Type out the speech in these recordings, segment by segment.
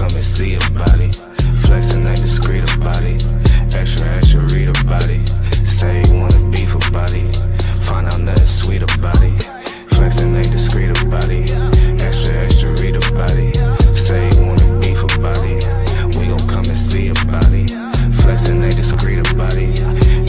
come and see about it. Flexing ain't discreet about it. Extra, extra, read about it. Say you wanna beef about it. Find out nothing sweet about it. Flexing ain't discreet about it. Extra, extra, read about it. Say you wanna beef about it. We gon' come and see about it. Flexing ain't discreet about it.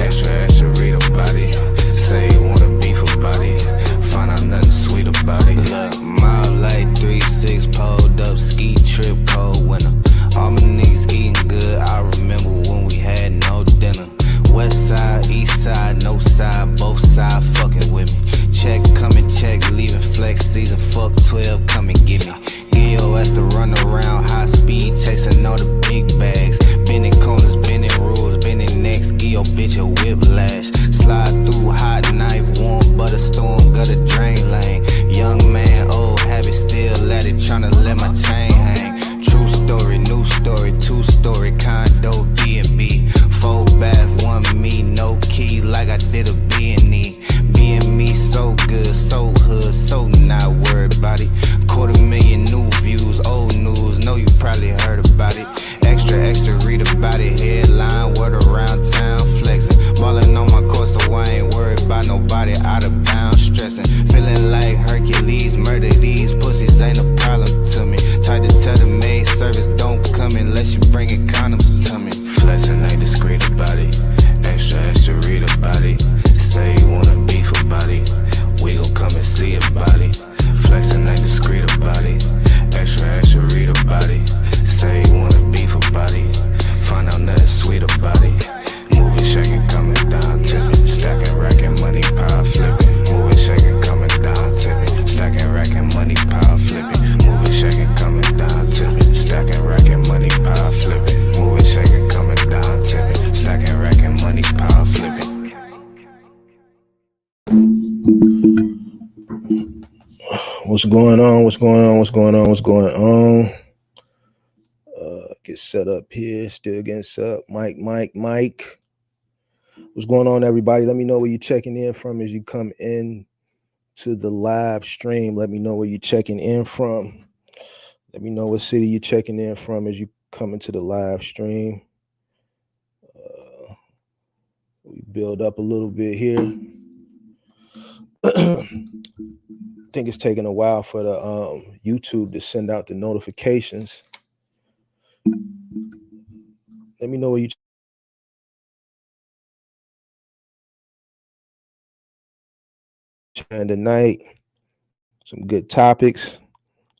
Extra, extra, read about it. Say you wanna beef about it. Find out nothing sweet about it. Look, mile like 3-6, pulled up, ski trip, cold winter. All my niggas eating good, I remember when we had no dinner. West side, east side, no side, both sides fucking with me. Check, coming, check, leaving flex season, fuck 12, come and get me. Get your ass to run around, high speed, chasing all the big bags. Bending corners, bending rules, bending necks, give your bitch a whiplash. Slide through, hot knife, warm butter storm, gutter drain lane. Young man, old habit, still at it, tryna let my chain hang. True story, new story, 2-story, condo, B&B. 4 bath, 1 me, no key, like I did a B&E. B&Me so good, so hood, so not worried about it. 250,000 new views, old news, know you probably heard about it. Extra, extra, read about it, headline, word around town, flexing. Ballin' on my course, so I ain't worried about nobody out of bounds, stressing. Feeling like Hercules, murder these pussies ain't a problem to me. Tried to tell the maid service don't come unless you bring it condoms to me. Flexing ain't discreet about it. Extra, extra, read about it. Say you wanna beef about it. We gon' come and see about it. Flexing ain't discreet about it. Extra, extra, read about it. Say you wanna beef about it. Find out nothing sweet about it. Moving, shaking, coming down, tipping. Stacking, racking, money, power flipping. Moving, shaking, coming down, tipping. Stacking, racking, money, power flipping. Moving, shaking, coming down, tipping. Stacking, racking, money, power flipping. Moving, shaking, coming down, tipping. Stacking, racking, money, power flipping. What's going on? What's going on? What's going on? What's going on? Get set up here. Still getting set up. Mike. What's going on, everybody? Let me know where you're checking in from as you come in to the live stream. Let me know where you're checking in from. Let me know what city you're checking in from as you come into the live stream. We build up a little bit here. I think it's taking a while for the YouTube to send out the notifications. Let me know where you and tonight. Some good topics.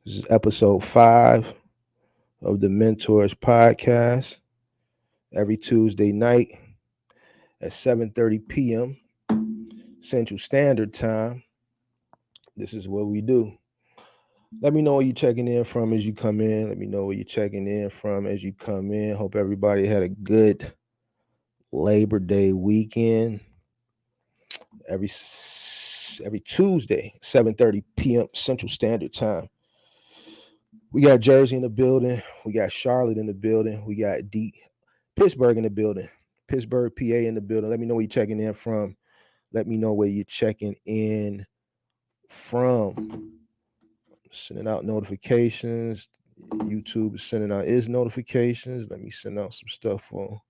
This is episode 5 of the Mentors podcast. Every Tuesday night at 7:30 p.m. Central Standard Time. This is what we do. Let me know where you're checking in from as you come in. Let me know where you're checking in from as you come in. Hope everybody had a good Labor Day weekend. Every Tuesday, 7:30 p.m. Central Standard Time. We got Jersey in the building. We got Charlotte in the building. We got Pittsburgh in the building. Pittsburgh, PA in the building. Let me know where you're checking in from. Let me know where you're checking in from. Sending out notifications. YouTube is sending out its notifications. Let me send out some stuff on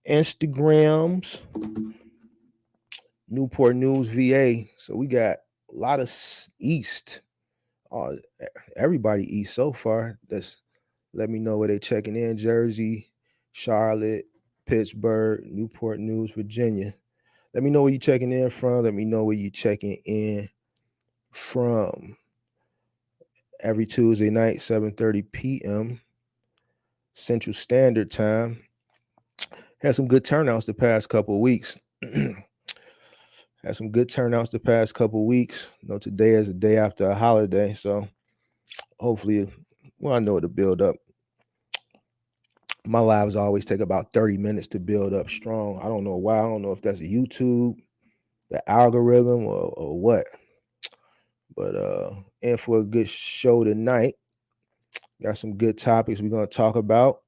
Instagrams. Newport News, VA. So we got a lot of East. Everybody East so far. Let me know where they're checking in. Jersey, Charlotte, Pittsburgh, Newport News, Virginia. Let me know where you're checking in from. Let me know where you're checking in from. Every Tuesday night, 7:30 p.m. Central Standard Time. Had some good turnouts the past couple of weeks. Had some good turnouts the past couple of weeks. You know, today is the day after a holiday, so hopefully, I know to build up. My lives always take about 30 minutes to build up strong. I don't know why. I don't know if that's a YouTube, the algorithm, or what. But in for a good show tonight. Got some good topics we're going to talk about.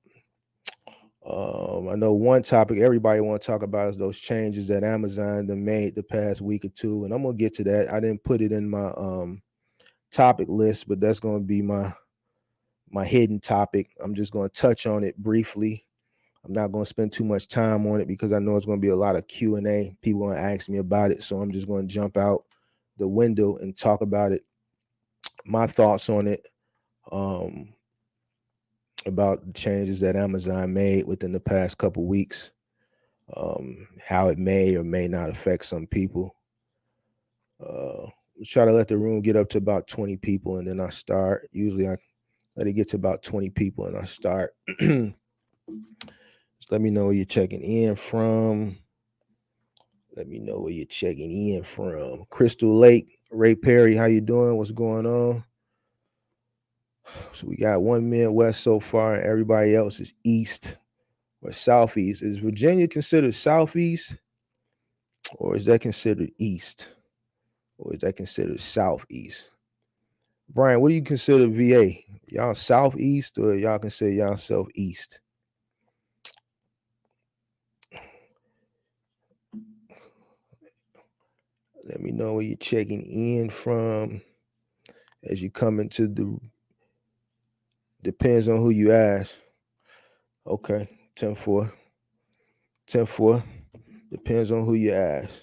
I know one topic everybody want to talk about is those changes that Amazon made the past week or two, and I'm going to get to that. I didn't put it in my topic list, but that's going to be my my hidden topic. I'm just going to touch on it briefly. I'm not going to spend too much time on it because I know it's going to be a lot of Q&A. People going to ask me about it, so I'm just going to jump out the window and talk about it. My thoughts on it, about the changes that Amazon made within the past couple weeks, how it may or may not affect some people. Try to let the room get up to about 20 people, and then I start. Usually I let it get to about 20 people, and I start. Just let me know where you're checking in from. Let me know where you're checking in from. Crystal Lake, Ray Perry, how you doing? What's going on? So we got one Midwest so far, and everybody else is East or Southeast. Is Virginia considered Southeast, or is that considered East, or is that considered Southeast? Brian, what do you consider VA? Y'all Southeast, or y'all consider y'all Southeast? Let me know where you're checking in from as you come into the. Depends on who you ask. Okay, 10-4. 10-4. Depends on who you ask.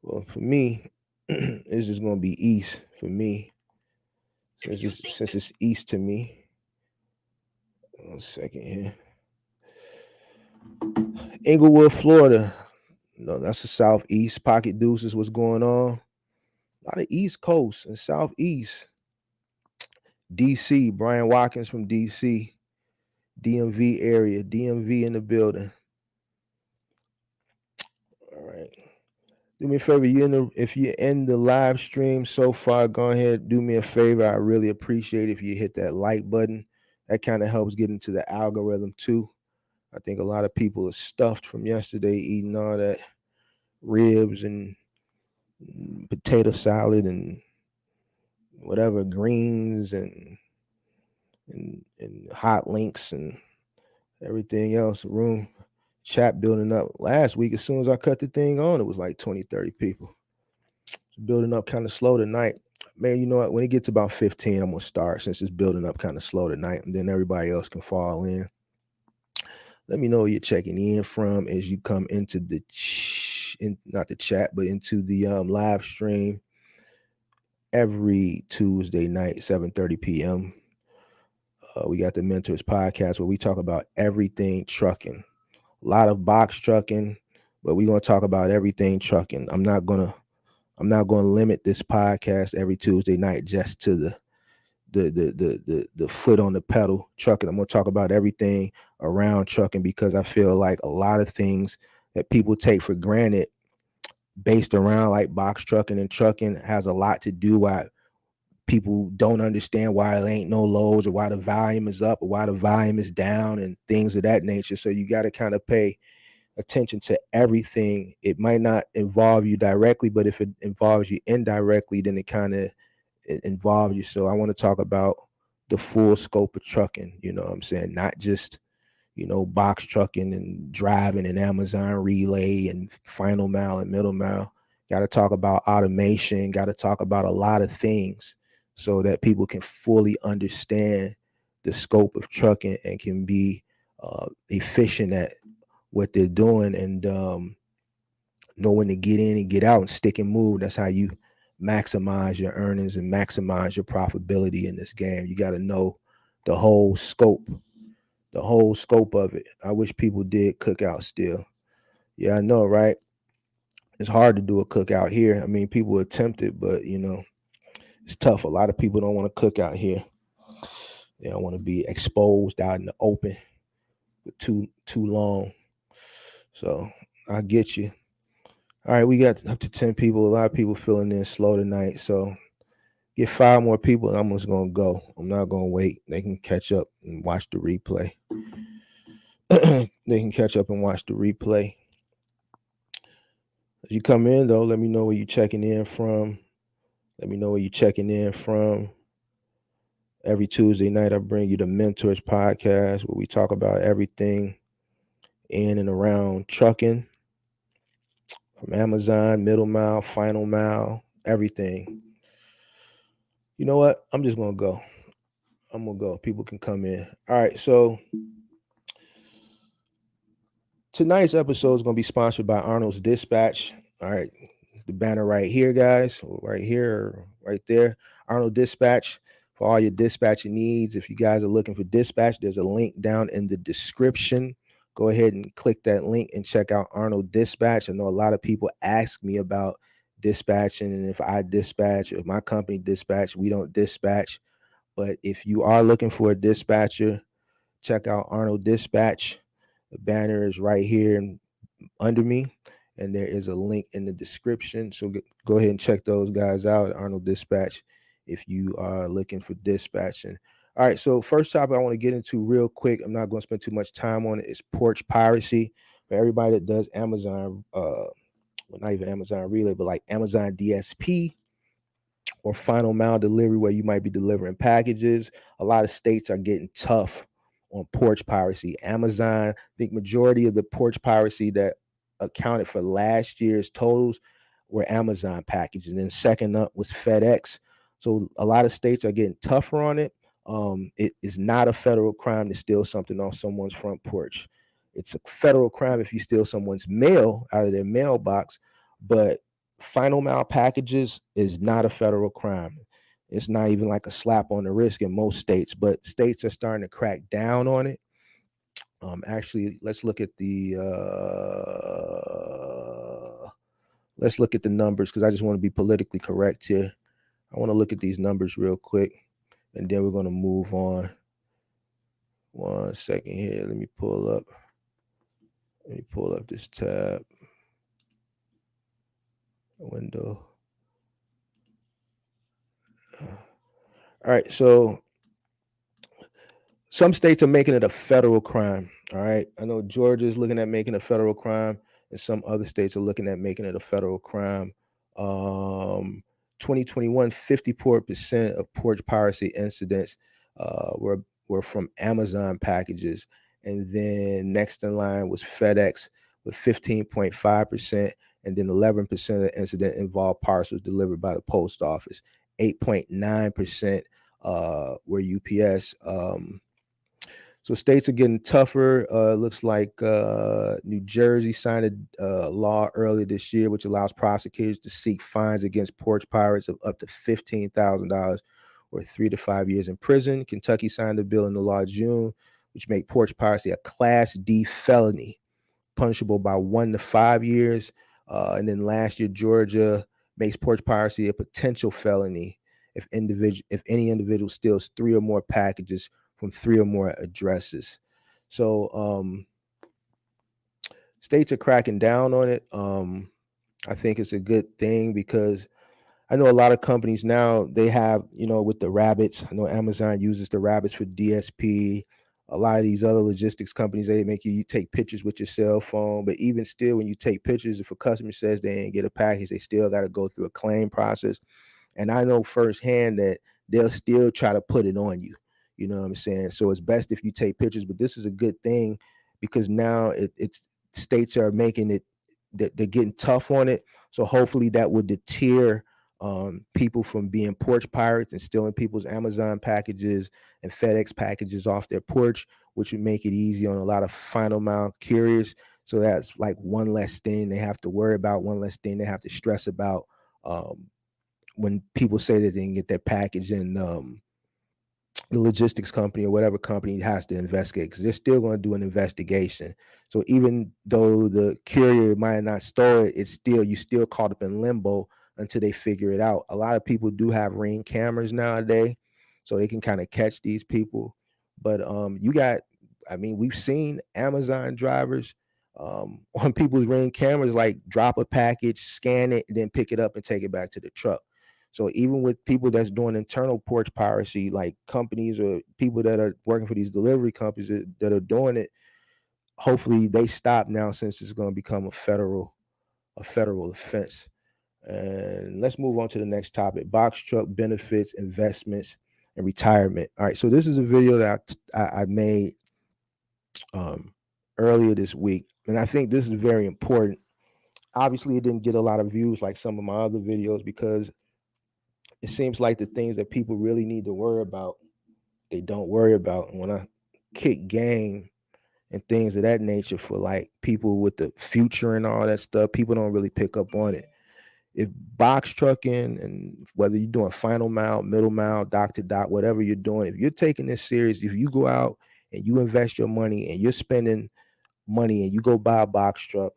Well, for me, it's just gonna be East for me. Since it's East to me. 1 second here. Inglewood, Florida. No, that's the Southeast. Pocket Deuces, what's going on? A lot of East Coast and Southeast. DC, Brian Watkins from DC. DMV area. DMV in the building. All right. Do me a favor. If you're in the live stream so far, go ahead. Do me a favor. I really appreciate if you hit that like button. That kind of helps get into the algorithm too. I think a lot of people are stuffed from yesterday eating all that ribs and potato salad and whatever greens and hot links and everything else. Room chat building up. Last week, as soon as I cut the thing on, it was like 20, 30 people. It's building up kind of slow tonight. Man, you know what? When it gets about 15, I'm gonna start since it's building up kind of slow tonight, and then everybody else can fall in. Let me know where you're checking in from as you come into the not the chat, but into the live stream every Tuesday night, 7:30 p.m. We got the Mentors podcast where we talk about everything trucking. A lot of box trucking, but we're gonna talk about everything trucking. I'm not gonna limit this podcast every Tuesday night just to the foot on the pedal trucking. I'm gonna talk about everything around trucking because I feel like a lot of things that people take for granted based around like box trucking and trucking has a lot to do why people don't understand why there ain't no loads or why the volume is up or why the volume is down and things of that nature. So you got to kind of pay attention to everything. It might not involve you directly, but if it involves you indirectly, then it involves you. So I want to talk about the full scope of trucking, you know what I'm saying? Not just, box trucking and driving and Amazon relay and final mile and middle mile. Got to talk about automation, got to talk about a lot of things so that people can fully understand the scope of trucking and can be efficient at what they're doing and know when to get in and get out and stick and move. That's how you maximize your earnings and maximize your profitability in this game. You got to know the whole scope of it. I wish people did cookout still. Yeah, I know, right? It's hard to do a cookout here. I mean, people attempt it, but it's tough. A lot of people don't want to cook out here. They don't want to be exposed out in the open for too long. So I get you. All right, we got up to 10 people. A lot of people filling in slow tonight. So get 5 more people and I'm just going to go. I'm not going to wait. They can catch up and watch the replay. They can catch up and watch the replay. As you come in, though, let me know where you're checking in from. Every Tuesday night, I bring you the Mentors podcast where we talk about everything in and around trucking, from Amazon, middle mile, final mile, everything. You know what? I'm just going to go. I'm gonna go. People can come in. All right, so tonight's episode is going to be sponsored by Arnold's Dispatch. All right, the banner right here, guys, right here, right there. Arnold Dispatch for all your dispatching needs. If you guys are looking for dispatch, there's a link down in the description. Go ahead and click that link and check out Arnold Dispatch. I know a lot of people ask me about dispatching and if I dispatch, if my company dispatch, we don't dispatch. But if you are looking for a dispatcher, check out Arnold Dispatch. The banner is right here under me, and there is a link in the description. So go ahead and check those guys out, Arnold Dispatch, if you are looking for dispatching. All right, so first topic I want to get into real quick. I'm not going to spend too much time on it. It's porch piracy. For everybody that does Amazon, well, not even Amazon Relay, but like Amazon DSP or final mile delivery where you might be delivering packages. A lot of states are getting tough on porch piracy. Amazon, I think majority of the porch piracy that accounted for last year's totals were Amazon packages. And then second up was FedEx. So a lot of states are getting tougher on it. It is not a federal crime to steal something off someone's front porch. It's a federal crime if you steal someone's mail out of their mailbox, but final mile packages is not a federal crime. It's not even like a slap on the wrist in most states, but states are starting to crack down on it. Actually, let's look at the numbers because I just want to be politically correct here. I want to look at these numbers real quick, and then we're going to move on. 1 second here. Let me pull up this tab window. All right, so some states are making it a federal crime. All right, I know Georgia is looking at making a federal crime, and some other states are looking at making it a federal crime. Um, 2021, 54% of porch piracy incidents were from Amazon packages, and then next in line was FedEx with 15.5%, and then 11% of the incident involved parcels delivered by the post office. 8.9% were UPS. So states are getting tougher. Looks like New Jersey signed a law earlier this year, which allows prosecutors to seek fines against porch pirates of up to $15,000 or 3 to 5 years in prison. Kentucky signed a bill into law June, which make porch piracy a Class D felony, punishable by 1 to 5 years. And then last year, Georgia makes porch piracy a potential felony if any individual steals 3 or more packages from 3 or more addresses. So states are cracking down on it. I think it's a good thing because I know a lot of companies now they have, with the rabbits. I know Amazon uses the rabbits for DSP. A lot of these other logistics companies, they make you take pictures with your cell phone. But even still, when you take pictures, if a customer says they didn't get a package, they still got to go through a claim process. And I know firsthand that they'll still try to put it on you. You know what I'm saying? So it's best if you take pictures, but this is a good thing because now it's states are making it that they're getting tough on it. So hopefully that would deter people from being porch pirates and stealing people's Amazon packages and FedEx packages off their porch, which would make it easy on a lot of final mile couriers. So that's like one less thing they have to worry about, one less thing they have to stress about. When people say that they can get their package and the logistics company or whatever company has to investigate because they're still going to do an investigation. So even though the courier might have not stole it, it's still you still caught up in limbo until they figure it out. A lot of people do have Ring cameras nowadays, so they can kind of catch these people. But we've seen Amazon drivers on people's Ring cameras like drop a package, scan it, and then pick it up and take it back to the truck. So even with people that's doing internal porch piracy, like companies or people that are working for these delivery companies that are doing it, hopefully they stop now since it's going to become a federal offense. And let's move on to the next topic: box truck benefits, investments, and retirement. All right, so this is a video that I made earlier this week, and I think this is very important. Obviously, it didn't get a lot of views like some of my other videos because it seems like the things that people really need to worry about they don't worry about. And when I kick game and things of that nature for like people with the future and all that stuff, people don't really pick up on it. If box trucking, and whether you're doing final mile, middle mile, dock to dock, whatever you're doing, if you're taking this serious, if you go out and you invest your money and you're spending money and you go buy a box truck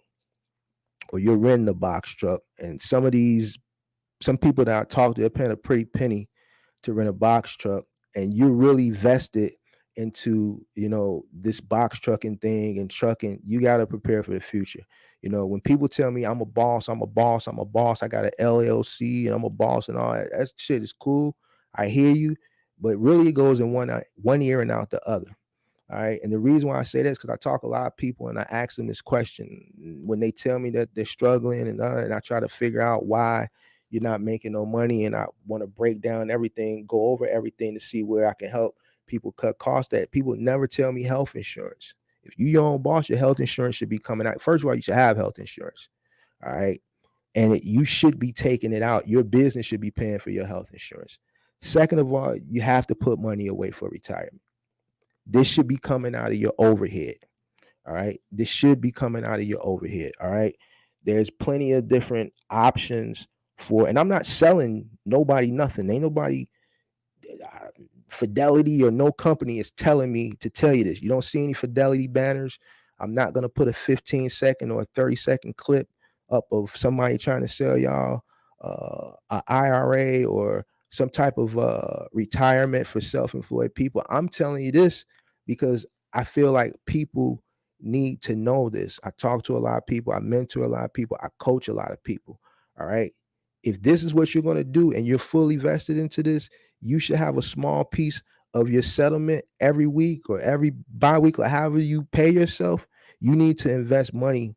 or you're renting a box truck, and some people that I talk to, they're paying a pretty penny to rent a box truck, and you're really vested into this box trucking thing and trucking, you got to prepare for the future. When people tell me I'm a boss, I'm a boss, I'm a boss, I got an LLC and I'm a boss and all that shit is cool. I hear you, but really it goes in one ear and out the other. All right. And the reason why I say this, because I talk a lot of people and I ask them this question when they tell me that they're struggling, and I try to figure out why you're not making no money. And I want to break down everything, go over everything to see where I can help people cut costs. That people never tell me health insurance. If you your own boss, your health insurance should be coming out. First of all, you should have health insurance. All right. And you should be taking it out. Your business should be paying for your health insurance. Second of all, you have to put money away for retirement. This should be coming out of your overhead. All right. This should be coming out of your overhead. All right. There's plenty of different options and I'm not selling nobody nothing. Ain't nobody Fidelity or no company is telling me to tell you this. You don't see any Fidelity banners. I'm not going to put a 15-second or a 30-second clip up of somebody trying to sell y'all an IRA or some type of retirement for self-employed people. I'm telling you this because I feel like people need to know this. I talk to a lot of people. I mentor a lot of people. I coach a lot of people. All right. If this is what you're going to do and you're fully vested into this, you should have a small piece of your settlement every week or every bi-weekly, however you pay yourself. You need to invest money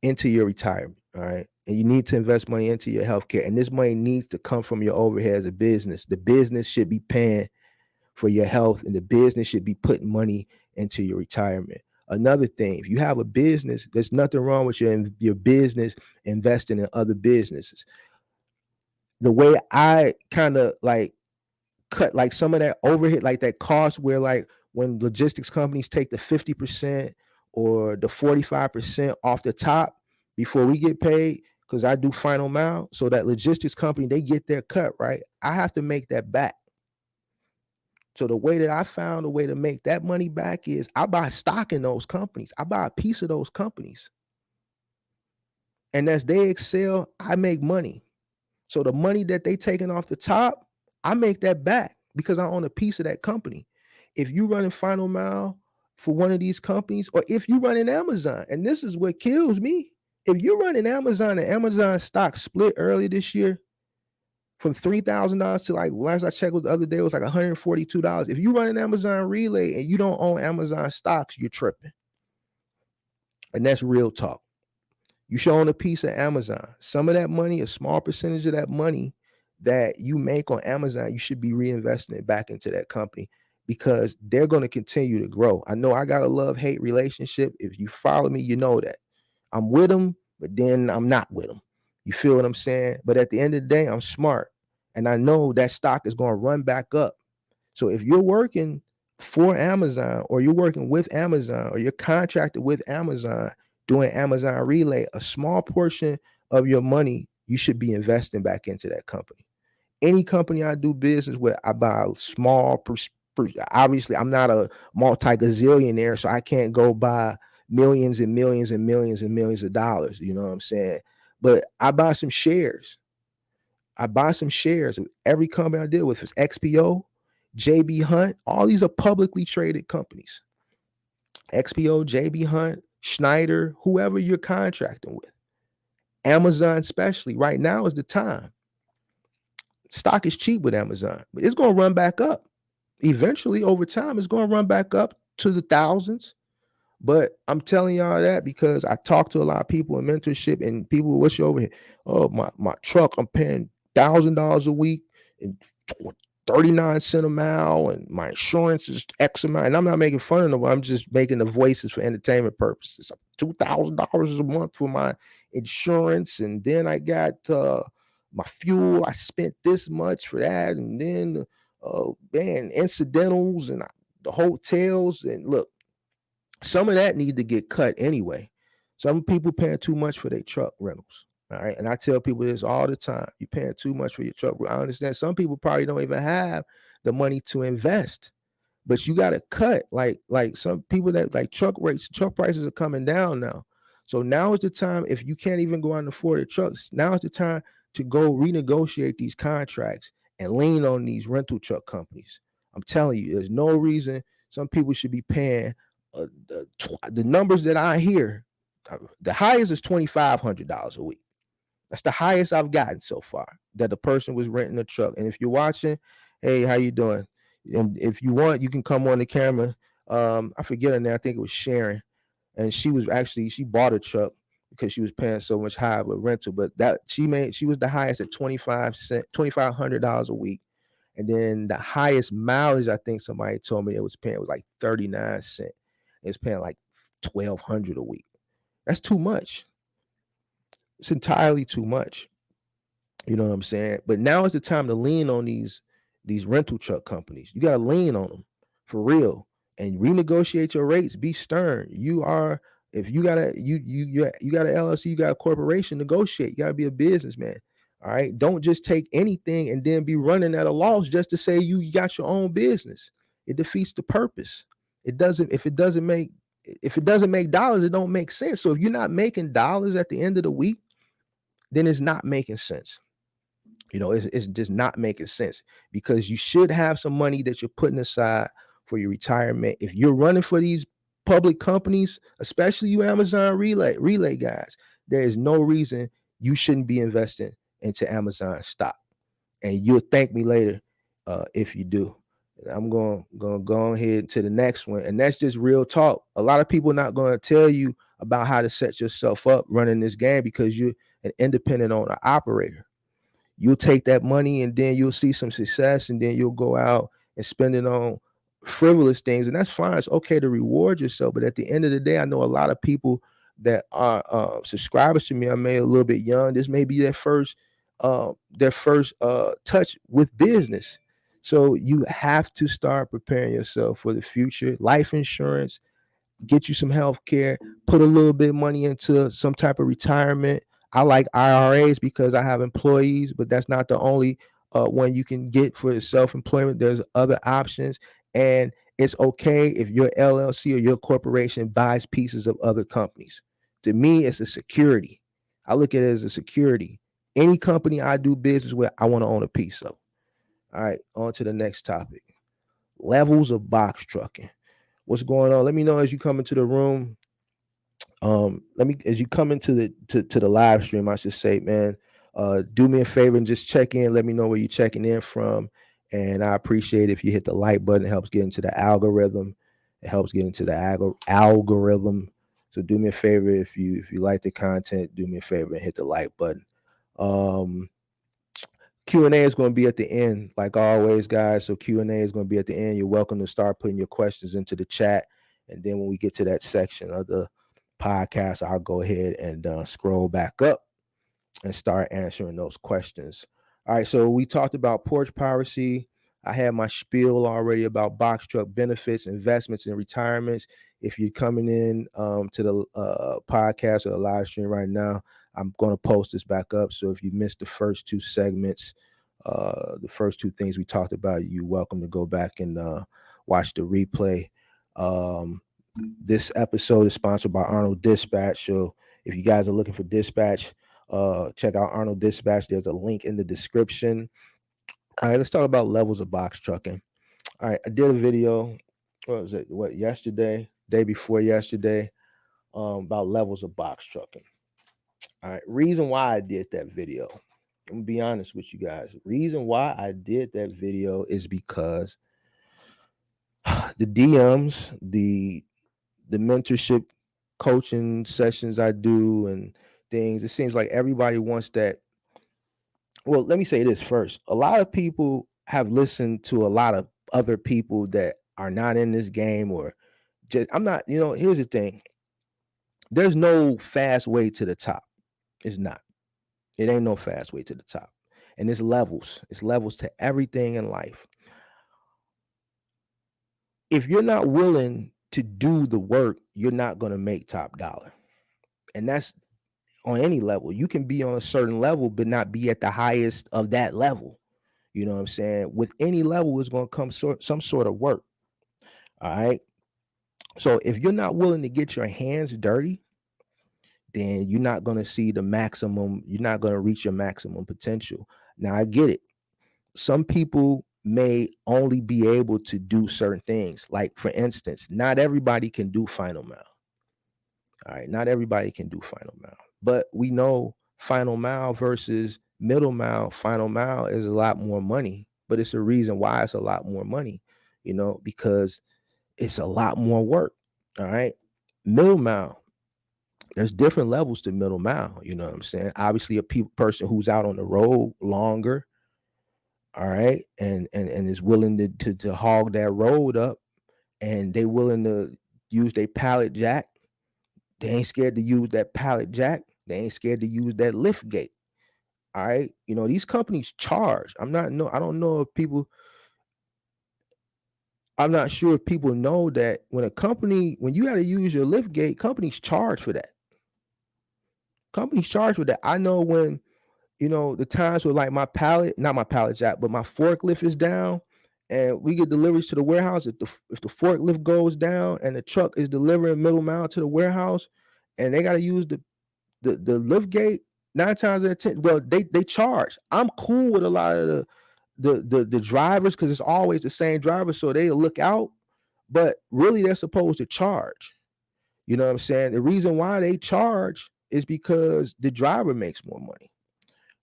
into your retirement. All right. And you need to invest money into your healthcare. And this money needs to come from your overhead as a business. The business should be paying for your health, and the business should be putting money into your retirement. Another thing, if you have a business, there's nothing wrong with your business investing in other businesses. The way I kind of like cut like some of that overhead, like that cost where like when logistics companies take the 50% or the 45% off the top before we get paid, because I do final mile. So that logistics company, they get their cut, right? I have to make that back. So the way that I found a way to make that money back is I buy stock in those companies. I buy a piece of those companies. And as they excel, I make money. So the money that they taking off the top, I make that back because I own a piece of that company. If you running final mile for one of these companies, or if you running Amazon, and this is what kills me, if you running Amazon and Amazon stock split early this year from $3,000 to, like, last I checked the other day, it was like $142. If you run an Amazon relay and you don't own Amazon stocks, you're tripping. And that's real talk. You should own a piece of Amazon. Some of that money, a small percentage of that money that you make on Amazon, you should be reinvesting it back into that company because they're going to continue to grow. I know I got a love-hate relationship. If you follow me, you know that. I'm with them, but then I'm not with them. You feel what I'm saying? But at the end of the day, I'm smart. And I know that stock is going to run back up. So if you're working for Amazon or you're working with Amazon or you're contracted with Amazon doing Amazon relay, a small portion of your money, you should be investing back into that company. Any company I do business with, I buy a small obviously, I'm not a multi-gazillionaire, so I can't go buy millions and millions and millions and millions of dollars. You know what I'm saying? But I buy some shares. I buy some shares of every company I deal with. It's XPO, JB Hunt, all these are publicly traded companies. XPO, JB Hunt, Schneider, whoever you're contracting with. Amazon, especially right now is the time. Stock is cheap with Amazon, but it's going to run back up. Eventually, over time, it's going to run back up to the thousands. But I'm telling y'all that because I talk to a lot of people in mentorship, and people, what's your overhead? Oh, my truck, I'm paying $1,000 a week and 39 cents a mile, and my insurance is X amount. And I'm not making fun of them. I'm just making the voices for entertainment purposes. $2,000 a month for my insurance, and then I got my fuel. I spent this much for that, and then man, incidentals and the hotels. And look, some of that need to get cut anyway. Some people paying too much for their truck rentals. All right. And I tell people this all the time. You're paying too much for your truck. I understand some people probably don't even have the money to invest. But you gotta cut. Like some people that like truck prices are coming down now. So now is the time. If you can't even go out and afford the trucks, now is the time to go renegotiate these contracts and lean on these rental truck companies. I'm telling you, there's no reason some people should be paying the numbers that I hear. The highest is $2,500 a week. That's the highest I've gotten so far that the person was renting a truck. And if you're watching, hey, how you doing? And if you want, you can come on the camera. I forget her name. I think it was Sharon, and she bought a truck because she was paying so much high of a rental. But that she was the highest at $2,500 a week, and then the highest mileage I think somebody told me it was paying was like 39 cents. It was paying like 1,200 a week. That's too much. It's entirely too much. You know what I'm saying? But now is the time to lean on these rental truck companies. You got to lean on them for real and renegotiate your rates. Be stern. You are if you got a you got an LLC, you got a corporation, negotiate. You got to be a businessman. All right. Don't just take anything and then be running at a loss just to say you got your own business. It defeats the purpose. It doesn't if it doesn't make dollars, it don't make sense. So if you're not making dollars at the end of the week, then it's not making sense. You know, it's just not making sense because you should have some money that you're putting aside for your retirement. If you're running for these public companies, especially you Amazon relay guys, there is no reason you shouldn't be investing into Amazon stock. And you'll thank me later if you do. I'm going to go ahead to the next one. And that's just real talk. A lot of people are not going to tell you about how to set yourself up running this game because you're an independent owner operator. You'll take that money and then you'll see some success and then you'll go out and spend it on frivolous things. And that's fine. It's okay to reward yourself. But at the end of the day, I know a lot of people that are subscribers to me. I may a little bit young. This may be their first touch with business. So you have to start preparing yourself for the future. Life insurance, get you some health care, put a little bit of money into some type of retirement. I like IRAs because I have employees, but that's not the only one you can get for self-employment. There's other options, and it's okay if your LLC or your corporation buys pieces of other companies. To me, it's a security. I look at it as a security. Any company I do business with, I want to own a piece of. All right, on to the next topic. Levels of box trucking. What's going on? Let me know as you come into the room. As you come into the live stream, I should say, man, do me a favor and just check in. Let me know where you're checking in from. And I appreciate if you hit the like button. It helps get into the algorithm. It helps get into the algorithm. So do me a favor if you like the content, do me a favor and hit the like button. Q&A is going to be at the end, like always, guys. So Q&A is going to be at the end. You're welcome to start putting your questions into the chat. And then when we get to that section of the podcast, I'll go ahead and scroll back up and start answering those questions. All right, so we talked about porch piracy. I had my spiel already about box truck benefits, investments, and retirements. If you're coming in to the podcast or the live stream right now, I'm going to post this back up. So if you missed the first two segments, the first two things we talked about, you're welcome to go back and watch the replay. This episode is sponsored by Arnold Dispatch. So if you guys are looking for Dispatch, check out Arnold Dispatch. There's a link in the description. All right, let's talk about levels of box trucking. All right, I did a video, yesterday, day before yesterday, about levels of box trucking. All right, reason why I did that video, I'm gonna be honest with you guys. Reason why I did that video is because the DMs, the mentorship coaching sessions I do and things, it seems like everybody wants that. Well, let me say this first. A lot of people have listened to a lot of other people that are not in this game or just, I'm not, here's the thing. There's no fast way to the top. It's not. It ain't no fast way to the top. And it's levels. It's levels to everything in life. if you're not willing to do the work, you're not going to make top dollar. And that's on any level. You can be on a certain level, but not be at the highest of that level. You know what I'm saying? With any level, it's going to come some sort of work. All right. So if you're not willing to get your hands dirty, then you're not going to see the maximum. You're not going to reach your maximum potential. Now, I get it. Some people may only be able to do certain things. Like, for instance, not everybody can do final mile. All right. Not everybody can do final mile. But we know final mile versus middle mile, final mile is a lot more money. But it's a reason why it's a lot more money, because it's a lot more work. All right. Middle mile, there's different levels to middle mile. You know what I'm saying? Obviously, a person who's out on the road longer, all right, and is willing to hog that road up, and they willing to use their pallet jack. They ain't scared to use that pallet jack. They ain't scared to use that lift gate. All right. These companies charge. I don't know if people, I'm not sure if people know that when you got to use your lift gate, companies charge for that. I know when, the times where, like, not my pallet jack, but my forklift is down and we get deliveries to the warehouse. If the forklift goes down and the truck is delivering middle mile to the warehouse and they got to use the lift gate, 9 times out of 10, well, they charge. I'm cool with a lot of the drivers because it's always the same driver, so they'll look out, but really they're supposed to charge. You know what I'm saying? The reason why they charge is because the driver makes more money.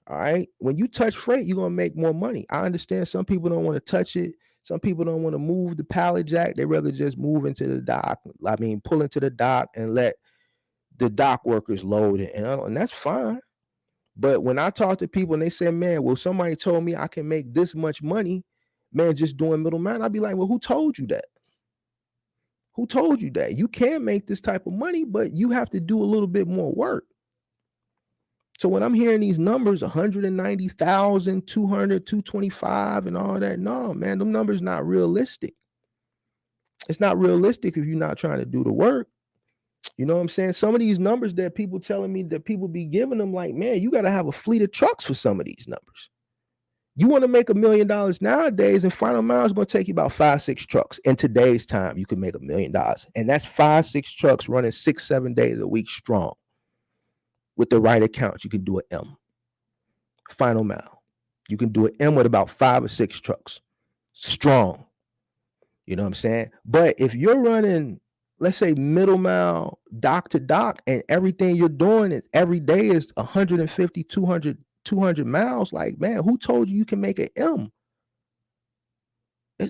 All right. When you touch freight, you're going to make more money. I understand some people don't want to touch it. Some people don't want to move the pallet jack. They rather just move into the dock. Pull into the dock and let the dock workers load it. And that's fine. But when I talk to people and they say, man, well, somebody told me I can make this much money, man, just doing middleman, I'd be like, well, who told you that? Who told you that? You can make this type of money, but you have to do a little bit more work. So when I'm hearing these numbers, 190,000, 200, 225 and all that, no, man, them numbers not realistic. It's not realistic if you're not trying to do the work. You know what I'm saying? Some of these numbers that people telling me that people be giving them, like, man, you got to have a fleet of trucks for some of these numbers. You want to make $1 million nowadays, and final mile is going to take you about 5-6 trucks. In today's time, you can make $1 million. And that's 5-6 trucks running 6-7 days a week strong. With the right accounts, you can do an M. Final mile. You can do an M with about 5 or 6 trucks. Strong. You know what I'm saying? But if you're running, let's say, middle mile, dock to dock, and everything you're doing every day is 150, 200 miles, like, man, who told you can make an M?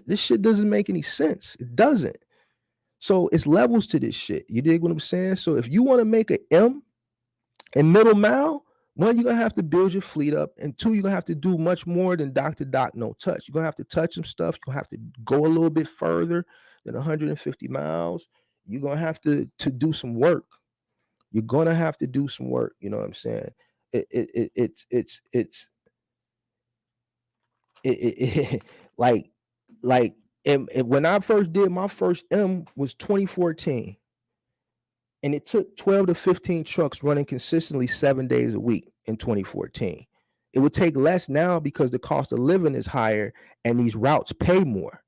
This shit doesn't make any sense. It doesn't. So it's levels to this shit. You dig what I'm saying? So if you want to make an M in middle mile, one, you're going to have to build your fleet up. And 2, you're going to have to do much more than dock to dock, no touch. You're going to have to touch some stuff. You're going to have to go a little bit further than 150 miles. You're going to have to do some work. You're going to have to do some work. You know what I'm saying? When I first did my first M was 2014. And it took 12 to 15 trucks running consistently 7 days a week in 2014. It would take less now because the cost of living is higher and these routes pay more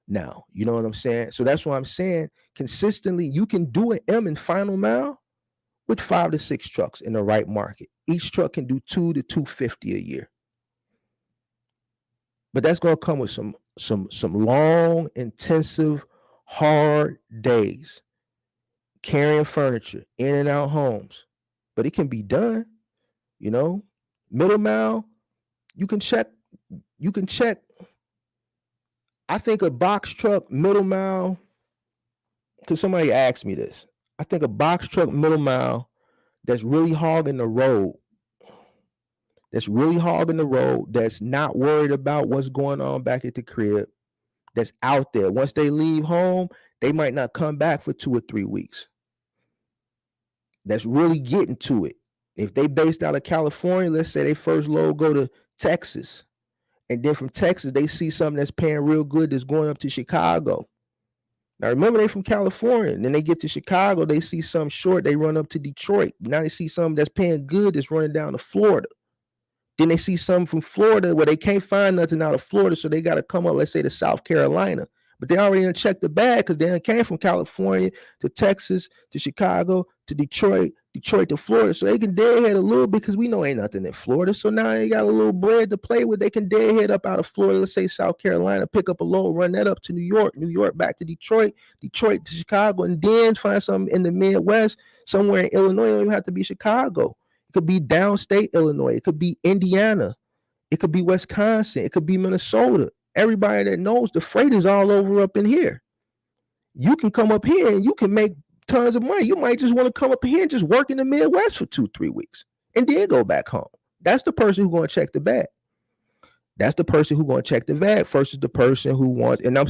now. You know what I'm saying? So that's why I'm saying consistently you can do an M in final mile with 5 to 6 trucks in the right market. Each truck can do 2 to 250 a year. But that's going to come with some long, intensive, hard days. Carrying furniture in and out homes, but it can be done. Middle mile, you can check. I think a box truck middle mile, because somebody asked me this. I think a box truck middle mile that's really hogging the road, that's not worried about what's going on back at the crib, that's out there. Once they leave home, they might not come back for 2 or 3 weeks. That's really getting to it. If they based out of California, let's say they first load go to Texas, and then from Texas they see something that's paying real good that's going up to Chicago. Now remember, they from California. And then they get to Chicago, they see something short, they run up to Detroit. Now they see something that's paying good that's running down to Florida. Then they see something from Florida where they can't find nothing out of Florida, so they got to come up, let's say, to South Carolina. But they already done checked the bag because they came from California to Texas to Chicago to Detroit to Florida. So they can deadhead a little bit because we know ain't nothing in Florida. So now they got a little bread to play with. They can deadhead up out of Florida, let's say South Carolina, pick up a load, run that up to New York back to Detroit to Chicago, and then find something in the Midwest, somewhere in Illinois. It don't even have to be Chicago. It could be downstate Illinois. It could be Indiana. It could be Wisconsin. It could be Minnesota. Everybody that knows the freight is all over up in here. You can come up here and you can make tons of money. You might just want to come up here and just work in the Midwest for 2-3 weeks and then go back home. That's the person who's going to check the bag. That's the person who's going to check the bag versus the person who wants, and I'm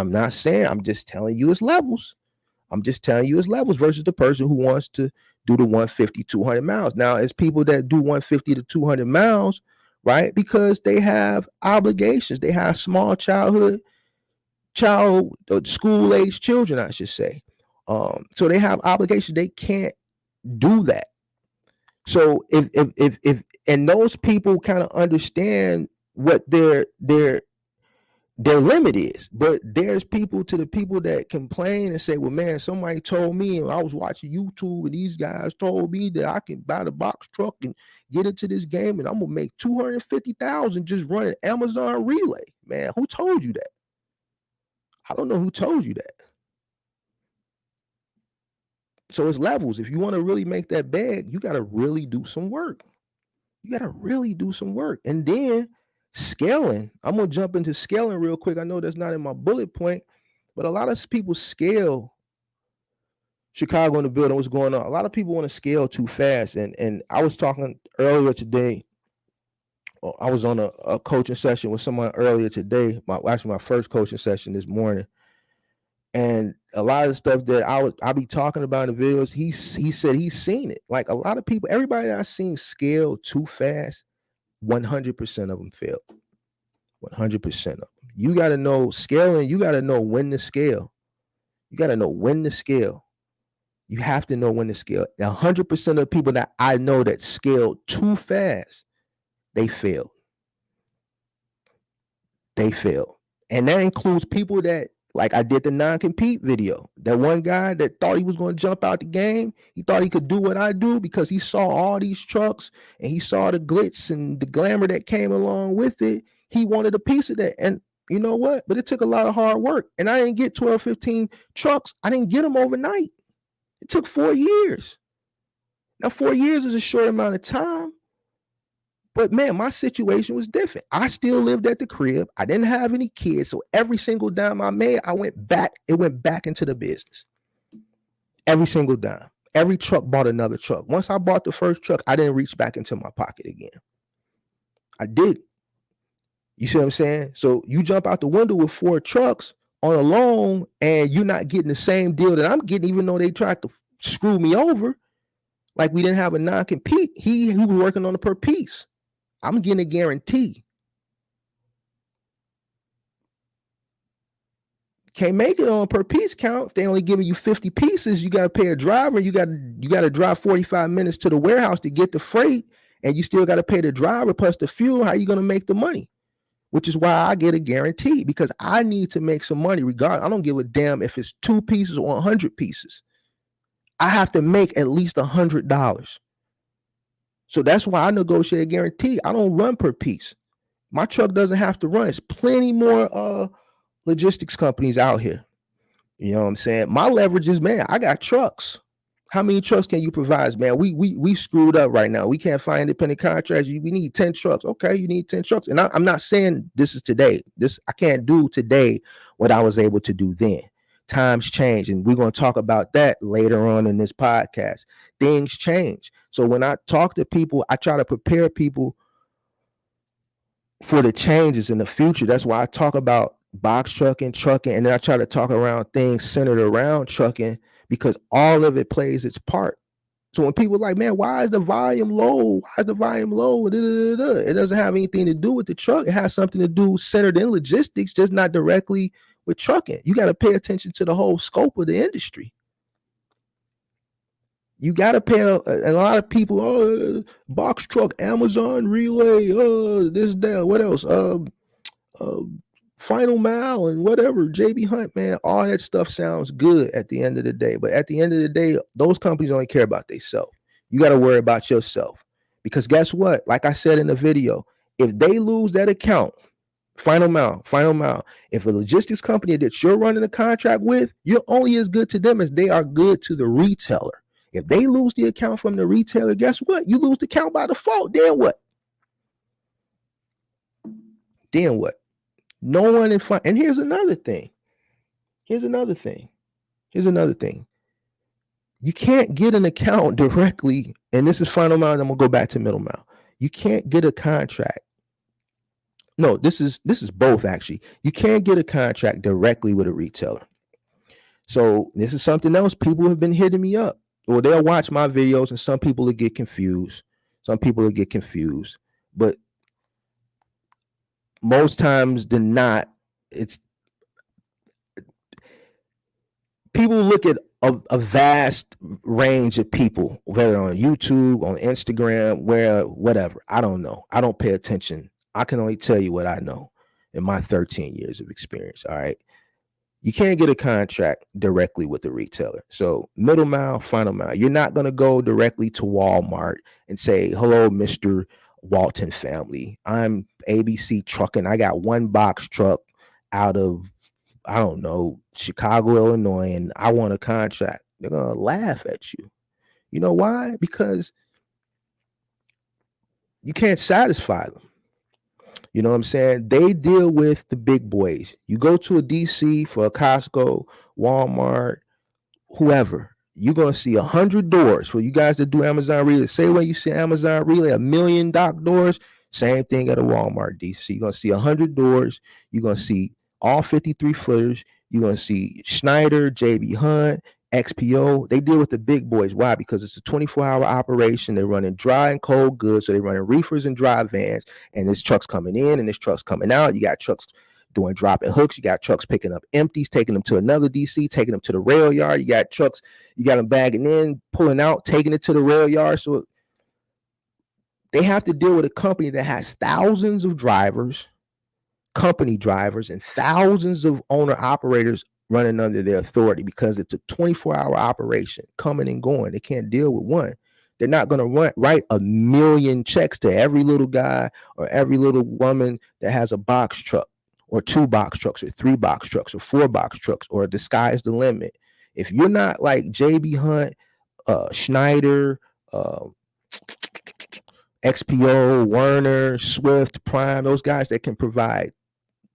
not saying, I'm just telling you it's levels. I'm just telling you it's levels versus the person who wants to do the 150, 200 miles. Now, it's people that do 150 to 200 miles, right? Because they have obligations. They have small school-age children, I should say. So they have obligations. They can't do that. So if and those people kind of understand what their limit is, but there's people that complain and say, well, man, somebody told me, and I was watching YouTube and these guys told me that I can buy the box truck and get into this game and I'm gonna make $250,000 just running Amazon Relay. Man, who told you that? I don't know who told you that. So it's levels. If you want to really make that bag, you got to really do some work. And then scaling. I'm going to jump into scaling real quick. I know that's not in my bullet point, but a lot of people scale Chicago in the building. What's going on? A lot of people want to scale too fast. And I was talking earlier today. I was on a coaching session with someone earlier today. My first coaching session this morning. And a lot of the stuff that I'll be talking about in the videos, he said he's seen it. Like a lot of people, everybody that I've seen scale too fast, 100% of them fail. 100% of them. You got to know scaling. You got to know when to scale. You got to know when to scale. You have to know when to scale. 100% of the people that I know that scaled too fast, they failed. And that includes people that, like I did the non-compete video. That one guy that thought he was going to jump out the game. He thought he could do what I do because he saw all these trucks and he saw the glitz and the glamour that came along with it. He wanted a piece of that. And you know what? But it took a lot of hard work. And I didn't get 12, 15 trucks. I didn't get them overnight. It took 4 years. Now, 4 years is a short amount of time. But man, my situation was different. I still lived at the crib. I didn't have any kids. So every single dime I made, it went back into the business. Every single dime. Every truck bought another truck. Once I bought the first truck, I didn't reach back into my pocket again. I did. You see what I'm saying? So you jump out the window with 4 trucks on a loan and you're not getting the same deal that I'm getting, even though they tried to screw me over. Like we didn't have a non-compete. He was working on a per piece. I'm getting a guarantee. Can't make it on per piece count. If they only giving you 50 pieces, you got to pay a driver. You got to drive 45 minutes to the warehouse to get the freight, and you still got to pay the driver plus the fuel. How you going to make the money? Which is why I get a guarantee, because I need to make some money regardless. I don't give a damn if it's 2 pieces or 100 pieces. I have to make at least $100. So that's why I negotiate a guarantee. I don't run per piece. My truck doesn't have to run. There's plenty more logistics companies out here. You know what I'm saying? My leverage is, man, I got trucks. How many trucks can you provide, man? We screwed up right now. We can't find independent contractors. We need 10 trucks. Okay, you need 10 trucks. And I'm not saying this is today. I can't do today what I was able to do then. Times change, and we're going to talk about that later on in this podcast. Things change. So when I talk to people, I try to prepare people for the changes in the future. That's why I talk about box trucking, and then I try to talk around things centered around trucking, because all of it plays its part. So when people are like, man, why is the volume low? It doesn't have anything to do with the truck. It has something to do centered in logistics, just not directly with trucking. You got to pay attention to the whole scope of the industry. You got to pay a lot of people, box truck, Amazon relay, this, that, what else? Final Mile and whatever, JB Hunt, man, all that stuff sounds good at the end of the day. But at the end of the day, those companies only care about themselves. You got to worry about yourself. Because guess what? Like I said in the video, if they lose that account, Final Mile, if a logistics company that you're running a contract with, you're only as good to them as they are good to the retailer. If they lose the account from the retailer, guess what? You lose the account by default. Then what? No one in front. And here's another thing. You can't get an account directly. And this is Final Mile. I'm gonna go back to Middle Mile. You can't get a contract. No, this is both actually. You can't get a contract directly with a retailer. So this is something else. People have been hitting me up, or they'll watch my videos, and some people will get confused. But most times than not, it's people look at a vast range of people, whether on YouTube, on Instagram, whatever. I don't know. I don't pay attention. I can only tell you what I know in my 13 years of experience. All right. You can't get a contract directly with the retailer. So Middle Mile, Final Mile, you're not going to go directly to Walmart and say, hello, Mr. Walton family. I'm ABC Trucking. I got one box truck out of, I don't know, Chicago, Illinois, and I want a contract. They're going to laugh at you. You know why? Because you can't satisfy them. You know what I'm saying? They deal with the big boys. You go to a DC for a Costco, Walmart, whoever, you're going to see 100 doors. For you guys that do Amazon Relay, say when you see Amazon Relay, 1 million dock doors, same thing at a Walmart DC. You're going to see 100 doors. You're going to see all 53 footers. You're going to see Schneider, JB Hunt, XPO. They deal with the big boys. Why? Because it's a 24-hour operation. They're running dry and cold goods. So they're running reefers and dry vans. And there's trucks coming in and there's trucks coming out. You got trucks doing dropping hooks. You got trucks picking up empties, taking them to another DC, taking them to the rail yard. You got trucks, you got them bagging in, pulling out, taking it to the rail yard. So they have to deal with a company that has thousands of drivers, company drivers, and thousands of owner operators running under their authority, because it's a 24-hour operation coming and going. They can't deal with one. They're not going to write 1 million checks to every little guy or every little woman that has a box truck, or 2 box trucks, or 3 box trucks, or 4 box trucks, or the sky's the limit. If you're not like JB Hunt, Schneider, XPO, Werner, Swift, Prime, those guys that can provide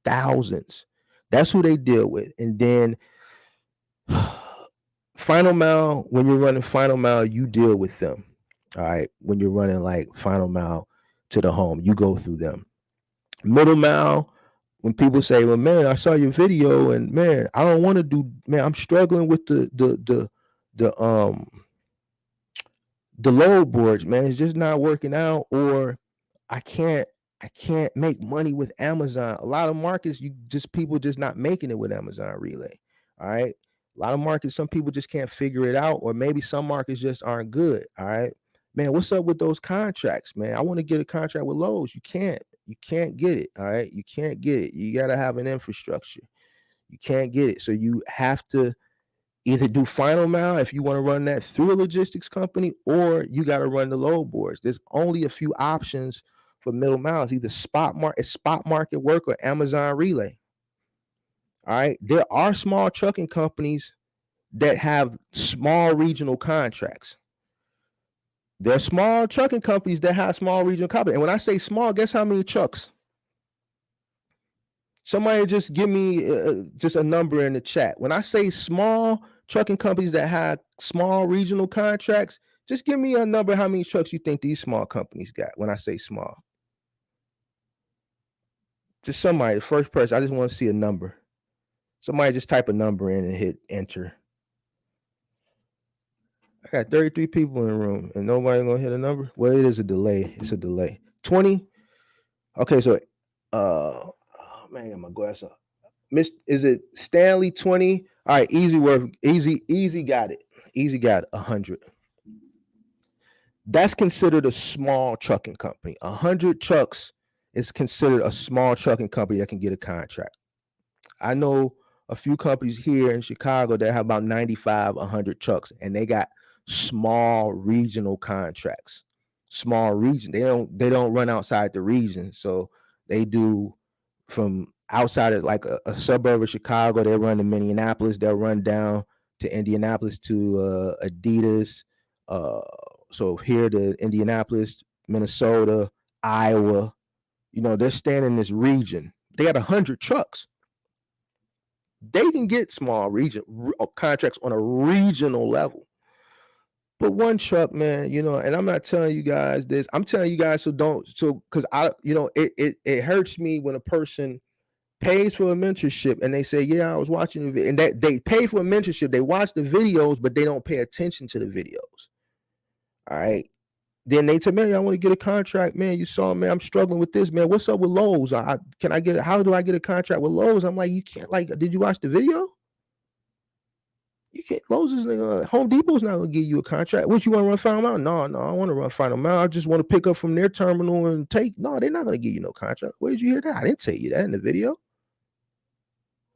thousands, that's who they deal with. And then Final Mile, when you're running Final Mile, you deal with them. All right. When you're running like Final Mile to the home, you go through them. Middle Mile, when people say, well, man, I saw your video and man, I don't want to do, man, I'm struggling with the load boards, man. It's just not working out, or I can't make money with Amazon. A lot of markets, people just not making it with Amazon Relay. All right. A lot of markets, some people just can't figure it out, or maybe some markets just aren't good. All right, man, what's up with those contracts, man? I want to get a contract with Lowe's. You can't get it. All right. You can't get it. You got to have an infrastructure. You can't get it. So you have to either do Final Mile if you want to run that through a logistics company, or you got to run the load boards. There's only a few options for Middle Mile. It's either spot market work or Amazon Relay. All right. There are small trucking companies that have small regional contracts. There are small trucking companies that have small regional contracts. And when I say small, guess how many trucks? Somebody just give me just a number in the chat. When I say small trucking companies that have small regional contracts, just give me a number. How many trucks you think these small companies got when I say small? Just somebody, the first person. I just want to see a number. Somebody just type a number in and hit enter. I got 33 people in the room and nobody gonna hit a number. Well, it is a delay. It's a delay. 20. Okay, so man, I got my glass up. Is it Stanley 20? All right, easy work. Easy got it. Easy got it. 100. That's considered a small trucking company. 100 trucks is considered a small trucking company that can get a contract. I know a few companies here in Chicago that have about 95, 100 trucks, and they got small regional contracts. Small region. They don't run outside the region. So they do from outside of like a suburb of Chicago, they run to Minneapolis, they'll run down to Indianapolis to Adidas. So here to Indianapolis, Minnesota, Iowa, they're staying in this region. They got 100 trucks. They can get small region contracts on a regional level. But one truck, man, and I'm not telling you guys this. I'm telling you guys because it hurts me when a person pays for a mentorship and they say, yeah, I was watching the video, and that they pay for a mentorship, they watch the videos, but they don't pay attention to the videos. All right. Then they tell me, man, I want to get a contract. Man, you saw, man, I'm struggling with this, man. What's up with Lowe's? How do I get a contract with Lowe's? I'm like, you can't, did you watch the video? You can't. Lowe's is Home Depot's not gonna give you a contract. What, you want to run Final Mile? No, I don't want to run Final Mile. I just want to pick up from their terminal and take. No, they're not gonna give you no contract. Where did you hear that? I didn't tell you that in the video.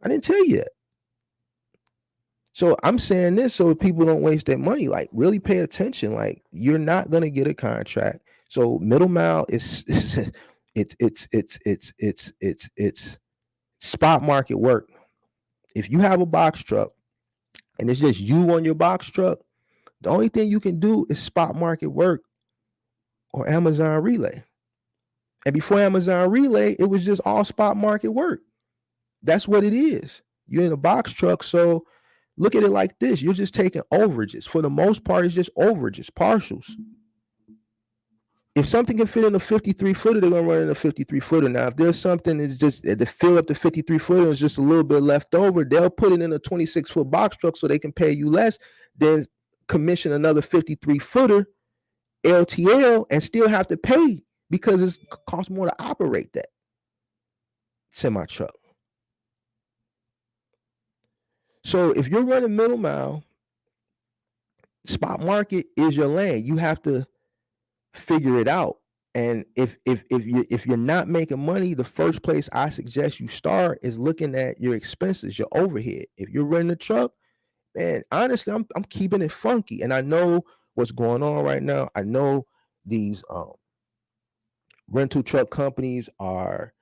I didn't tell you that. So I'm saying this so people don't waste their money. Like, really pay attention. Like, you're not gonna get a contract. So middle mile is it's spot market work. If you have a box truck and it's just you on your box truck, the only thing you can do is spot market work or Amazon Relay. And before Amazon Relay, it was just all spot market work. That's what it is. You're in a box truck, so look at it like this. You're just taking overages. For the most part, it's just overages, partials. If something can fit in a 53-footer, they're going to run in a 53-footer. Now, if there's something that's just to fill up the 53-footer, is just a little bit left over, they'll put it in a 26-foot box truck so they can pay you less, then commission another 53-footer LTL and still have to pay because it costs more to operate that semi-truck. So if you're running middle mile, spot market is your lane. You have to figure it out. And if you're not making money, the first place I suggest you start is looking at your expenses, your overhead. If you're running a truck, man, honestly, I'm keeping it funky. And I know what's going on right now. I know these rental truck companies are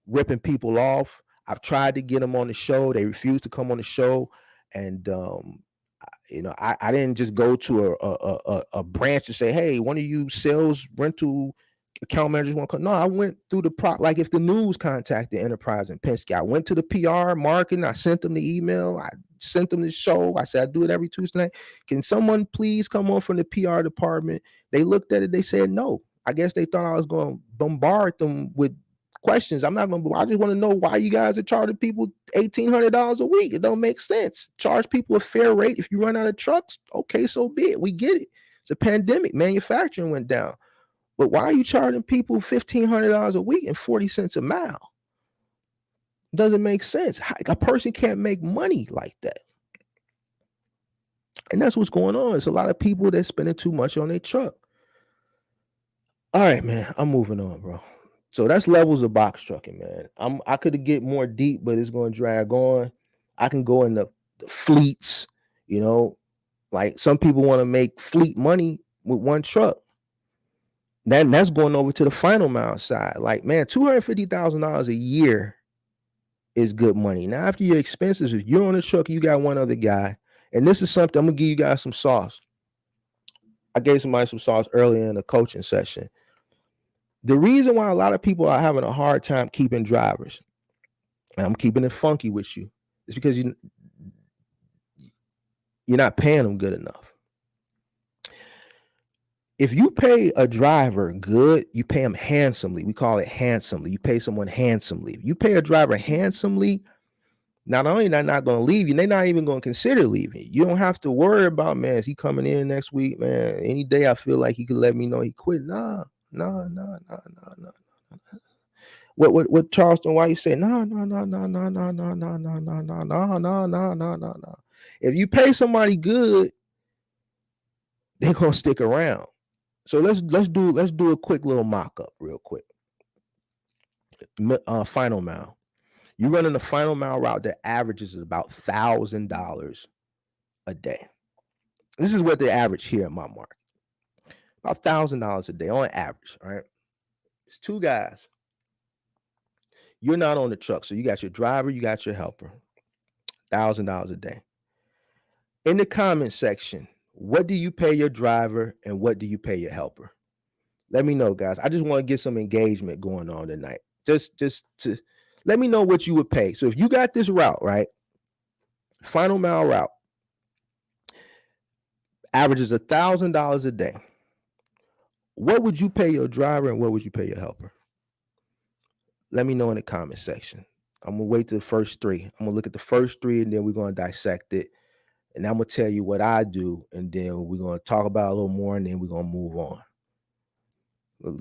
ripping people off. I've tried to get them on the show. They refuse to come on the show. And I didn't just go to a branch to say, hey, one of you sales rental account managers want to come. No, I went through like if the news contacted Enterprise and Penske, I went to the PR marketing. I sent them the email. I sent them the show. I said, I do it every Tuesday night. Can someone please come on from the PR department? They looked at it. They said no. I guess they thought I was going to bombard them with questions. I'm not going to. I just want to know why you guys are charging people $1,800 a week. It don't make sense. Charge people a fair rate. If you run out of trucks, okay, so be it. We get it. It's a pandemic. Manufacturing went down. But why are you charging people $1,500 a week and 40 cents a mile? Doesn't make sense. A person can't make money like that. And that's what's going on. It's a lot of people that's spending too much on their truck. All right, man. I'm moving on, bro. So that's levels of box trucking, man. I could get more deep, but it's going to drag on. I can go into the fleets, like some people want to make fleet money with one truck. Then that's going over to the final mile side. Like, man, $250,000 a year is good money. Now, after your expenses, if you're on a truck, you got one other guy. And this is something, I'm going to give you guys some sauce. I gave somebody some sauce earlier in the coaching session. The reason why a lot of people are having a hard time keeping drivers, and I'm keeping it funky with you, is because you're not paying them good enough. If you pay a driver good, you pay them handsomely. We call it handsomely. You pay someone handsomely. If you pay a driver handsomely, not only they're not going to leave you, they're not even going to consider leaving. You don't have to worry about, man, is he coming in next week, man? Any day I feel like he could let me know he quit. No. What Charleston? Why you say no, no, no, no, no, no, no, no, no, no, no, no, no, no, no, no. If you pay somebody good, they're gonna stick around. So let's do a quick little mock up real quick. Final mile. You running the final mile route that averages about $1,000 a day. This is what they average here at my market. About $1,000 a day on average. All right. It's two guys. You're not on the truck, so you got your driver, you got your helper. $1,000 a day. In the comment section, what do you pay your driver and what do you pay your helper? Let me know, guys. I just want to get some engagement going on tonight. Just to let me know what you would pay. So if you got this route, right? Final mile route averages $1,000 a day. What would you pay your driver and what would you pay your helper? Let me know in the comment section. I'm gonna wait to the first three. I'm gonna look at the first three and then we're gonna dissect it. And I'm gonna tell you what I do, and then we're gonna talk about it a little more, and then we're gonna move on.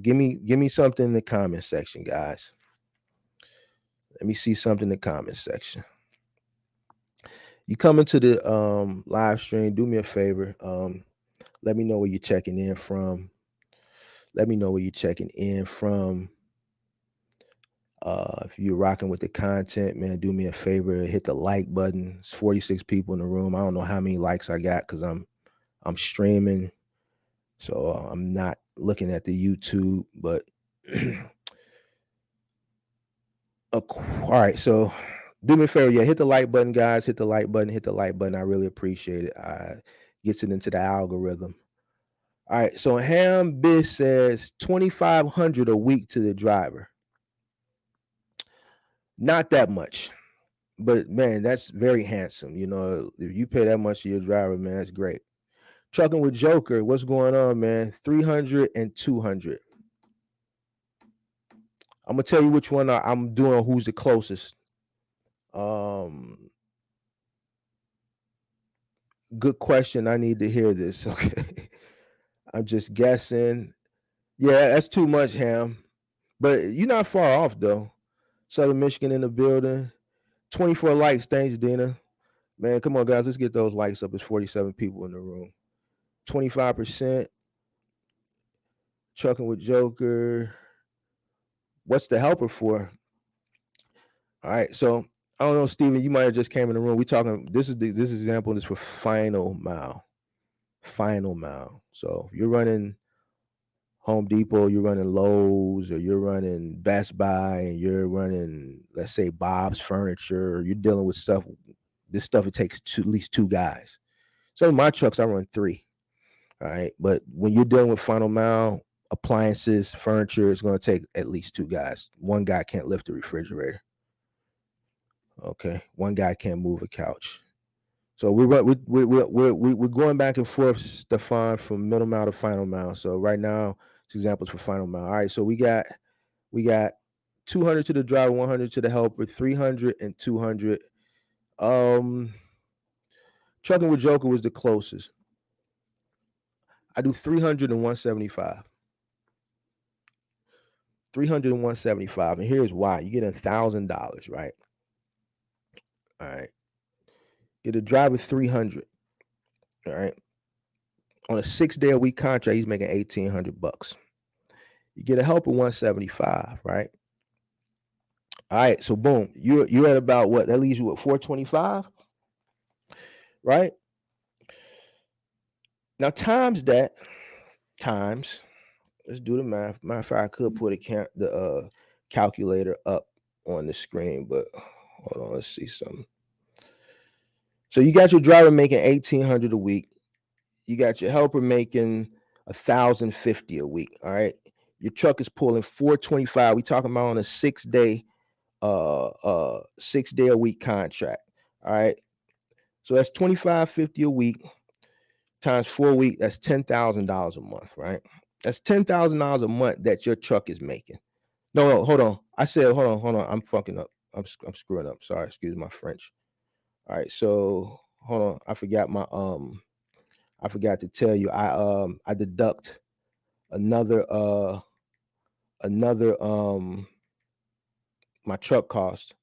Give me something in the comment section, guys. Let me see something in the comment section. You come into the live stream, do me a favor. Let me know where you're checking in from. Let me know where you're checking in from. If you're rocking with the content, man, do me a favor, hit the like button. It's 46 people in the room. I don't know how many likes I got because I'm streaming, so I'm not looking at the YouTube. But all right, so do me a favor, yeah, hit the like button, guys. Hit the like button. Hit the like button. I really appreciate it. Gets it into the algorithm. All right, so Ham Biz says $2,500 a week to the driver. Not that much, but man, that's very handsome. You know, if you pay that much to your driver, man, that's great. Trucking with Joker, what's going on, man? 300 and 200. I'm gonna tell you which one I'm doing. Who's the closest? Good question. I need to hear this. Okay, I'm just guessing. Yeah, that's too much, Ham. But you're not far off though. Southern Michigan in the building. 24 likes. Thanks, Dina. Man, come on, guys. Let's get those likes up. There's 47 people in the room. 25%. Trucking with Joker. What's the helper for? All right. So I don't know, Steven. You might have just came in the room. We talking. This example is for final mile. Final mile. So you're running Home Depot, you're running Lowe's, or you're running Best Buy, and you're running, let's say, Bob's Furniture, or you're dealing with stuff. This stuff, it takes at least two guys. Some of my trucks, I run three. All right. But when you're dealing with final mile, appliances, furniture, it's going to take at least two guys. One guy can't lift the refrigerator. Okay. One guy can't move a couch. So we're going back and forth, Stefan, from middle mile to final mile. So right now, it's examples for final mile. All right. So we got 200 to the driver, 100 to the helper, 300 and 200. Trucking with Joker was the closest. I do 300 and 175. 300 and 175. And here's why. You get $1,000, right? All right. Get a driver 300. All right. On a 6-day-a-week contract, he's making $1,800. You get a helper 175, right? All right. So boom, you're at about what? That leaves you at 425, right? Now times that. Let's do the math. Matter of fact, I could put the calculator up on the screen, but hold on, let's see something. So you got your driver making $1,800 a week. You got your helper making $1,050 a week. All right. Your truck is pulling 425. We talking about on a 6-day a week contract. All right. So that's $2,550 a week times 4 weeks. That's $10,000 a month, right? That's $10,000 a month that your truck is making. No, hold on. I said, hold on. I'm fucking up. I'm screwing up. Sorry, excuse my French. All right, so hold on. I forgot to tell you. I deduct another My truck cost.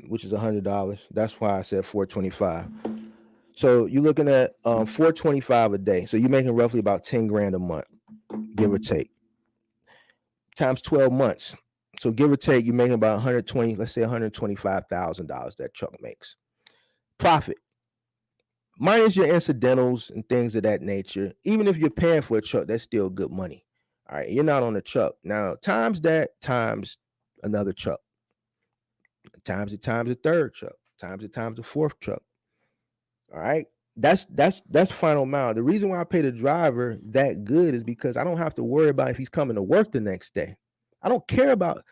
Which is $100. That's why I said $425. So you're looking at $425 a day. So you're making roughly about 10 grand a month, give or take, times 12 months. So give or take, you're making about 120, let's say $125,000 that truck makes. Profit. Minus your incidentals and things of that nature. Even if you're paying for a truck, that's still good money. All right, you're not on the truck. Now, times that times another truck. Times it times a third truck. Times it times a fourth truck. All right. That's final amount. The reason why I pay the driver that good is because I don't have to worry about if he's coming to work the next day. I don't care about,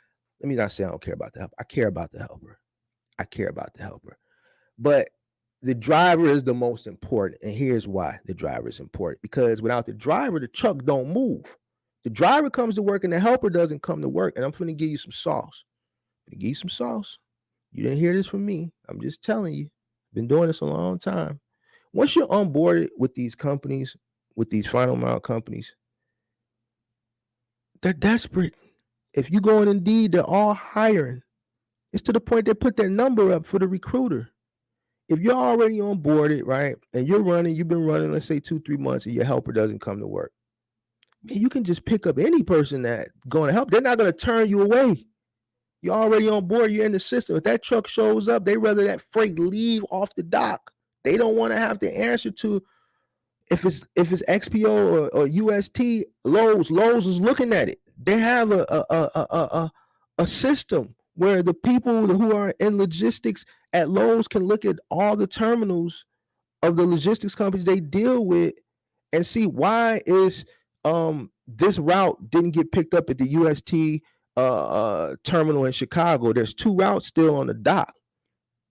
let me not say I don't care about the helper. I care about the helper. But the driver is the most important. And here's why the driver is important. Because without the driver, the truck don't move. The driver comes to work and the helper doesn't come to work. And I'm going to give you some sauce. You didn't hear this from me. I'm just telling you. Been doing this a long time. Once you're onboarded with these companies, with these final mile companies, they're desperate. If you go on Indeed, they're all hiring. It's to the point they put their number up for the recruiter. If you're already onboarded, right, and you've been running, let's say 2-3 months, and your helper doesn't come to work, man, you can just pick up any person that's going to help. They're not going to turn you away. You're already on board. You're in the system. If that truck shows up, they rather that freight leave off the dock. They don't want to have to answer to if it's XPO or UST. Lowe's is looking at it. They have a system where the people who are in logistics at Lowe's can look at all the terminals of the logistics companies they deal with and see why is this route didn't get picked up at the UST terminal in Chicago. There's 2 routes still on the dock.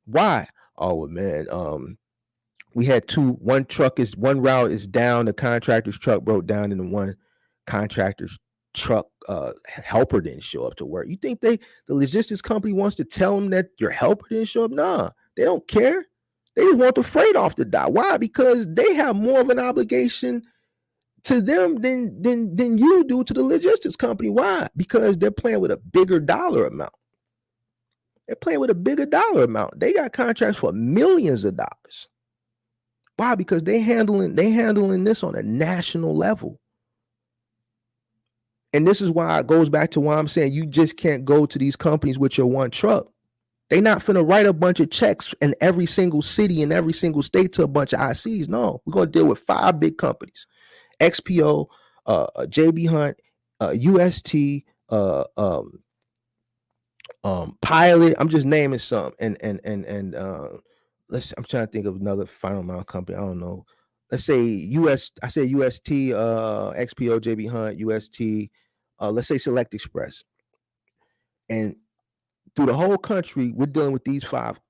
Why? Oh man, we had one route is down, the contractor's truck broke down, and the one contractor's truck helper didn't show up to work. You think the logistics company wants to tell them that your helper didn't show up? Nah, they don't care. They just want the freight off the dock. Why? Because they have more of an obligation to them than you do to the logistics company. Why? Because they're playing with a bigger dollar amount. They got contracts for millions of dollars. Why? Because they handling this on a national level. And this is why it goes back to why I'm saying you just can't go to these companies with your one truck. They not finna write a bunch of checks in every single city in every single state to a bunch of ICs. No, we're gonna deal with 5 big companies: XPO, JB Hunt, UST, Pilot. I'm just naming some. And I'm trying to think of another final mile company. I don't know. Let's say UST, XPO, JB Hunt, UST. Let's say Select Express. And through the whole country, we're dealing with these five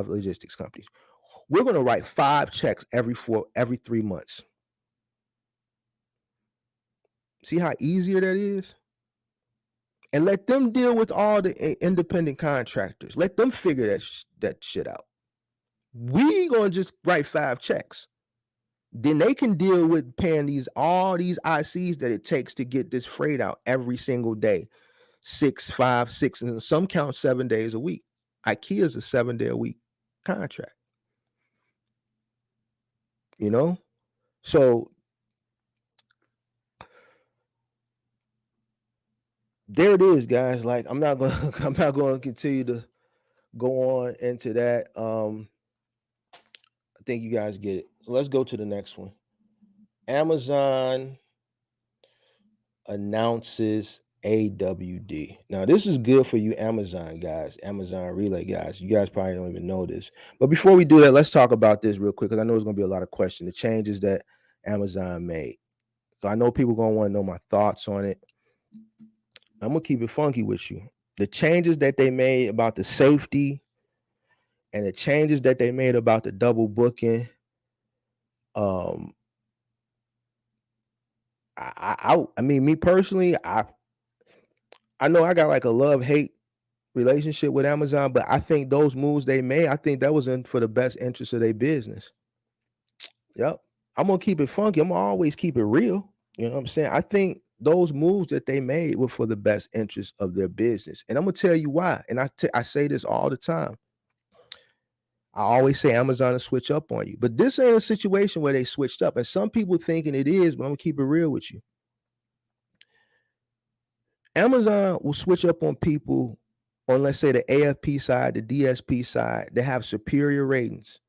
logistics companies. We're going to write 5 checks every 3 months. See how easier that is? And let them deal with all the independent contractors. Let them figure that shit out. We going to just write 5 checks. Then they can deal with paying all these ICs that it takes to get this freight out every single day. 6, 5, 6, and some count 7 days a week. IKEA's a 7-day-a-week contract. You know? So there it is, guys. Like I'm not going to continue to go on into that. I think you guys get it. So let's go to the next one. Amazon announces AWD. Now, this is good for you Amazon guys, Amazon Relay guys. You guys probably don't even know this. But before we do that, let's talk about this real quick because I know there's going to be a lot of questions. The changes that Amazon made. So I know people going to want to know my thoughts on it. I'm going to keep it funky with you. The changes that they made about the safety and the changes that they made about the double booking. I mean, me personally, I know I got like a love-hate relationship with Amazon, but I think those moves they made, I think that was for the best interest of their business. Yep. I'm gonna keep it funky. I'm gonna always keep it real. You know what I'm saying? I think those moves that they made were for the best interest of their business. And I'm gonna tell you why. And I say this all the time. I always say Amazon will switch up on you, but this ain't a situation where they switched up. And some people thinking it is, but I'm gonna keep it real with you. Amazon will switch up on people on, let's say, the AFP side, the DSP side, that have superior ratings.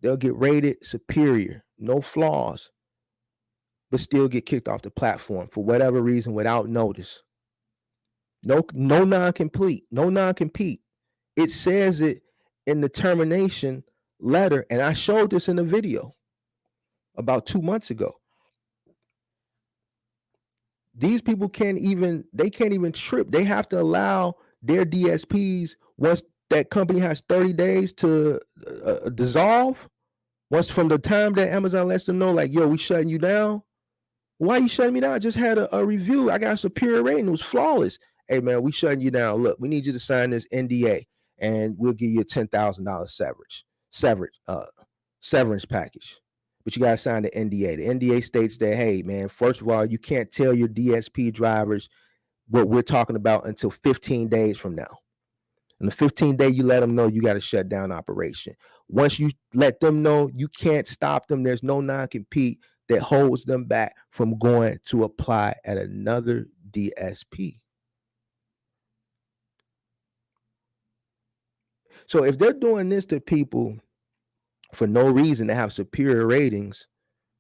They'll get rated superior, no flaws, but still get kicked off the platform for whatever reason without notice. No non-compete. It says it in the termination letter, and I showed this in a video about 2 months ago. These people can't even trip. They have to allow their DSPs, once that company has 30 days to dissolve, once from the time that Amazon lets them know, like, yo, we shutting you down. Why you shutting me down? I just had a review. I got a superior rating. It was flawless. Hey, man, we shutting you down. Look, we need you to sign this NDA, and we'll give you a $10,000 severance package. But you got to sign the NDA. The NDA states that, hey, man, first of all, you can't tell your DSP drivers what we're talking about until 15 days from now. And the 15 day, you let them know you got to shut down operation. Once you let them know, you can't stop them. There's no non-compete that holds them back from going to apply at another DSP. So if they're doing this to people for no reason to have superior ratings,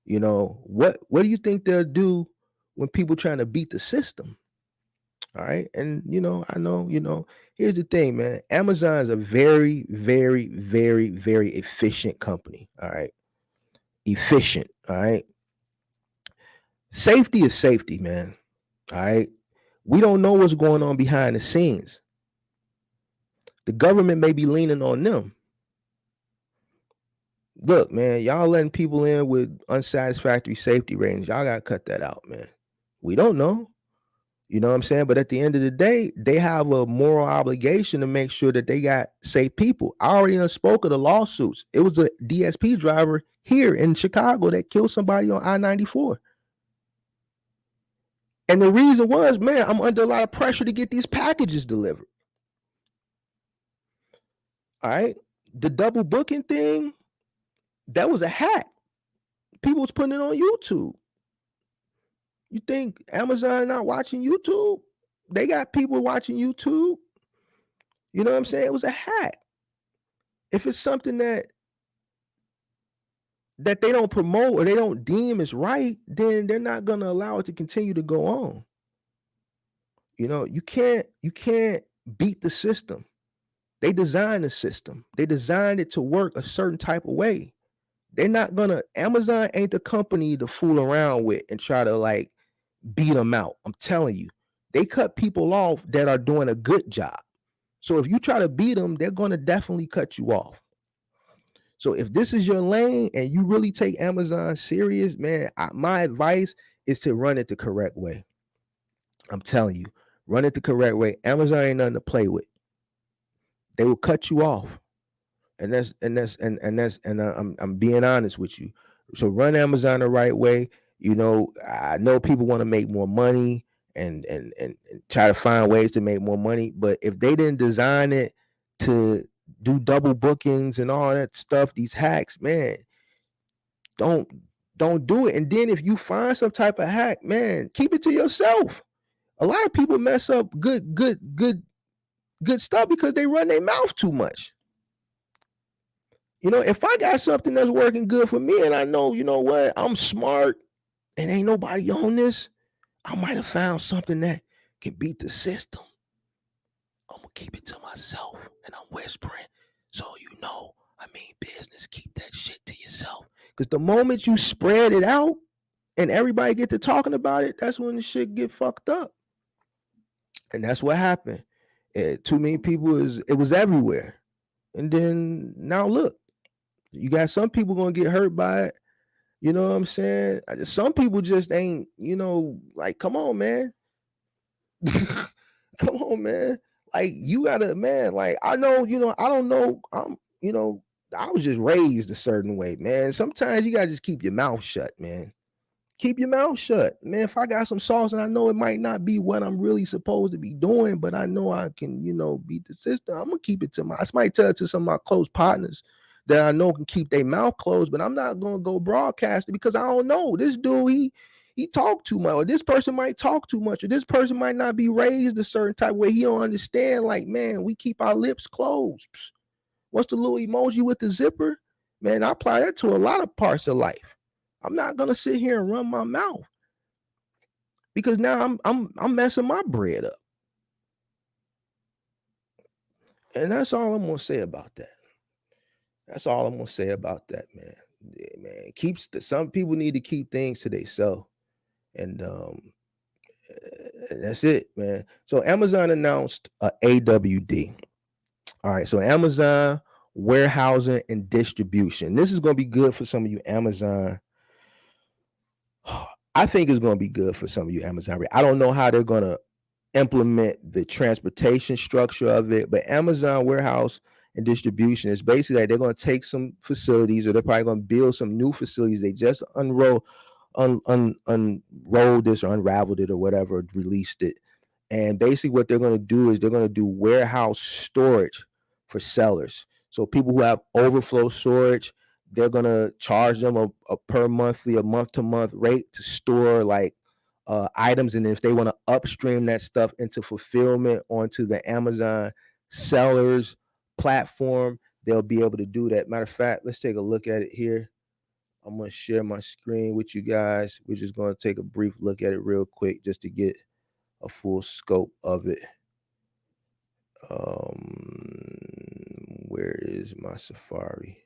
you know, what do you think they'll do when people trying to beat the system? All right. And, I know, here's the thing, man. Amazon is a very, very, very, very efficient company. All right. Efficient. All right. Safety is safety, man. All right. We don't know what's going on behind the scenes. The government may be leaning on them. Look, man, y'all letting people in with unsatisfactory safety ratings. Y'all got to cut that out, man. We don't know. You know what I'm saying? But at the end of the day, they have a moral obligation to make sure that they got safe people. I already spoke of the lawsuits. It was a DSP driver here in Chicago that killed somebody on I-94. And the reason was, man, I'm under a lot of pressure to get these packages delivered. All right. The double booking thing, that was a hack. People was putting it on YouTube. You think Amazon not watching YouTube? They got people watching YouTube. You know what I'm saying? It was a hack. If it's something that they don't promote or they don't deem as right, then they're not going to allow it to continue to go on. You can't beat the system. They designed the system. They designed it to work a certain type of way. They're not gonna, Amazon ain't the company to fool around with and try to like beat them out. I'm telling you, they cut people off that are doing a good job. So if you try to beat them, they're gonna definitely cut you off. So if this is your lane and you really take Amazon serious, man, my advice is to run it the correct way. I'm telling you, run it the correct way. Amazon ain't nothing to play with. They will cut you off. And I'm being honest with you. So run Amazon the right way. I know people want to make more money and try to find ways to make more money, but if they didn't design it to do double bookings and all that stuff, these hacks, man, don't do it. And then if you find some type of hack, man, keep it to yourself. A lot of people mess up good stuff because they run their mouth too much. If I got something that's working good for me and I know, what, I'm smart and ain't nobody on this, I might have found something that can beat the system. I'm going to keep it to myself and I'm whispering. So, I mean business, keep that shit to yourself. Because the moment you spread it out and everybody get to talking about it, that's when the shit get fucked up. And that's what happened. Too many people, it was everywhere. And then now look, you got some people going to get hurt by it. You know what I'm saying? Some people just ain't, like, come on, man. Come on, man. Like, you gotta, man, like, I know, I don't know. I was just raised a certain way, man. Sometimes you gotta just keep your mouth shut, man. Keep your mouth shut, man. If I got some sauce and I know it might not be what I'm really supposed to be doing, but I know I can, beat the system, I'm gonna keep it to I might tell it to some of my close partners that I know can keep their mouth closed, but I'm not gonna go broadcast it because I don't know. This dude, he talk too much, or this person might talk too much, or this person might not be raised a certain type of way. He don't understand. Like, man, we keep our lips closed. What's the little emoji with the zipper? Man, I apply that to a lot of parts of life. I'm not gonna sit here and run my mouth because now I'm messing my bread up. And that's all I'm gonna say about that. That's all I'm gonna say about that, man. Yeah, man. Some people need to keep things to themselves. And that's it, man. So Amazon announced a AWD. All right, so Amazon warehousing and distribution. This is gonna be good for some of you Amazon. I think it's gonna be good for some of you Amazon. I don't know how they're gonna implement the transportation structure of it, but Amazon warehouse and distribution is basically like they're going to take some facilities, or they're probably going to build some new facilities. They just unrolled this or unraveled it or whatever, released it. And basically what they're going to do is they're going to do warehouse storage for sellers. So people who have overflow storage, they're going to charge them a per monthly, a month to month rate to store like items. And if they want to upstream that stuff into fulfillment onto the Amazon sellers platform, they'll be able to do that. Matter of fact, let's take a look at it here. I'm going to share my screen with you guys. We're just going to take a brief look at it real quick just to get a full scope of it. Where is my Safari?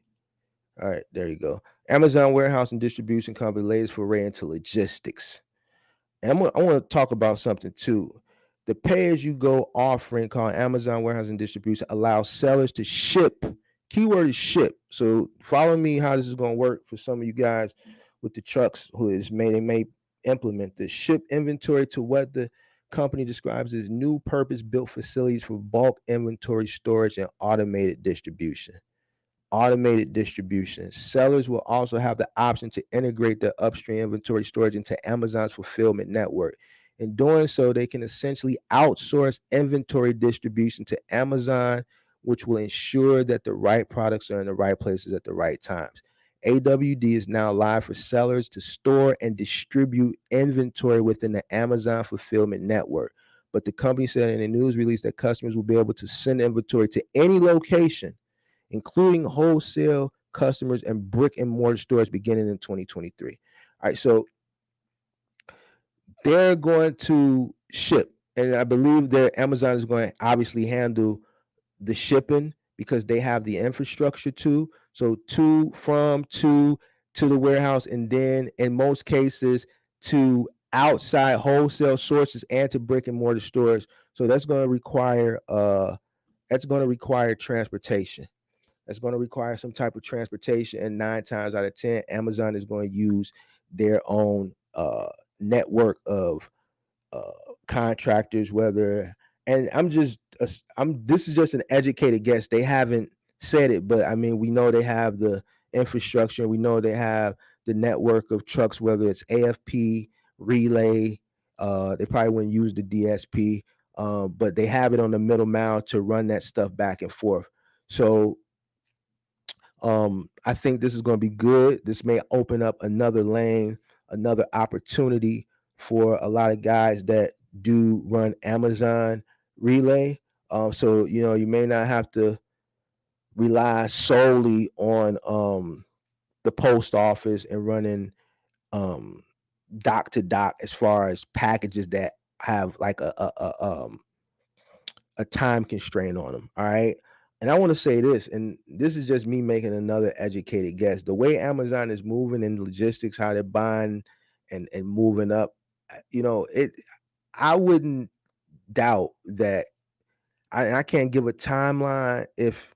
All right, there you go. Amazon warehouse and distribution company latest foray into logistics. And I want to talk about something too. The pay-as-you-go offering called Amazon Warehouse and Distribution allows sellers to ship. Keyword is ship. So follow me how this is going to work for some of you guys with the trucks they may implement this. Ship inventory to what the company describes as new purpose-built facilities for bulk inventory storage and automated distribution. Sellers will also have the option to integrate their upstream inventory storage into Amazon's fulfillment network. In doing so, they can essentially outsource inventory distribution to Amazon, which will ensure that the right products are in the right places at the right times. AWD is now live for sellers to store and distribute inventory within the Amazon fulfillment network. But the company said in a news release that customers will be able to send inventory to any location, including wholesale customers and brick and mortar stores beginning in 2023. All right, so they're going to ship, and I believe that Amazon is going to obviously handle the shipping because they have the infrastructure too. So to the warehouse, and then in most cases to outside wholesale sources and to brick and mortar stores. So that's going to require transportation. That's going to require some type of transportation, and 9 times out of 10, Amazon is going to use their own network of contractors. This is just an educated guess. They haven't said it, but I mean, we know they have the infrastructure. We know they have the network of trucks, whether it's AFP, Relay. They probably wouldn't use the DSP, but they have it on the middle mile to run that stuff back and forth. So I think this is going to be good. This may open up another lane, another opportunity for a lot of guys that do run Amazon Relay. So you may not have to rely solely on the post office and running dock to dock as far as packages that have like a time constraint on them. All right. And I want to say this, and this is just me making another educated guess. The way Amazon is moving in logistics, how they're buying and moving up, I wouldn't doubt that. I can't give a timeline if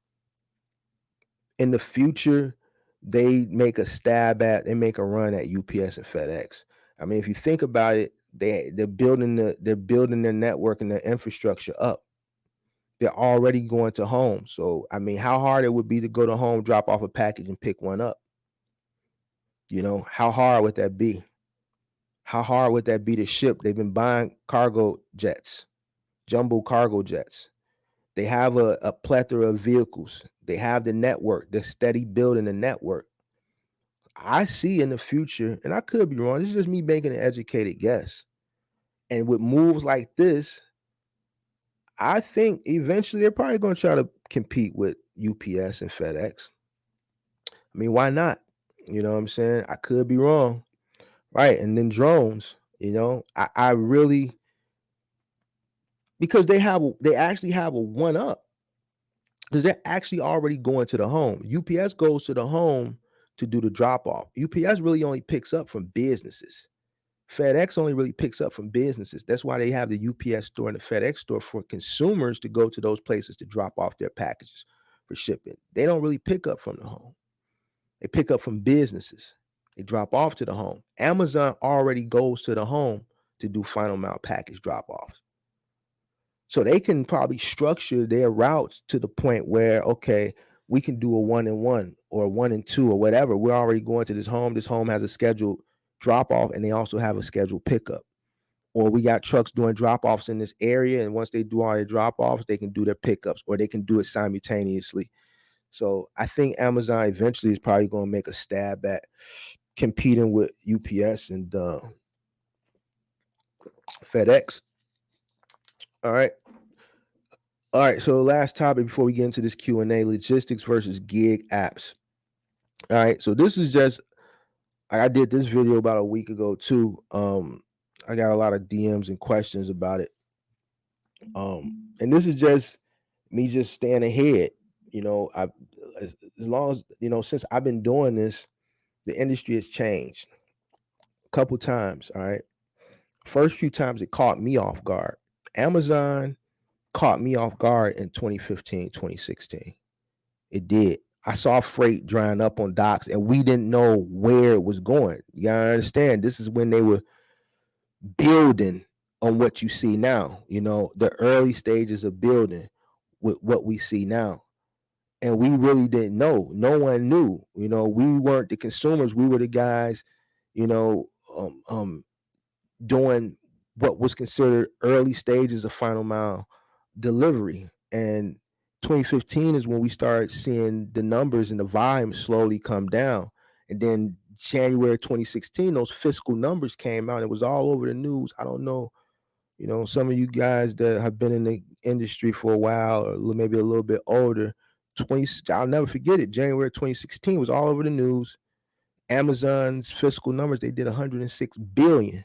in the future they make a run at UPS and FedEx. I mean, if you think about it, they're building their network and their infrastructure up. They're already going to home. So, I mean, how hard it would be to go to home, drop off a package and pick one up. How hard would that be? How hard would that be to ship? They've been buying cargo jets, jumbo cargo jets. They have a plethora of vehicles. They have the network. They're steady building the network. I see in the future, and I could be wrong. This is just me making an educated guess. And with moves like this, I think eventually they're probably going to try to compete with UPS and FedEx. I mean, why not? You know what I'm saying? I could be wrong. Right. And then drones, I really, because they actually have a one up, because they're actually already going to the home. UPS goes to the home to do the drop off. UPS really only picks up from businesses. FedEx only really picks up from businesses. That's why they have the UPS store and the FedEx store for consumers to go to those places to drop off their packages for shipping. They don't really pick up from the home. They pick up from businesses. They drop off to the home. Amazon already goes to the home to do final mile package drop offs. So they can probably structure their routes to the point where, okay, we can do a 1-and-1 or a 1-and-2 or whatever. We're already going to this home. This home has a scheduled drop off and they also have a scheduled pickup. Or we got trucks doing drop offs in this area. And once they do all their drop offs, they can do their pickups or they can do it simultaneously. So I think Amazon eventually is probably going to make a stab at competing with UPS and FedEx. All right. So last topic before we get into this Q&A, logistics versus gig apps. All right. So this is just, I did this video about a week ago too. I got a lot of DMs and questions about it. And this is just me just staying ahead. As long as, since I've been doing this, the industry has changed a couple times. All right. First few times it caught me off guard. Amazon caught me off guard in 2015, 2016. It did. I saw freight drying up on docks and we didn't know where it was going. You gotta understand, this is when they were building on what you see now, the early stages of building with what we see now. And we really didn't know. No one knew. We weren't the consumers. We were the guys, doing what was considered early stages of final mile delivery. And 2015 is when we started seeing the numbers and the volume slowly come down. And then January 2016, those fiscal numbers came out. It was all over the news. I don't know, some of you guys that have been in the industry for a while or maybe a little bit older, I'll never forget it. January 2016 was all over the news. Amazon's fiscal numbers, they did 106 billion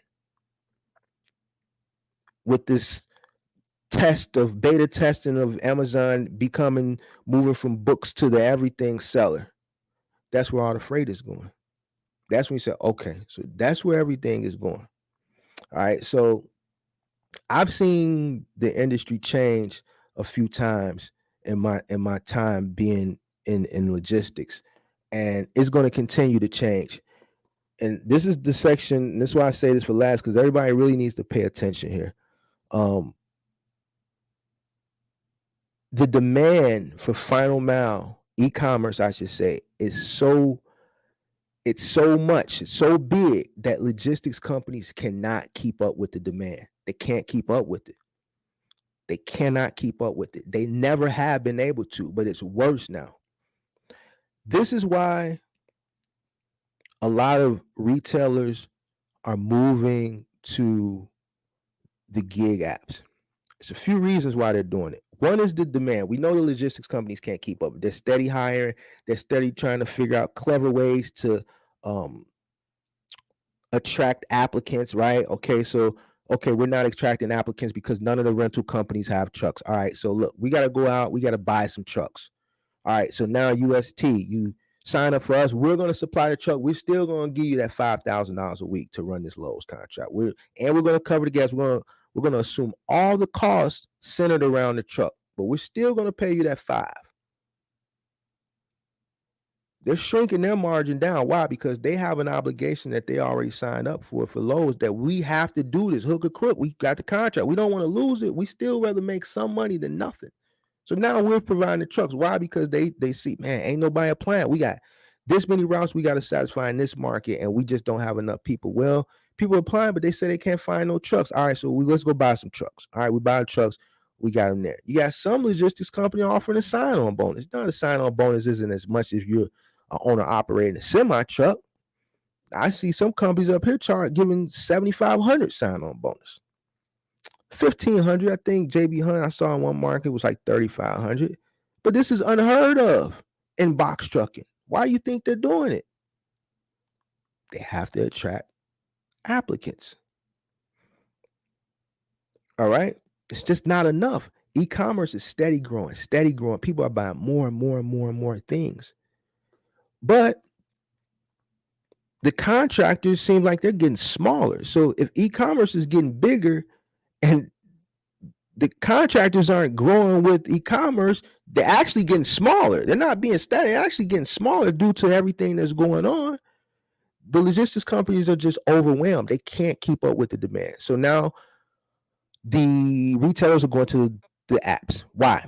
with this beta testing of Amazon moving from books to the everything seller. That's where all the freight is going. That's when you say, okay, so that's where everything is going. All right. So I've seen the industry change a few times in my time being in logistics, and it's going to continue to change. And this is the section, and this is why I say this for last, because everybody really needs to pay attention here. The demand for final mile e-commerce, I should say, it's so much, it's so big that logistics companies cannot keep up with the demand. They can't keep up with it. They cannot keep up with it. They never have been able to, but it's worse now. This is why a lot of retailers are moving to the gig apps. There's a few reasons why they're doing it. One is the demand. We know the logistics companies can't keep up. They're steady hiring. They're steady trying to figure out clever ways to attract applicants, right? Okay, we're not attracting applicants because none of the rental companies have trucks. All right, so look, we got to go out. We got to buy some trucks. All right, so now UST, you sign up for us. We're going to supply the truck. We're still going to give you that $5,000 a week to run this Lowe's contract. We're going to cover the gas. We're going to assume all the costs centered around the truck, but we're still going to pay you that $5,000. They're shrinking their margin down. Why? Because they have an obligation that they already signed up for Lowe's, that we have to do this hook or crook. We got the contract. We don't want to lose it. We still rather make some money than nothing. So now we're providing the trucks. Why? Because they see, man, ain't nobody applying. We got this many routes we got to satisfy in this market, and we just don't have enough people. Well, People applying, but they say they can't find no trucks. All right, so let's go buy some trucks. All right, we buy trucks. We got them there. You got some logistics company offering a sign-on bonus. No, the sign-on bonus isn't as much if you're an owner operating a semi truck. I see some companies up here giving 7,500 sign-on bonus. 1,500, I think JB Hunt I saw in one market was like 3,500. But this is unheard of in box trucking. Why do you think they're doing it? They have to attract applicants. All right. It's just not enough. E-commerce is steady growing. People are buying more and more things. But the contractors seem like they're getting smaller. So if e-commerce is getting bigger and the contractors aren't growing with e-commerce, they're actually getting smaller. They're not being steady. They're actually getting smaller due to everything that's going on. The logistics companies are just overwhelmed. They can't keep up with the demand. So now the retailers are going to the apps. Why?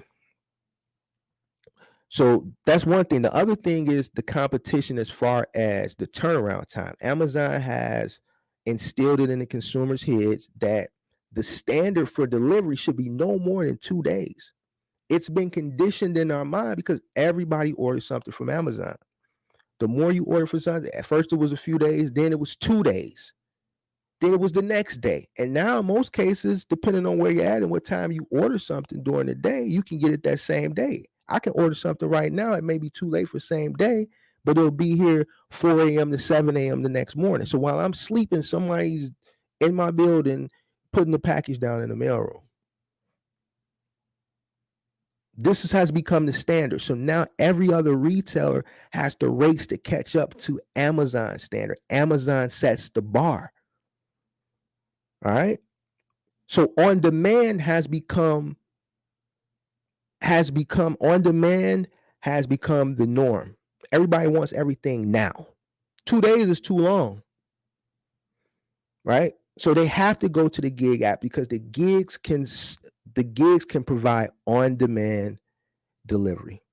So that's one thing. The other thing is the competition as far as the turnaround time. Amazon has instilled it in the consumers' heads that the standard for delivery should be no more than 2 days. It's been conditioned in our mind because everybody orders something from Amazon. The more you order for something, at first it was a few days, then it was 2 days. Then it was the next day. And now in most cases, depending on where you're at and what time you order something during the day, you can get it that same day. I can order something right now. It may be too late for same day, but it'll be here 4 a.m. to 7 a.m. the next morning. So while I'm sleeping, somebody's in my building putting the package down in the mailroom. This has become the standard. So now every other retailer has to race to catch up to Amazon's standard. Amazon sets the bar. All right. So on demand has become the norm. Everybody wants everything now. 2 days is too long. Right? So they have to go to the gig app because the gigs can provide on-demand delivery.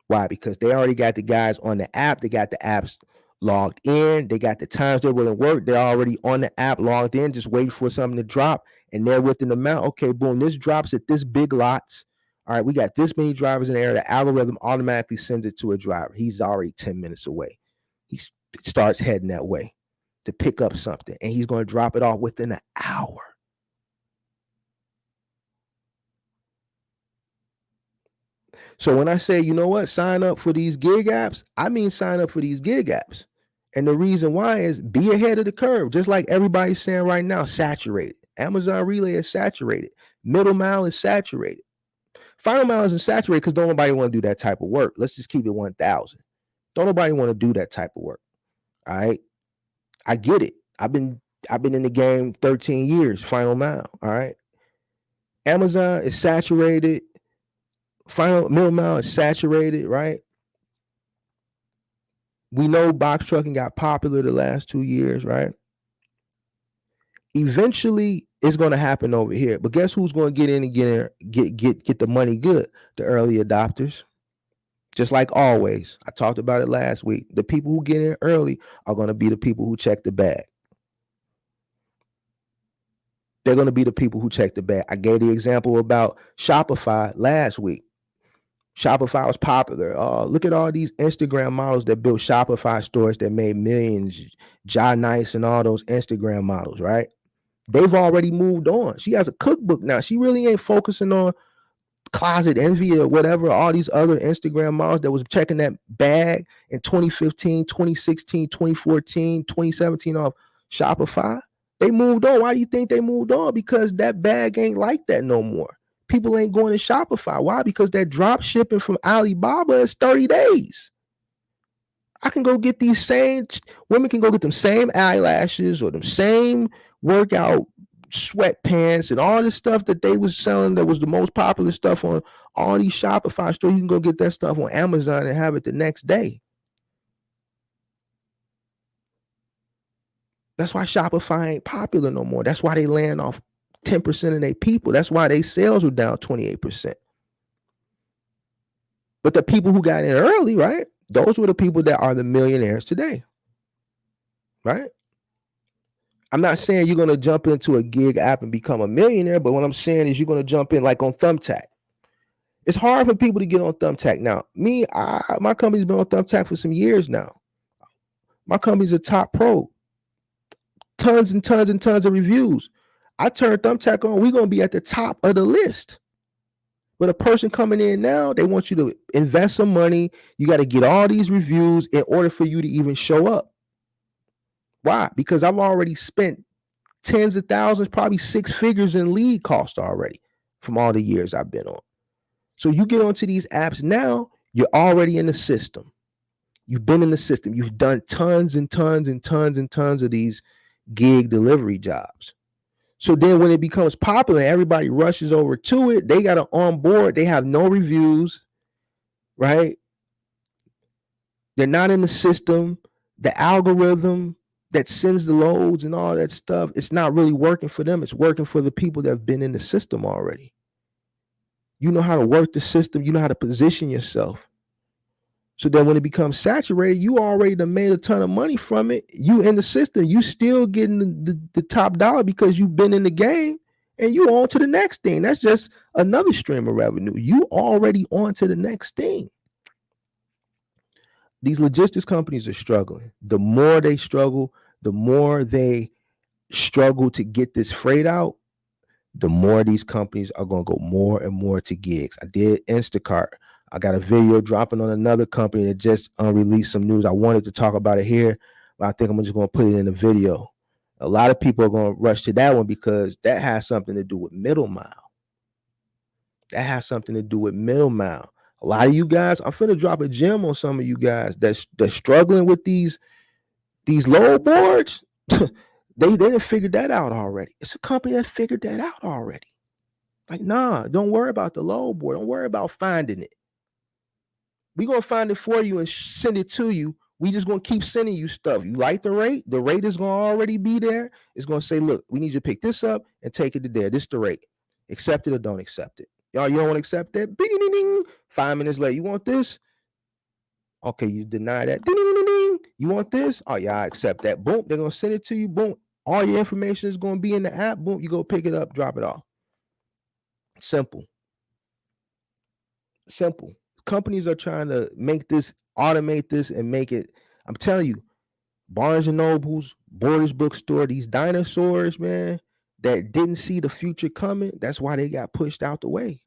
Why? Because they already got the guys on the app. They got the apps logged in. They got the times they're willing to work. They're already on the app logged in, just waiting for something to drop. And they're within the amount. Okay, boom, this drops at this big lots. All right, we got this many drivers in the area. The algorithm automatically sends it to a driver. He's already 10 minutes away. He starts heading that way to pick up something, and he's going to drop it off within an hour. So when I say, you know what, sign up for these gig apps, I mean sign up for these gig apps. And the reason why is be ahead of the curve, just like everybody's saying right now, saturated. Amazon Relay is saturated. Middle mile is saturated. Final mile isn't saturated because don't nobody want to do that type of work. Let's just keep it 1,000. Don't nobody want to do that type of work. All right. I get it. I've been in the game 13 years, final mile. All right. Amazon is saturated. Middle mile is saturated, right? We know box trucking got popular the last 2 years, right? Eventually, it's going to happen over here. But guess who's going to get in and get the money good? The early adopters. Just like always. I talked about it last week. The people who get in early are going to be the people who check the bag. They're going to be the people who check the bag. I gave the example about Shopify last week. Shopify was popular. Look at all these Instagram models that built Shopify stores that made millions. Ja Nice and all those Instagram models, right? They've already moved on. She has a cookbook now. She really ain't focusing on Closet Envy or whatever, all these other Instagram models that was checking that bag in 2015, 2016, 2014, 2017 off Shopify. They moved on. Why do you think they moved on? Because that bag ain't like that no more. People ain't going to Shopify. Why? Because that drop shipping from Alibaba is 30 days. I can go get women can go get them same eyelashes or them same workout sweatpants and all this stuff that they was selling that was the most popular stuff on all these Shopify stores. You can go get that stuff on Amazon and have it the next day. That's why Shopify ain't popular no more. That's why they laying off 10% of their people. That's why their sales were down 28%. But the people who got in early, right? Those were the people that are the millionaires today. Right? I'm not saying you're gonna jump into a gig app and become a millionaire, but what I'm saying is you're gonna jump in like on Thumbtack. It's hard for people to get on Thumbtack now. My company's been on Thumbtack for some years now. My company's a top pro, tons and tons and tons of reviews. I turn Thumbtack on, we're gonna be at the top of the list. But a person coming in now, they want you to invest some money. You got to get all these reviews in order for you to even show up. Why? Because I've already spent tens of thousands, probably six figures in lead cost already from all the years I've been on. So you get onto these apps now, you're already in the system. You've been in the system. You've done tons and tons and tons and tons of these gig delivery jobs. So then when it becomes popular, everybody rushes over to it. They got to onboard. They have no reviews, right? They're not in the system. The algorithm that sends the loads and all that stuff, it's not really working for them. It's working for the people that have been in the system already. You know how to work the system. You know how to position yourself. So then when it becomes saturated, you already done made a ton of money from it. You in the system, you still getting the top dollar because you've been in the game, and you on to the next thing. That's just another stream of revenue. You already on to the next thing. These logistics companies are struggling. The more they struggle, the more they struggle to get this freight out, the more these companies are going to go more and more to gigs. I did Instacart. I got a video dropping on another company that just released some news. I wanted to talk about it here, but I think I'm just going to put it in a video. A lot of people are going to rush to that one because that has something to do with middle mile. That has something to do with middle mile. A lot of you guys, I'm finna drop a gem on some of you guys that's struggling with these load boards. They didn't figure that out already. It's a company that figured that out already. Like, nah, don't worry about the load board. Don't worry about finding it. We're going to find it for you and send it to you. We just going to keep sending you stuff. You like the rate? The rate is going to already be there. It's going to say, look, we need you to pick this up and take it to there. This is the rate. Accept it or don't accept it. Y'all, you don't want to accept that? Bing, ding, ding. 5 minutes later, you want this? Okay, you deny that. Ding, ding, ding, ding. You want this? Oh, yeah, I accept that. Boom, they're going to send it to you. Boom. All your information is going to be in the app. Boom, you go pick it up, drop it off. Simple. Simple. Companies are trying to make this, automate this, and make it. I'm telling you, Barnes and Nobles, Borders Bookstore, these dinosaurs, man, that didn't see the future coming. That's why they got pushed out the way.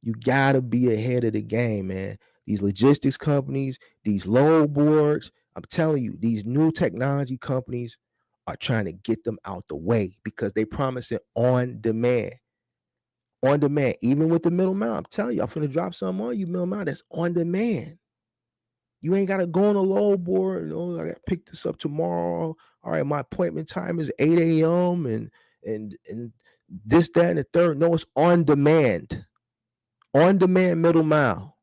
You gotta be ahead of the game, man. These logistics companies, these load boards, I'm telling you, these new technology companies are trying to get them out the way because they promise it on demand. On demand, even with the middle mile. I'm telling you, I'm finna drop something on you, middle mile. That's on demand. You ain't gotta go on a load board. I gotta pick this up tomorrow. All right, my appointment time is 8 a.m. and this, that, and the third. No, it's on demand. On demand middle mile.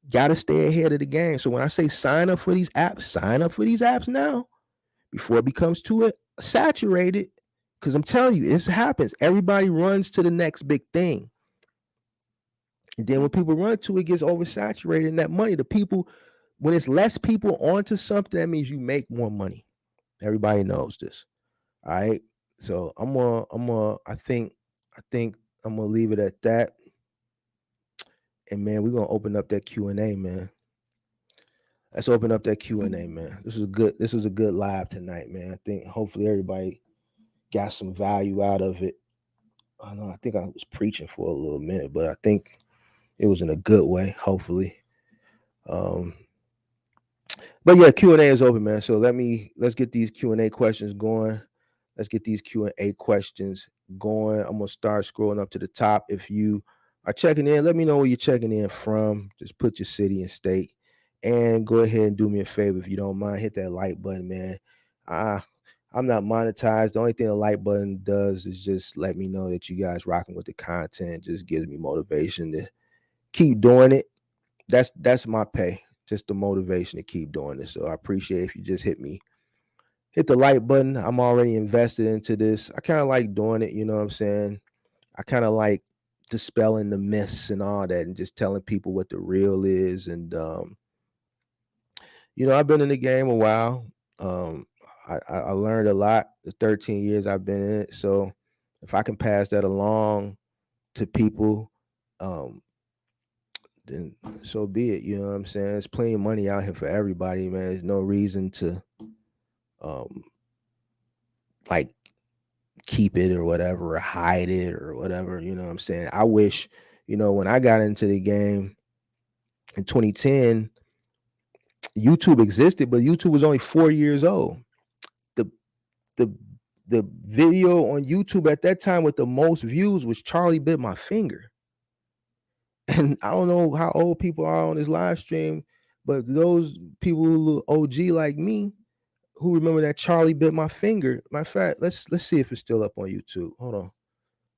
Gotta stay ahead of the game. So when I say sign up for these apps, sign up for these apps now before it becomes too saturated. Because I'm telling you, this happens. Everybody runs to the next big thing. And then when people run to it, gets oversaturated. And that money, the people, when it's less people onto something, that means you make more money. Everybody knows this. All right. So I think I'm gonna leave it at that. And man, we're gonna open up that Q&A, man. Let's open up that Q&A, man. This is a good live tonight, man. I think hopefully everybody got some value out of it. I know I think I was preaching for a little minute, but I think it was in a good way, hopefully. But yeah, Q&A is open, man. So let's get these Q&A questions going. Let's get these Q&A questions going. I'm gonna start scrolling up to the top. If you are checking in, let me know where you're checking in from. Just put your city and state, and go ahead and do me a favor if you don't mind. Hit that like button, man. I'm not monetized. The only thing the like button does is just let me know that you guys rocking with the content. Just gives me motivation to keep doing it. That's my pay. Just the motivation to keep doing this. So I appreciate if you just hit the like button. I'm already invested into this. I kind of like doing it, you know what I'm saying? I kind of like dispelling the myths and all that and just telling people what the real is. And I've been in the game a while. I learned a lot the 13 years I've been in it. So if I can pass that along to people, um, then so be it. You know what I'm saying? There's plenty of money out here for everybody, man. There's no reason to um like keep it or whatever, or hide it or whatever. You know what I'm saying? I wish, when I got into the game in 2010, YouTube existed, but YouTube was only 4 years old. The the the video on YouTube at that time with the most views was Charlie Bit My Finger. And I don't know how old people are on this live stream, but those people who OG like me who remember that Charlie Bit My Finger. Matter of fact, let's see if it's still up on YouTube. Hold on.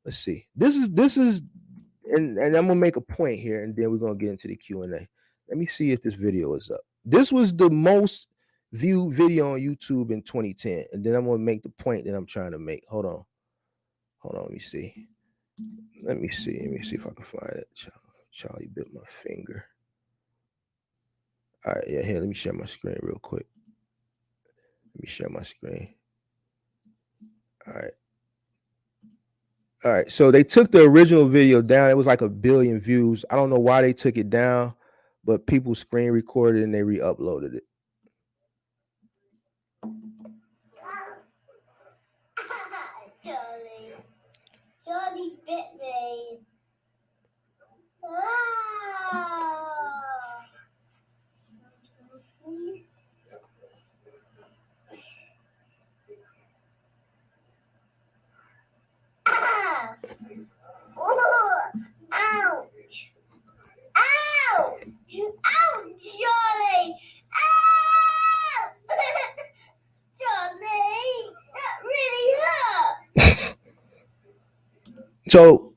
Let's see. This is and I'm gonna make a point here, and then we're gonna get into the Q&A. Let me see if this video is up. This was the most viewed video on YouTube in 2010, and then I'm gonna make the point that I'm trying to make. Hold on. Let me see. Let me see if I can find it. Charlie Bit My Finger. All right, yeah, here, let me share my screen real quick. Let me share my screen. All right, so they took the original video down. It was like 1 billion views. I don't know why they took it down, but people screen recorded and they re-uploaded it. Charlie bit me. Ouch! Ouch! Ouch, Charlie! Ow! Charlie, that really hurt. So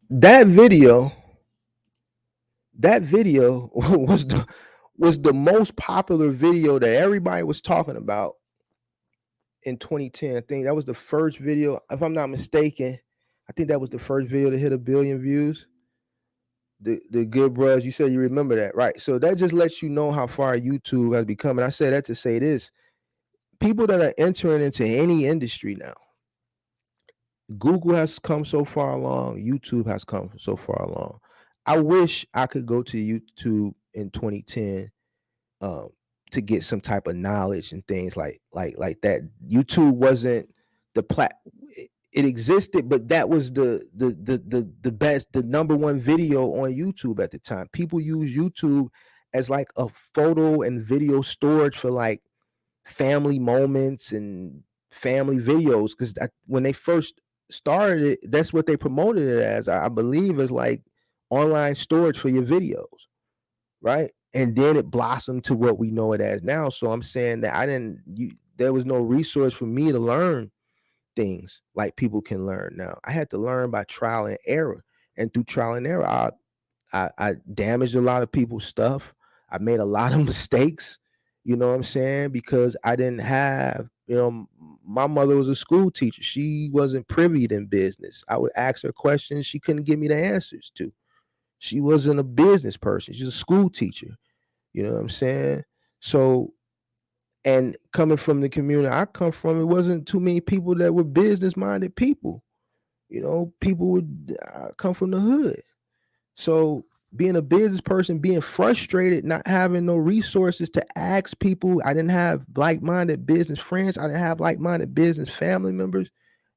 that video was the most popular video that everybody was talking about in 2010. I think that was the first video, if I'm not mistaken. I think that was the first video to hit 1 billion views. The Good Bros, you said you remember that, right? So that just lets you know how far YouTube has become. And I say that to say this: people that are entering into any industry now, Google has come so far along, YouTube has come so far along. I wish I could go to YouTube in 2010 um, to get some type of knowledge and things like that. YouTube wasn't the it existed, but that was the best, the number one video on YouTube at the time. People use YouTube as like a photo and video storage for like family moments and family videos, because when they first started it, that's what they promoted it as. I believe as like online storage for your videos, right? And then it blossomed to what we know it as now. So I'm saying that there was no resource for me to learn things like people can learn now. I had to learn by trial and error, and through trial and error, I damaged a lot of people's stuff. I made a lot of mistakes, you know what I'm saying? Because I didn't have, my mother was a school teacher. She wasn't privy in business. I would ask her questions she couldn't give me the answers to. She wasn't a business person. She's a school teacher. You know what I'm saying? So, and coming from the community I come from, it wasn't too many people that were business minded people. People would come from the hood. So being a business person, being frustrated, not having no resources to ask people. I didn't have like-minded business friends. I didn't have like-minded business family members.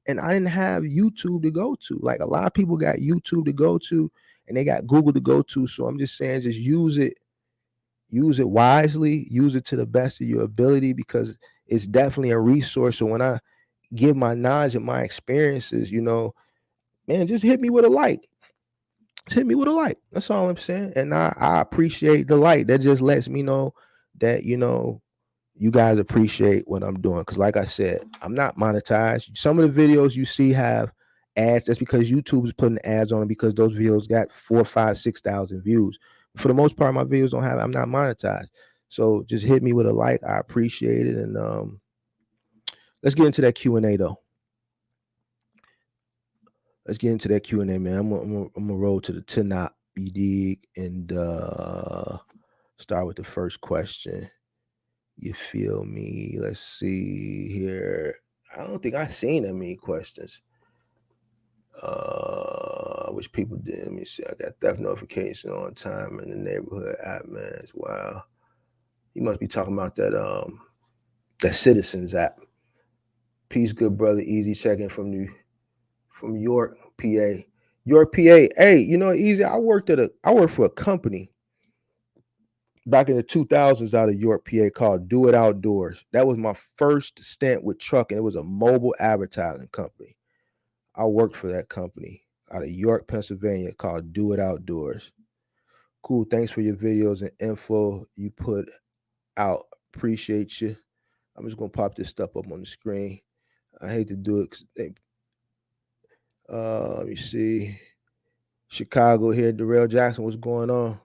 And I didn't have YouTube to go to. Like a lot of people got YouTube to go to and they got Google to go to. So I'm just saying, just use it wisely, use it to the best of your ability, because it's definitely a resource. So when I give my knowledge and my experiences, man, just hit me with a like. Hit me with a like. That's all I'm saying. And I appreciate the like. That just lets me know that, you guys appreciate what I'm doing. Because like I said, I'm not monetized. Some of the videos you see have ads. That's because YouTube is putting ads on them, because those videos got 4, 5, 6,000 views. For the most part, my videos I'm not monetized. So just hit me with a like. I appreciate it. And let's get into that Q&A though. Let's get into that Q&A, man. I'm gonna roll to the Tanap, you dig, and start with the first question. You feel me? Let's see here. I don't think I seen that many questions. Which people did. Let me see. I got theft notification on time in the neighborhood app, man. It's wild. You must be talking about that Citizens app. Peace, good brother. Easy checking from York, PA. York, PA. Hey, Easy. I worked for a company back in the 2000s out of York, PA called Do It Outdoors. That was my first stint with trucking. It was a mobile advertising company. I worked for that company out of York, Pennsylvania called Do It Outdoors. Cool. Thanks for your videos and info you put out. Appreciate you. I'm just gonna pop this stuff up on the screen. I hate to do it because let me see. Chicago here, Darrell Jackson, what's going on?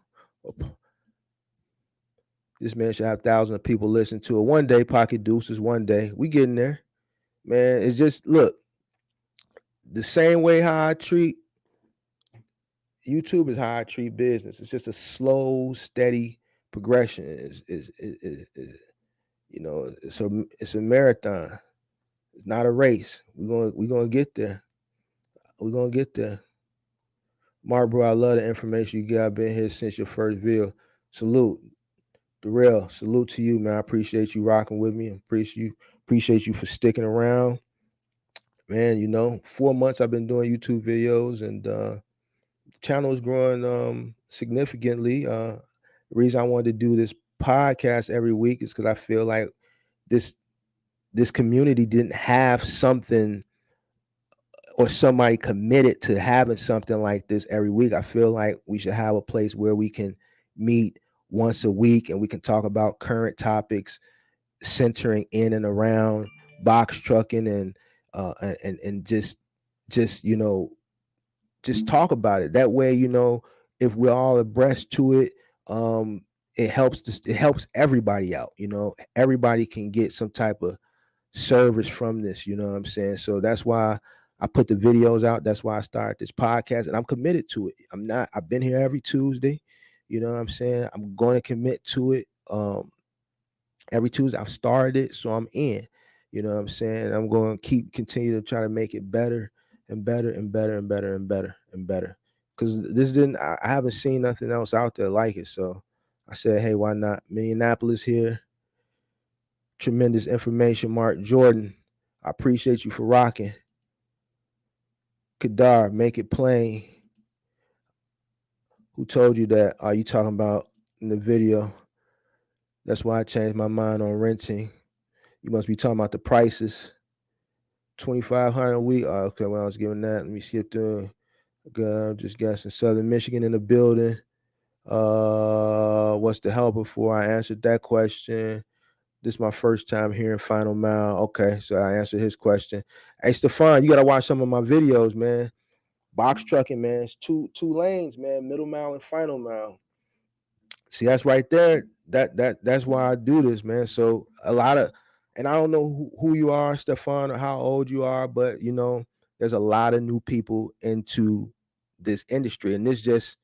This man should have thousands of people listen to it. One day, Pocket Deuces, one day. We getting there. Man, it's just look, the same way how I treat YouTube is how I treat business. It's just a slow, steady progression. It's a marathon. It's not a race. We're gonna get there. We're gonna get there. Mark, bro, I love the information you get. I've been here since your first video. Salute. Darrell, salute to you, man. I appreciate you rocking with me. Appreciate you for sticking around. Man, 4 months I've been doing YouTube videos, and the channel is growing significantly. The reason I wanted to do this podcast every week is because I feel like this community didn't have something or somebody committed to having something like this every week. I feel like we should have a place where we can meet once a week and we can talk about current topics centering in and around box trucking and just talk about it. That way, if we're all abreast to it, it helps everybody out. Everybody can get some type of service from this. You know what I'm saying? So that's why I put the videos out. That's why I started this podcast, and I'm committed to it. I've been here every Tuesday. You know what I'm saying? I'm going to commit to it. Every Tuesday I've started it, so I'm in. You know what I'm saying? I'm going to continue to try to make it better and better and better and better and better and better. Because I haven't seen nothing else out there like it. So I said, hey, why not? Minneapolis here. Tremendous information, Mark Jordan. I appreciate you for rocking. Kadar, make it plain. Who told you that? Are you talking about in the video? That's why I changed my mind on renting. You must be talking about the prices. $2,500 a week. Okay, when I was giving that, let me skip through. Okay, just guessing. Southern Michigan in the building. What's the helper for? I answered that question. This is my first time hearing Final Mile. Okay, so I answered his question. Hey, Stefan, you gotta watch some of my videos, man. Box trucking, man. It's two lanes, man. Middle mile and final mile. See, that's right there. That's why I do this, man. So and I don't know who you are, Stefan, or how old you are, but there's a lot of new people into this industry, and this just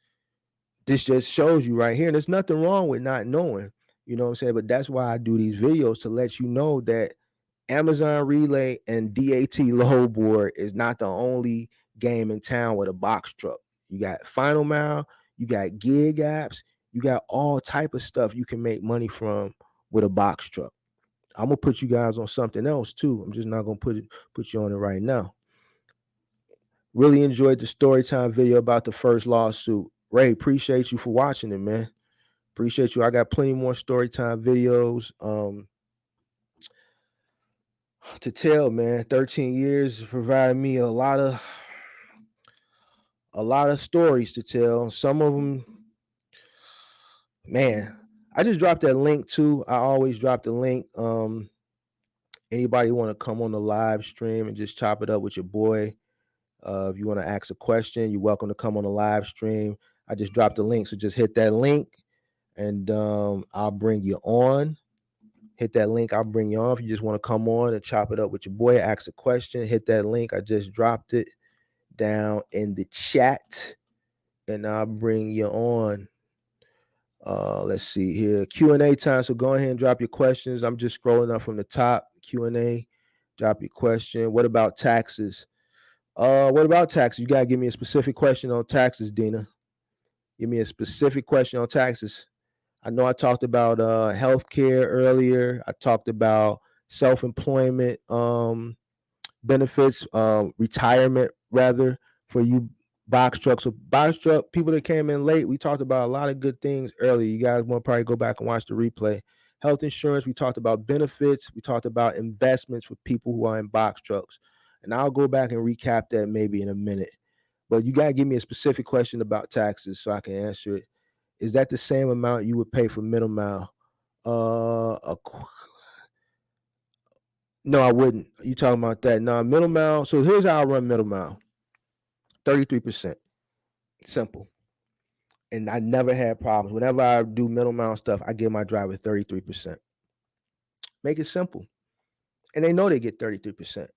shows you right here. And there's nothing wrong with not knowing, you know what I'm saying? But that's why I do these videos, to let you know that Amazon Relay and DAT load board is not the only game in town with a box truck. You got Final Mile, you got gig apps, you got all type of stuff you can make money from with a box truck. I'm gonna put you guys on something else too. I'm just not gonna put you on it right now. Really enjoyed the story time video about the first lawsuit. Ray, appreciate you for watching it, man. Appreciate you. I got plenty more story time videos to tell, man. 13 years provided me a lot of stories to tell. Some of them, man, I just dropped that link too. I always drop the link. Anybody want to come on the live stream and just chop it up with your boy? If you want to ask a question, you're welcome to come on the live stream. I just dropped the link, so just hit that link, and I'll bring you on. Hit that link, I'll bring you on. If you just want to come on and chop it up with your boy, ask a question, hit that link. I just dropped it down in the chat, and I'll bring you on. Let's see here. Q&A time. So go ahead and drop your questions. I'm just scrolling up from the top. Q&A. Drop your question. What about taxes? What about taxes? You gotta give me a specific question on taxes, Dina. Give me a specific question on taxes. I know I talked about healthcare earlier. I talked about self-employment benefits, retirement rather, for you box trucks. So box truck people that came in late, we talked about a lot of good things earlier. You guys want to probably go back and watch the replay. Health insurance, we talked about benefits, we talked about investments for people who are in box trucks. And I'll go back and recap that maybe in a minute. But you got to give me a specific question about taxes so I can answer it. Is that the same amount you would pay for middle mile? No, I wouldn't. You talking about that? No, middle mile. So here's how I run middle mile. 33%. Simple. And I never had problems. Whenever I do middle mile stuff, I give my driver 33%. Make it simple. And they know they get 33%.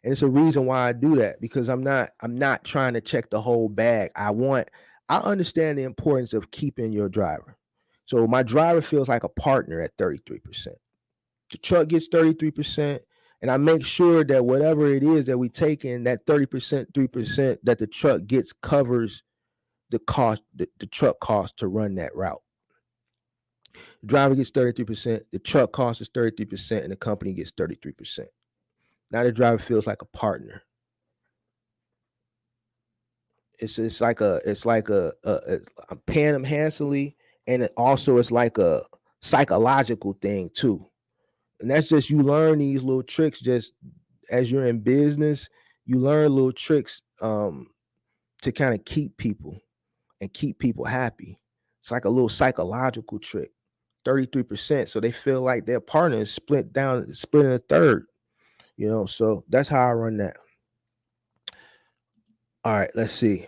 And it's a reason why I do that, because I'm not trying to check the whole bag. I understand the importance of keeping your driver. So my driver feels like a partner at 33%. The truck gets 33%, and I make sure that whatever it is that we take in, that 30%, 3% that the truck gets covers the cost, the truck cost to run that route. The driver gets 33%, the truck cost is 33%, and the company gets 33%. Now the driver feels like a partner. It's like I'm paying them handsomely, and it also it's like a psychological thing too. And that's just, you learn these little tricks just as you're in business. You learn little tricks to kind of keep people and keep people happy. It's like a little psychological trick. 33%, so they feel like their partner is split in a third. So that's how I run that. All right, let's see.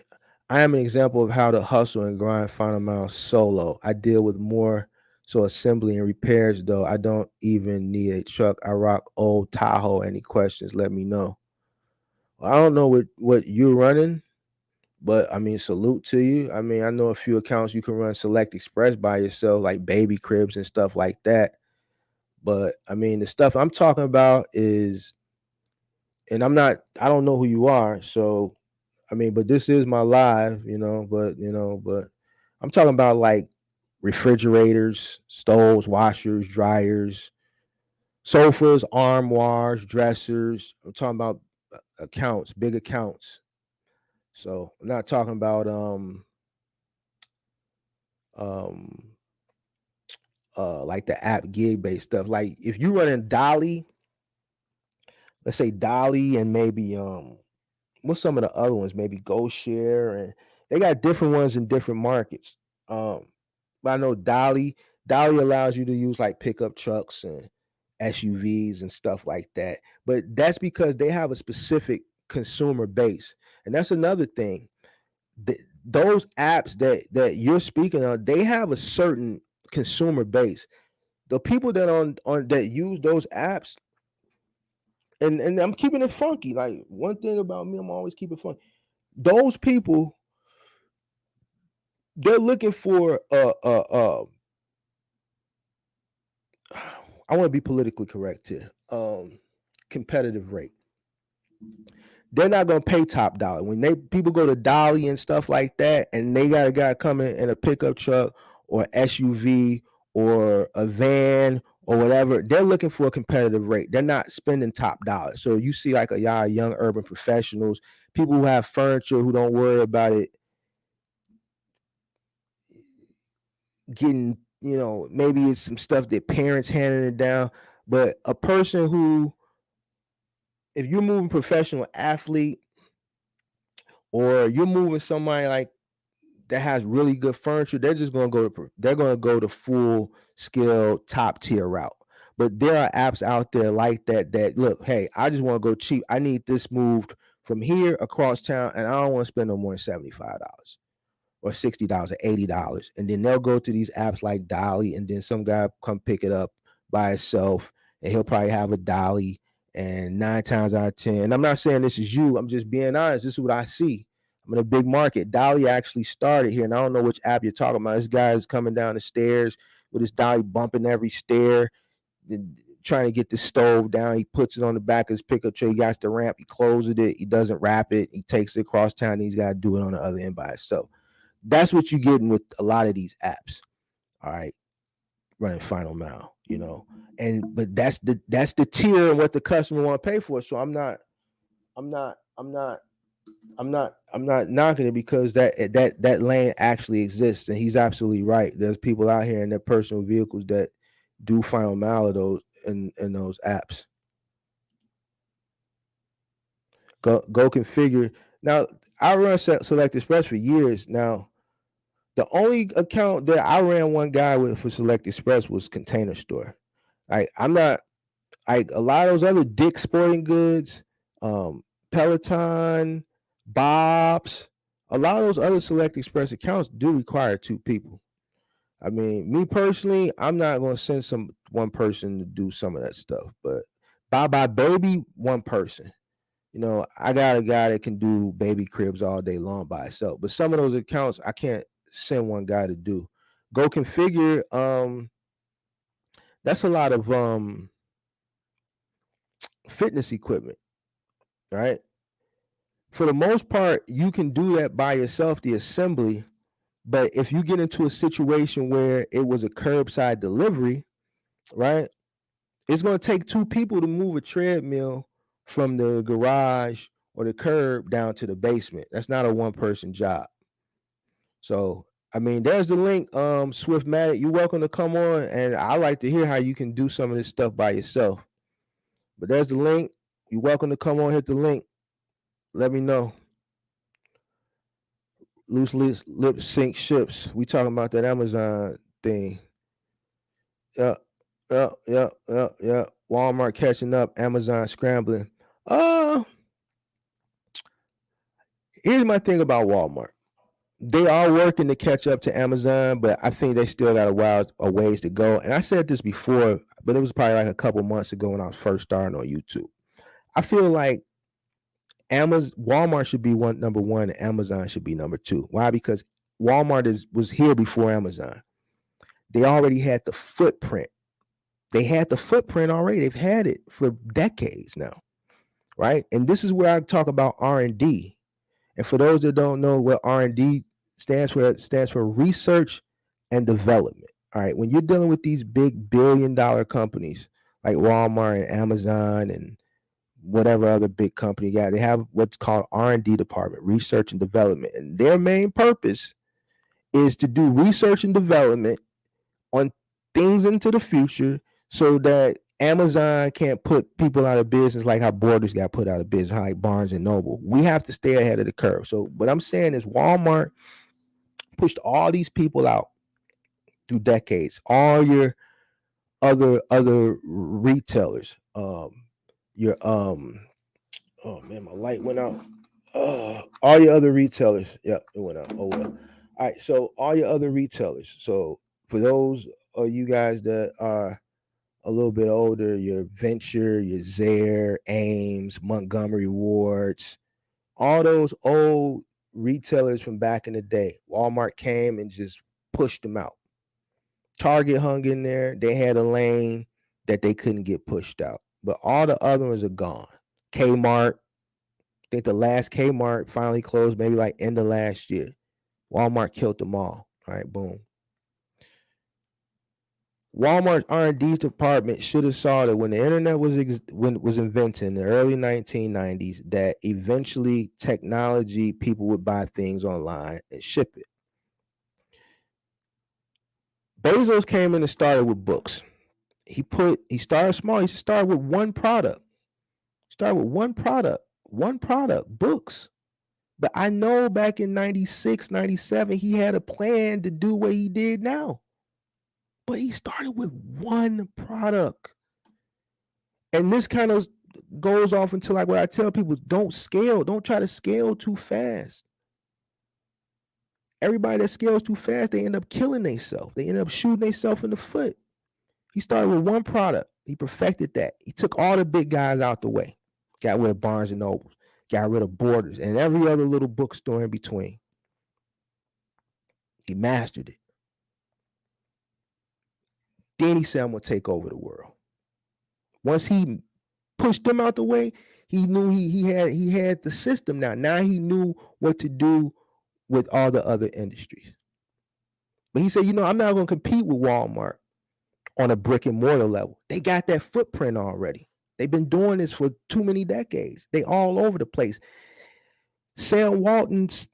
I am an example of how to hustle and grind final mile solo. I deal with more so assembly and repairs, though. I don't even need a truck. I rock old Tahoe. Any questions, let me know. I don't know what you're running, but I mean, salute to you. I mean, I know a few accounts you can run Select Express by yourself, like baby cribs and stuff like that. But I mean, the stuff I'm talking about is, and I don't know who you are, so I mean, but this is my live, but I'm talking about like refrigerators, stoves, washers, dryers, sofas, armoires, dressers. I'm talking about accounts, big accounts. So I'm not talking about like the app gig based stuff. Like if you running Dolly, let's say Dolly, and maybe what's some of the other ones? Maybe GoShare, and they got different ones in different markets. But I know Dolly allows you to use like pickup trucks and SUVs and stuff like that. But that's because they have a specific consumer base, and that's another thing. Those apps that you're speaking on, they have a certain consumer base. The people that on that use those apps, and I'm keeping it funky. Like one thing about me, I'm always keeping it funky. Those people, they're looking for I want to be politically correct here. Competitive rate. They're not gonna pay top dollar when people go to Dolly and stuff like that, and they got a guy coming in a pickup truck or SUV or a van or whatever. They're looking for a competitive rate. They're not spending top dollar. So you see like a y'all young urban professionals, people who have furniture, who don't worry about it getting, maybe it's some stuff that parents handing it down. But a person who, if you're moving professional athlete, or you're moving somebody like that has really good furniture, they're going to go the full scale top tier route. But there are apps out there like that look, hey, I just want to go cheap. I need this moved from here across town, and I don't want to spend no more than $75 or $60 or $80. And then they'll go to these apps like Dolly, and then some guy come pick it up by himself, and he'll probably have a Dolly, and 9 times out of 10, and I'm not saying this is you, I'm just being honest, this is what I see. I'm in a big market. Dolly actually started here, and I don't know which app you're talking about. This guy is coming down the stairs with his dolly bumping every stair, trying to get the stove down. He puts it on the back of his pickup truck. He got the ramp. He closes it. He doesn't wrap it. He takes it across town. And he's got to do it on the other end by himself. That's what you're getting with a lot of these apps. All right, running final mile, but that's the tier and what the customer want to pay for. So I'm not knocking it, because that lane actually exists, and he's absolutely right. There's people out here in their personal vehicles that do final mile of those in those apps. Go configure. Now, I run Select Express for years now. The only account that I ran one guy with for Select Express was Container Store. I'm not like a lot of those other Dick's Sporting Goods, Peloton, Bob's. A lot of those other Select Express accounts do require 2 people. I mean, me personally, I'm not going to send one person to do some of that stuff. But Bye Baby, one person. I got a guy that can do baby cribs all day long by itself. But some of those accounts, I can't send one guy to do. Go configure. That's a lot of fitness equipment, right? For the most part, you can do that by yourself, the assembly. But if you get into a situation where it was a curbside delivery, right, it's going to take 2 people to move a treadmill from the garage or the curb down to the basement. That's not a one-person job. So, I mean, there's the link, Swiftmatic. You're welcome to come on, and I like to hear how you can do some of this stuff by yourself. But there's the link. You're welcome to come on, hit the link. Let me know. Loose lip sync ships. We talking about that Amazon thing. Yeah. Walmart catching up, Amazon scrambling. Here's my thing about Walmart. They are working to catch up to Amazon, but I think they still got a ways to go. And I said this before, but it was probably like a couple months ago when I was first starting on YouTube. I feel like Walmart should be number 1, and Amazon should be number 2. Why? Because Walmart was here before Amazon. They already had the footprint. They had the footprint already. They've had it for decades now, right? And this is where I talk about R&D. And for those that don't know what R&D stands for, it stands for research and development. All right. When you're dealing with these big billion-dollar companies like Walmart and Amazon and whatever other big company you got, they have what's called R&D department, research and development. And their main purpose is to do research and development on things into the future so that Amazon can't put people out of business like how Borders got put out of business, like Barnes and Noble. We have to stay ahead of the curve. So what I'm saying is Walmart pushed all these people out through decades. All your other retailers, oh man, my light went out. All your other retailers, yeah, it went out. Oh well. All right, so all your other retailers. So for those of you guys that are a little bit older, your Venture, your Zayre, Ames, Montgomery Wards, all those old retailers from back in the day, Walmart came and just pushed them out. Target hung in there. They had a lane that they couldn't get pushed out. But all the other ones are gone. Kmart, I think the last Kmart finally closed maybe like end of last year. Walmart killed them all. All right, boom. Walmart's R&D department should have saw that when the internet was invented in the early 1990s, that eventually technology, people would buy things online and ship it. Bezos came in and started with books. He started small. He started with one product. One product, books. But I know back in 96, 97, he had a plan to do what he did now. But he started with one product. And this kind of goes off into like what I tell people, don't try to scale too fast. Everybody that scales too fast, they end up killing themselves. They end up shooting themselves in the foot. He started with one product. He perfected that. He took all the big guys out the way. Got rid of Barnes and Noble. got rid of Borders and every other little bookstore in between. He mastered it. Then he said, I'm going to take over the world. Once he pushed them out the way, he knew he had the system now. Now he knew what to do with all the other industries. But he said, I'm not going to compete with Walmart on a brick and mortar level. They got that footprint already. They've been doing this for too many decades. They all over the place. Sam Walton's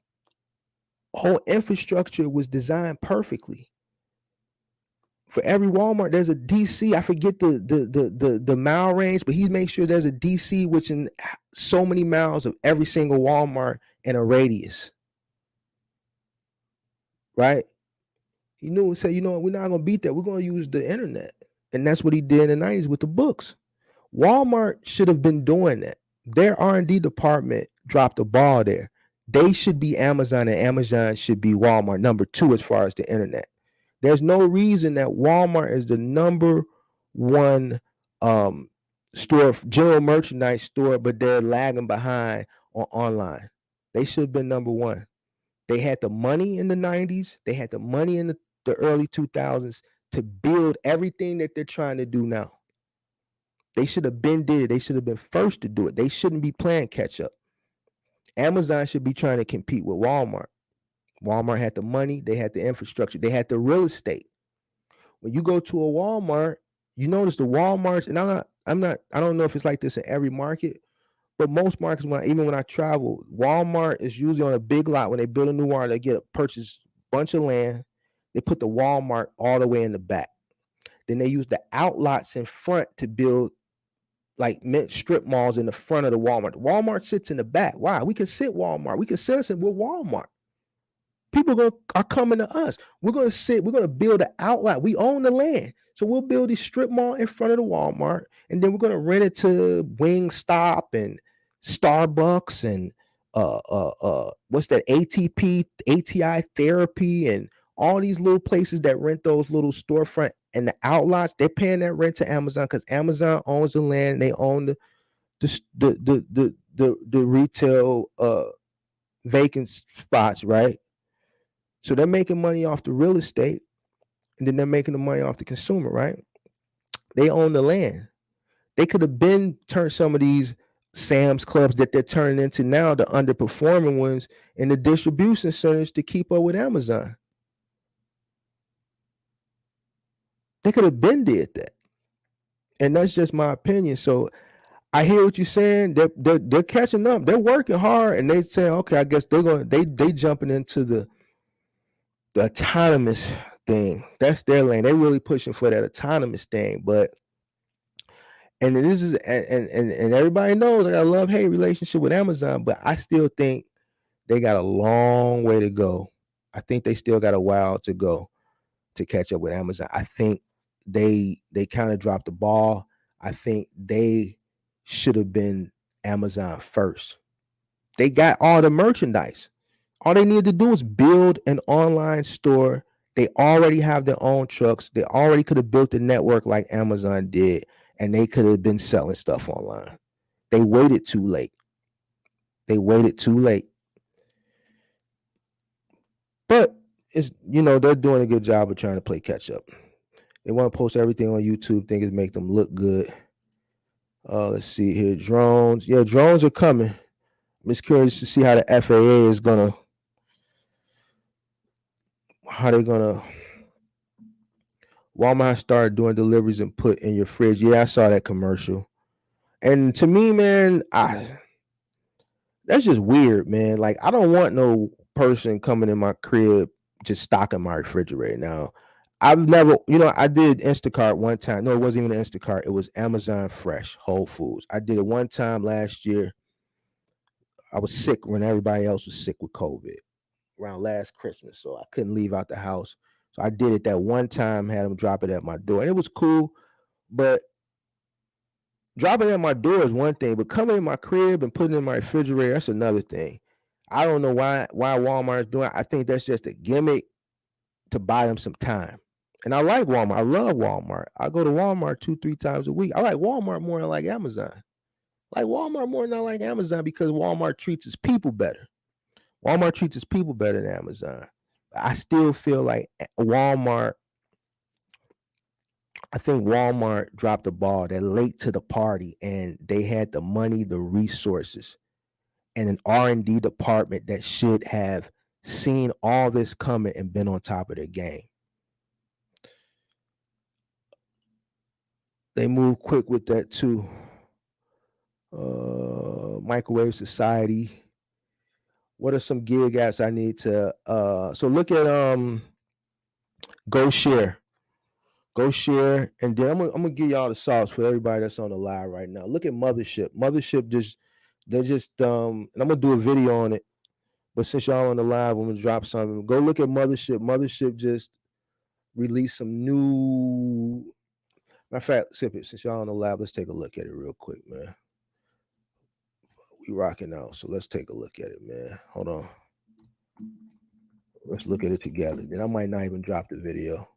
whole infrastructure was designed perfectly. For every Walmart, there's a DC. I forget the mile range, but he makes sure there's a DC within so many miles of every single Walmart in a radius. Right? He knew and said, we're not going to beat that. We're going to use the internet. And that's what he did in the 90s with the books. Walmart should have been doing that. Their R&D department dropped the ball there. They should be Amazon, and Amazon should be Walmart number 2 as far as the internet. There's no reason that Walmart is the number 1 store, general merchandise store, but they're lagging behind on online. They should have been number 1. They had the money in the 90s. They had the money in the early 2000s to build everything that they're trying to do now. They should have been did it. They should have been first to do it. They shouldn't be playing catch up. Amazon should be trying to compete with Walmart. Walmart had the money. They had the infrastructure. They had the real estate. When you go to a Walmart, you notice the Walmarts, and I don't know if it's like this in every market, but most markets, even when I travel, Walmart is usually on a big lot. When they build a new Walmart, they purchase a bunch of land. They put the Walmart all the way in the back. Then they use the outlots in front to build like strip malls in the front of the Walmart. Walmart sits in the back. Why? We can sit Walmart. We can sit us in with Walmart. People are coming to us. We're going to build an outlet. We own the land. So we'll build a strip mall in front of the Walmart, and then we're going to rent it to Wingstop and Starbucks and what's that, ATI Therapy, and all these little places that rent those little storefront and the outlots. They're paying that rent to Amazon because Amazon owns the land. They own the retail vacant spots, right? So they're making money off the real estate, and then they're making the money off the consumer, right? They own the land. They could have been turned some of these Sam's Clubs that they're turning into now, the underperforming ones, in the distribution centers to keep up with Amazon. They could have been did that. And that's just my opinion. So I hear what you're saying. They're catching up. They're working hard, and they saying, okay, I guess they jumping into the autonomous thing. That's their lane. They're really pushing for that autonomous thing. And this is and everybody knows I got a love-hate relationship with Amazon, but I still think they got a long way to go. I think they still got a while to go to catch up with Amazon. I think they kind of dropped the ball. I think they should have been Amazon first. They got all the merchandise. All they needed to do was build an online store. They already have their own trucks. They already could have built a network like Amazon did, and they could have been selling stuff online. They waited too late. But it's they're doing a good job of trying to play catch up. They want to post everything on YouTube, think it make them look good. Let's see here. Drones. Yeah, drones are coming. I'm just curious to see how the FAA is gonna Walmart started doing deliveries and put in your fridge. Yeah, I saw that commercial. And to me, man, that's just weird, man. Like, I don't want no person coming in my crib just stocking my refrigerator. Now, I've never, I did Instacart one time. No, it wasn't even Instacart. It was Amazon Fresh, Whole Foods. I did it one time last year. I was sick when everybody else was sick with COVID around last Christmas, so I couldn't leave out the house. So I did it that one time, had them drop it at my door, and it was cool. But dropping it at my door is one thing, but coming in my crib and putting it in my refrigerator, that's another thing. I don't know why Walmart is doing it. I think that's just a gimmick to buy them some time. And I like Walmart. I love Walmart. I go to Walmart 2-3 times a week. I like Walmart more than I like Amazon. like Walmart more than I like Amazon because Walmart treats its people better. Walmart treats its people better than Amazon. I still feel like Walmart. I think Walmart dropped the ball. They're late to the party, and they had the money, the resources, and an R&D department that should have seen all this coming and been on top of their game. They move quick with that too. Microwave Society. What are some gig apps I need to so look at Go Share. Go Share, and then I'm gonna give y'all the sauce for everybody that's on the live right now. Look at Mothership. Mothership they're just and I'm gonna do a video on it. But since y'all on the live, I'm gonna drop something. Go look at Mothership. Mothership just released some new. Matter of fact, since y'all on the live, let's take a look at it real quick, man. We rocking out, so let's take a look at it, man. Hold on. Let's look at it together. Then I might not even drop the video.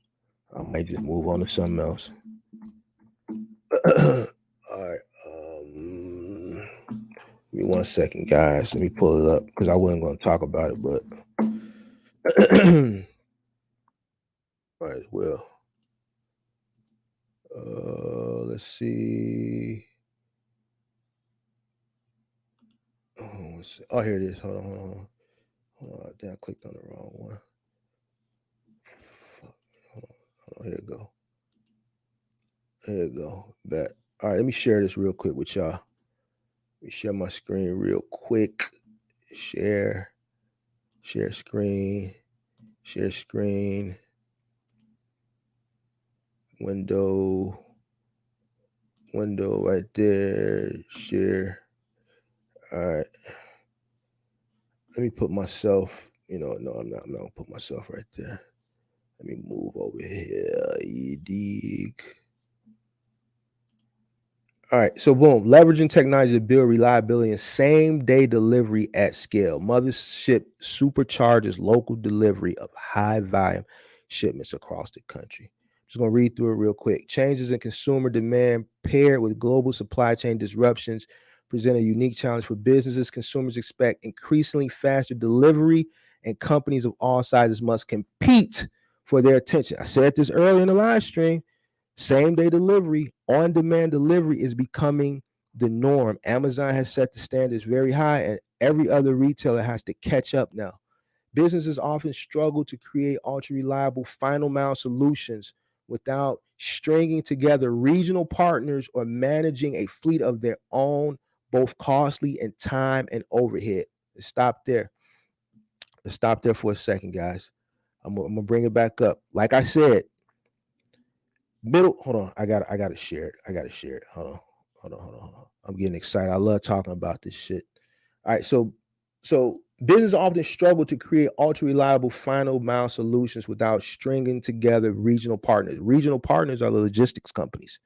I might just move on to something else. All right. Give me 1 second, guys. Let me pull it up because I wasn't going to talk about it, but all right, well. Let's see. Oh, here it is. Hold on. I think I clicked on the wrong one. Hold on. Here it go. Bet. All right, let me share this real quick with y'all. Let me share my screen real quick. Share screen. Window right there. Share. All right. Let me put myself, no, I'm not gonna put myself right there. Let me move over here. You dig? All right, so boom, leveraging technology to build reliability and same-day delivery at scale. Mothership supercharges local delivery of high-volume shipments across the country. Just gonna read through it real quick. Changes in consumer demand paired with global supply chain disruptions present a unique challenge for businesses. Consumers expect increasingly faster delivery, and companies of all sizes must compete for their attention. I said this earlier in the live stream. Same-day delivery, on-demand delivery is becoming the norm. Amazon has set the standards very high, and every other retailer has to catch up now. Businesses often struggle to create ultra-reliable final-mile solutions without stringing together regional partners or managing a fleet of their own, both costly in time and overhead. Let's stop there. For a second, guys. I'm gonna bring it back up. Like I said, hold on. I gotta share it. Hold on. I'm getting excited. I love talking about this shit. All right, so businesses often struggle to create ultra-reliable final mile solutions without stringing together regional partners. Regional partners are the logistics companies.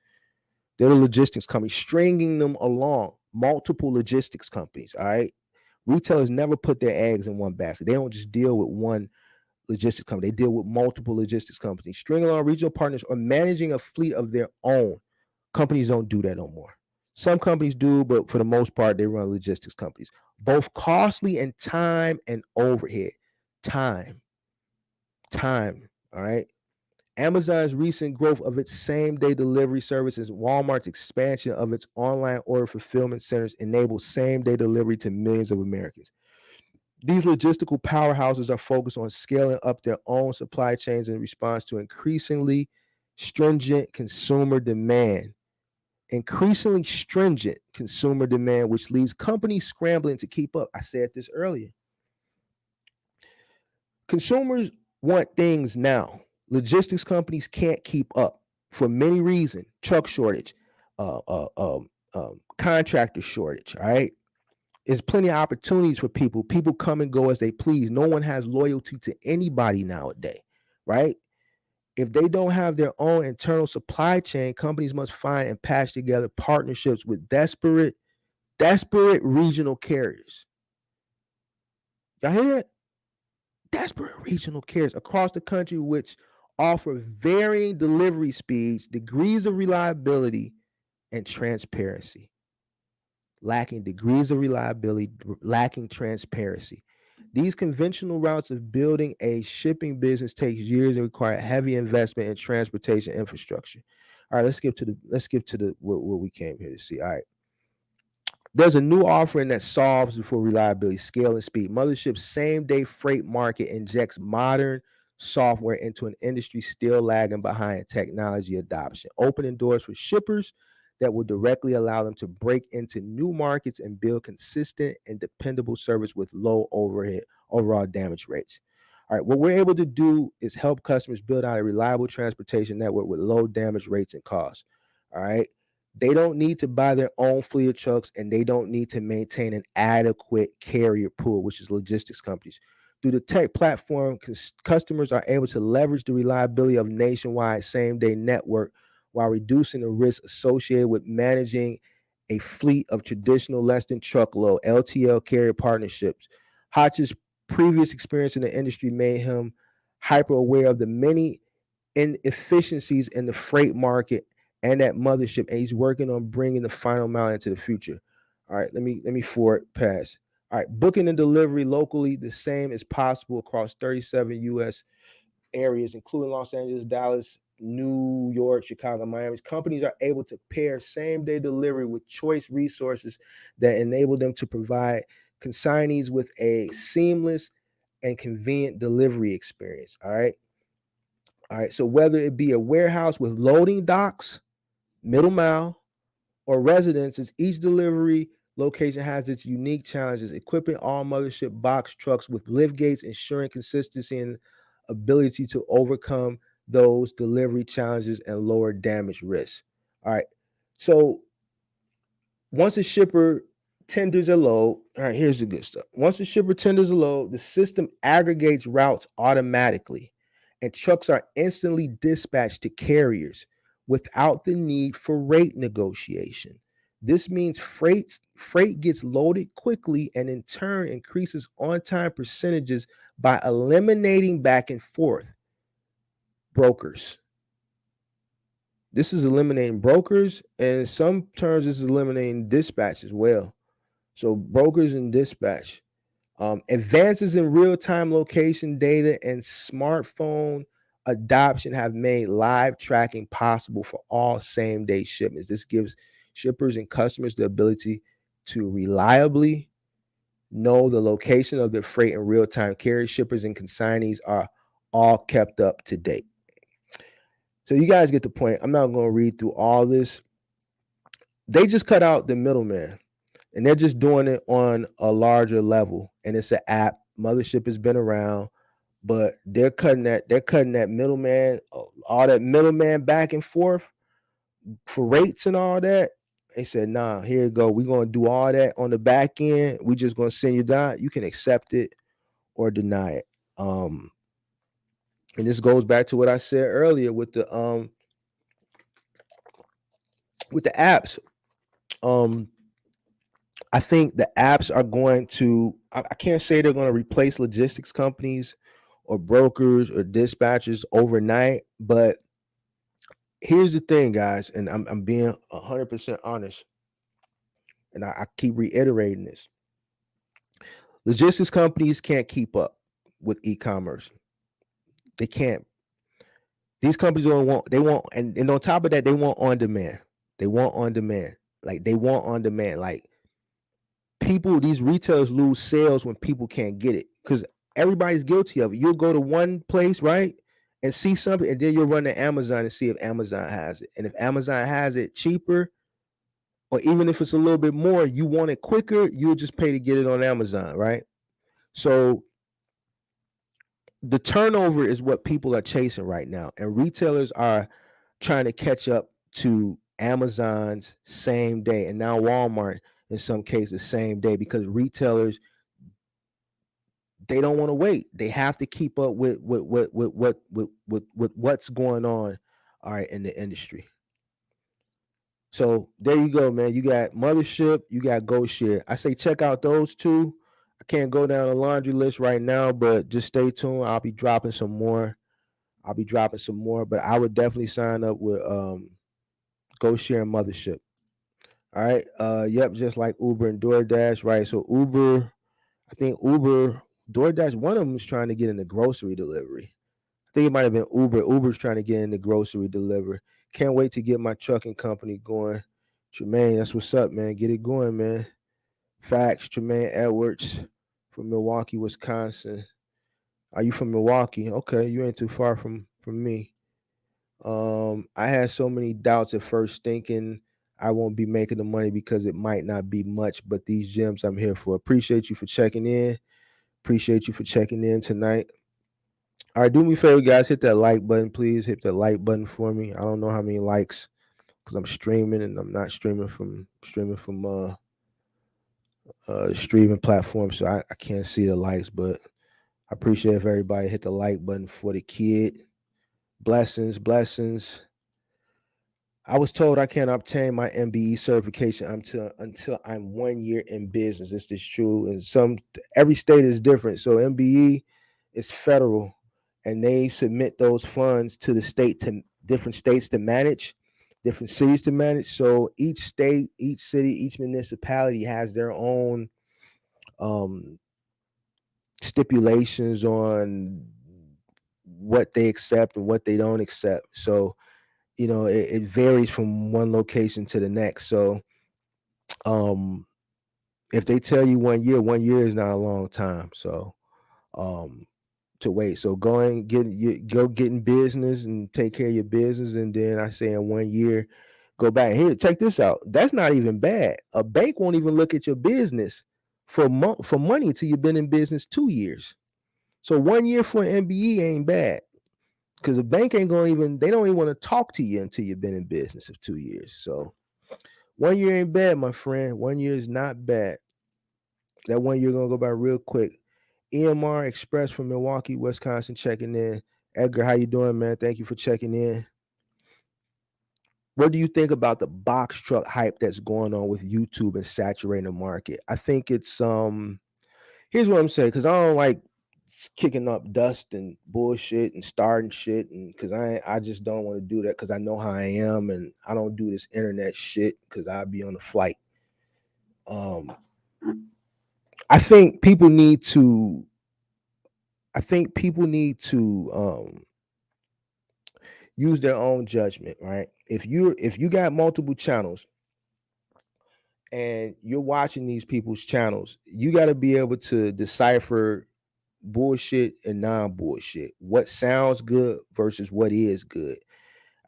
They're the logistics companies, stringing them along, multiple logistics companies. All right. Retailers never put their eggs in one basket. They don't just deal with one logistics company. They deal with multiple logistics companies, stringing along regional partners, or managing a fleet of their own. Companies don't do that no more. Some companies do, but for the most part, they run logistics companies. Both costly in time and overhead. Time. All right. Amazon's recent growth of its same-day delivery services, Walmart's expansion of its online order fulfillment centers enable same-day delivery to millions of Americans. These logistical powerhouses are focused on scaling up their own supply chains in response to increasingly stringent consumer demand. Which leaves companies scrambling to keep up. I said this earlier. Consumers want things now. Logistics companies can't keep up for many reasons. Truck shortage, contractor shortage, all right? There's plenty of opportunities for people. People come and go as they please. No one has loyalty to anybody nowadays, right? If they don't have their own internal supply chain, companies must find and patch together partnerships with desperate regional carriers. Y'all hear that? Desperate regional carriers across the country, which offer varying delivery speeds, degrees of reliability, and transparency. lacking degrees of reliability, lacking transparency. These conventional routes of building a shipping business takes years and require heavy investment in transportation infrastructure. All right, let's skip to the what we came here to see. All right. There's a new offering that solves for reliability, scale, and speed. Mothership's same day freight market injects modern software into an industry still lagging behind technology adoption, opening doors for shippers that will directly allow them to break into new markets and build consistent and dependable service with low overhead overall damage rates. All right, what we're able to do is help customers build out a reliable transportation network with low damage rates and costs. All right. They don't need to buy their own fleet of trucks and they don't need to maintain an adequate carrier pool, which is logistics companies. Through the tech platform, customers are able to leverage the reliability of nationwide same day network while reducing the risk associated with managing a fleet of traditional less than truckload LTL carrier partnerships. Hodge's previous experience in the industry made him hyper aware of the many inefficiencies in the freight market and that mothership, and he's working on bringing the final mile into the future. All right, let me forward pass. All right, booking and delivery locally the same as possible across 37 U.S. areas, including Los Angeles, Dallas, New York, Chicago, Miami. Companies are able to pair same day delivery with choice resources that enable them to provide consignees with a seamless and convenient delivery experience. All right. All right. So whether it be a warehouse with loading docks, middle mile, or residences, each delivery location has its unique challenges. Equipping all mothership box trucks with lift gates, ensuring consistency and ability to overcome those delivery challenges and lower damage risks. All right. So once a shipper tenders a load, all right, here's the good stuff. Once a shipper tenders a load, the system aggregates routes automatically, and trucks are instantly dispatched to carriers without the need for rate negotiation. This means freight gets loaded quickly and in turn increases on-time percentages by eliminating back and forth brokers. This is eliminating brokers, and in some terms, this is eliminating dispatch as well. So brokers and dispatch. Advances in real-time location data and smartphone adoption have made live tracking possible for all same-day shipments. This gives shippers and customers the ability to reliably know the location of their freight in real time. Carrier shippers and consignees are all kept up to date. So you guys get the point. I'm not going to read through all this. They just cut out the middleman and they're just doing it on a larger level. And it's an app. Mothership has been around, but they're cutting that middleman, all that middleman back and forth for rates and all that. They said, nah, here you go. We're going to do all that on the back end. We just going to send you down. You can accept it or deny it. And this goes back to what I said earlier with the apps. I think the apps are going to, I can't say they're going to replace logistics companies or brokers or dispatchers overnight, but here's the thing, guys, and I'm being 100% honest, and I keep reiterating this. Logistics companies can't keep up with e-commerce. They can't. These companies they want, and on top of that, they want on demand. They want on demand. Like they want on demand. Like these retailers lose sales when people can't get it because everybody's guilty of it. You'll go to one place, right, and see something, and then you'll run to Amazon and see if Amazon has it. And if Amazon has it cheaper, or even if it's a little bit more, you want it quicker, you'll just pay to get it on Amazon, right? So the turnover is what people are chasing right now, and retailers are trying to catch up to Amazon's same day, and now Walmart in some cases same day, because retailers, they don't want to wait. They have to keep up with what's going on, all right, in the industry. So there you go, man. You got Mothership, you got GoShare. I say check out those two. I can't go down the laundry list right now, but just stay tuned. I'll be dropping some more. But I would definitely sign up with GoShare and Mothership. All right. Yep, just like Uber and DoorDash, right? So Uber, I think Uber, DoorDash, one of them is trying to get into grocery delivery. I think it might have been Uber. Uber's trying to get into grocery delivery. Can't wait to get my trucking company going. Tremaine, that's what's up, man. Get it going, man. Facts, Tremaine Edwards from Milwaukee, Wisconsin. Are you from Milwaukee? Okay, you ain't too far from me. I had so many doubts at first, thinking I won't be making the money because it might not be much. But these gems I'm here for. Appreciate you for checking in. Appreciate you for checking in tonight. All right, do me a favor, guys. Hit that like button, please. Hit that like button for me. I don't know how many likes because I'm streaming and I'm not streaming from streaming platform, so I can't see the likes. But I appreciate if everybody hit the like button for the kid. Blessings, blessings. I was told I can't obtain my MBE certification until I'm 1 year in business. Is this true? And every state is different. So MBE is federal, and they submit those funds to the state to different states to manage, different cities to manage. So each state, each city, each municipality has their own um, stipulations on what they accept and what they don't accept. So it varies from one location to the next. So um if they tell you 1 year is not a long time. So um to wait. So go get in business and take care of your business, and then I say in 1 year, go back. Here, check this out. That's not even bad. A bank won't even look at your business for money until you've been in business 2 years. So 1 year for an MBE ain't bad. Because the bank ain't gonna even they don't even want to talk to you until you've been in business of 2 years. So 1 year ain't bad, my friend. 1 year is not bad. That 1 year gonna go by real quick. EMR Express from Milwaukee, Wisconsin, checking in. Edgar, how you doing, man? Thank you for checking in. What do you think about the box truck hype that's going on with YouTube and saturating the market? I think it's here's what I'm saying, because I don't like kicking up dust and bullshit and starting shit, and because I just don't want to do that, because I know how I am, and I don't do this internet shit because I'll be on a flight. Um, I think people need to. I think people need to use their own judgment, right? If you got multiple channels and you're watching these people's channels, you got to be able to decipher bullshit and non-bullshit. What sounds good versus what is good.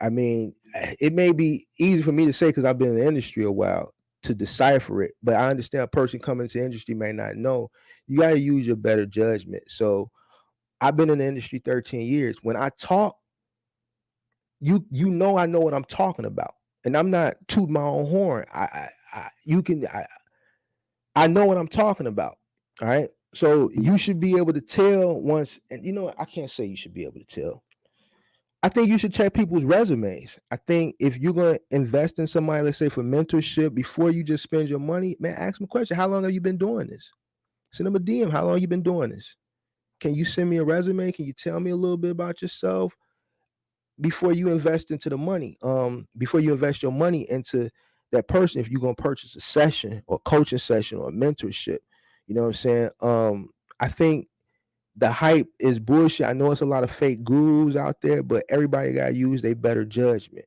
I mean, it may be easy for me to say because I've been in the industry a while to decipher it, but I understand a person coming into the industry may not know. You got to use your better judgment. So I've been in the industry 13 years. When I talk, I know what I'm talking about, and I'm not tooting my own horn. I know what I'm talking about. All right. So you should be able to tell once, and I can't say you should be able to tell. I think you should check people's resumes. I think if you're going to invest in somebody, let's say for mentorship, before you just spend your money, man, ask them a question. How long have you been doing this? Send them a DM. How long have you been doing this? Can you send me a resume? Can you tell me a little bit about yourself before you invest into the money? Before you invest your money into that person, if you're going to purchase a session or coaching session or mentorship, you know what I'm saying? I think the hype is bullshit. I know it's a lot of fake gurus out there, but everybody got to use their better judgment.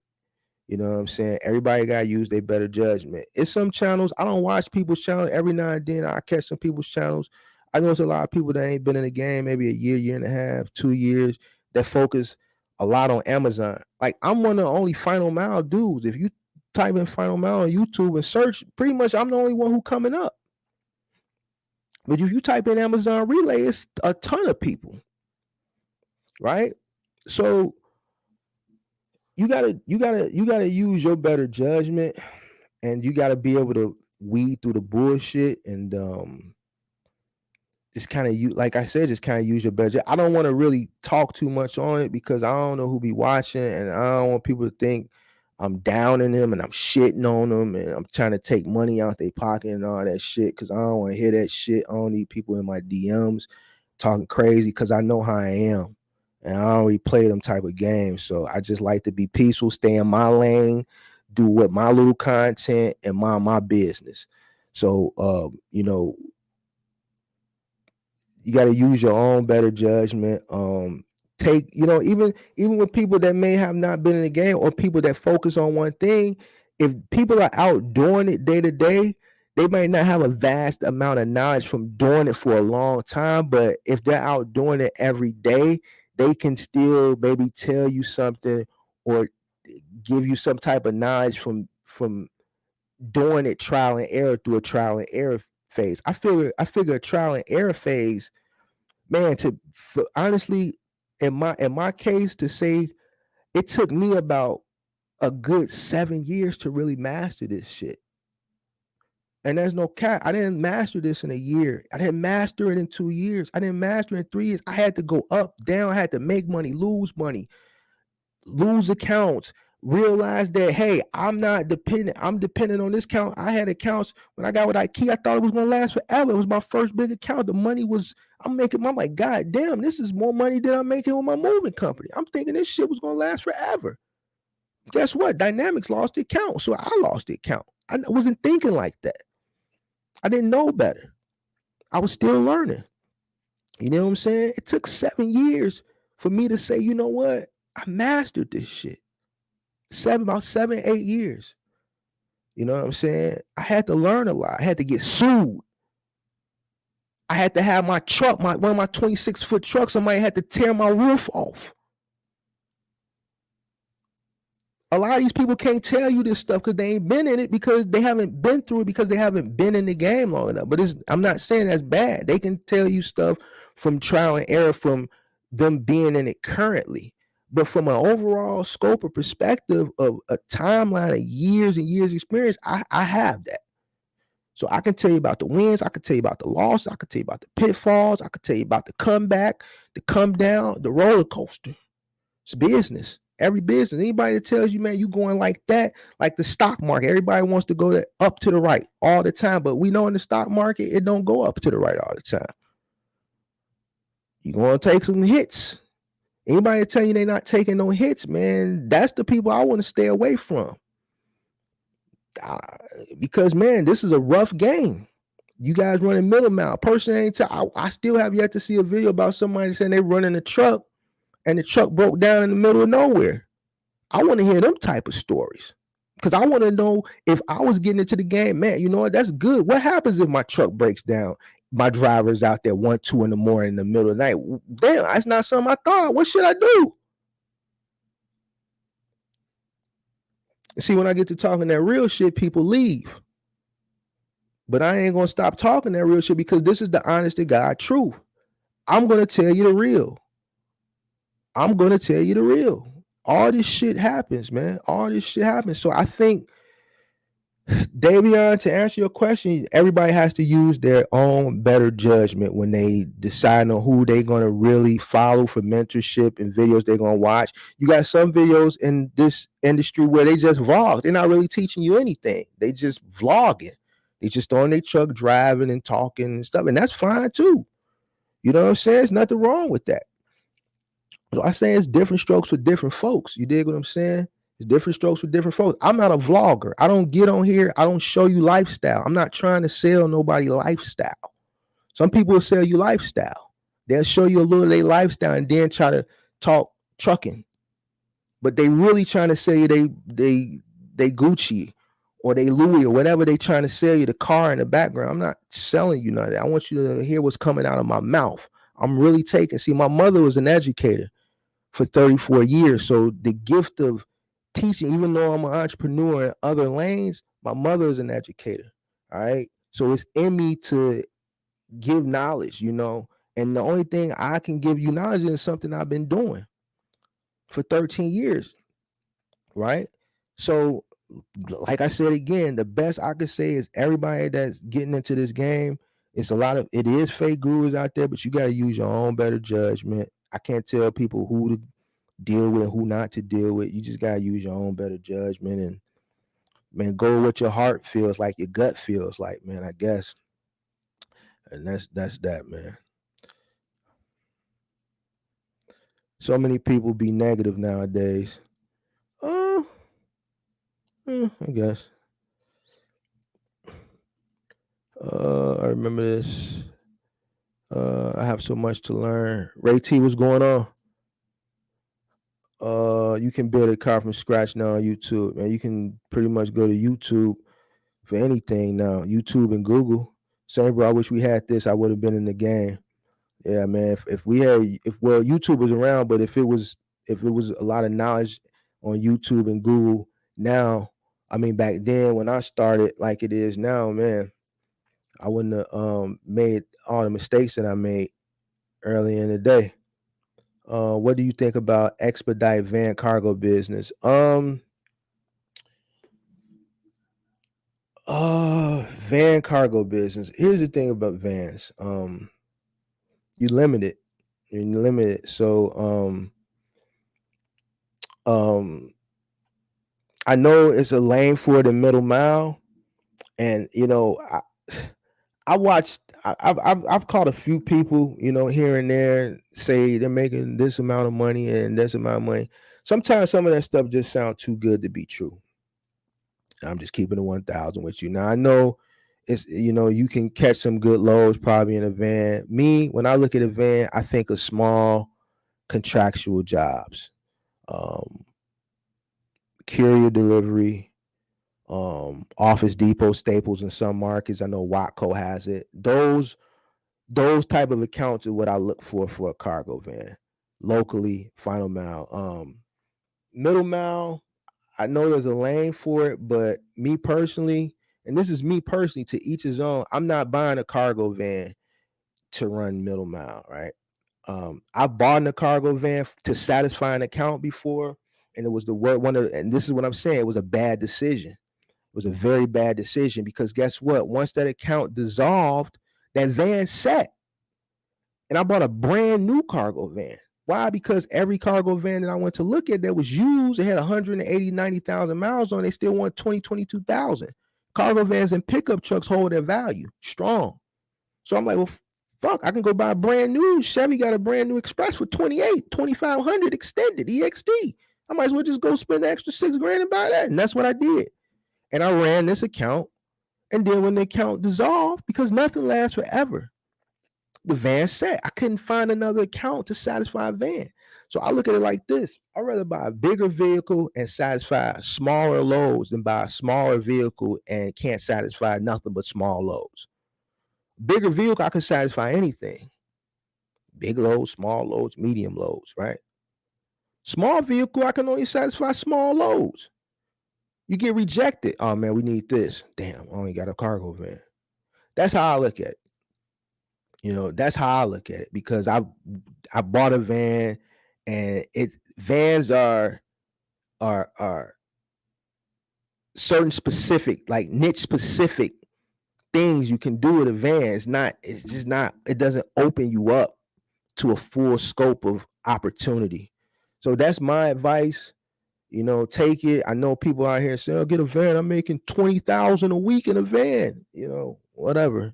You know what I'm saying? Everybody got to use their better judgment. It's some channels. I don't watch people's channels. Every now and then I catch some people's channels. I know it's a lot of people that ain't been in the game maybe a year and a half, 2 years, that focus a lot on Amazon. Like, I'm one of the only Final Mile dudes. If you type in Final Mile on YouTube and search, pretty much I'm the only one who coming up. But if you type in Amazon Relay, it's a ton of people, right? So you gotta use your better judgment, and you gotta be able to weed through the bullshit, and just kind of you like I said, just kind of use your better. I don't want to really talk too much on it because I don't know who be watching, and I don't want people to think I'm downing them and I'm shitting on them and I'm trying to take money out their pocket and all that shit, because I don't want to hear that shit. I don't need people in my DMs talking crazy, because I know how I am. And I don't really play them type of games. So I just like to be peaceful, stay in my lane, do what my little content and my business. So you got to use your own better judgment. Take, even with people that may have not been in the game or people that focus on one thing, if people are out doing it day to day, they might not have a vast amount of knowledge from doing it for a long time, but if they're out doing it every day, they can still maybe tell you something or give you some type of knowledge from doing it trial and error through a trial and error phase. I figure a trial and error phase, man, honestly, in my case, to say it took me about a good 7 years to really master this shit. And there's no cap. I didn't master this in a year. I didn't master it in 2 years. I didn't master it in 3 years. I had to go up, down. I had to make money, lose accounts, realize that, hey, I'm not dependent. I'm dependent on this account. I had accounts when I got with IKEA. I thought it was gonna last forever. It was my first big account. The money was I'm like, God damn, this is more money than I'm making with my moving company. I'm thinking this shit was gonna last forever. Guess what? Dynamics lost the account, so I lost the account. I wasn't thinking like that. I didn't know better. I was still learning. You know what I'm saying? It took 7 years for me to say, you know what? I mastered this shit. About 7, 8 years. You know what I'm saying? I had to learn a lot. I had to get sued. I had to have my truck, one of my 26-foot trucks, somebody had to tear my roof off. A lot of these people can't tell you this stuff because they ain't been in it, because they haven't been through it, because they haven't been in the game long enough. But I'm not saying that's bad. They can tell you stuff from trial and error, from them being in it currently. But from an overall scope or perspective of a timeline of years and years experience, I have that. So I can tell you about the wins, I can tell you about the losses, I can tell you about the pitfalls, I can tell you about the comeback, the come down, the roller coaster. It's business. Every business. Anybody that tells you, man, you going like that, like the stock market, everybody wants to go up to the right all the time. But we know in the stock market, it don't go up to the right all the time. You're going to take some hits. Anybody that tell you they're not taking no hits, man, that's the people I want to stay away from. Because, man, this is a rough game. You guys running middle mile. A person ain't I still have yet to see a video about somebody saying they running a truck and the truck broke down in the middle of nowhere. I want to hear them type of stories, because I want to know, if I was getting into the game, man, you know what? That's good. What happens if my truck breaks down? My driver's out there 1, 2 in the morning in the middle of the night. Damn, that's not something I thought. What should I do? See, when I get to talking that real shit, people leave. But I ain't gonna stop talking that real shit, because this is the honest to God truth. I'm gonna tell you the real. I'm gonna tell you the real. All this shit happens, man. All this shit happens. So I think, Davion, to answer your question, everybody has to use their own better judgment when they decide on who they're going to really follow for mentorship and videos they're going to watch. You got some videos in this industry where they just vlog. They're not really teaching you anything. They just vlogging. They just on their truck driving and talking and stuff. And that's fine too. You know what I'm saying? There's nothing wrong with that. So I say it's different strokes for different folks. You dig what I'm saying? It's different strokes for different folks. I'm not a vlogger. I don't get on here. I don't show you lifestyle. I'm not trying to sell nobody lifestyle. Some people will sell you lifestyle. They'll show you a little of their lifestyle and then try to talk trucking. But they really trying to sell you they Gucci or they Louis or whatever they trying to sell you, the car in the background. I'm not selling you none of that. I want you to hear what's coming out of my mouth. I'm really taking. See, my mother was an educator for 34 years. So the gift of teaching, even though I'm an entrepreneur in other lanes, my mother is an educator. All right. So it's in me to give knowledge, and the only thing I can give you knowledge is something I've been doing for 13 years. Right. So, like I said again, the best I could say is everybody that's getting into this game, it is fake gurus out there, but you got to use your own better judgment. I can't tell people who to deal with, who not to deal with. You just gotta use your own better judgment and, man, go with what your heart feels like, your gut feels like, man, I guess. And that's that, man. So many people be negative nowadays. I guess. I remember this. I have so much to learn. Ray T, what's going on? You can build a car from scratch now on YouTube, man. You can pretty much go to YouTube for anything now. YouTube and Google. Same, bro. I wish we had this. I would have been in the game. Yeah, man. If we had, if well, YouTube was around, but if it was a lot of knowledge on YouTube and Google now, I mean, back then when I started, like it is now, man, I wouldn't have made all the mistakes that I made early in the day. What do you think about expedite van cargo business? Van cargo business. Here's the thing about vans. You limit it. You limit it. So um I know it's a lane for the middle mile, and I watched. I've caught a few people, here and there, say they're making this amount of money and this amount of money. Sometimes some of that stuff just sounds too good to be true. I'm just keeping the 1,000 with you. Now I know it's you can catch some good loads probably in a van. Me, when I look at a van, I think of small contractual jobs, um, courier delivery, Office Depot, Staples in some markets. I know Watco has it. Those type of accounts are what I look for a cargo van. Locally, final mile. Middle mile, I know there's a lane for it, but me personally, and this is me personally, to each his own, I'm not buying a cargo van to run middle mile, right? I bought a cargo van to satisfy an account before, and it was the word one of, and this is what I'm saying, it was a bad decision. It was a very bad decision because guess what? Once that account dissolved, that van set. And I bought a brand new cargo van. Why? Because every cargo van that I went to look at that was used, it had 180, 90,000 miles on it. They still want 20, 22,000. Cargo vans and pickup trucks hold their value strong. So I'm like, well, fuck, I can go buy a brand new Chevy, got a brand new Express for 28, 2,500 extended EXT. I might as well just go spend the extra $6,000 and buy that. And that's what I did. And I ran this account. And then when the account dissolved, because nothing lasts forever, the van set. I couldn't find another account to satisfy a van. So I look at it like this. I'd rather buy a bigger vehicle and satisfy smaller loads than buy a smaller vehicle and can't satisfy nothing but small loads. Bigger vehicle, I can satisfy anything. Big loads, small loads, medium loads, right? Small vehicle, I can only satisfy small loads. You get rejected. Oh man, we need this. Damn, I only got a cargo van. That's how I look at it. That's how I look at it because I bought a van, and vans are certain specific, like niche specific things you can do with a van. It's just not, it doesn't open you up to a full scope of opportunity. So that's my advice. Take it. I know people out here say, "Oh, get a van. I'm making 20,000 a week in a van." Whatever.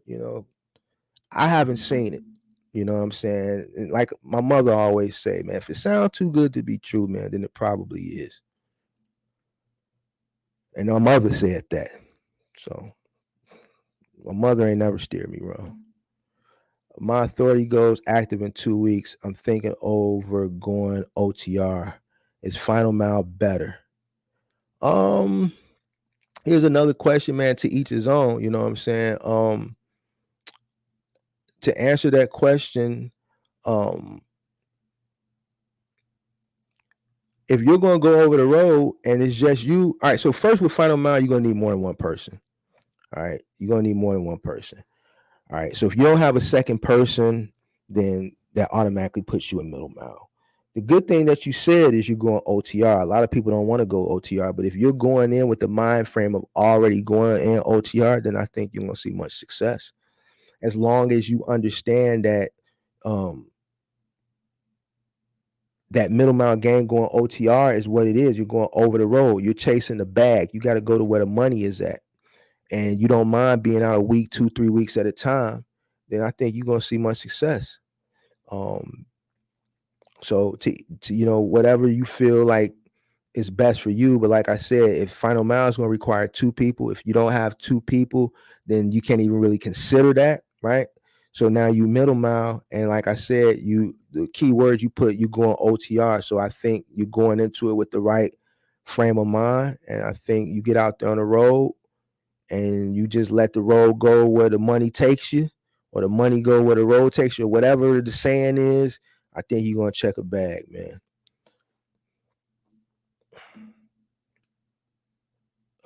I haven't seen it. You know what I'm saying? And like my mother always say, man, if it sounds too good to be true, man, then it probably is. And my mother said that. So my mother ain't never steered me wrong. My authority goes active in 2 weeks. I'm thinking over going OTR. Is final mile better? Um, Here's another question, man. To each his own. You know what I'm saying? To answer that question, um, if you're gonna go over the road and it's just you, all right. So first with final mile, you're gonna need more than one person. All right, you're gonna need more than one person. All right. So if you don't have a second person, then that automatically puts you in middle mile. The good thing that you said is you're going OTR. A lot of people don't want to go OTR, but if you're going in with the mind frame of already going in OTR, then I think you're gonna see much success. As long as you understand that um that middle mile game going OTR is what it is. You're going over the road. You're chasing the bag. You got to go to where the money is at. And you don't mind being out a week, 2, 3 weeks at a time, then I think you're going to see much success. So to whatever you feel like is best for you. But like I said, if final mile is going to require two people, if you don't have two people, then you can't even really consider that, right? So now you middle mile, and like I said, you the key word you put, you going OTR. So I think you're going into it with the right frame of mind, and I think you get out there on the road and you just let the road go where the money takes you, or the money go where the road takes you, or whatever the saying is. I think you're gonna check a bag, man.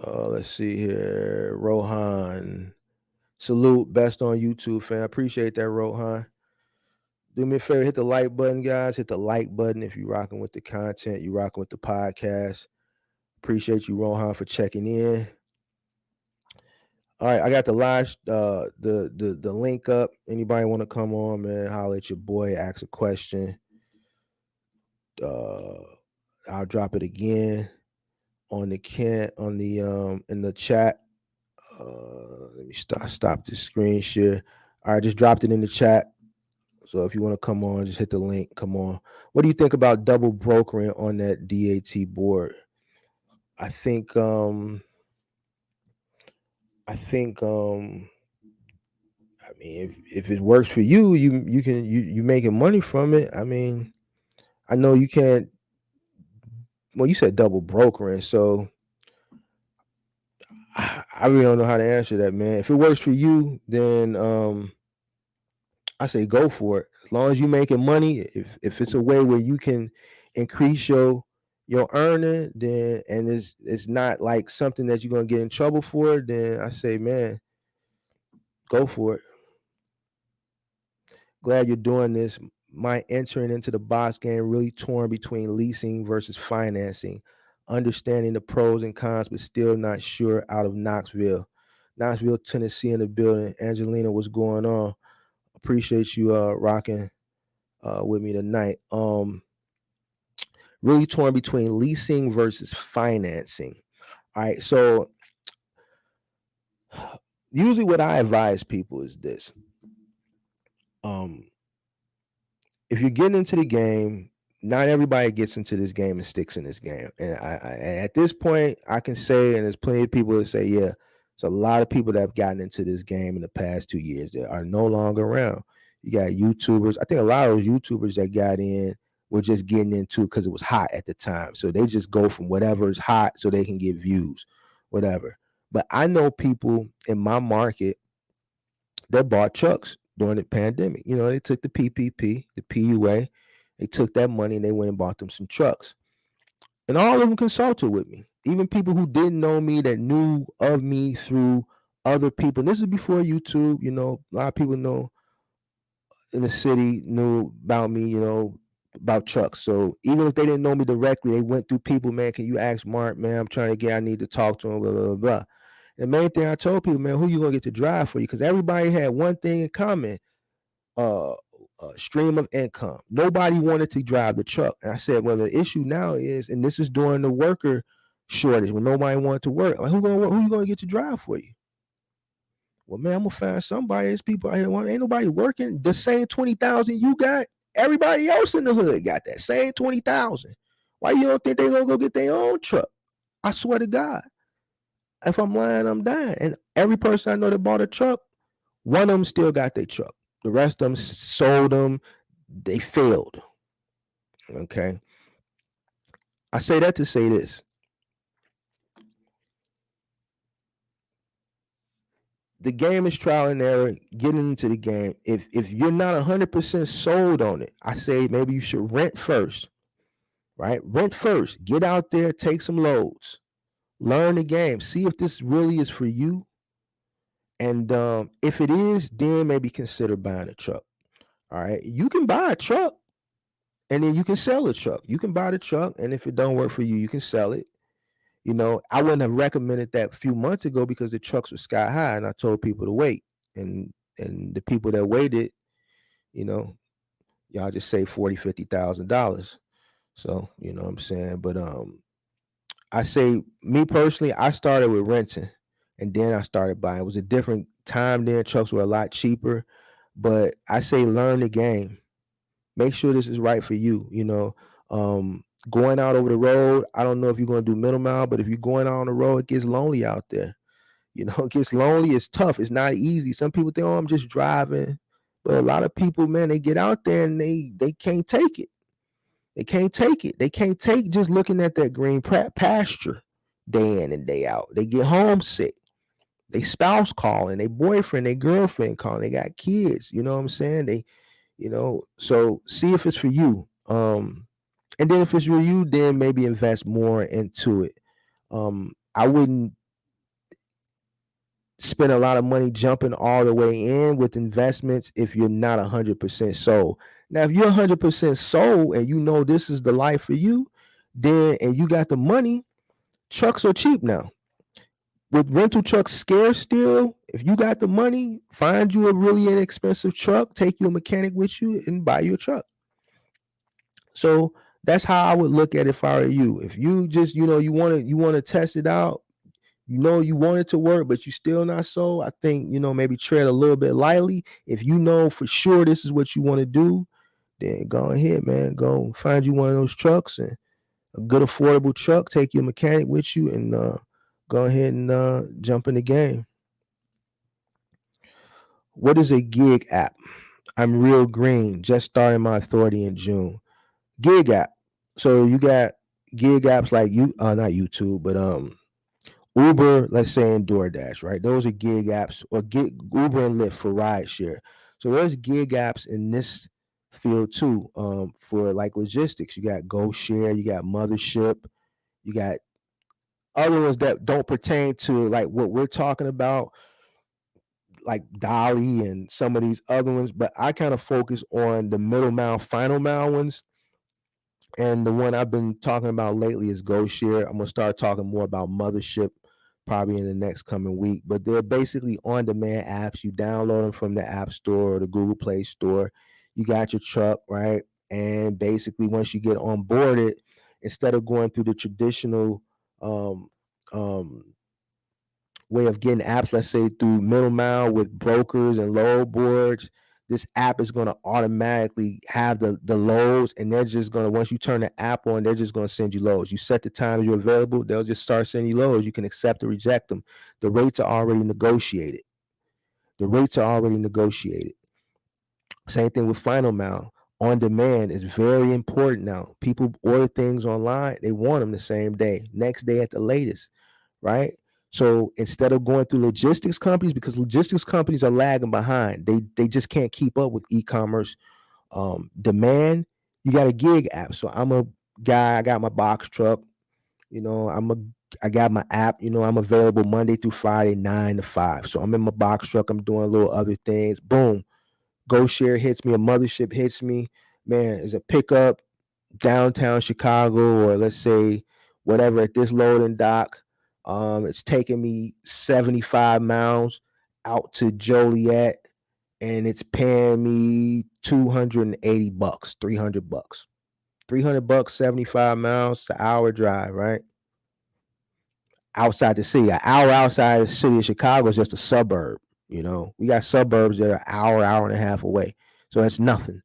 Let's see here. Rohan. Salute. Best on YouTube, fam. Appreciate that, Rohan. Do me a favor, hit the like button, guys. Hit the like button if you're rocking with the content, you rocking with the podcast. Appreciate you, Rohan, for checking in. All right, I got the live the link up. Anybody want to come on, man? Holler at your boy, ask a question. I'll drop it again on the in the chat. Let me stop this screen share. All right, just dropped it in the chat. So if you want to come on, just hit the link. Come on. What do you think about double brokering on that DAT board? I think I mean, if it works for you, you making money from it. I mean, I know you can't. Well, you said double brokering, so I really don't know how to answer that, man. If it works for you, then I say go for it. As long as you making money, if it's a way where you can increase your earning, then and it's not like something that you're gonna get in trouble for, then I say, man, go for it. Glad you're doing this. My entering into the box game really torn between leasing versus financing, understanding the pros and cons, but still not sure out of Knoxville. Knoxville, Tennessee in the building. Angelina, what's going on? Appreciate you rocking with me tonight. Really torn between leasing versus financing. All right, so usually what I advise people is this. If you're getting into the game, not everybody gets into this game and sticks in this game. And at this point, I can say, and there's plenty of people that say, yeah, there's a lot of people that have gotten into this game in the past 2 years that are no longer around. You got YouTubers. I think a lot of those YouTubers that got in were just getting into it because it was hot at the time. So they just go from whatever is hot so they can get views, whatever. But I know people in my market that bought trucks during the pandemic. You know, they took the PPP, the PUA, they took that money and they went and bought them some trucks. And all of them consulted with me. Even people who didn't know me that knew of me through other people. And this is before YouTube. You know, a lot of people know in the city knew about me, you know, about trucks. So even if they didn't know me directly, they went through people, man, can you ask Mark, man, I'm trying to get, I need to talk to him, blah, blah, blah, blah. The main thing I told people, man, who you gonna get to drive for you? Because everybody had one thing in common, uh, stream of income. Nobody wanted to drive the truck. And I said, well, the issue now is, and this is during the worker shortage when nobody wanted to work. Like, who you gonna get to drive for you? Well, man, I'm gonna find somebody. There's people out here. Ain't nobody working. The same 20,000 you got, everybody else in the hood got that same 20,000. Why you don't think they gonna go get their own truck? I swear to God. If I'm lying, I'm dying. And every person I know that bought a truck, one of them still got their truck. The rest of them sold them. They failed. Okay. I say that to say this. The game is trial and error. Getting into the game. If you're not 100% sold on it, I say maybe you should rent first. Right? Rent first. Get out there, take some loads. Learn the game. See if this really is for you. And if it is, then maybe consider buying a truck. All right. You can buy a truck and then you can sell a truck. You can buy the truck, and if it don't work for you, you can sell it. You know, I wouldn't have recommended that a few months ago because the trucks were sky high, and I told people to wait. And the people that waited, you know, y'all just say $40,000-$50,000. So, you know what I'm saying? But I say me personally, I started with renting and then I started buying. It was a different time then. Trucks were a lot cheaper. But I say learn the game. Make sure this is right for you. You know, Going out over the road, I don't know if you're going to do middle mile, but if you're going out on the road, it gets lonely out there. It gets lonely. It's tough. It's not easy. Some people think, oh, I'm just driving. But a lot of people, man, they get out there and they can't take it. They can't take it. They can't take just looking at that green pasture day in and day out. They get homesick. They spouse calling, they boyfriend, they girlfriend calling, they got kids. You know what I'm saying? So see if it's for you. And then if it's for you, then maybe invest more into it. I wouldn't spend a lot of money jumping all the way in with investments if you're not 100% sold. Now, if you're 100% sold and you know this is the life for you, then and you got the money, trucks are cheap now. With rental trucks scarce still, if you got the money, find you a really inexpensive truck, take your mechanic with you, and buy your truck. So that's how I would look at it if I were you. If you just you want to test it out, you want it to work, but you still not sold, I think maybe tread a little bit lightly. If you know for sure this is what you want to do, then go ahead, man. Go find you one of those trucks and a good affordable truck. Take your mechanic with you and go ahead and jump in the game. What is a gig app? I'm real green. Just starting my authority in June. Gig app. So you got gig apps like not YouTube, but Uber, let's say, and DoorDash, right? Those are gig apps, or Uber and Lyft for rideshare. So there's gig apps in this field too. For like logistics, you got GoShare, you got Mothership, you got other ones that don't pertain to like what we're talking about, like Dolly and some of these other ones. But I kind of focus on the middle mile, final mile ones. And the one I've been talking about lately is GoShare. I'm gonna start talking more about Mothership probably in the next coming week. But they're basically on-demand apps. You download them from the App Store or the Google Play Store. You got your truck, right? And basically, once you get on board it, instead of going through the traditional um, way of getting apps, let's say through middle mile with brokers and load boards, this app is going to automatically have the loads, and they're just going to, once you turn the app on, they're just going to send you loads. You set the time you're available, they'll just start sending you loads. You can accept or reject them. The rates are already negotiated. Same thing with final mile. On demand is very important now. People order things online, they want them the same day, next day at the latest, right? So instead of going through logistics companies, because logistics companies are lagging behind, they just can't keep up with e-commerce demand. You got a gig app. So I'm a guy, I got my box truck, I got my app, I'm available Monday through Friday, 9 to 5. So I'm in my box truck, I'm doing little other things. Boom. GoShare hits me, a Mothership hits me. Man, is a pickup downtown Chicago, or let's say whatever at this loading dock. It's taking me 75 miles out to Joliet, and it's paying me $280, $300. $300, 75 miles, the hour drive, right? Outside the city. An hour outside the city of Chicago is just a suburb. We got suburbs that are an hour and a half away. So that's nothing.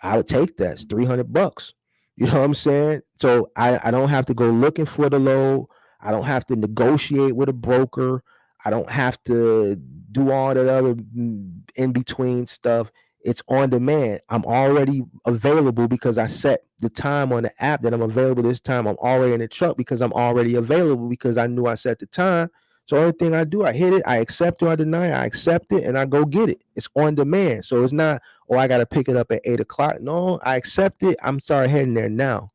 I would take that. It's $300. You know what I'm saying? So I don't have to go looking for the load. I don't have to negotiate with a broker. I don't have to do all that other in between stuff. It's on demand. I'm already available because I set the time on the app that I'm available this time. I'm already in the truck because I'm already available because I knew I set the time. So only thing I do, I hit it, I accept or I deny it, I accept it, and I go get it. It's on demand. So it's not, I got to pick it up at 8 o'clock. No, I accept it. I'm starting heading there now.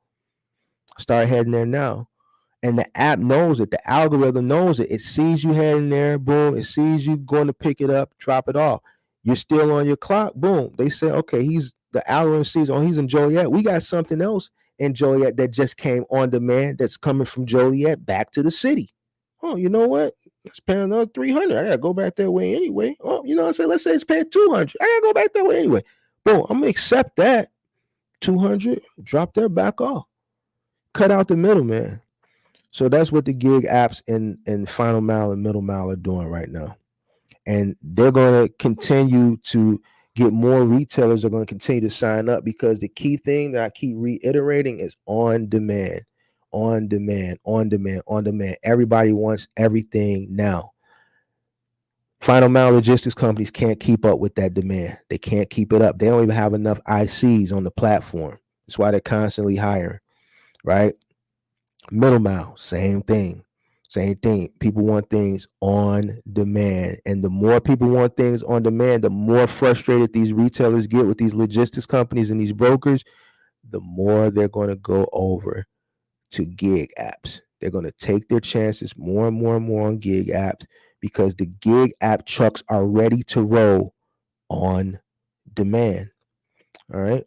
And the app knows it. The algorithm knows it. It sees you heading there. Boom. It sees you going to pick it up, drop it off. You're still on your clock. Boom. They say, okay, the algorithm sees, he's in Joliet. We got something else in Joliet that just came on demand that's coming from Joliet back to the city. Oh, you know what? It's paying another $300. I gotta go back that way anyway. Oh, you know what I'm saying? Let's say it's paying $200. I gotta go back that way anyway. Boom. I'm gonna accept that $200. Drop that back off. Cut out the middleman. So that's what the gig apps in final mile and middle mile are doing right now, and they're going to continue to get more retailers are going to continue to sign up, because the key thing that I keep reiterating is on demand, on demand, on demand, on demand. Everybody wants everything now. Final mile logistics companies can't keep up with that demand. They can't keep it up. They don't even have enough ICs on the platform. That's why they're constantly hiring, right? Middle mile, same thing. Same thing. People want things on demand. And the more people want things on demand, the more frustrated these retailers get with these logistics companies and these brokers, the more they're going to go over to gig apps. They're going to take their chances more and more and more on gig apps, because the gig app trucks are ready to roll on demand. All right.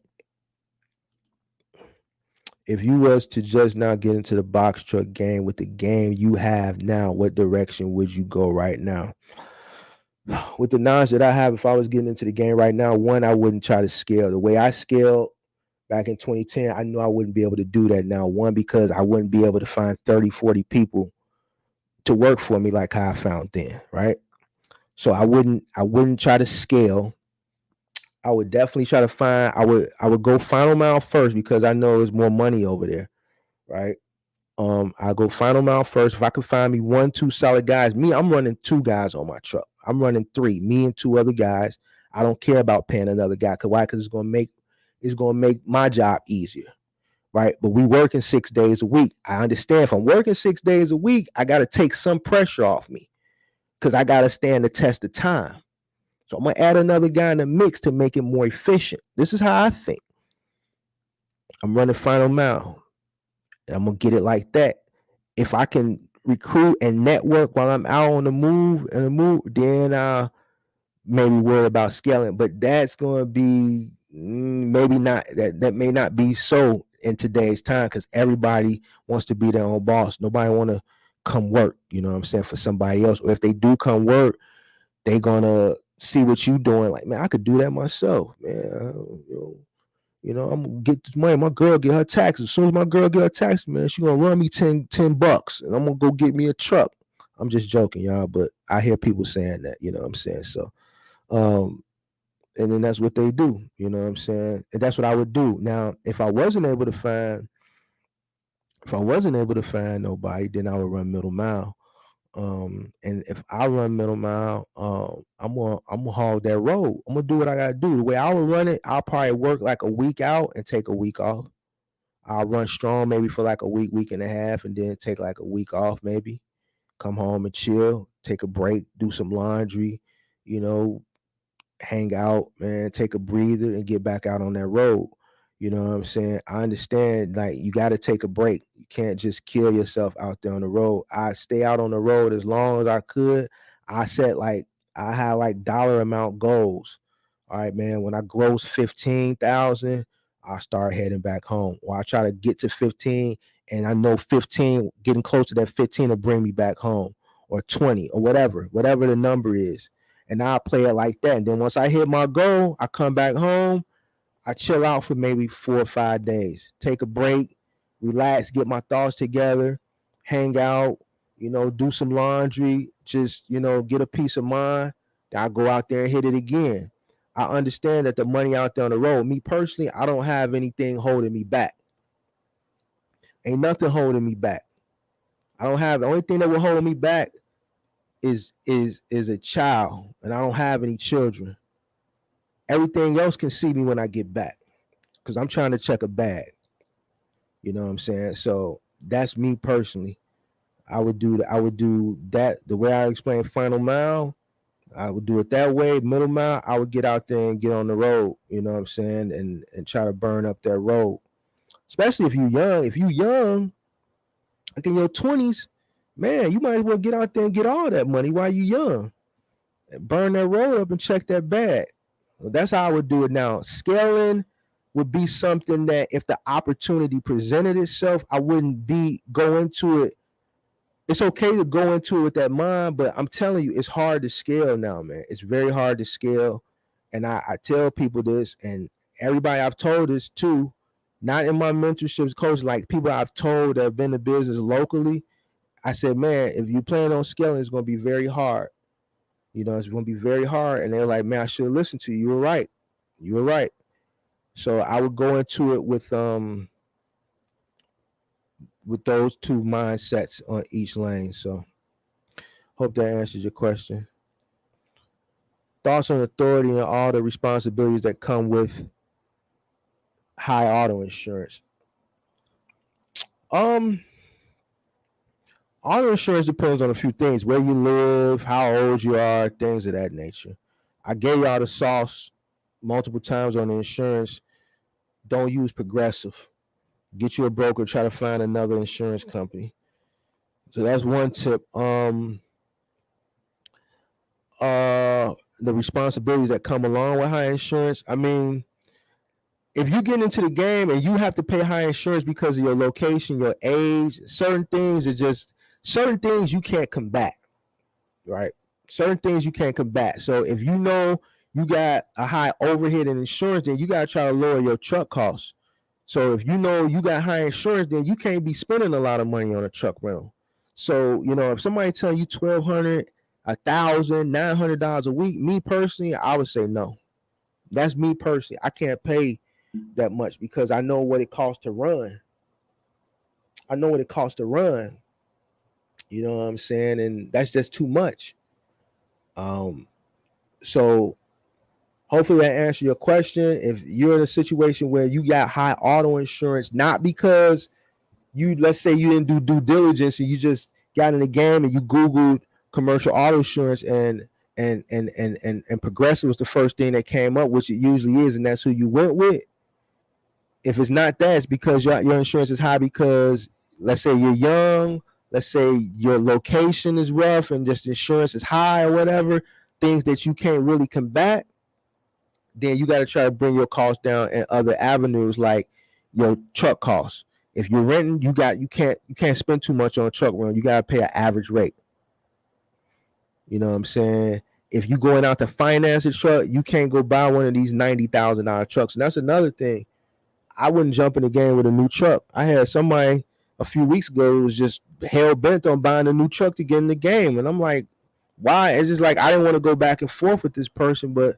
If you was to just now get into the box truck game with the game you have now, what direction would you go right now? With the knowledge that I have, if I was getting into the game right now, one, I wouldn't try to scale. The way I scaled back in 2010, I knew I wouldn't be able to do that now. One, because I wouldn't be able to find 30, 40 people to work for me like how I found then, right? So I wouldn't try to scale. I would definitely try to find, I would go final mile first, because I know there's more money over there, right? I go final mile first. If I can find me 1, 2 solid guys, I'm running 2 guys on my truck. I'm running 3, me and 2 other guys. I don't care about paying another guy. Why? Because it's gonna make my job easier, right? But we working 6 days a week. I understand if I'm working 6 days a week, I got to take some pressure off me, because I got to stand the test of time. So I'm gonna add another guy in the mix to make it more efficient. This is how I think. I'm running final mile, and I'm gonna get it like that. If I can recruit and network while I'm out on the move, then I'll maybe worry about scaling. But that's going to be maybe not. That may not be so in today's time, because everybody wants to be their own boss. Nobody want to come work, you know what I'm saying, for somebody else. Or if they do come work, they gonna see what you doing. Like, man, I could do that myself, man. I'm gonna get this money. My girl get her taxes. As soon as my girl get her taxes, man, she gonna run me 10 bucks, and I'm gonna go get me a truck. I'm just joking, y'all, but I hear people saying that, you know what I'm saying? So, and then that's what they do, you know what I'm saying? And that's what I would do. Now, if I wasn't able to find nobody, then I would run middle mile. And if I run middle mile, I'm gonna hog that road. I'm gonna do what I gotta do. The way I would run it, I'll probably work like a week out and take a week off. I'll run strong maybe for like a week, week and a half, and then take like a week off, maybe come home and chill, take a break, do some laundry, you know, hang out, man, take a breather, and get back out on that road. You know what I'm saying? I understand, like, you got to take a break. You can't just kill yourself out there on the road. I stay out on the road as long as I could. I had like dollar amount goals. All right, man. When I gross 15,000, I start heading back home. Or I try to get to 15, and I know 15, getting close to that 15 will bring me back home, or 20, or whatever the number is. And I play it like that. And then once I hit my goal, I come back home. I chill out for maybe 4 or 5 days, take a break, relax, get my thoughts together, hang out, do some laundry, just, get a peace of mind. Then I go out there and hit it again. I understand that the money out there on the road, me personally, I don't have anything holding me back. Ain't nothing holding me back. I don't have, the only thing that will hold me back is a child, and I don't have any children. Everything else can see me when I get back, because I'm trying to check a bag. You know what I'm saying? So that's me personally. I would do that the way I explained final mile. I would do it that way. Middle mile, I would get out there and get on the road. You know what I'm saying? And try to burn up that road. Especially if you're young. If you're young, like in your 20s, man, you might as well get out there and get all that money while you're young. And burn that road up and check that bag. Well, that's how I would do it now. Scaling would be something that if the opportunity presented itself, I wouldn't go into it. It's okay to go into it with that mind, but I'm telling you, it's hard to scale now, man. It's very hard to scale. And I tell people this, and everybody I've told this to, not in my mentorships coach, like people I've told that have been in business locally. I said, man, if you plan on scaling, it's going to be very hard. It's going to be very hard. And they're like, man, I should listen to you. You were right. You were right. So I would go into it with those two mindsets on each lane. So hope that answers your question. Thoughts on authority and all the responsibilities that come with high auto insurance. Um, Auto insurance depends on a few things: where you live, how old you are, things of that nature. I gave y'all the sauce multiple times on the insurance. Don't use Progressive. Get you a broker. Try to find another insurance company. So that's one tip. The responsibilities that come along with high insurance. I mean, if you get into the game and you have to pay high insurance because of your location, your age, certain things you can't combat, right? Certain things you can't combat. So if you know you got a high overhead in insurance, then you got to try to lower your truck costs. So if you know you got high insurance, then you can't be spending a lot of money on a truck rental. So, if somebody telling you $1,200, $1,000, $900 a week, me personally, I would say no. That's me personally. I can't pay that much because I know what it costs to run. I know what it costs to run. You know what I'm saying? And that's just too much. So hopefully that answers your question. If you're in a situation where you got high auto insurance, not because let's say you didn't do due diligence and you just got in the game and you Googled commercial auto insurance and Progressive was the first thing that came up, which it usually is, and that's who you went with. If it's not that, it's because your insurance is high because let's say you're young, let's say your location is rough and just insurance is high or whatever, things that you can't really combat, then you got to try to bring your costs down in other avenues like your truck costs. If you're renting, you can't spend too much on a truck run. You got to pay an average rate. You know what I'm saying? If you're going out to finance a truck, you can't go buy one of these $90,000 trucks. And that's another thing. I wouldn't jump in the game with a new truck. I had somebody a few weeks ago who was just hell bent on buying a new truck to get in the game. And I'm like, why? It's just like I didn't want to go back and forth with this person, but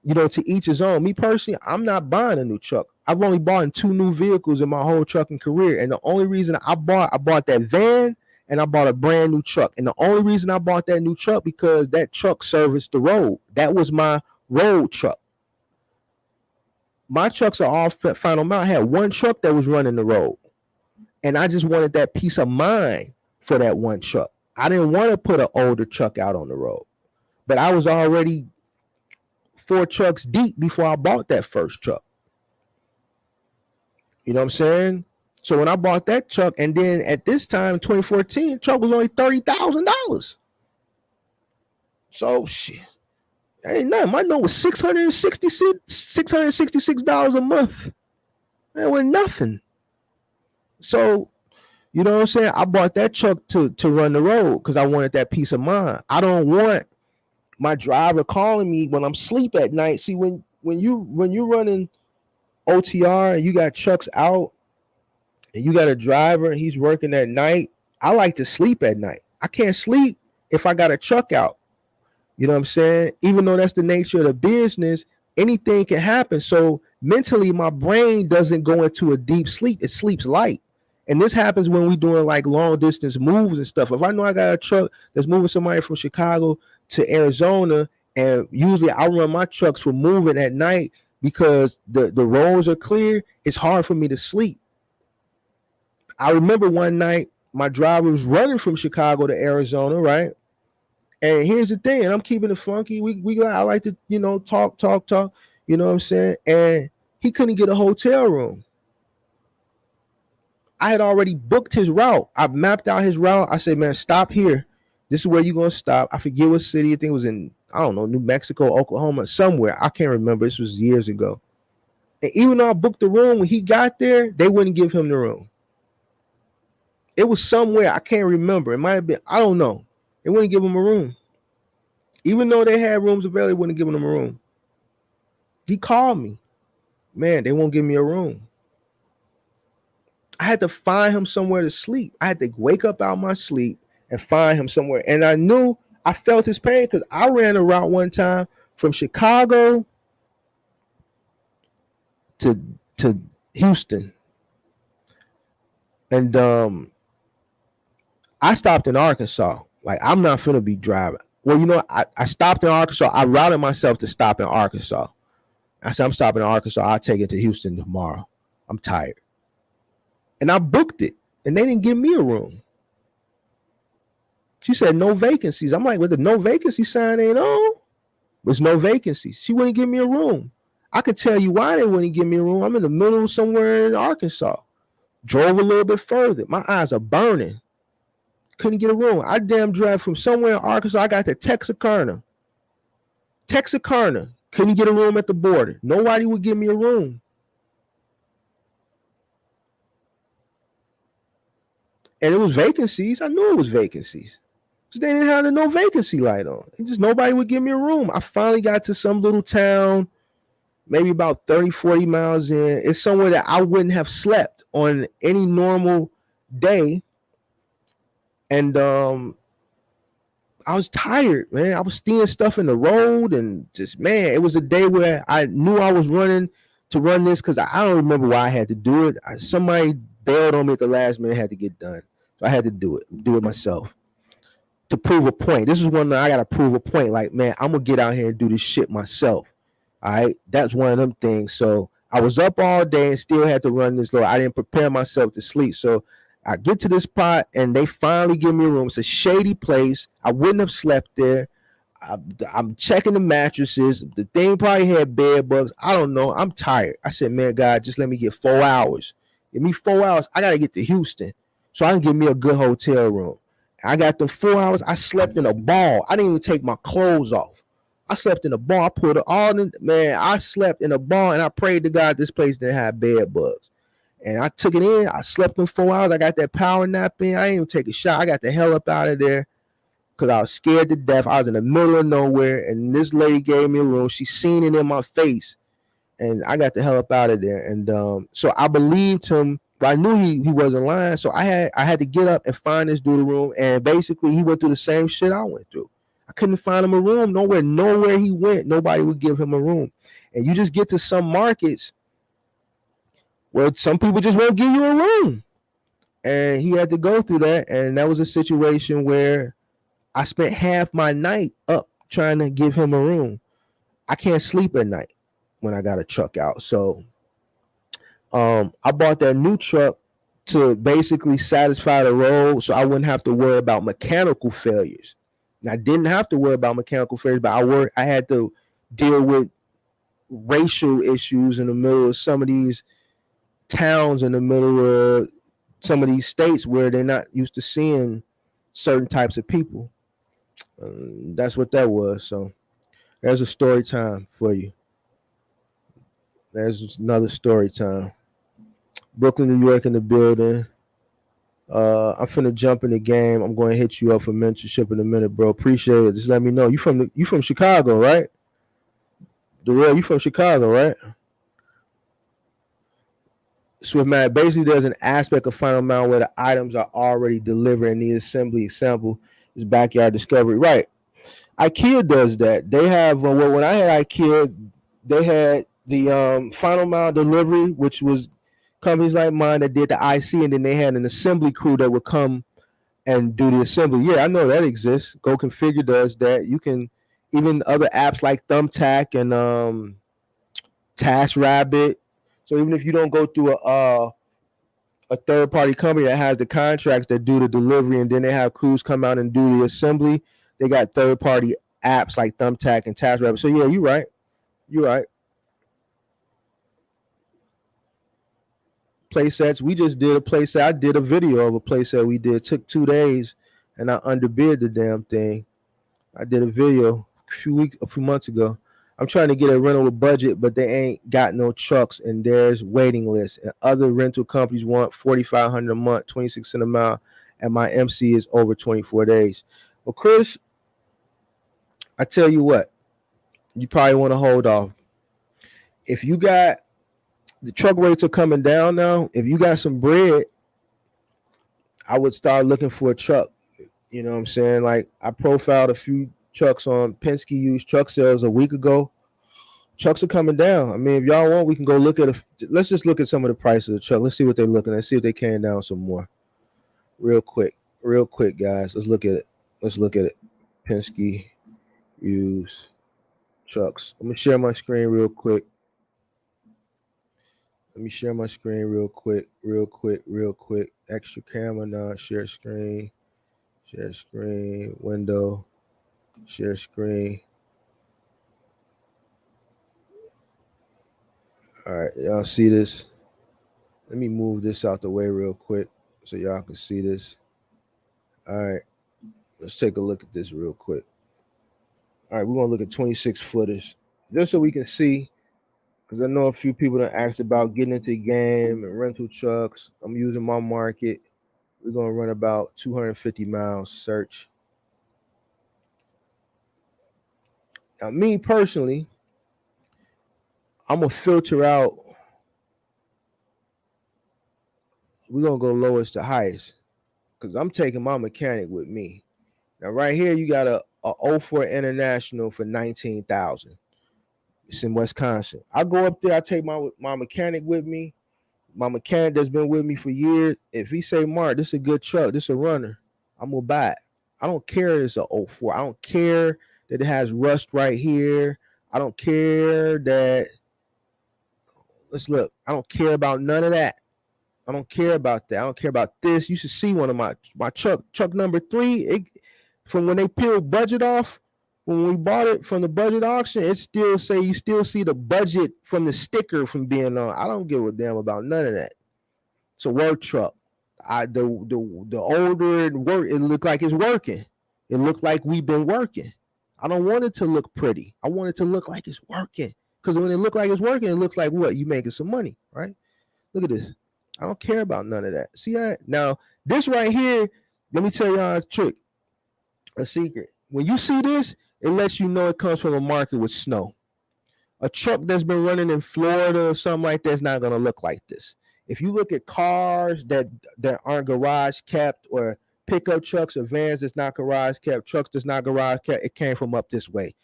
to each his own. Me personally, I'm not buying a new truck. I've only bought 2 new vehicles in my whole trucking career. And the only reason I bought that van and I bought a brand new truck. And the only reason I bought that new truck because that truck serviced the road. That was my road truck. My trucks are all final mile. I had one truck that was running the road. And I just wanted that peace of mind for that one truck. I didn't want to put an older truck out on the road. But I was already 4 trucks deep before I bought that first truck. You know what I'm saying? So when I bought that truck, and then at this time, 2014, the truck was only $30,000. So shit, ain't nothing. My note was $666 a month. That was nothing. So, you know what I'm saying? I bought that truck to run the road because I wanted that peace of mind. I don't want my driver calling me when I'm asleep at night. See, when you're running OTR and you got trucks out and you got a driver and he's working at night, I like to sleep at night. I can't sleep if I got a truck out. You know what I'm saying? Even though that's the nature of the business, anything can happen. So mentally, my brain doesn't go into a deep sleep. It sleeps light. And this happens when we doing like long distance moves and stuff. If I know I got a truck that's moving somebody from Chicago to Arizona, and usually I run my trucks for moving at night because the roads are clear, it's hard for me to sleep. I remember one night my driver was running from Chicago to Arizona, right? And here's the thing, and I'm keeping it funky. I like to, talk, you know what I'm saying? And he couldn't get a hotel room. I had already booked his route. I mapped out his route. I said, man, stop here. This is where you're going to stop. I forget what city. I think it was in, I don't know, New Mexico, Oklahoma, somewhere. I can't remember. This was years ago. And even though I booked the room, when he got there, they wouldn't give him the room. It was somewhere. I can't remember. It might have been, I don't know. They wouldn't give him a room. Even though they had rooms available, they wouldn't give him a room. He called me. Man, they won't give me a room. I had to find him somewhere to sleep. I had to wake up out of my sleep and find him somewhere. And I felt his pain because I ran a route one time from Chicago to Houston, and I stopped in Arkansas. Like, I'm not finna be driving. Well, I stopped in Arkansas. I routed myself to stop in Arkansas. I said, I'm stopping in Arkansas. I'll take it to Houston tomorrow. I'm tired. And I booked it, and they didn't give me a room. She said, no vacancies. I'm like, well, the no vacancy sign ain't on. There's no vacancies. She wouldn't give me a room. I could tell you why they wouldn't give me a room. I'm in the middle of somewhere in Arkansas. Drove a little bit further. My eyes are burning. Couldn't get a room. I damn drive from somewhere in Arkansas. I got to Texarkana. Couldn't get a room at the border. Nobody would give me a room. And it was vacancies. I knew it was vacancies. So they didn't have the no vacancy light on. And just nobody would give me a room. I finally got to some little town, maybe about 30, 40 miles in. It's somewhere that I wouldn't have slept on any normal day. And I was tired, man. I was stealing stuff in the road, and just, man, it was a day where I knew I was running to run this because I don't remember why I had to do it. Somebody bailed on me at the last minute, had to get done. So I had to do it myself to prove a point. This is one that I got to prove a point. Like, man, I'm going to get out here and do this shit myself. All right. That's one of them things. So I was up all day and still had to run this low. I didn't prepare myself to sleep. So I get to this spot and they finally give me a room. It's a shady place. I wouldn't have slept there. I'm checking the mattresses. The thing probably had bed bugs. I don't know. I'm tired. I said, man, God, just let me get 4 hours. Give me 4 hours. I got to get to Houston so I can get me a good hotel room. I got them 4 hours. I slept in a ball. I didn't even take my clothes off. I slept in a ball. I put it all in. Man, I slept in a ball and I prayed to God this place didn't have bed bugs. And I took it in. I slept in 4 hours. I got that power nap in. I didn't even take a shot. I got the hell up out of there because I was scared to death. I was in the middle of nowhere, and this lady gave me a room. She seen it in my face, and I got the hell up out of there. And so I believed him, but I knew he wasn't lying. So I had to get up and find this dude a room. And basically, he went through the same shit I went through. I couldn't find him a room. Nowhere he went, nobody would give him a room. And you just get to some markets where some people just won't give you a room. And he had to go through that. And that was a situation where I spent half my night up trying to give him a room. I can't sleep at night when I got a truck out. So I bought that new truck to basically satisfy the road so I wouldn't have to worry about mechanical failures. And I didn't have to worry about mechanical failures, but I had to deal with racial issues in the middle of some of these towns, in the middle of some of these states where they're not used to seeing certain types of people. That's what that was. So there's a story time for you. There's another story time. Brooklyn, New York in the building. I'm finna jump in the game. I'm going to hit you up for mentorship in a minute, bro. Appreciate it. Just let me know. You from Chicago, right? Darrell, you from Chicago, right? Swift Matt, basically there's an aspect of Final Mile where the items are already delivered and the assembly example is backyard discovery. Right. IKEA does that. They have, when I had IKEA, they had the Final Mile delivery, which was companies like mine that did the IC, and then they had an assembly crew that would come and do the assembly. Yeah, I know that exists. Go Configure does that. You can, even other apps like Thumbtack and TaskRabbit. So even if you don't go through a third-party company that has the contracts that do the delivery, and then they have crews come out and do the assembly, they got third-party apps like Thumbtack and TaskRabbit. So yeah, you're right. You're right. Playsets. We just did a playset. I did a video of a playset we did. It took 2 days, and I underbid the damn thing. I did a video a few months ago. I'm trying to get a rental with budget, but they ain't got no trucks, and there's waiting lists. And other rental companies want $4,500 a month, 26 cents a mile, and my MC is over 24 days. Well, Chris, I tell you what, you probably want to hold off. If you got the truck rates are coming down now, if you got some bread, I would start looking for a truck. You know what I'm saying? Like, I profiled a few trucks on Penske Used Truck Sales a week ago. Trucks are coming down. I mean, if y'all want, we can go look at let's just look at some of the prices of the truck. Let's see what they're looking at. See if they came down some more. Real quick, guys. Let's look at it. Penske used trucks. I'm gonna share my screen real quick. Let me share my screen real quick. Extra camera now. Share screen. Window. Share screen. All right, y'all see this? Let me move this out the way real quick so y'all can see this. All right, let's take a look at this real quick. All right, we're gonna look at 26 footers just so we can see, because I know a few people that asked about getting into the game and rental trucks. I'm using my market. We're gonna run about 250 miles search. Now, me personally, I'm gonna filter out. We're gonna go lowest to highest because I'm taking my mechanic with me. Now, right here, you got a 04 International for $19,000. It's in Wisconsin. I go up there. I take my mechanic with me. My mechanic that's been with me for years. If he say, Mark, this is a good truck, this is a runner, I'm gonna buy it. I don't care it's a 04. I don't care that it has rust right here. I don't care that. Let's look. I don't care about none of that. I don't care about that. I don't care about this. You should see one of my truck number 3. From when they peeled budget off, when we bought it from the budget auction, it still say you still see the budget from the sticker from being on. I don't give a damn about none of that. It's a work truck. The older it work, it looked like it's working. It looked like we've been working. I don't want it to look pretty. I want it to look like it's working. Because when it look like it's working, it looks like what? You making some money, right? Look at this. I don't care about none of that. See that? Now, this right here, let me tell y'all a trick, a secret. When you see this, it lets you know it comes from a market with snow. A truck that's been running in Florida or something like that is not going to look like this. If you look at cars that aren't garage kept, or pickup trucks or vans that's not garage kept, trucks that's not garage kept, it came from up this way.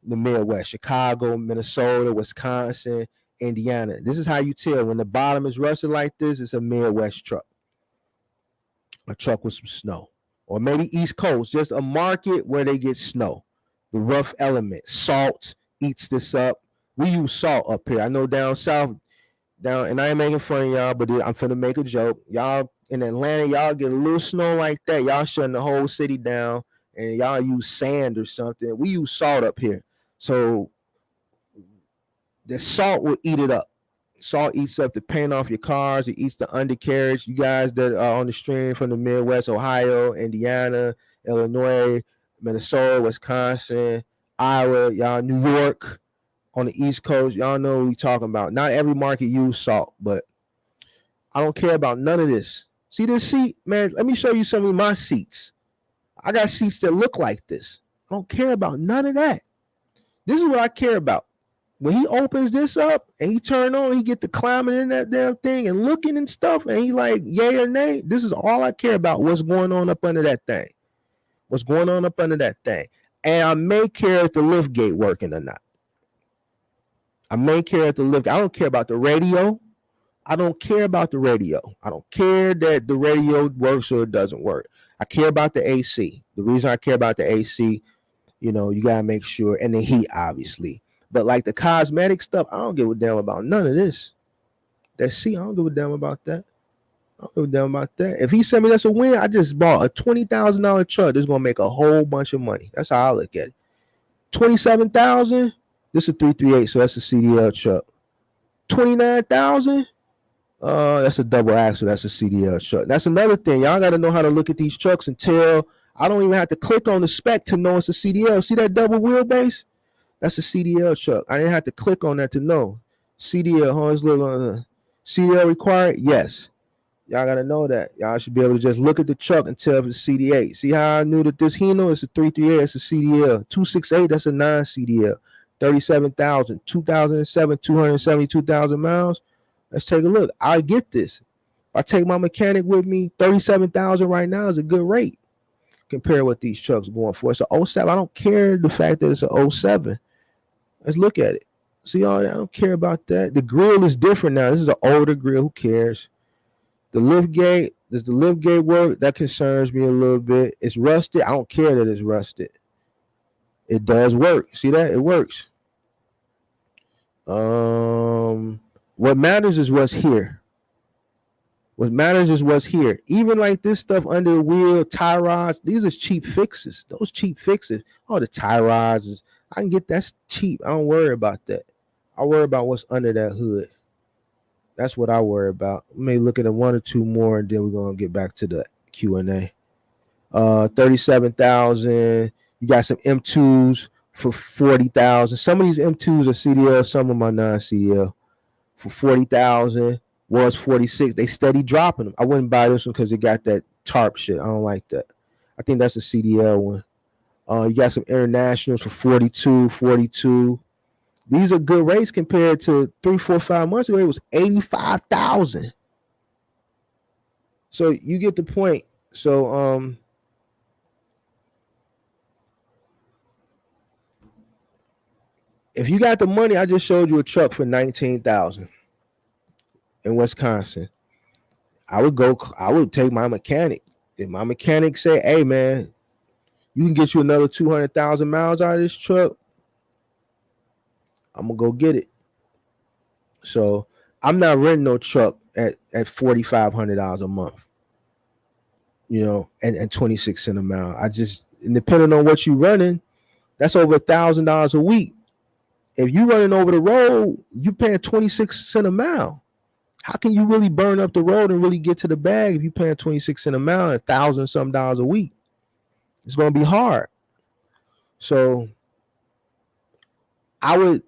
The Midwest, Chicago, Minnesota, Wisconsin, Indiana. This is how you tell when the bottom is rusted like this. It's a Midwest truck, a truck with some snow, or maybe East Coast, just a market where they get snow. The rough element, salt eats this up. We use salt up here. I know down south, and I ain't making fun of y'all, but I'm finna make a joke. Y'all in Atlanta, y'all get a little snow like that, y'all shutting the whole city down, and y'all use sand or something. We use salt up here. So the salt will eat it up. Salt eats up the paint off your cars. It eats the undercarriage. You guys that are on the stream from the Midwest, Ohio, Indiana, Illinois, Minnesota, Wisconsin, Iowa, y'all New York, on the East Coast, y'all know what we talking about. Not every market use salt, but I don't care about none of this. See this seat, man? Let me show you some of my seats. I got seats that look like this. I don't care about none of that. This is what I care about. When he opens this up and he turn on, he get the climbing in that damn thing and looking and stuff, and he like, yay or nay. This is all I care about. What's going on up under that thing? What's going on up under that thing? And I may care if the lift gate working or not. I may care at the lift. I don't care about the radio. I don't care about the radio. I don't care that the radio works or it doesn't work. I care about the AC. The reason I care about the AC, you got to make sure, and the heat, obviously. But like the cosmetic stuff, I don't give a damn about none of this. That C, I don't give a damn about that. I don't give a damn about that. If he sent me that's a win, I just bought a $20,000 truck that's going to make a whole bunch of money. That's how I look at it. $27,000. This is a 338, so that's a CDL truck. $29,000. That's a double axle. That's a CDL truck. That's another thing. Y'all got to know how to look at these trucks and tell. I don't even have to click on the spec to know it's a CDL. See that double wheelbase? That's a CDL truck. I didn't have to click on that to know. CDL, huh? It's little CDL required? Yes. Y'all got to know that. Y'all should be able to just look at the truck and tell if it's CDA. See how I knew that this Hino is a 338, it's a CDL. 268, that's a non-CDL. 37,000, 2007, 272,000 miles. Let's take a look. I get this. If I take my mechanic with me, 37,000 right now is a good rate compared to what these trucks are going for. It's a 07. I don't care the fact that it's a 07. Let's look at it. See all that? I don't care about that. The grill is different now. This is an older grill. Who cares? The lift gate, does the lift gate work? That concerns me a little bit. It's rusted. I don't care that it's rusted. It does work. See that? It works. What matters is what's here. What matters is what's here. Even like this stuff under the wheel, tie rods, these are cheap fixes. Those cheap fixes. Oh, the tie rods is I can get that's cheap. I don't worry about that. I worry about what's under that hood. That's what I worry about. May look at one or two more, and then we're gonna get back to the Q&A. 37,000. You got some M2s for 40,000. Some of these M2s are CDL, some of them are non-CDL. For 40,000 was 46. They steady dropping them. I wouldn't buy this one because it got that tarp shit. I don't like that. I think that's a CDL one. You got some internationals for 42, 42. These are good rates compared to 3, 4, 5 months ago. It was 85,000. So you get the point. So if you got the money, I just showed you a truck for 19,000 in Wisconsin. I would take my mechanic. If my mechanic say, hey man, you can get you another 200,000 miles out of this truck, I'm gonna go get it. So I'm not renting no truck at $4,500 a month, and 26 cents a mile. And depending on what you're running, that's over $1,000 a week. If you running over the road, you paying 26 cents a mile. How can you really burn up the road and really get to the bag if you paying 26 cents a mile and $1,000 a week? It's gonna be hard. So I would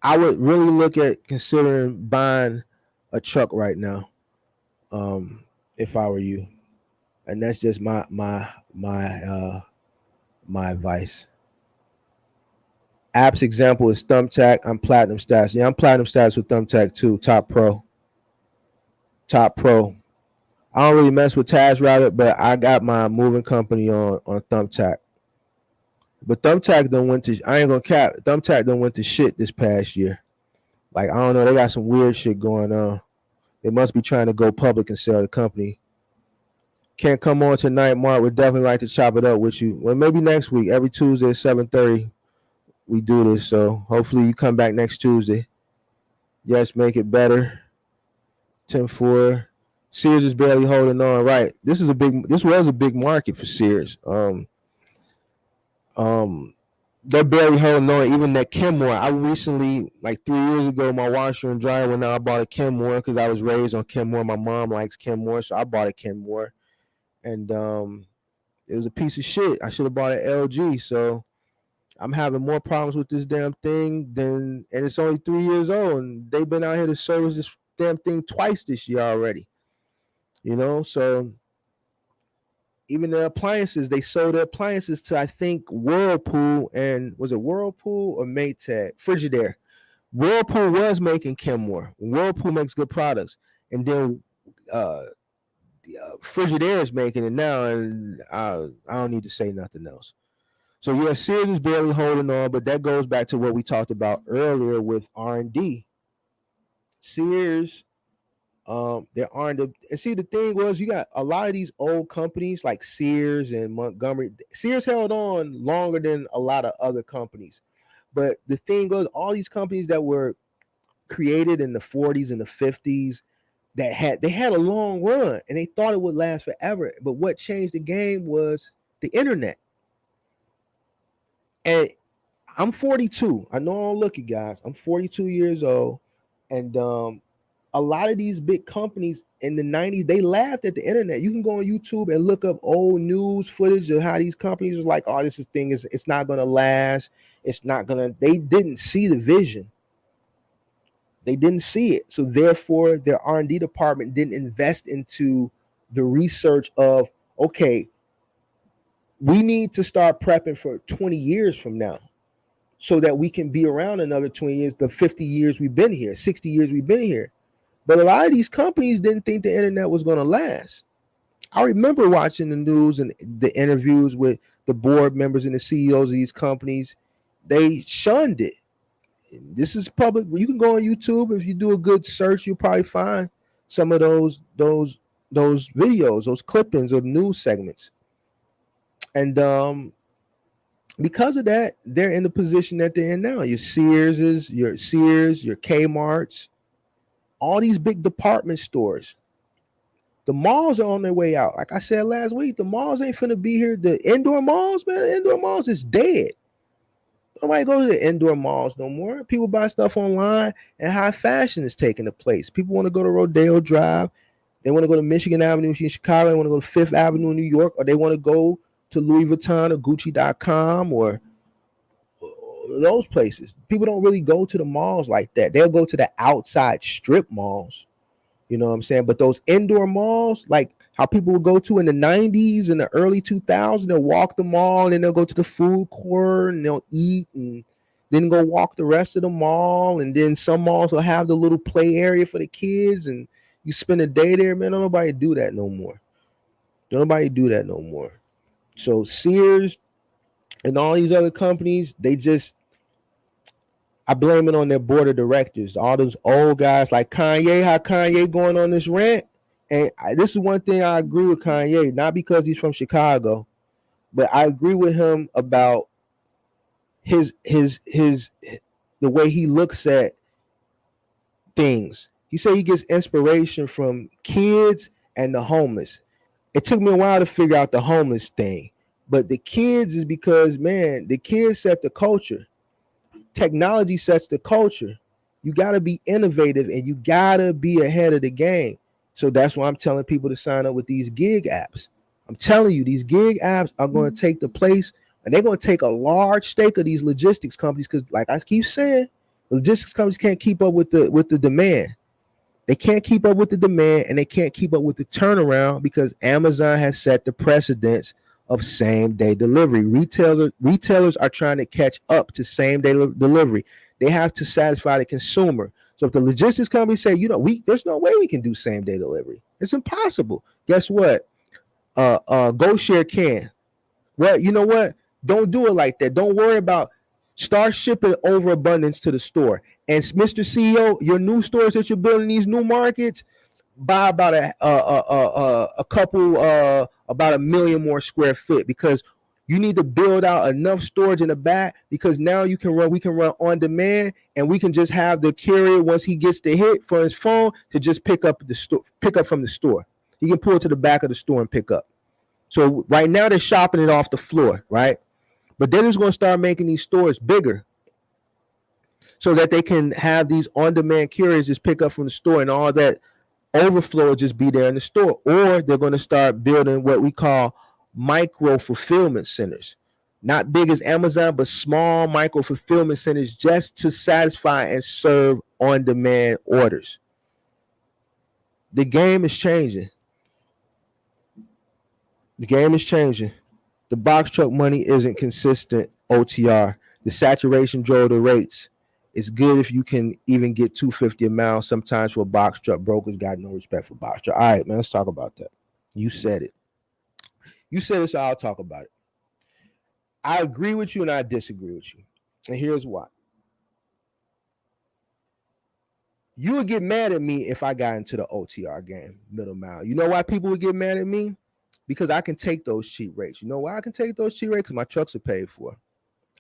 really look at considering buying a truck right now, if I were you. And that's just my advice. App's example is Thumbtack. I'm platinum stats. Yeah, I'm platinum stats with Thumbtack too. Top pro. I don't really mess with TaskRabbit, but I got my moving company on Thumbtack. But Thumbtack done went to, I ain't gonna cap, Thumbtack done went to shit this past year. Like, I don't know, they got some weird shit going on. They must be trying to go public and sell the company. Can't come on tonight, Mark. Would definitely like to chop it up with you. Well, maybe next week, every Tuesday at 7:30, we do this. So hopefully you come back next Tuesday. Yes, make it better. 10-4. Sears is barely holding on. Right. This was a big market for Sears. They're barely holding on. Even that Kenmore. I recently, like 3 years ago, my washer and dryer went out. I bought a Kenmore because I was raised on Kenmore. My mom likes Kenmore, so I bought a Kenmore. And it was a piece of shit. I should have bought an LG. So I'm having more problems with this damn thing and it's only 3 years old, and they've been out here to service this damn thing twice this year already. So even the appliances, they sold the appliances to, I think, Whirlpool, and was it Whirlpool or Maytag? Frigidaire. Whirlpool was making Kenmore. Whirlpool makes good products, and then Frigidaire is making it now, and I don't need to say nothing else. So yeah, Sears is barely holding on, but that goes back to what we talked about earlier with R&D. Sears, there aren't and see, the thing was, you got a lot of these old companies like Sears and Montgomery. Sears held on longer than a lot of other companies, but the thing was, all these companies that were created in the 40s and the 50s, they had a long run and they thought it would last forever. But what changed the game was the internet. And I'm 42. I know I don't look it, guys. I'm 42 years old. And a lot of these big companies in the 90s, they laughed at the internet. You can go on YouTube and look up old news footage of how these companies were like, oh, it's not going to last. They didn't see the vision. They didn't see it. So therefore, their R&D department didn't invest into the research of, okay, we need to start prepping for 20 years from now so that we can be around another 20 years, the 50 years we've been here, 60 years we've been here. But a lot of these companies didn't think the internet was going to last. I remember watching the news and the interviews with the board members and the CEOs of these companies. They shunned it. This is public. You can go on YouTube. If you do a good search, you'll probably find some of those videos, those clippings or news segments. And because of that, they're in the position that they're in now. Your Sears, your Kmart's, all these big department stores. The malls are on their way out. Like I said last week, the malls ain't finna be here. The indoor malls, man, the indoor malls is dead. Nobody goes to the indoor malls no more. People buy stuff online, and high fashion is taking the place. People want to go to Rodeo Drive. They want to go to Michigan Avenue in Chicago. They want to go to Fifth Avenue in New York, or they want to go to Louis Vuitton or Gucci.com or those places. People don't really go to the malls like that. They'll go to the outside strip malls. You know what I'm saying? But those indoor malls, like how people would go to in the 90s and the early 2000s, they'll walk the mall and then they'll go to the food court and they'll eat and then go walk the rest of the mall. And then some malls will have the little play area for the kids and you spend a day there. Man, don't nobody do that no more. Don't nobody do that no more. So Sears and all these other companies, I blame it on their board of directors. All those old guys like Kanye, how Kanye going on this rant. And this is one thing I agree with Kanye, not because he's from Chicago, but I agree with him about the way he looks at things. He said he gets inspiration from kids and the homeless. It took me a while to figure out the homeless thing, but the kids is because, man, the kids set the culture. Technology sets the culture. You got to be innovative and you got to be ahead of the game. So that's why I'm telling people to sign up with these gig apps. I'm telling you, these gig apps are going to take the place, and they're going to take a large stake of these logistics companies because, like I keep saying, logistics companies can't keep up with the demand. They can't keep up with the demand, and they can't keep up with the turnaround because Amazon has set the precedence of same-day delivery. Retailers are trying to catch up to same-day delivery. They have to satisfy the consumer. So if the logistics company say, there's no way we can do same-day delivery. It's impossible. Guess what? GoShare can. Well, you know what? Don't do it like that. Don't worry about start shipping overabundance to the store. And Mr. CEO, your new stores that you're building, these new markets, buy about about 1 million more square feet because you need to build out enough storage in the back because now we can run on demand and we can just have the carrier once he gets the hit for his phone to just pick up from the store. He can pull it to the back of the store and pick up. So right now they're shopping it off the floor, right? But then it's going to start making these stores bigger so that they can have these on-demand carriers just pick up from the store and all that overflow will just be there in the store. Or they're going to start building what we call micro fulfillment centers, not big as Amazon, but small micro fulfillment centers just to satisfy and serve on-demand orders. The game is changing. The game is changing. The box truck money isn't consistent OTR. The saturation drove the rates. It's good if you can even get $250 a mile. Sometimes for a box truck, brokers got no respect for box truck. All right, man, let's talk about that. You said it. You said it, so I'll talk about it. I agree with you and I disagree with you. And here's why. You would get mad at me if I got into the OTR game, middle mile. You know why people would get mad at me? Because I can take those cheap rates. You know why I can take those cheap rates? Because my trucks are paid for.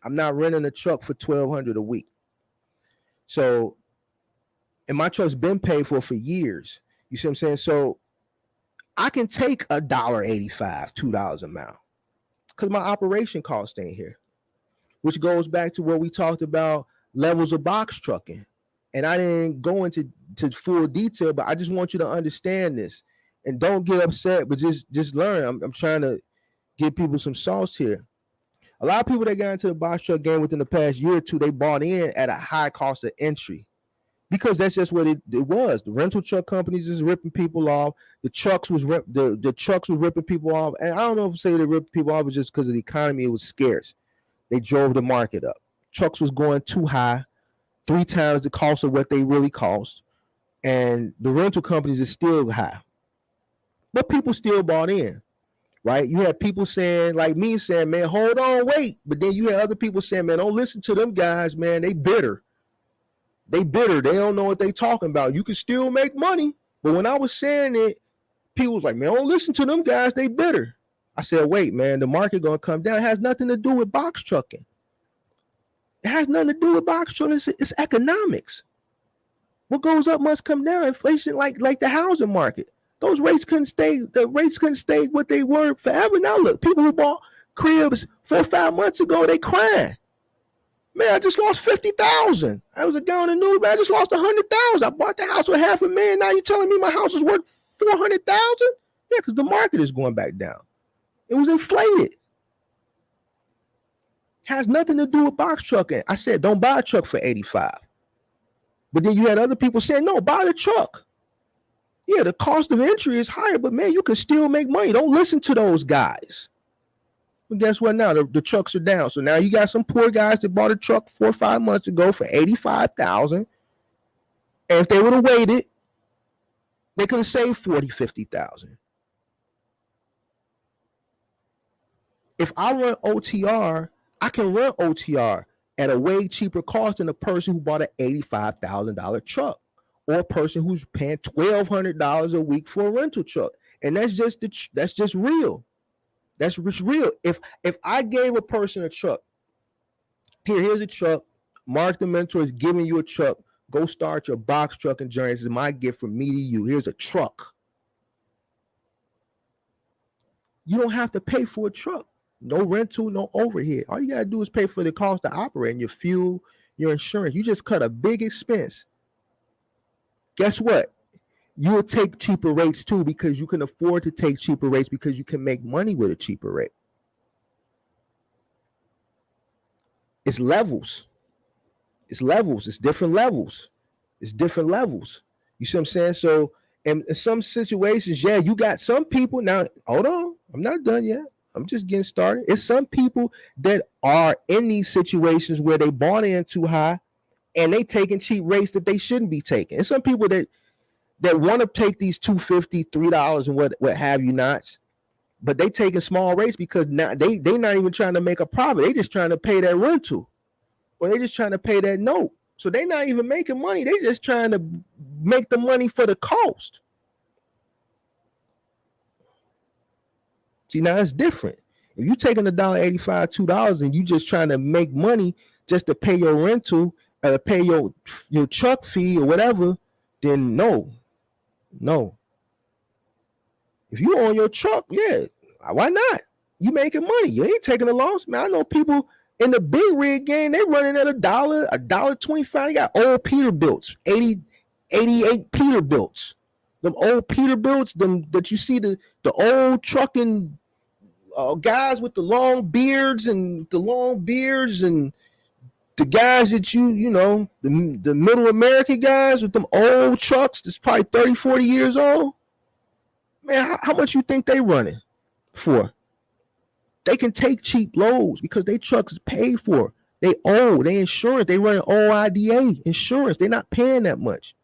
I'm not renting a truck for $1,200 a week. So, and my truck's been paid for years. You see what I'm saying? So I can take $1.85, $2 a mile because my operation cost ain't here, which goes back to what we talked about levels of box trucking. And I didn't go into full detail, but I just want you to understand this and don't get upset, but just learn. I'm trying to give people some sauce here. A lot of people that got into the box truck game within the past year or two, they bought in at a high cost of entry because that's just what it was. The rental truck companies is ripping people off. The trucks was ripping people off. And I don't know if say they ripping people off, but just because of the economy, it was scarce. They drove the market up. Trucks was going too high, 3 times the cost of what they really cost. And the rental companies is still high. But people still bought in. Right? You had people saying, like me saying, man, hold on, wait. But then you had other people saying, man, don't listen to them guys, man. They bitter. They bitter. They don't know what they talking about. You can still make money. But when I was saying it, people was like, man, don't listen to them guys. They bitter. I said, wait, man, the market going to come down. It has nothing to do with box trucking. It has nothing to do with box trucking. It's economics. What goes up must come down. Inflation, like the housing market. Those rates couldn't stay. The rates couldn't stay what they were forever. Now look, people who bought cribs 4 or 5 months ago, they crying. Man, I just lost $50,000. I was a guy on the news, man. I just lost $100,000. I bought the house with $500,000. Now you telling me my house is worth $400,000? Yeah, because the market is going back down. It was inflated. Has nothing to do with box trucking. I said, don't buy a truck for $85,000. But then you had other people saying, no, buy the truck. Yeah, the cost of entry is higher, but man, you can still make money. Don't listen to those guys. But guess what now? The trucks are down. So now you got some poor guys that bought a truck 4 or 5 months ago for $85,000. And if they would have waited, they could have saved $40,000, $50,000. If I run OTR, I can run OTR at a way cheaper cost than a person who bought an $85,000 truck, or a person who's paying $1,200 a week for a rental truck. And that's just real. That's real. If I gave a person a truck, here's a truck, Mark the Mentor is giving you a truck, go start your box trucking journey. This is my gift from me to you. Here's a truck. You don't have to pay for a truck. No rental, no overhead. All you got to do is pay for the cost to operate and your fuel, your insurance. You just cut a big expense. Guess what? You will take cheaper rates too, because you can afford to take cheaper rates because you can make money with a cheaper rate. It's levels. It's levels. It's different levels. It's different levels. You see what I'm saying? So in some situations, yeah, you got some people. Now, hold on. I'm not done yet. I'm just getting started. It's some people that are in these situations where they bought in too high and they taking cheap rates that they shouldn't be taking. And some people that want to take these $2.50, $3 and what have you nots, but they taking small rates because now they not even trying to make a profit. They just trying to pay that rental, or they just trying to pay that note. So they not even making money. They just trying to make the money for the cost. See, now it's different. If you taking $1.85, $2, and you just trying to make money just to pay your rental, pay your truck fee or whatever, then no. If you own your truck, yeah, why not? You making money. You ain't taking a loss. Man, I know people in the big rig game, they running at $1.25. They got old Peterbilts, 88 Peterbilts. Them old Peterbilts, them that you see the old trucking guys with the long beards and the guys that you know, the middle America guys with them old trucks that's probably 30, 40 years old. Man, how much you think they running for? They can take cheap loads because they trucks is paid for. They owe, they insurance, they running OIDA insurance. They're not paying that much.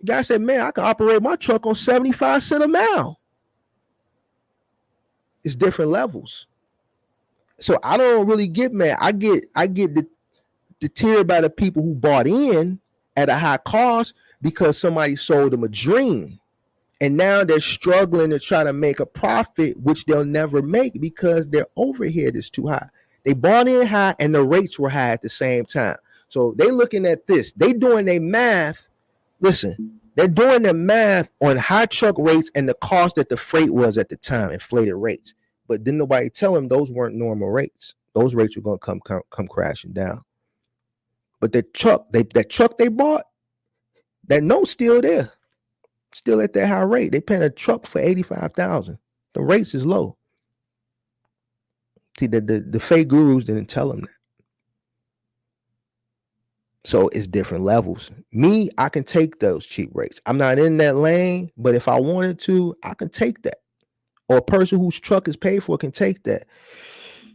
The guy said, man, I can operate my truck on 75 cents a mile. It's different levels. So I don't really get mad. I get deterred by the people who bought in at a high cost because somebody sold them a dream. And now they're struggling to try to make a profit, which they'll never make because their overhead is too high. They bought in high and the rates were high at the same time. So they looking at this. They doing their math. Listen, they're doing their math on high truck rates and the cost that the freight was at the time, inflated rates. But didn't nobody tell them those weren't normal rates. Those rates were going to come crashing down. But that truck they bought, that note's still there. Still at that high rate. They paying a truck for $85,000. The rates is low. See, the fake gurus didn't tell them that. So it's different levels. Me, I can take those cheap rates. I'm not in that lane, but if I wanted to, I can take that. Or a person whose truck is paid for can take that.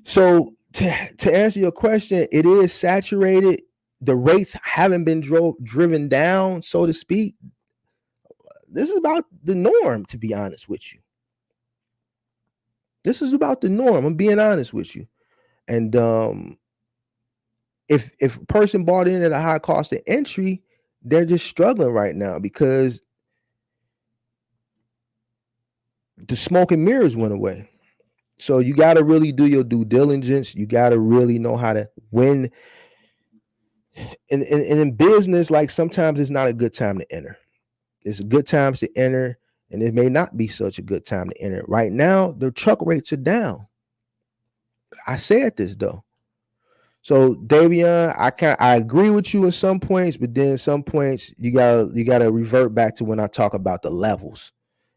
So to answer your question, it is saturated. The rates haven't been driven down, so to speak. This is about the norm, to be honest with you. This is about the norm. I'm being honest with you. And if a person bought in at a high cost of entry, they're just struggling right now because the smoke and mirrors went away. So you got to really do your due diligence. You got to really know how to win. And in business, like sometimes it's not a good time to enter. It's good times to enter, and it may not be such a good time to enter. Right now, the truck rates are down. I said this though. So Davion, I agree with you in some points, but then some points you gotta revert back to when I talk about the levels.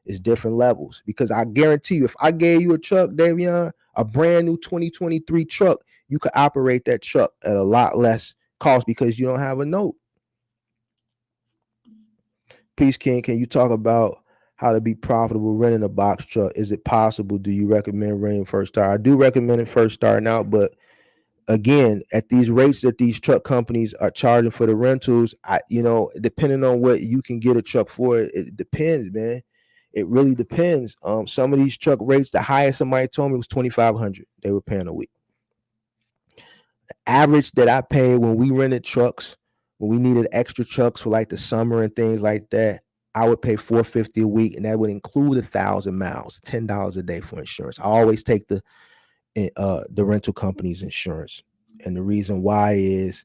It's different levels because I guarantee you, if I gave you a truck, Davion, a brand new 2023 truck, you could operate that truck at a lot less cost because you don't have a note. Peace King, can you talk about how to be profitable renting a box truck? Is it possible? Do you recommend renting First Star? I do recommend it first starting out, but again, at these rates that these truck companies are charging for the rentals, depending on what you can get a truck for, it depends, man. It really depends. Some of these truck rates, the highest somebody told me was $2,500 they were paying a week. The average that I paid when we rented trucks, when we needed extra trucks for like the summer and things like that, I would pay $450 a week, and that would include 1,000 miles, $10 a day for insurance. I always take the rental company's insurance. And the reason why is,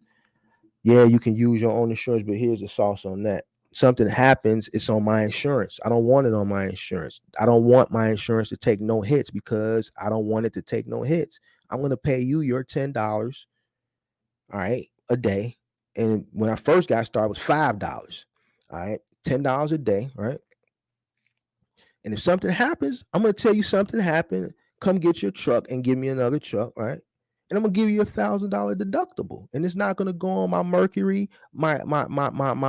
yeah, you can use your own insurance, but here's the sauce on that. Something happens, it's on my insurance. I don't want it on my insurance. I don't want my insurance to take no hits because I don't want it to take no hits. I'm going to pay you your $10, all right, a day. And when I first got started, it was $5, all right, $10 a day, right? And if something happens, I'm going to tell you something happened. Come get your truck and give me another truck, right? And I'm gonna give you $1,000 deductible, and it's not gonna go on my Mercury, my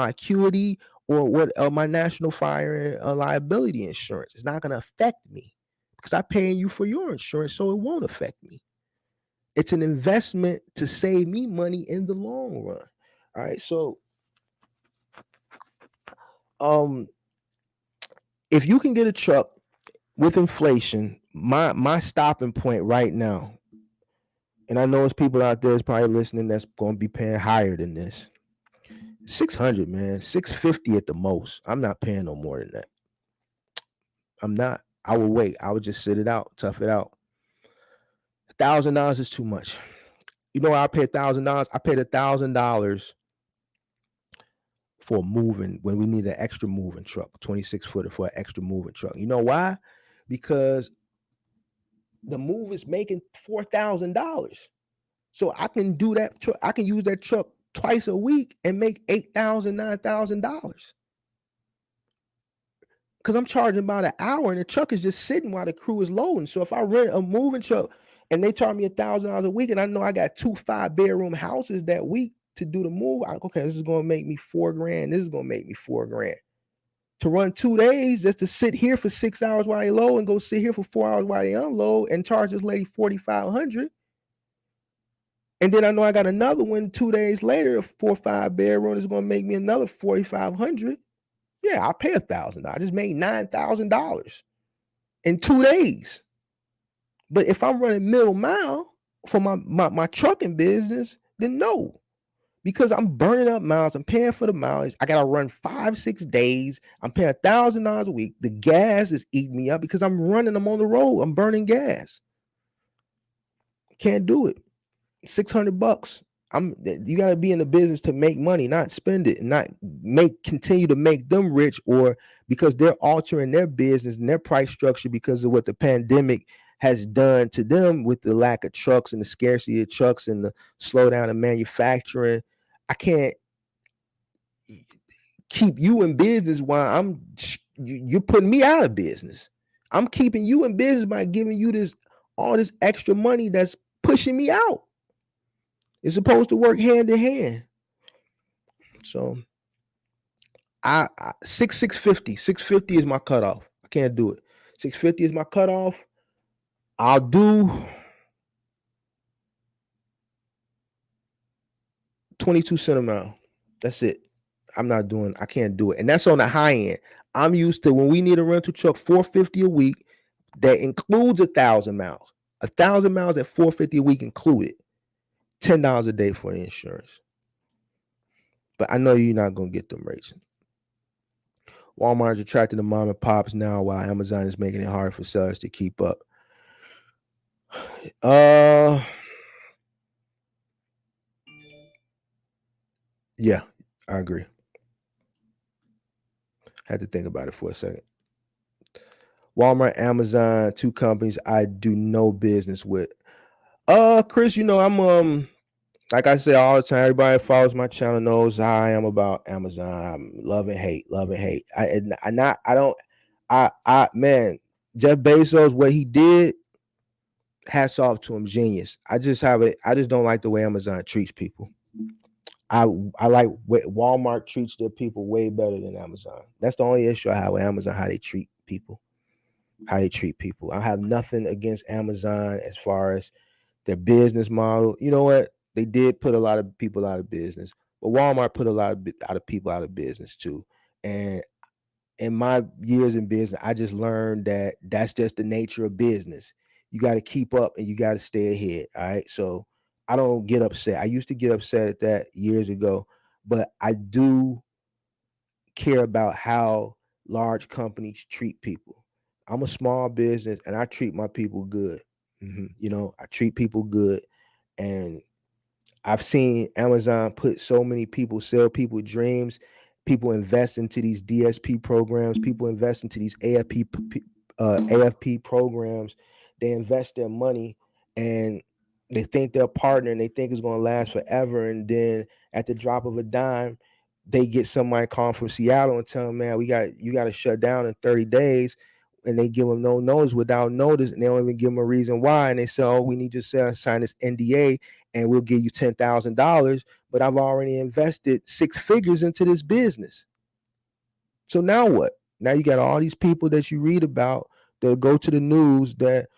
Acuity, or what my National Fire and Liability Insurance. It's not gonna affect me because I'm paying you for your insurance, so it won't affect me. It's an investment to save me money in the long run. All right, so if you can get a truck with inflation, my stopping point right now. And I know there's people out there that's probably listening that's going to be paying higher than this. 600, man, 650 at the most. I'm not paying no more than that. I'm not. I would wait. I would just sit it out, tough it out. $1,000 is too much. You know, I paid $1,000. I paid $1,000 for moving when we need an extra moving truck, 26-footer for an extra moving truck. You know why? Because the move is making $4,000. So I can do that. I can use that truck twice a week and make $8,000, $9,000. Because I'm charging about an hour and the truck is just sitting while the crew is loading. So if I rent a moving truck and they charge me $1,000 a week, and I know I got 2 5-bedroom houses that week to do the move, okay, this is going to make me $4,000. This is going to make me $4,000. To run 2 days just to sit here for 6 hours while they load and go sit here for 4 hours while they unload and charge this lady $4,500. And then I know I got another one 2 days later, a 4 or 5-bedroom is going to make me another $4,500. Yeah, I'll pay $1,000. I just made $9,000 in 2 days. But if I'm running middle mile for my trucking business, then no. Because I'm burning up miles, I'm paying for the mileage. I gotta run 5-6 days. I'm paying $1,000 a week. The gas is eating me up because I'm running them on the road. I'm burning gas. Can't do it. $600. You got to be in the business to make money, not spend it, and not continue to make them rich, or because they're altering their business and their price structure because of what the pandemic has done to them with the lack of trucks and the scarcity of trucks and the slowdown in manufacturing. I can't keep you in business while you're putting me out of business. I'm keeping you in business by giving you all this extra money that's pushing me out. It's supposed to work hand in hand. So I 650 is my cutoff. I can't do it. 650 is my cutoff. I'll do 22 cents a mile. That's it. I can't do it. And that's on the high end. I'm used to when we need a rental truck, $450 a week. That includes 1,000 miles. 1,000 miles at $450 a week included. $10 a day for the insurance. But I know you're not gonna get them rates. Walmart is attracting the mom and pops now, while Amazon is making it hard for sellers to keep up. Yeah, I agree. Had to think about it for a second. Walmart, Amazon, two companies I do no business with. Chris, I'm like I say all the time, everybody that follows my channel knows how I am about Amazon. I'm love and hate, love and hate. Man, Jeff Bezos, what he did, hats off to him, genius. I just don't like the way Amazon treats people. I like Walmart treats their people way better than Amazon. That's the only issue I have with Amazon, how they treat people. How they treat people. I have nothing against Amazon as far as their business model. You know what? They did put a lot of people out of business, but Walmart put a lot of people out of business too. And in my years in business, I just learned that that's just the nature of business. You got to keep up and you got to stay ahead. All right. So I don't get upset. I used to get upset at that years ago, but I do care about how large companies treat people. I'm a small business and I treat my people good. I treat people good. And I've seen Amazon put so many people, sell people dreams. People invest into these DSP programs. People invest into these AFP programs. They invest their money and they think they're a partner and they think it's going to last forever. And then at the drop of a dime, they get somebody calling from Seattle and tell them, man, you got to shut down in 30 days. And they give them no notice without notice. And they don't even give them a reason why. And they say, oh, we need you to sign this NDA and we'll give you $10,000. But I've already invested 6 figures into this business. So now what? Now you got all these people that you read about that go to the news that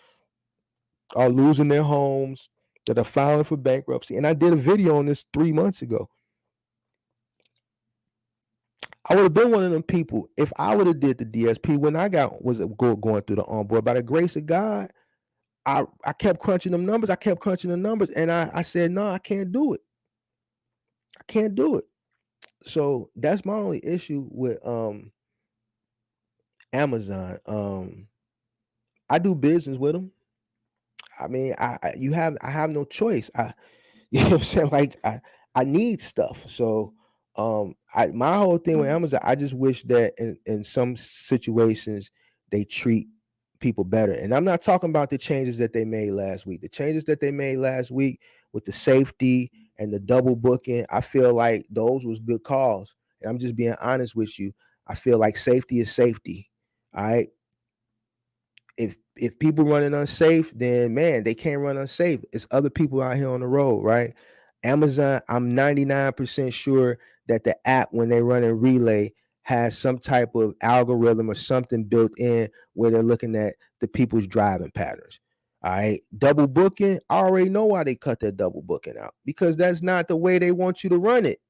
are losing their homes, that are filing for bankruptcy. And I did a video on this 3 months ago. I would have been one of them people if I would have did the DSP when I was going through the onboard. By the grace of God, I kept crunching them numbers. I kept crunching the numbers, and I said, no, I can't do it. I can't do it. So that's my only issue with Amazon. I do business with them. I mean, I have no choice. You know what I'm saying? Like I need stuff. So my whole thing with Amazon, I just wish that in some situations they treat people better. And I'm not talking about the changes that they made last week. The changes that they made last week with the safety and the double booking, I feel like those was good calls. And I'm just being honest with you. I feel like safety is safety. All right. If people running unsafe, then man, they can't run unsafe. It's other people out here on the road, right? Amazon, I'm 99% sure that the app, when they run a relay, has some type of algorithm or something built in where they're looking at the people's driving patterns. All right. Double booking, I already know why they cut that double booking out, because that's not the way they want you to run it.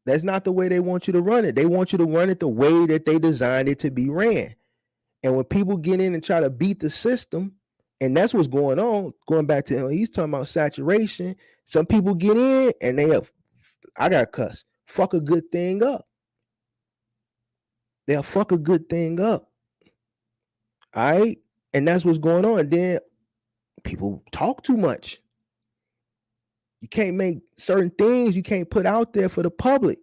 That's not the way they want you to run it. They want you to run it the way that they designed it to be ran. And when people get in and try to beat the system, and that's what's going on, going back to he's talking about saturation. Some people get in and I got cuss, fuck a good thing up. They'll fuck a good thing up. All right. And that's what's going on. And then people talk too much. You can't make certain things you can't put out there for the public.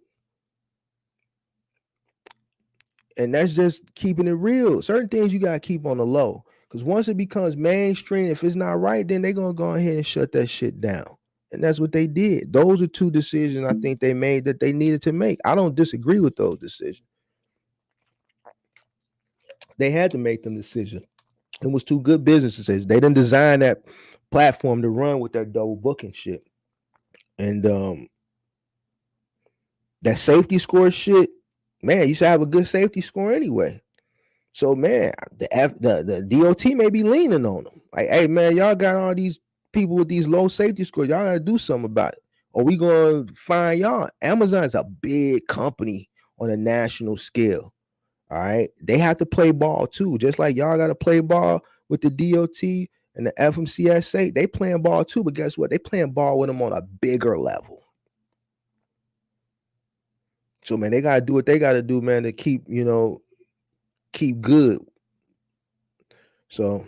And that's just keeping it real. Certain things you got to keep on the low. Because once it becomes mainstream, if it's not right, then they're going to go ahead and shut that shit down. And that's what they did. Those are 2 decisions I think they made that they needed to make. I don't disagree with those decisions. They had to make them decisions. It was 2 good business decisions. They didn't design that platform to run with that double booking shit. And that safety score shit, man, you should have a good safety score anyway. So man, the DOT may be leaning on them. Like, hey man, y'all got all these people with these low safety scores. Y'all gotta do something about it. Or we gonna find y'all. Amazon is a big company on a national scale. All right. They have to play ball too. Just like y'all gotta play ball with the DOT. And the FMCSA, they playing ball too, but guess what? They playing ball with them on a bigger level. So man, they gotta do what they gotta do, man, to keep keep good. So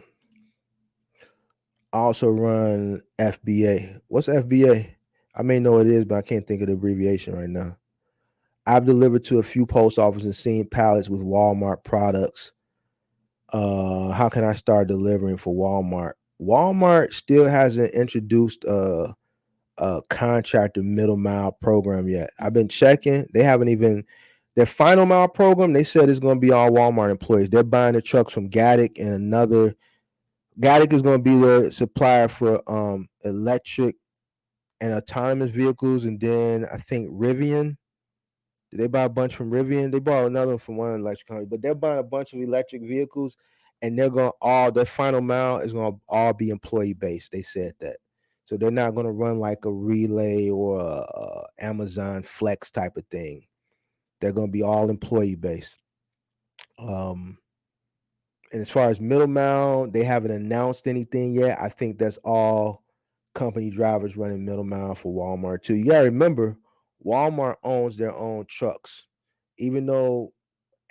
I also run FBA. What's FBA? I may know what it is, but I can't think of the abbreviation right now. I've delivered to a few post offices and seen pallets with Walmart products. How can I start delivering for Walmart? Walmart still hasn't introduced a contractor middle mile program yet. I've been checking. They haven't even their final mile program. They said it's going to be all Walmart employees. They're buying the trucks from Gaddick and another. Gaddick is going to be the supplier for electric and autonomous vehicles, and then I think Rivian. Did they buy a bunch from Rivian? They bought another one from one electric company, but they're buying a bunch of electric vehicles, and they're going to all their final mile is going to all be employee based. They said that, so they're not going to run like a relay or a Amazon Flex type of thing. They're going to be all employee based. Um, and as far as middle mile, they haven't announced anything yet. I think that's all company drivers running middle mile for Walmart too. You gotta remember, Walmart owns their own trucks. Even though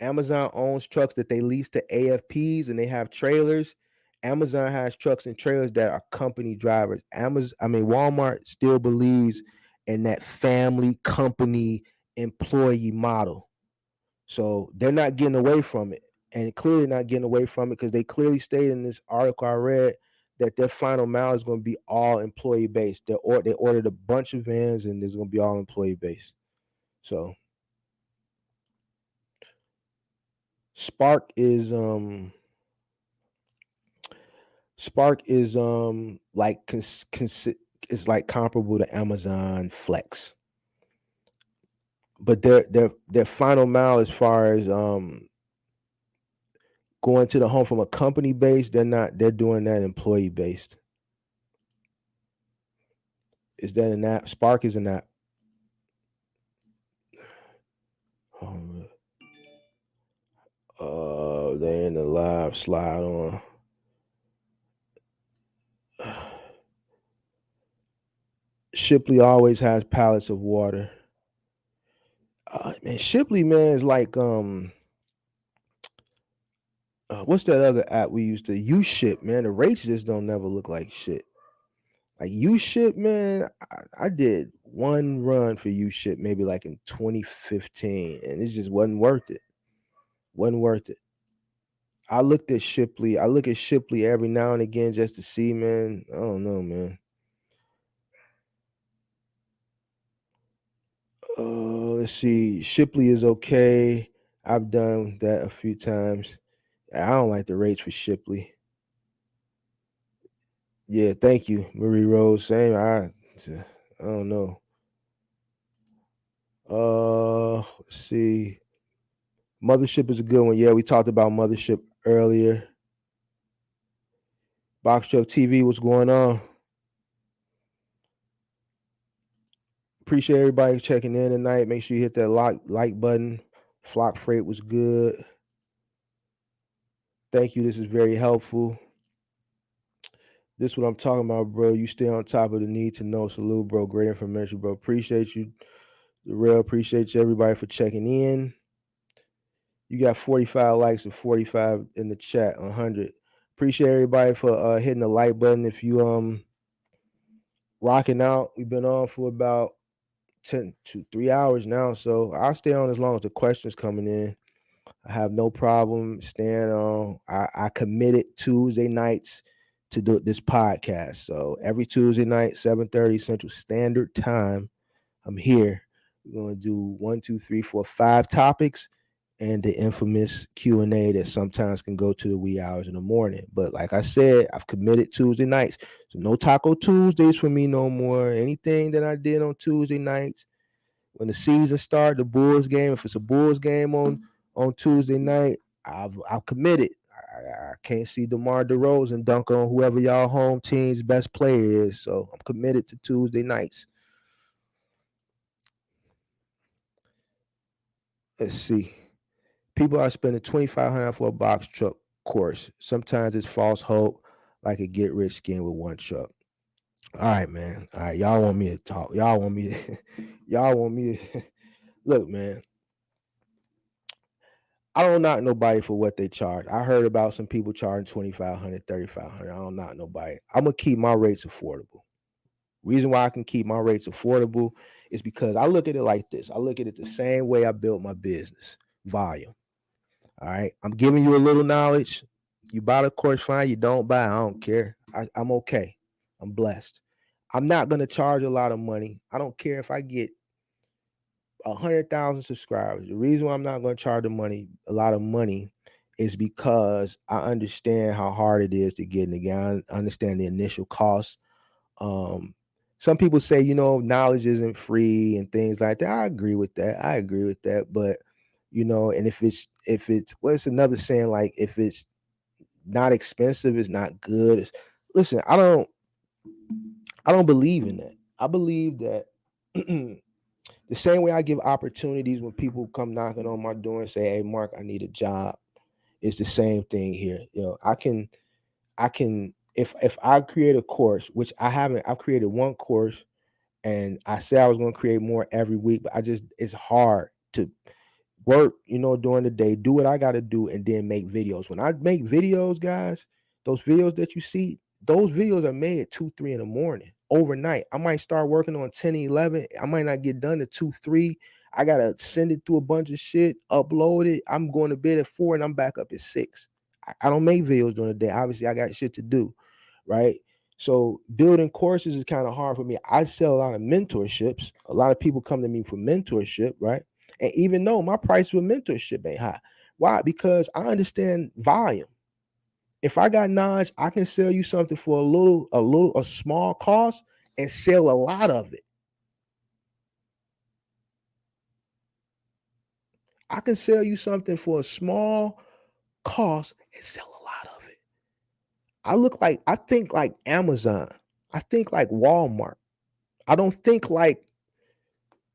Amazon owns trucks that they lease to AFPs and they have trailers, Amazon has trucks and trailers that are company drivers. Walmart still believes in that family company employee model. So they're not getting away from it, and clearly not getting away from it because they clearly stated in this article I read that their final mile is going to be all employee based. They ordered a bunch of vans, and it's going to be all employee based. So Spark is like it's like comparable to Amazon Flex, but their final mile as far as going to the home from a company base, they're doing that employee based. Is that an app? Spark is an app. They in the live slide on. Shipley always has pallets of water. Man, Shipley, man, is like what's that other app we used to use? Ship, man. The rates just don't never look like shit. Like U-Ship, man, I did one run for U-Ship maybe like in 2015, and it just wasn't worth it. Wasn't worth it. I looked at Shipley. I look at Shipley every now and again just to see, man. I don't know, man. Let's see. Shipley is okay. I've done that a few times. I don't like the rates for Shipley. Yeah, thank you, Marie Rose. Same. I don't know. Let's see. Mothership is a good one. Yeah, we talked about Mothership earlier. Box Truck TV, what's going on? Appreciate everybody checking in tonight. Make sure you hit that like button. Flock Freight was good. Thank you. This is very helpful. This is what I'm talking about, bro. You stay on top of the need to know. Salute, bro. Great information, bro. Appreciate you. The real appreciate you, everybody, for checking in. You got 45 likes and 45 in the chat, 100. Appreciate everybody for hitting the like button. If you rocking out, we've been on for about 10 to 3 hours now, so I'll stay on as long as the questions coming in. I have no problem staying on. I committed Tuesday nights to do this podcast. So every Tuesday night, 7:30 Central Standard Time, I'm here. We're gonna do 1, 2, 3, 4, 5 topics, and the infamous Q&A that sometimes can go to the wee hours in the morning. But like I said, I've committed Tuesday nights. So no Taco Tuesdays for me no more. Anything that I did on Tuesday nights, when the season starts, the Bulls game, if it's a Bulls game on Tuesday night, I've committed. I can't see DeMar DeRozan dunk on whoever y'all home team's best player is. So I'm committed to Tuesday nights. Let's see. People are spending $2,500 for a box truck course. Sometimes it's false hope. like a get rich scheme with one truck. All right, man. All right, y'all want me to talk. Y'all want me to y'all want me to look, man. I don't knock nobody for what they charge. I heard about some people charging 2,500, 3,500. I don't knock nobody. I'm gonna keep my rates affordable. Reason why I can keep my rates affordable is because I look at it like this. I look at it the same way I built my business. Volume. All right. I'm giving you a little knowledge. You buy the course, fine. You don't buy, I don't care. I'm okay. I'm blessed. I'm not gonna charge a lot of money. I don't care if I get 100,000 subscribers. The reason why I'm not going to charge a lot of money, is because I understand how hard it is to get in the game. I understand the initial cost. Um, some people say, knowledge isn't free and things like that. I agree with that. But and if it's well, it's another saying, like, if it's not expensive, it's not good. Listen, I don't believe in that. I believe that the same way I give opportunities when people come knocking on my door and say, "Hey, Mark, I need a job." It's the same thing here. I can if I create a course, which I haven't. I've created one course, and I said I was going to create more every week, but it's hard to work, during the day, do what I got to do, and then make videos. When I make videos, guys, those videos that you see, those videos are made at 2, 3 in the morning, overnight. I might start working on 10, 11. I might not get done at 2, 3. I got to send it through a bunch of shit, upload it. I'm going to bed at 4 and I'm back up at 6. I don't make videos during the day. Obviously, I got shit to do, right? So building courses is kind of hard for me. I sell a lot of mentorships. A lot of people come to me for mentorship, right? And even though my price for mentorship ain't high. Why? Because I understand volume. If I got knowledge, I can sell you something for a small cost and sell a lot of it. I can sell you something for a small cost and sell a lot of it. I think like Amazon. I think like Walmart. I don't think like,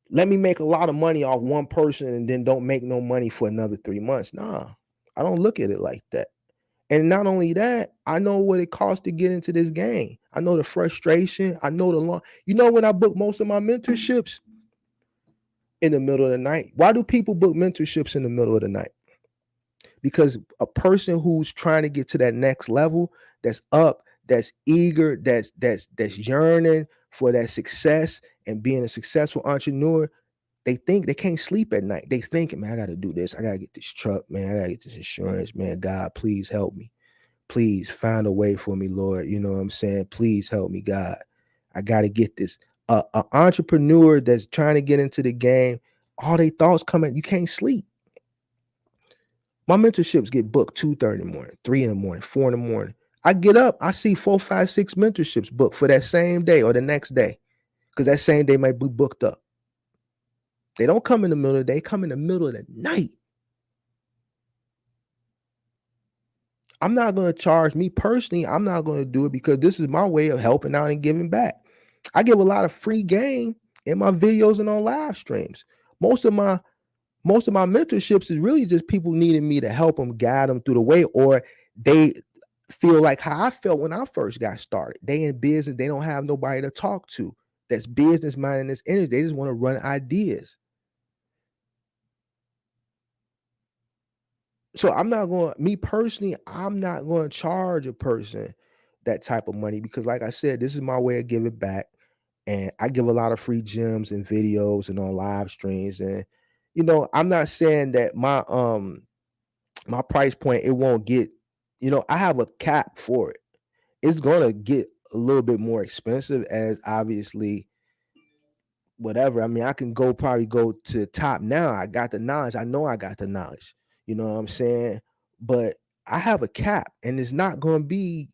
let me make a lot of money off one person and then don't make no money for another 3 months. Nah, I don't look at it like that. And not only that, I know what it costs to get into this game. I know the frustration. I know the long. When I book most of my mentorships in the middle of the night. Why do people book mentorships in the middle of the night? Because a person who's trying to get to that next level, that's up, that's eager, that's yearning for that success and being a successful entrepreneur, they think they can't sleep at night. They think, man, I got to do this. I got to get this truck, man. I got to get this insurance, man. God, please help me. Please find a way for me, Lord. You know what I'm saying? Please help me, God. I got to get this. An entrepreneur that's trying to get into the game, all they thoughts coming, you can't sleep. My mentorships get booked 2:30 in the morning, 3 in the morning, 4 in the morning. I get up, I see 4, 5, 6 mentorships booked for that same day or the next day, because that same day might be booked up. They don't come in the middle of the day, they come in the middle of the night. I'm not going to charge, me personally, I'm not going to do it, because this is my way of helping out and giving back. I give a lot of free game in my videos and on live streams. Most of my mentorships is really just people needing me to help them, guide them through the way, or they feel like how I felt when I first got started. They in business, they don't have nobody to talk to that's business minded, this energy. They just want to run ideas. So me personally, I'm not going to charge a person that type of money, because like I said, this is my way of giving back. And I give a lot of free gems and videos and on live streams. And I'm not saying that my price point, it won't get, I have a cap for it. It's gonna get a little bit more expensive, as obviously whatever. I mean, I can probably go to the top now. I got the knowledge. I know I got the knowledge. You know what I'm saying? But I have a cap, and it's not gonna be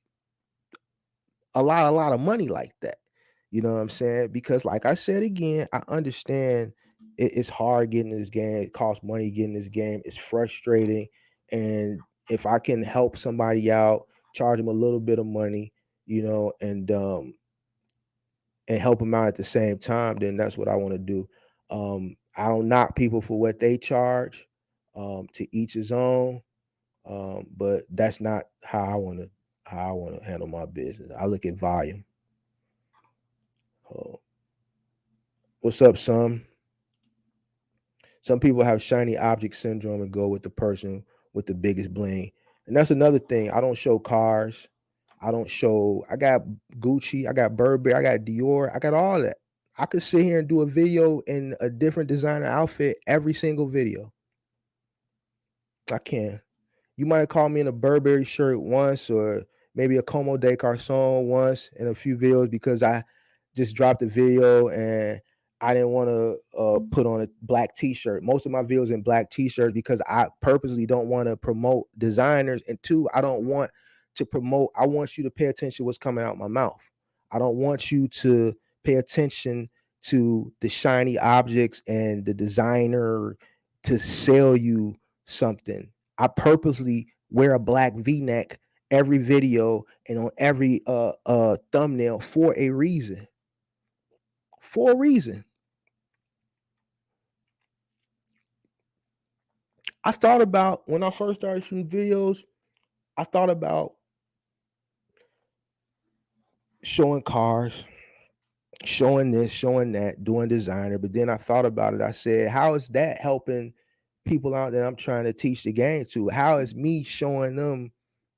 a lot of money like that. You know what I'm saying? Because like I said again, I understand it's hard getting in this game. It costs money getting in this game. It's frustrating. And if I can help somebody out, charge them a little bit of money, and help them out at the same time, then that's what I want to do. I don't knock people for what they charge. To each his own. But that's not how how I want to handle my business. I look at volume. Oh, what's up, son? Some people have shiny object syndrome and go with the person with the biggest bling. And that's another thing. I don't show cars. I got Gucci, I got Burberry, I got Dior, I got all that. I could sit here and do a video in a different designer outfit every single video. I can. You might have called me in a Burberry shirt once, or maybe a Como de Garçon once in a few videos because I just dropped a video and I didn't want to put on a black t-shirt. Most of my videos in black t-shirts because I purposely don't want to promote designers, and two, I don't want to promote. I want you to pay attention to what's coming out my mouth. I don't want you to pay attention to the shiny objects and the designer to sell you something. I purposely wear a black V-neck every video and on every thumbnail for a reason. For a reason. I thought about when I first started shooting videos, I thought about showing cars, showing this, showing that, doing designer. But then I thought about it. I said, how is that helping people out that I'm trying to teach the game to? How is me showing them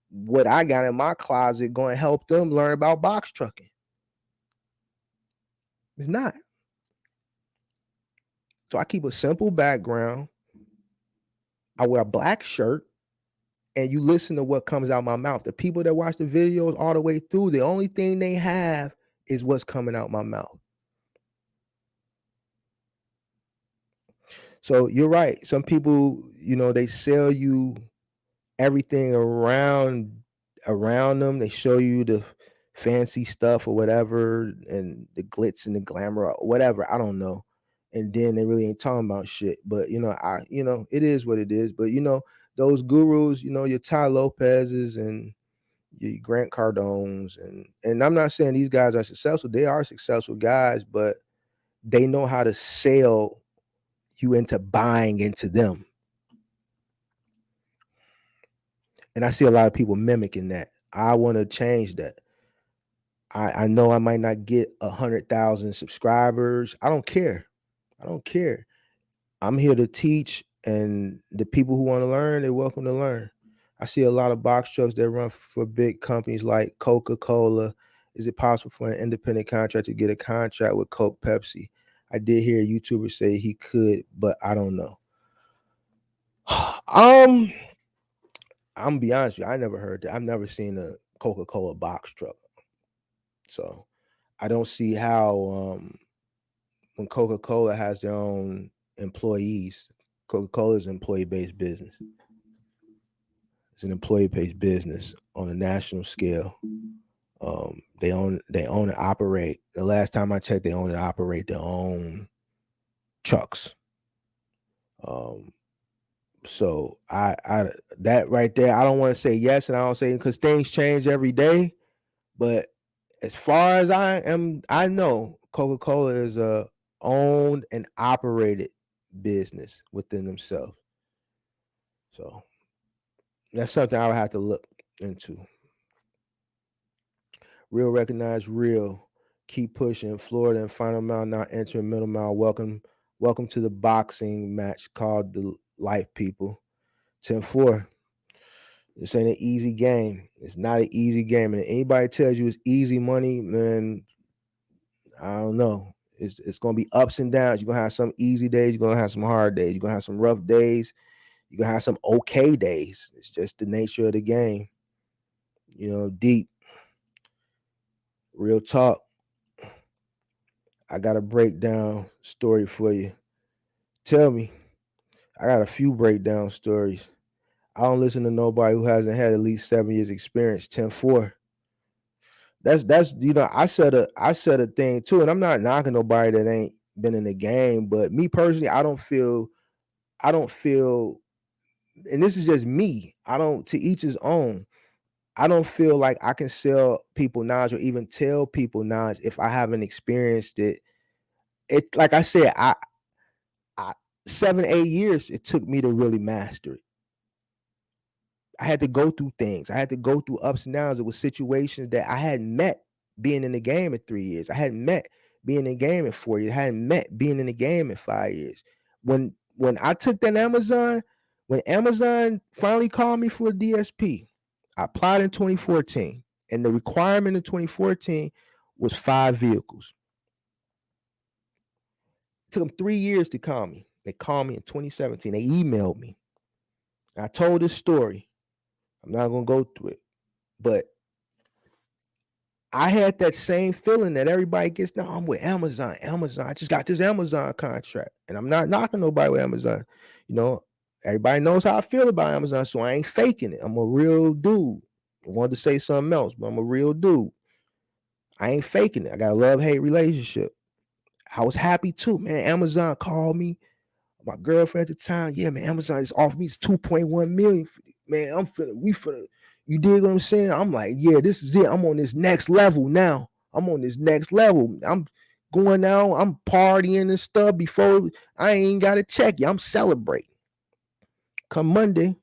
what I got in my closet going to help them learn about box trucking? It's not. So I keep a simple background. I wear a black shirt, and you listen to what comes out my mouth. The people that watch the videos all the way through, the only thing they have is what's coming out my mouth. So you're right. Some people, they sell you everything around them. They show you the fancy stuff or whatever, and the glitz and the glamour or whatever. I don't know. And then they really ain't talking about shit. But it is what it is. But those gurus, your Ty Lopez's and your Grant Cardones, and I'm not saying these guys are successful. They are successful guys, but they know how to sell you into buying into them. And I see a lot of people mimicking that. I want to change that. I know I might not get 100,000 subscribers. I don't care. I'm here to teach, and the people who want to learn, they're welcome to learn. I see a lot of box trucks that run for big companies like Coca-Cola. Is it possible for an independent contractor to get a contract with Coke, Pepsi? I did hear a YouTuber say he could, but I don't know. I'm gonna be honest with you, I never heard that. I've never seen a Coca-Cola box truck. So I don't see how when Coca-Cola has their own employees, Coca-Cola is an employee-based business. It's an employee-based business on a national scale. They own and operate. The last time I checked, they own and operate their own trucks. So I that right there, I don't want to say yes, and I don't say because things change every day. But as far as I know Coca-Cola is a owned and operated business within themselves. So that's something I would have to look into. Real recognize real. Keep pushing. Florida and final mile now entering middle mile. Welcome to the boxing match called the Life People. 10-4. This ain't an easy game. It's not an easy game. And if anybody tells you it's easy money, man, I don't know. It's gonna be ups and downs. You're gonna have some easy days, you're gonna have some hard days, you're gonna have some rough days, you're gonna have some okay days. It's just the nature of the game. Deep. Real talk. I got a breakdown story for you. Tell me. I got a few breakdown stories. I don't listen to nobody who hasn't had at least 7 years experience. 10-4. That's I said a thing too, and I'm not knocking nobody that ain't been in the game, but me personally, I don't feel, and this is just me. I don't, to each his own. I don't feel like I can sell people knowledge or even tell people knowledge if I haven't experienced it. It, like I said, I 7-8 years it took me to really master it. I had to go through things. I had to go through ups and downs. It was situations that I hadn't met being in the game in 3 years. I hadn't met being in the game in 4 years. I hadn't met being in the game in 5 years. When I took that when Amazon finally called me for a DSP, I applied in 2014, and the requirement in 2014 was 5 vehicles. It took them 3 years to call me. They called me in 2017. They emailed me. I told this story. I'm not going to go through it, but I had that same feeling that everybody gets. No, I'm with Amazon. I just got this Amazon contract, and I'm not knocking nobody with Amazon. You know, everybody knows how I feel about Amazon, so I ain't faking it. I'm a real dude. I wanted to say something else, but I'm a real dude. I ain't faking it. I got a love-hate relationship. I was happy too, man. Amazon called me. My girlfriend at the time, yeah, man, Amazon just offered me 2.1 million. Man, you dig what I'm saying? I'm like, yeah, this is it. I'm on this next level now. I'm going out, I'm partying and stuff before I ain't got to check you. I'm celebrating. Come Monday,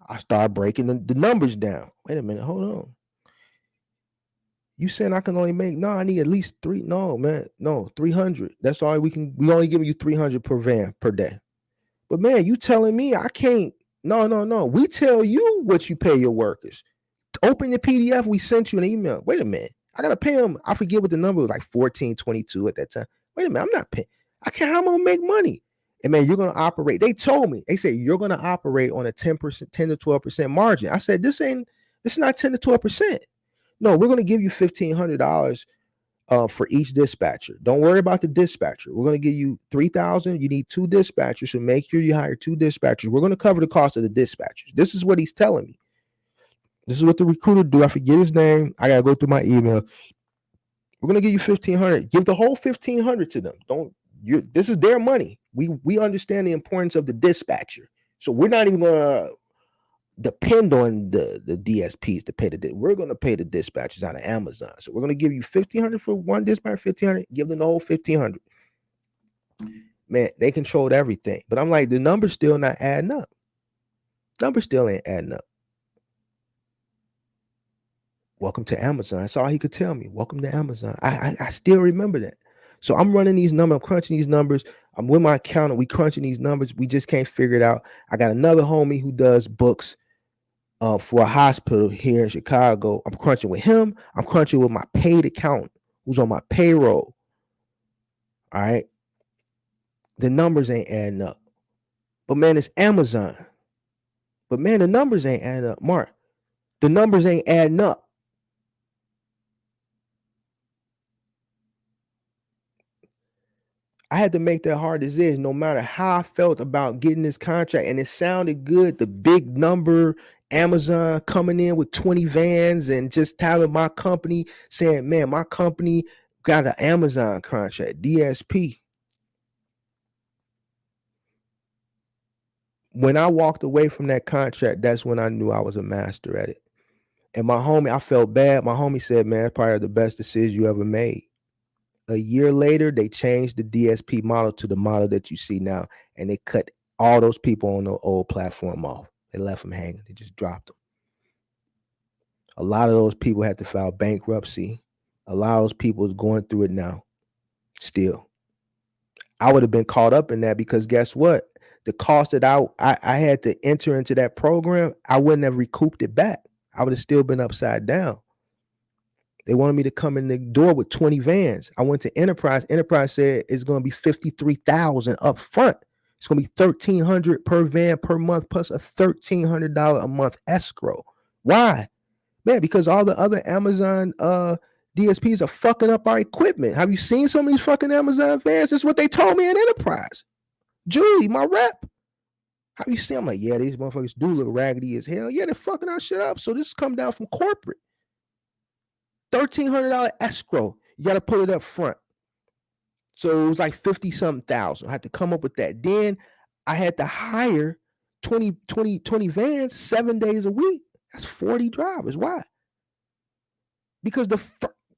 I start breaking the numbers down. Wait a minute, hold on. You saying I can only make, no, I need at least 300. That's all we only giving you 300 per van per day. But man, you telling me I can't, no. We tell you what you pay your workers. Open the PDF, we sent you an email. Wait a minute. I got to pay them. I forget what the number was, like 1422 at that time. Wait a minute, I'm not paying. How am I going to make money? And man, you're going to operate. They told me, they said, you're going to operate on a 10 to 12% margin. I said, this is not 10 to 12%. No, we're going to give you $1,500 for each dispatcher. Don't worry about the dispatcher. We're going to give you $3,000. You need 2 dispatchers, so make sure you hire 2 dispatchers. We're going to cover the cost of the dispatchers. This is what he's telling me. This is what the recruiter do. I forget his name. I got to go through my email. We're going to give you $1,500. Give the whole $1,500 to them. This is their money. We understand the importance of the dispatcher. So we're not even going to depend on the DSPs to pay we're going to pay the dispatchers out of Amazon. So we're going to give you $1,500 for one dispatcher, $1,500, give them the whole $1,500. Man, they controlled everything. But I'm like, the number's still not adding up. Numbers still ain't adding up. Welcome to Amazon. That's all he could tell me. Welcome to Amazon. I still remember that. So I'm running these numbers. I'm crunching these numbers. I'm with my accountant. We crunching these numbers. We just can't figure it out. I got another homie who does books for a hospital here in Chicago. I'm crunching with him. I'm crunching with my paid accountant who's on my payroll. All right. The numbers ain't adding up. But man, it's Amazon. But man, the numbers ain't adding up. Mark, the numbers ain't adding up. I had to make that hard decision no matter how I felt about getting this contract. And it sounded good. The big number, Amazon coming in with 20 vans and just having my company saying, man, my company got an Amazon contract, DSP. When I walked away from that contract, that's when I knew I was a master at it. And my homie, I felt bad. My homie said, man, that's probably the best decision you ever made. A year later, they changed the DSP model to the model that you see now, and they cut all those people on the old platform off. They left them hanging. They just dropped them. A lot of those people had to file bankruptcy. A lot of those people is going through it now. Still, I would have been caught up in that because guess what? The cost that I had to enter into that program, I wouldn't have recouped it back. I would have still been upside down. They wanted me to come in the door with 20 vans. I went to Enterprise. Enterprise said it's going to be $53,000 up front. It's going to be $1,300 per van per month plus a $1,300 a month escrow. Why? Man, because all the other Amazon DSPs are fucking up our equipment. Have you seen some of these fucking Amazon vans? This is what they told me at Enterprise. Julie, my rep. Have you seen? I'm like, yeah, these motherfuckers do look raggedy as hell. Yeah, they're fucking our shit up. So this come down from corporate. $1,300 escrow. You got to put it up front. So it was like 50-something thousand. I had to come up with that. Then I had to hire 20 vans 7 days a week. That's 40 drivers. Why? Because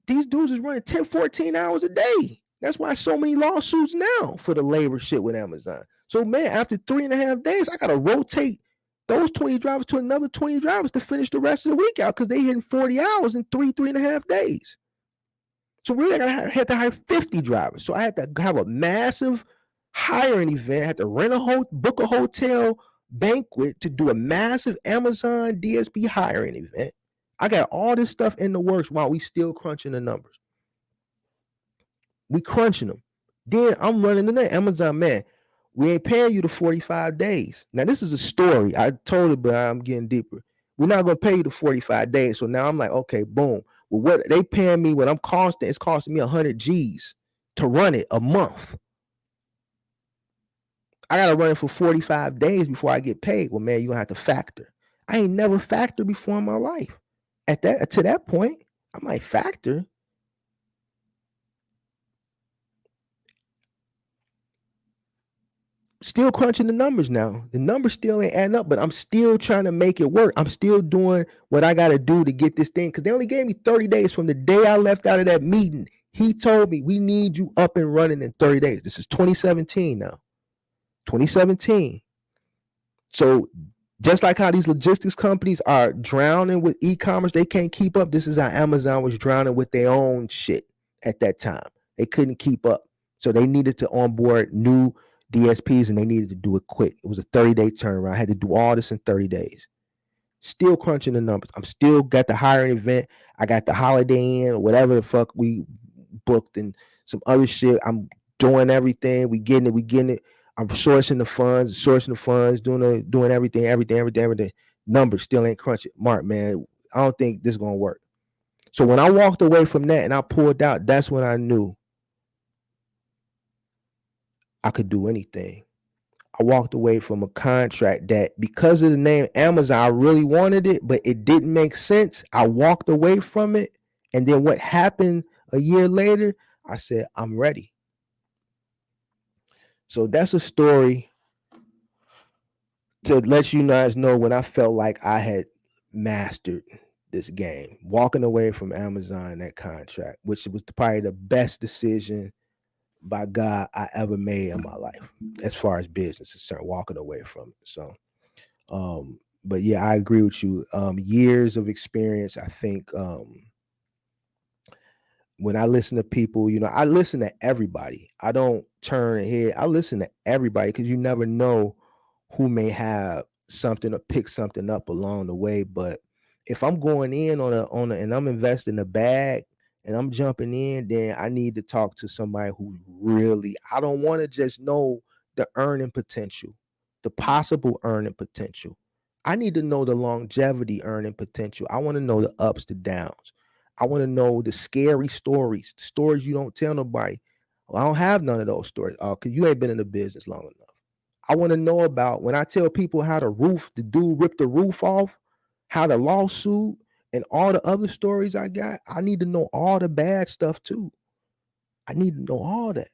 these dudes is running 10, 14 hours a day. That's why so many lawsuits now for the labor shit with Amazon. So man, after 3.5 days, I got to rotate those 20 drivers to another 20 drivers to finish the rest of the week out because they hitting 40 hours in 3.5 days. So really, I had to hire 50 drivers. So I had to have a massive hiring event. I had to book a hotel banquet to do a massive Amazon DSP hiring event. I got all this stuff in the works while we still crunching the numbers. We crunching them. Then I'm running the net. Amazon, man, we ain't paying you the 45 days. Now, this is a story. I told it, but I'm getting deeper. We're not going to pay you the 45 days. So now I'm like, okay, boom. Well, what they paying me, what I'm costing, it's costing me 100 G's to run it a month. I got to run it for 45 days before I get paid. Well, man, you're going to have to factor. I ain't never factored before in my life. To that point, I might factor. Still crunching the numbers now. The numbers still ain't adding up, but I'm still trying to make it work. I'm still doing what I got to do to get this thing because they only gave me 30 days from the day I left out of that meeting. He told me we need you up and running in 30 days. This is 2017 now. 2017. So just like how these logistics companies are drowning with e-commerce, they can't keep up. This is how Amazon was drowning with their own shit at that time. They couldn't keep up. So they needed to onboard new DSPs and they needed to do it quick. It was a 30-day turnaround. I had to do all this in 30 days. Still crunching the numbers. I'm still got the hiring event. I got the Holiday Inn or whatever the fuck we booked and some other shit. I'm doing everything. We getting it. I'm sourcing the funds, doing everything. Numbers still ain't crunching. Mark, man, I don't think this is gonna work. So when I walked away from that and I pulled out, that's when I knew I could do anything. I walked away from a contract that because of the name Amazon, I really wanted it, but it didn't make sense. I walked away from it. And then what happened a year later, I said, I'm ready. So that's a story to let you guys know when I felt like I had mastered this game, walking away from Amazon, that contract, which was probably the best decision by God I ever made in my life, as far as business is concerned, walking away from it. So, but yeah, I agree with you. Years of experience, I think, when I listen to people, I listen to everybody. I don't turn ahead. I listen to everybody because you never know who may have something or pick something up along the way. But if I'm going in on a and I'm investing a bag and I'm jumping in, then I need to talk to somebody who really, I don't want to just know the earning potential, the possible earning potential. I need to know the longevity earning potential. I want to know the ups, the downs. I want to know the scary stories, the stories you don't tell nobody. Well, I don't have none of those stories because you ain't been in the business long enough. I want to know about when I tell people how the dude ripped the roof off, how the lawsuit, and all the other stories I got. I need to know all the bad stuff too. I need to know all that.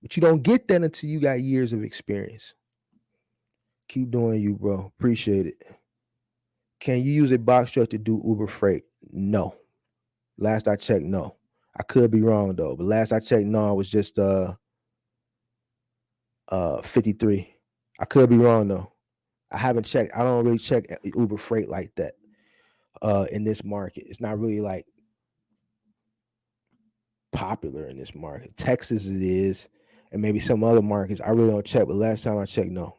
But you don't get that until you got years of experience. Keep doing you, bro. Appreciate it. Can you use a box truck to do Uber freight? No. Last I checked, no. I could be wrong though, but last I checked, no, it was just 53. I could be wrong though. I haven't checked. I don't really check Uber freight like that in this market. It's not really like popular in this market. Texas it is, and maybe some other markets. I really don't check, but last time I checked, no.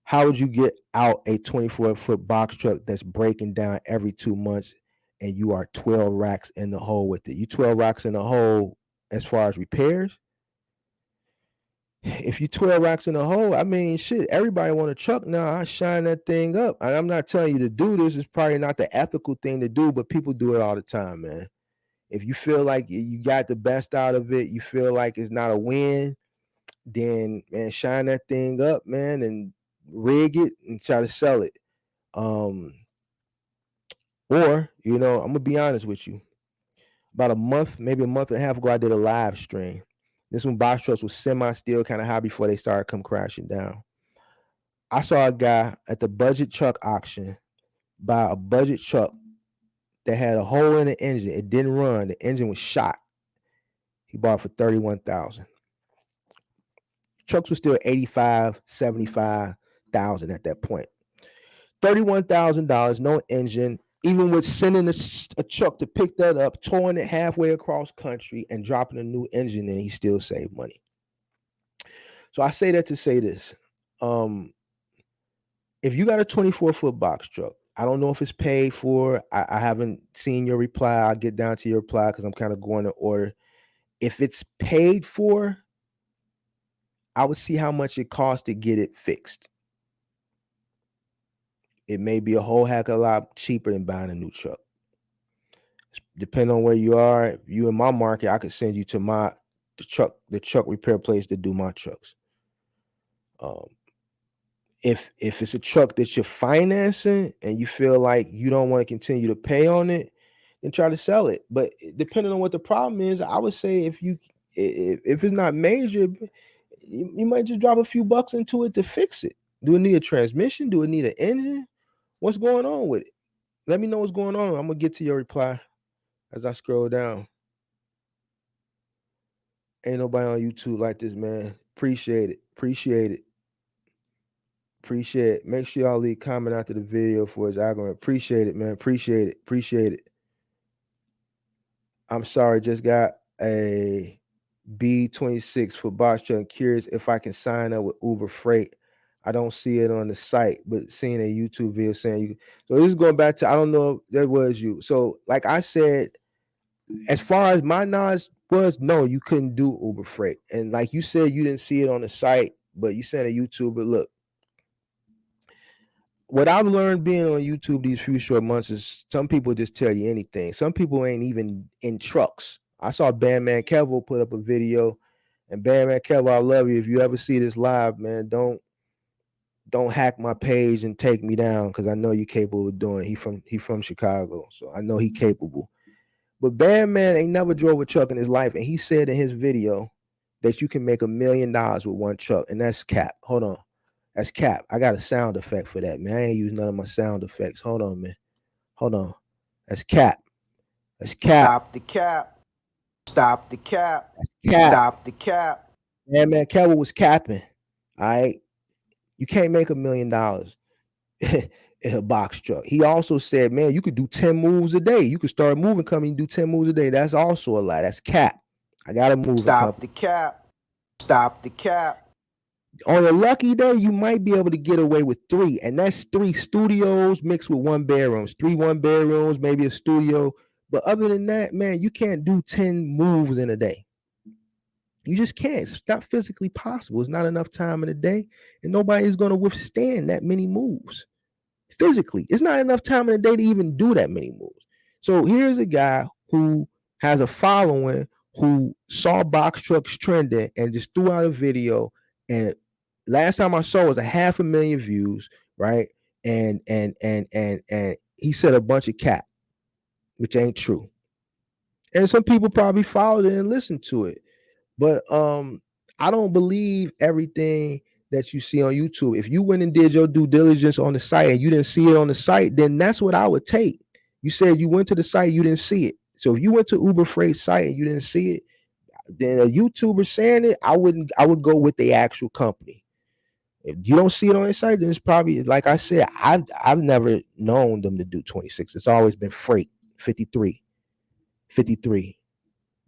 How would you get out a 24-foot box truck that's breaking down every 2 months and you are 12 racks in the hole with it? You 12 racks in the hole as far as repairs? If you 12 racks in the hole, I mean, shit, everybody want a truck now. I shine that thing up. And I'm not telling you to do this. It's probably not the ethical thing to do, but people do it all the time, man. If you feel like you got the best out of it, you feel like it's not a win, then, man, shine that thing up, man, and rig it and try to sell it. Or, I'm gonna be honest with you. About a month, maybe a month and a half ago, I did a live stream. This one box trucks was semi-still kind of high before they started come crashing down. I saw a guy at the budget truck auction buy a budget truck that had a hole in the engine. It didn't run. The engine was shot. He bought it for $31,000. Trucks were still 85, 75,000 at that point. $31,000, no engine. Even with sending a truck to pick that up, towing it halfway across country, and dropping a new engine in, he still saved money. So I say that to say this. If you got a 24-foot box truck, I don't know if it's paid for. I haven't seen your reply. I'll get down to your reply because I'm kind of going in order. If it's paid for, I would see how much it costs to get it fixed. It may be a whole heck of a lot cheaper than buying a new truck. Depending on where you are, if you in my market, I could send you to the truck repair place to do my trucks. If it's a truck that you're financing and you feel like you don't want to continue to pay on it, then try to sell it. But depending on what the problem is, I would say if it's not major, you might just drop a few bucks into it to fix it. Do it need a transmission? Do it need an engine? What's going on with it? Let me know what's going on. I'm gonna get to your reply as I scroll down. Ain't nobody on YouTube like this, man. Appreciate it. Make sure y'all leave a comment after the video for his algorithm. Appreciate it, man. Appreciate it. I'm sorry, just got a B26 for box truck. Curious if I can sign up with Uber Freight. I don't see it on the site, but seeing a YouTube video saying you. So this is going back to, I don't know if that was you. So like I said, as far as my knowledge was, no, you couldn't do Uber Freight. And like you said, you didn't see it on the site, but you said a YouTuber. Look, what I've learned being on YouTube these few short months is some people just tell you anything. Some people ain't even in trucks. I saw Bandman Kevo put up a video, and Bandman Kevo, I love you. If you ever see this live, man, don't hack my page and take me down because I know you're capable of doing it. He from Chicago, so I know he capable. But Bandman ain't never drove a truck in his life, and he said in his video that you can make $1 million with one truck, and that's cap. Hold on. That's cap. I got a sound effect for that, man. I ain't using none of my sound effects. Hold on, man. Hold on. That's cap. That's cap. Stop the cap. Stop the cap. That's cap. Stop the cap. Yeah, man, Kelvin was capping. All right. You can't make $1 million in a box truck. He also said, man, you could do 10 moves a day. You could start a moving company and do 10 moves a day. That's also a lie. That's cap. I got a moving Stop company. the cap. Stop the cap. On a lucky day, you might be able to get away with 3, and that's 3 studios mixed with 1 bedrooms. 3 1-bedrooms, maybe a studio. But other than that, man, you can't do 10 moves in a day. You just can't. It's not physically possible. It's not enough time in a day, and nobody's going to withstand that many moves. Physically, it's not enough time in a day to even do that many moves. So here's a guy who has a following, who saw box trucks trending and just threw out a video. And last time I saw it was 500,000 views, right? And he said a bunch of cap, which ain't true. And some people probably followed it and listened to it. But I don't believe everything that you see on YouTube. If you went and did your due diligence on the site and you didn't see it on the site, then that's what I would take. You said you went to the site, you didn't see it. So if you went to Uber Freight site and you didn't see it, then a YouTuber saying it, I would go with the actual company. If you don't see it on the site, then it's probably, like I said, I've never known them to do 26. It's always been freight, 53,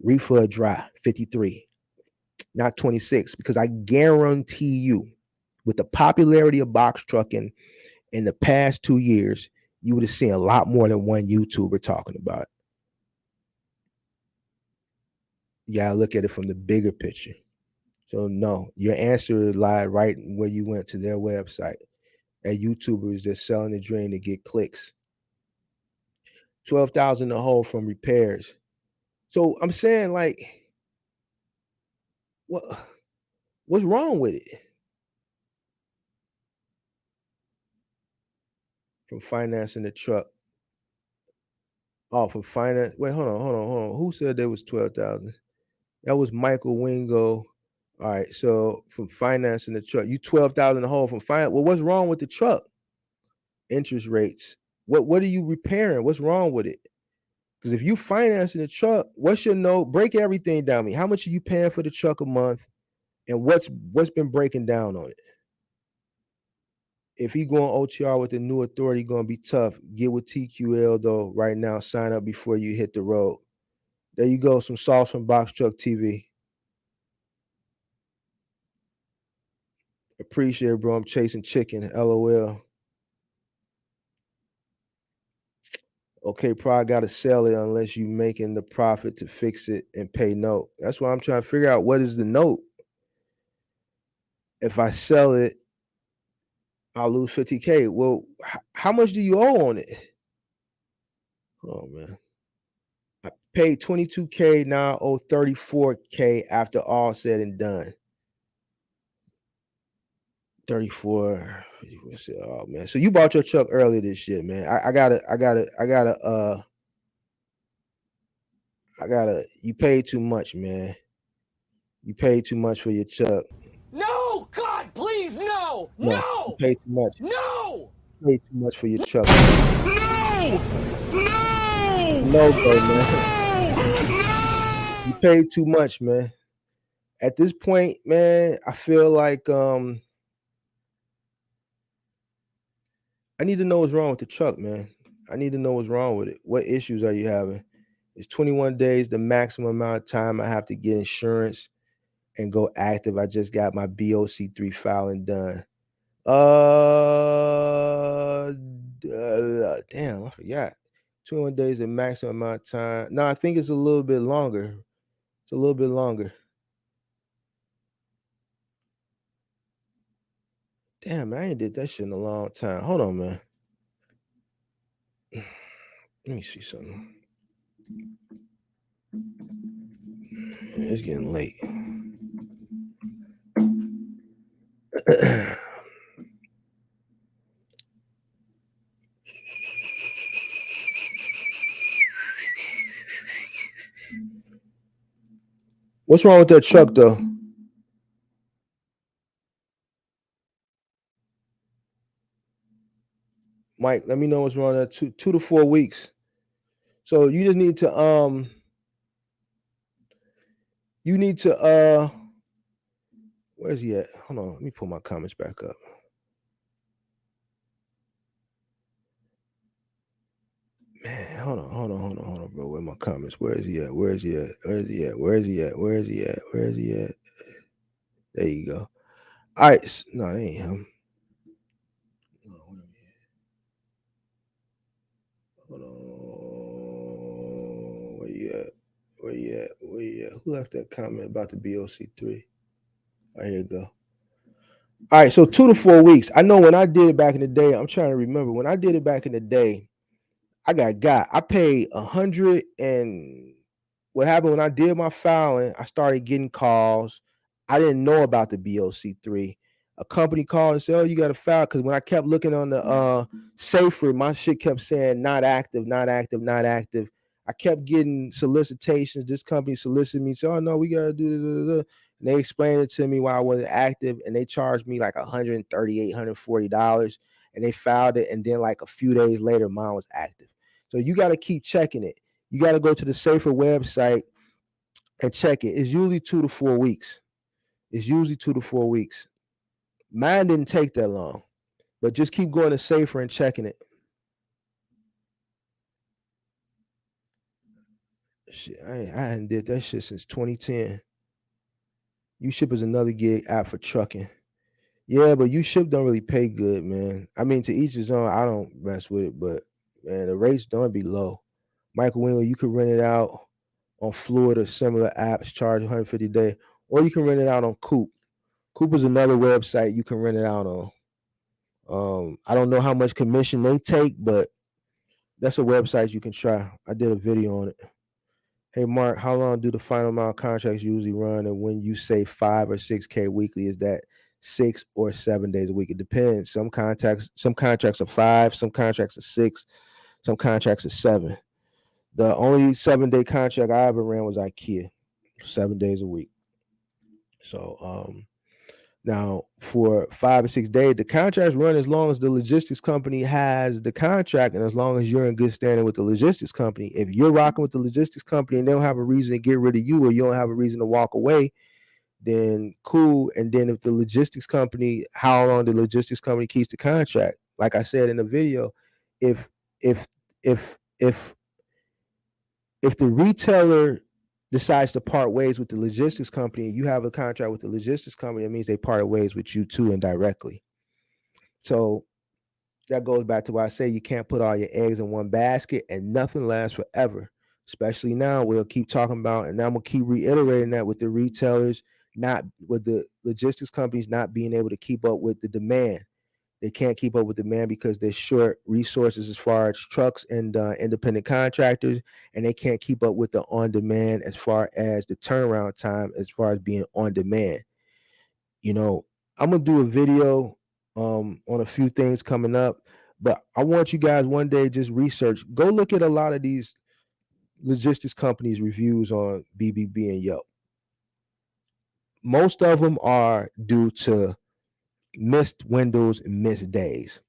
reefer dry, 53. Not 26, because I guarantee you, with the popularity of box trucking in the past 2 years, you would have seen a lot more than one YouTuber talking about it. You gotta look at it from the bigger picture. So no, your answer lied right where you went to their website. A YouTuber is just selling the dream to get clicks. 12,000 a hole from repairs. So I'm saying, like, what's wrong with it? From financing the truck. Oh, from finance. Wait, hold on. Who said there was 12,000? That was Michael Wingo. All right, so from financing the truck, you 12,000 a hole from finance. Well, what's wrong with the truck? Interest rates. What are you repairing? What's wrong with it? Because if you financing the truck, what's your note? Break everything down. How much are you paying for the truck a month? And what's been breaking down on it? If he going OTR with the new authority, going to be tough. Get with TQL though right now. Sign up before you hit the road. There you go. Some sauce from Box Truck TV. Appreciate it, bro. I'm chasing chicken. LOL. Okay, probably got to sell it unless you making the profit to fix it and pay note. That's why I'm trying to figure out what is the note. If I sell it, I'll lose 50K. Well, how much do you owe on it? Oh man, I paid 22K. Now I owe 34K after all said and done. 34. Oh man, so you bought your truck earlier this year, man. I gotta. You paid too much, man. You paid too much for your truck. No, God, please, no, No, no, you paid too much. no. You paid too much for your truck. No! No, bro, man. You paid too much, man. At this point, man, I feel like I need to know what's wrong with the truck, man. I need to know what's wrong with it. What issues are you having? It's 21 days, the maximum amount of time I have to get insurance and go active. I just got my BOC3 filing done. Damn, I forgot. 21 days, the maximum amount of time. No, I think it's a little bit longer. It's a little bit longer. Damn, man, I ain't did that shit in a long time. Hold on, man. Let me see something. It's getting late. What's wrong with that truck, though? Mike, let me know what's wrong with that. 2 to 4 weeks. So you just need to where's he at? Hold on, let me pull my comments back up. Man, hold on, bro. Where my comments? Where is he at? There you go. All right. No, that ain't him. Hold on. Where you at? Who left that comment about the BOC3? All right, here you go. All right, so 2 to 4 weeks. I know when I did it back in the day, I'm trying to remember. When I did it back in the day, I paid 100, and what happened when I did my filing, I started getting calls. I didn't know about the BOC3. A company called and said, "Oh, you got to file," because when I kept looking on the Safer, my shit kept saying not active. I kept getting solicitations. This company solicited me, said, "Oh no, we gotta do this." And they explained it to me why I wasn't active, and they charged me like $138, $140, and they filed it. And then like a few days later, mine was active. So you got to keep checking it. You got to go to the Safer website and check it. It's usually 2 to 4 weeks. Mine didn't take that long, but just keep going to Safer and checking it. Shit, I hadn't did that shit since 2010. U-Ship is another gig app for trucking. Yeah, but U-Ship don't really pay good, man. I mean, to each his own. I don't mess with it, but man, the rates don't be low. Michael Winger, you could rent it out on Fluid or similar apps, charge $150 a day, or you can rent it out on Coop. Coop is another website you can rent it out on. I don't know how much commission they take, but that's a website you can try. I did a video on it. Hey Mark, how long do the final amount contracts usually run? And when you say 5 or 6K weekly, is that 6 or 7 days a week? It depends. Some contracts are 5, some contracts are 6, some contracts are 7. The only 7-day contract I ever ran was IKEA, 7 days a week. So now for 5 or 6 days, the contracts run as long as the logistics company has the contract, and as long as you're in good standing with the logistics company. If you're rocking with the logistics company and they don't have a reason to get rid of you, or you don't have a reason to walk away, then cool. And then if the logistics company, how long the logistics company keeps the contract, like I said in the video, if if if if if the retailer decides to part ways with the logistics company, you have a contract with the logistics company, it means they parted ways with you too indirectly. So that goes back to why I say you can't put all your eggs in one basket, and nothing lasts forever. Especially now, we'll keep talking about, and I'm gonna keep reiterating that with the retailers, not with the logistics companies not being able to keep up with the demand. They can't keep up with demand because they're short resources as far as trucks and independent contractors, and they can't keep up with the on demand as far as the turnaround time, as far as being on demand. You know, I'm gonna do a video on a few things coming up, but I want you guys one day just research, go look at a lot of these logistics companies reviews on BBB and Yelp. Most of them are due to missed windows and missed days,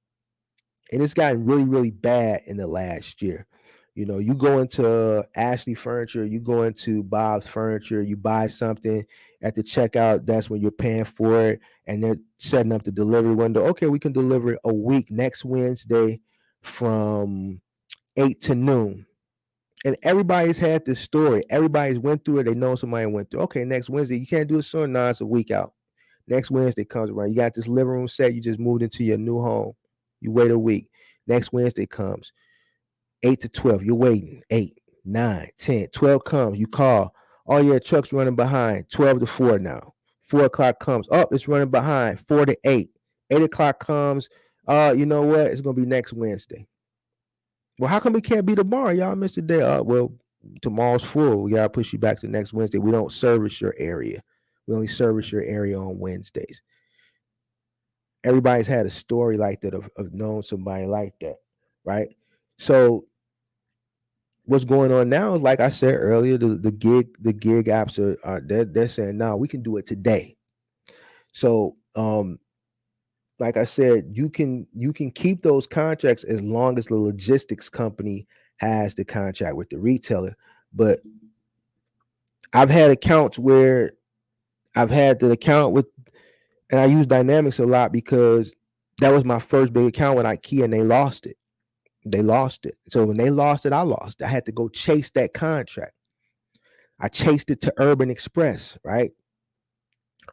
and it's gotten really really bad in the last year. You know, you go into Ashley Furniture, you go into Bob's Furniture, you buy something at the checkout, that's when you're paying for it, and they're setting up the delivery window. Okay, we can deliver it a week next Wednesday from 8 to noon. And everybody's had this story. Everybody's went through it. They know somebody went through. Okay, next Wednesday, you can't do it soon. No, it's a week out. Next Wednesday comes around. You got this living room set. You just moved into your new home. You wait a week. Next Wednesday comes. 8 to 12. You're waiting. 8, 9, 10, 12 comes. You call. Oh, yeah, truck's running behind. 12 to 4 now. 4 o'clock comes. Oh, it's running behind. 4 to 8. 8 o'clock comes. You know what? It's going to be next Wednesday. Well, how come it can't be tomorrow? Y'all missed the day. Well, tomorrow's full. We gotta push you back to next Wednesday. We don't service your area. We only service your area on Wednesdays. Everybody's had a story like that of knowing somebody like that, right? So what's going on now is, like I said earlier, the gig apps are they're saying, no, we can do it today. So like I said, you can keep those contracts as long as the logistics company has the contract with the retailer. But I've had accounts where I've had the account with, and I use Dynamics a lot because that was my first big account with IKEA, and they lost it. They lost it. So when they lost it, I lost. I had to go chase that contract. I chased it to Urban Express, right?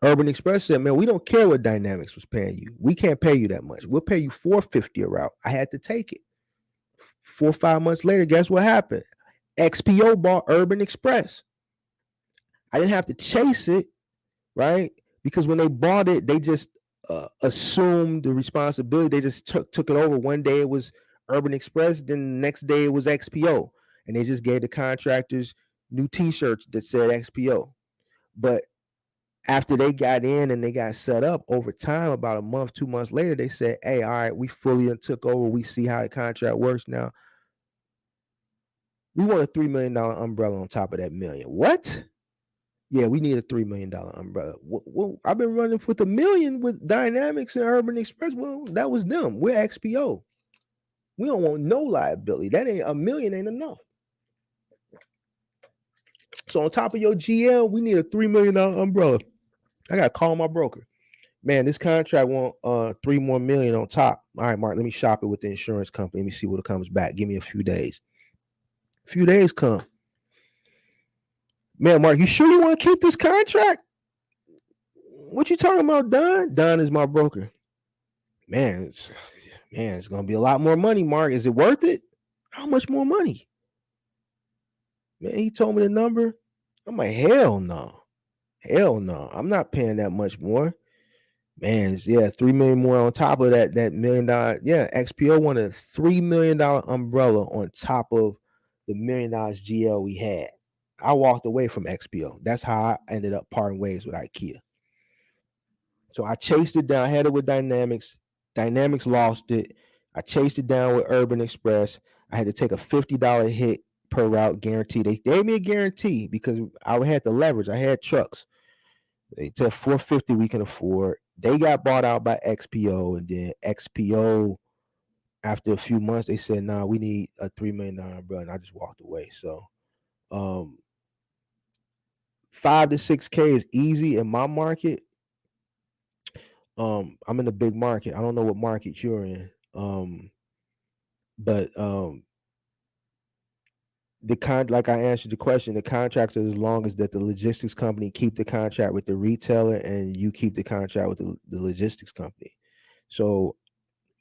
Urban Express said, "Man, we don't care what Dynamics was paying you. We can't pay you that much. We'll pay you $450 a route." I had to take it. 4 or 5 months later, guess what happened? XPO bought Urban Express. I didn't have to chase it, right? Because when they bought it, they just assumed the responsibility. They just took it over. One day it was Urban Express, then the next day it was XPO, and they just gave the contractors new T-shirts that said XPO. But after they got in and they got set up over time, about a month, 2 months later, they said, "Hey, all right, we fully took over. We see how the contract works now. We want a $3 million umbrella on top of that million." What? Yeah, we need a $3 million umbrella. Well, I've been running for the million with Dynamics and Urban Express. Well, that was them. We're XPO. We don't want no liability. That ain't a million, ain't enough. So on top of your GL, we need a $3 million umbrella. I gotta call my broker. Man, this contract want 3 more million on top. All right, Mark, let me shop it with the insurance company. Let me see what it comes back. Give me a few days. A few days come. Man, Mark, you sure you want to keep this contract? What you talking about, Don? Don is my broker. Man, it's gonna be a lot more money, Mark. Is it worth it? How much more money? Man, he told me the number. I'm like, hell no. Hell no. I'm not paying that much more. Man, yeah, 3 million more on top of that $1 million. Yeah, XPO wanted a $3 million umbrella on top of the $1 million GL we had. I walked away from XPO. That's how I ended up parting ways with IKEA. So I chased it down. I had it with Dynamics. Dynamics lost it. I chased it down with Urban Express. I had to take a $50 hit per route guarantee. They gave me a guarantee because I had the leverage. I had trucks. They said $450 we can afford. They got bought out by XPO, and then XPO, after a few months, they said, "Nah, we need a $3 million umbrella," and I just walked away. So, 5 to 6K is easy in my market. I'm in a big market. I don't know what market you're in. But like I answered the question, the contracts are as long as that the logistics company keep the contract with the retailer and you keep the contract with the logistics company. So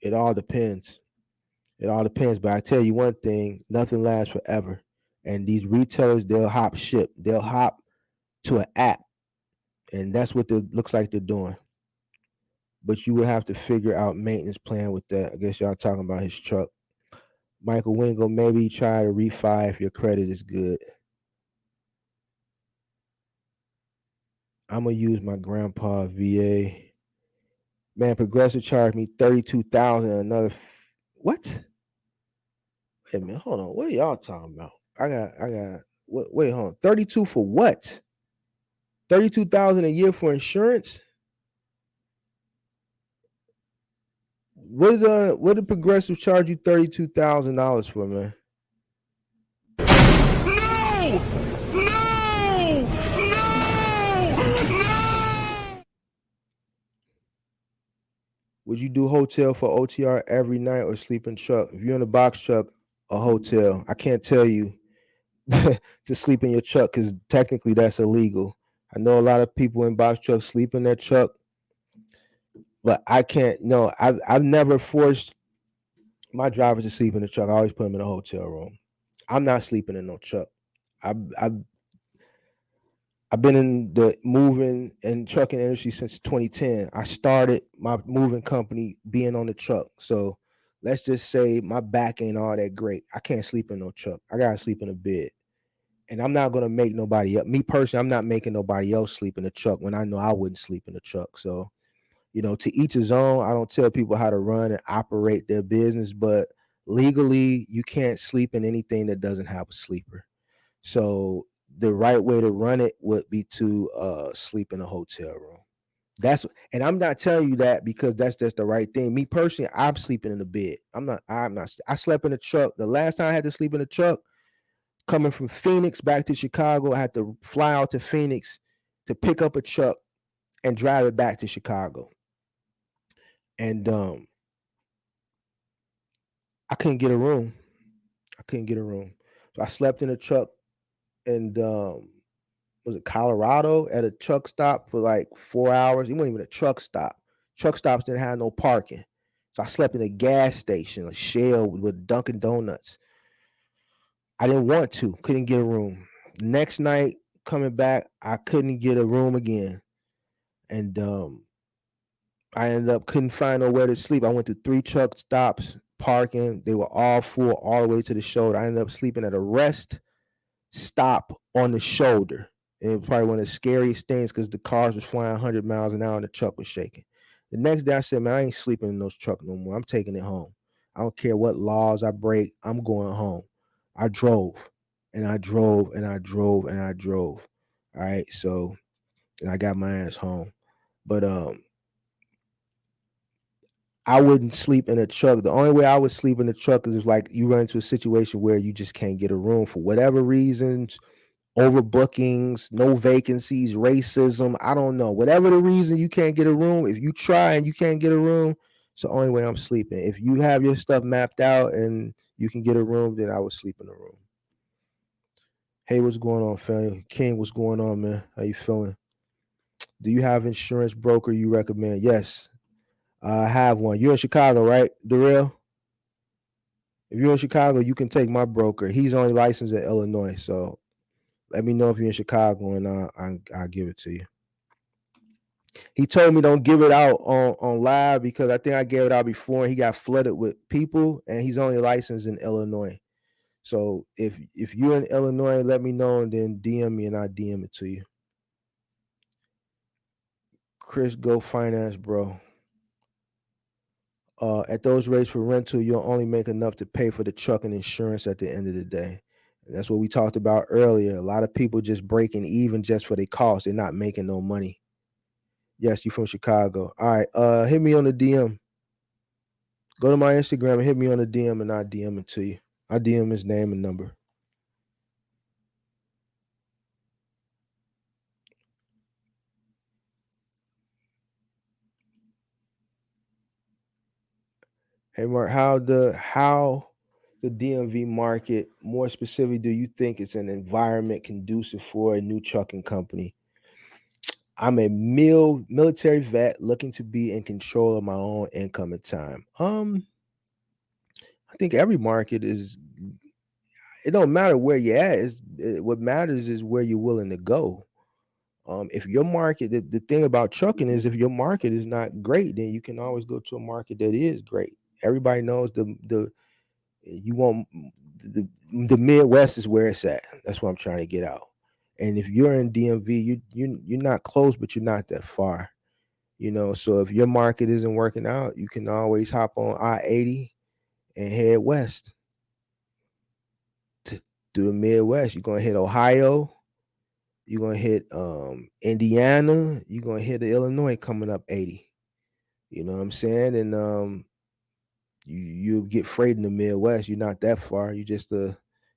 it all depends. It all depends. But I tell you one thing, nothing lasts forever. And these retailers, they'll hop ship. They'll hop to an app. And that's what it looks like they're doing. But you will have to figure out maintenance plan with that. I guess y'all talking about his truck. Michael Wingo, maybe try to refi if your credit is good. I'm gonna use my grandpa VA. Man, Progressive charged me $32,000. Another what? Wait a minute, hold on. What are y'all talking about? I got. Wait, hold on. 32 for what? 32,000 a year for insurance? What did Progressive charge you $32,000 for, man? No! No! Would you do hotel for OTR every night or sleep in truck? If you're in a box truck, a hotel. I can't tell you to sleep in your truck because technically that's illegal. I know a lot of people in box trucks sleep in their truck, but I can't. No, I've never forced my drivers to sleep in the truck. I always put them in a hotel room. I'm not sleeping in no truck. I've been in the moving and trucking industry since 2010. I started my moving company being on the truck. So let's just say my back ain't all that great. I can't sleep in no truck. I gotta sleep in a bed. And I'm not gonna make nobody else. Me personally, I'm not making nobody else sleep in the truck when I know I wouldn't sleep in the truck. So, to each his own. I don't tell people how to run and operate their business, but legally, you can't sleep in anything that doesn't have a sleeper. So the right way to run it would be to sleep in a hotel room. And I'm not telling you that because that's just the right thing. Me personally, I'm sleeping in the bed. I slept in a truck. The last time I had to sleep in a truck, coming from Phoenix back to Chicago, I had to fly out to Phoenix to pick up a truck and drive it back to Chicago. And I couldn't get a room. So I slept in a truck and was it Colorado at a truck stop for like 4 hours. It wasn't even a truck stop. Truck stops didn't have no parking. So I slept in a gas station, a Shell with Dunkin' Donuts. I didn't want to, couldn't get a room. Next night coming back, I couldn't get a room again. And I ended up couldn't find nowhere to sleep. I went to 3 truck stops, parking. They were all full all the way to the shoulder. I ended up sleeping at a rest stop on the shoulder. And it was probably one of the scariest things because the cars was flying 100 miles an hour and the truck was shaking. The next day I said, man, I ain't sleeping in those trucks no more. I'm taking it home. I don't care what laws I break. I'm going home. I drove and I drove and I drove and I drove. All right. So, and I got my ass home. But I wouldn't sleep in a truck. The only way I would sleep in a truck is if like you run into a situation where you just can't get a room for whatever reasons, overbookings, no vacancies, racism. I don't know. Whatever the reason you can't get a room, if you try and you can't get a room, it's the only way I'm sleeping. If you have your stuff mapped out and you can get a room, then I would sleep in a room. Hey, what's going on, fam? King, what's going on, man? How you feeling? Do you have insurance broker you recommend? Yes, I have one. You're in Chicago, right, Darrell? If you're in Chicago, you can take my broker. He's only licensed in Illinois, so let me know if you're in Chicago, and I'll give it to you. He told me don't give it out on live because I think I gave it out before, and he got flooded with people, and he's only licensed in Illinois. So if you're in Illinois, let me know, and then DM me, and I'll DM it to you. Chris, go finance, bro. At those rates for rental, you'll only make enough to pay for the truck and insurance at the end of the day. And that's what we talked about earlier. A lot of people just breaking even just for their cost. They're not making no money. Yes, you from Chicago. All right. Hit me on the DM. Go to my Instagram and hit me on the DM and I'll DM it to you. I'll DM his name and number. Hey Mark, how the DMV market, more specifically, do you think it's an environment conducive for a new trucking company? I'm a military vet looking to be in control of my own income and time. I think every market is. It don't matter where you're at. What matters is where you're willing to go. If your market, the thing about trucking is, if your market is not great, then you can always go to a market that is great. Everybody knows the you want the Midwest is where it's at. That's what I'm trying to get out. And if you're in DMV, you're not close, but you're not that far. So if your market isn't working out, you can always hop on I-80 and head west to through the Midwest. You're gonna hit Ohio. You're gonna hit Indiana. You're gonna hit Illinois coming up 80. You know what I'm saying? And you get freight in the Midwest. You're not that far. You just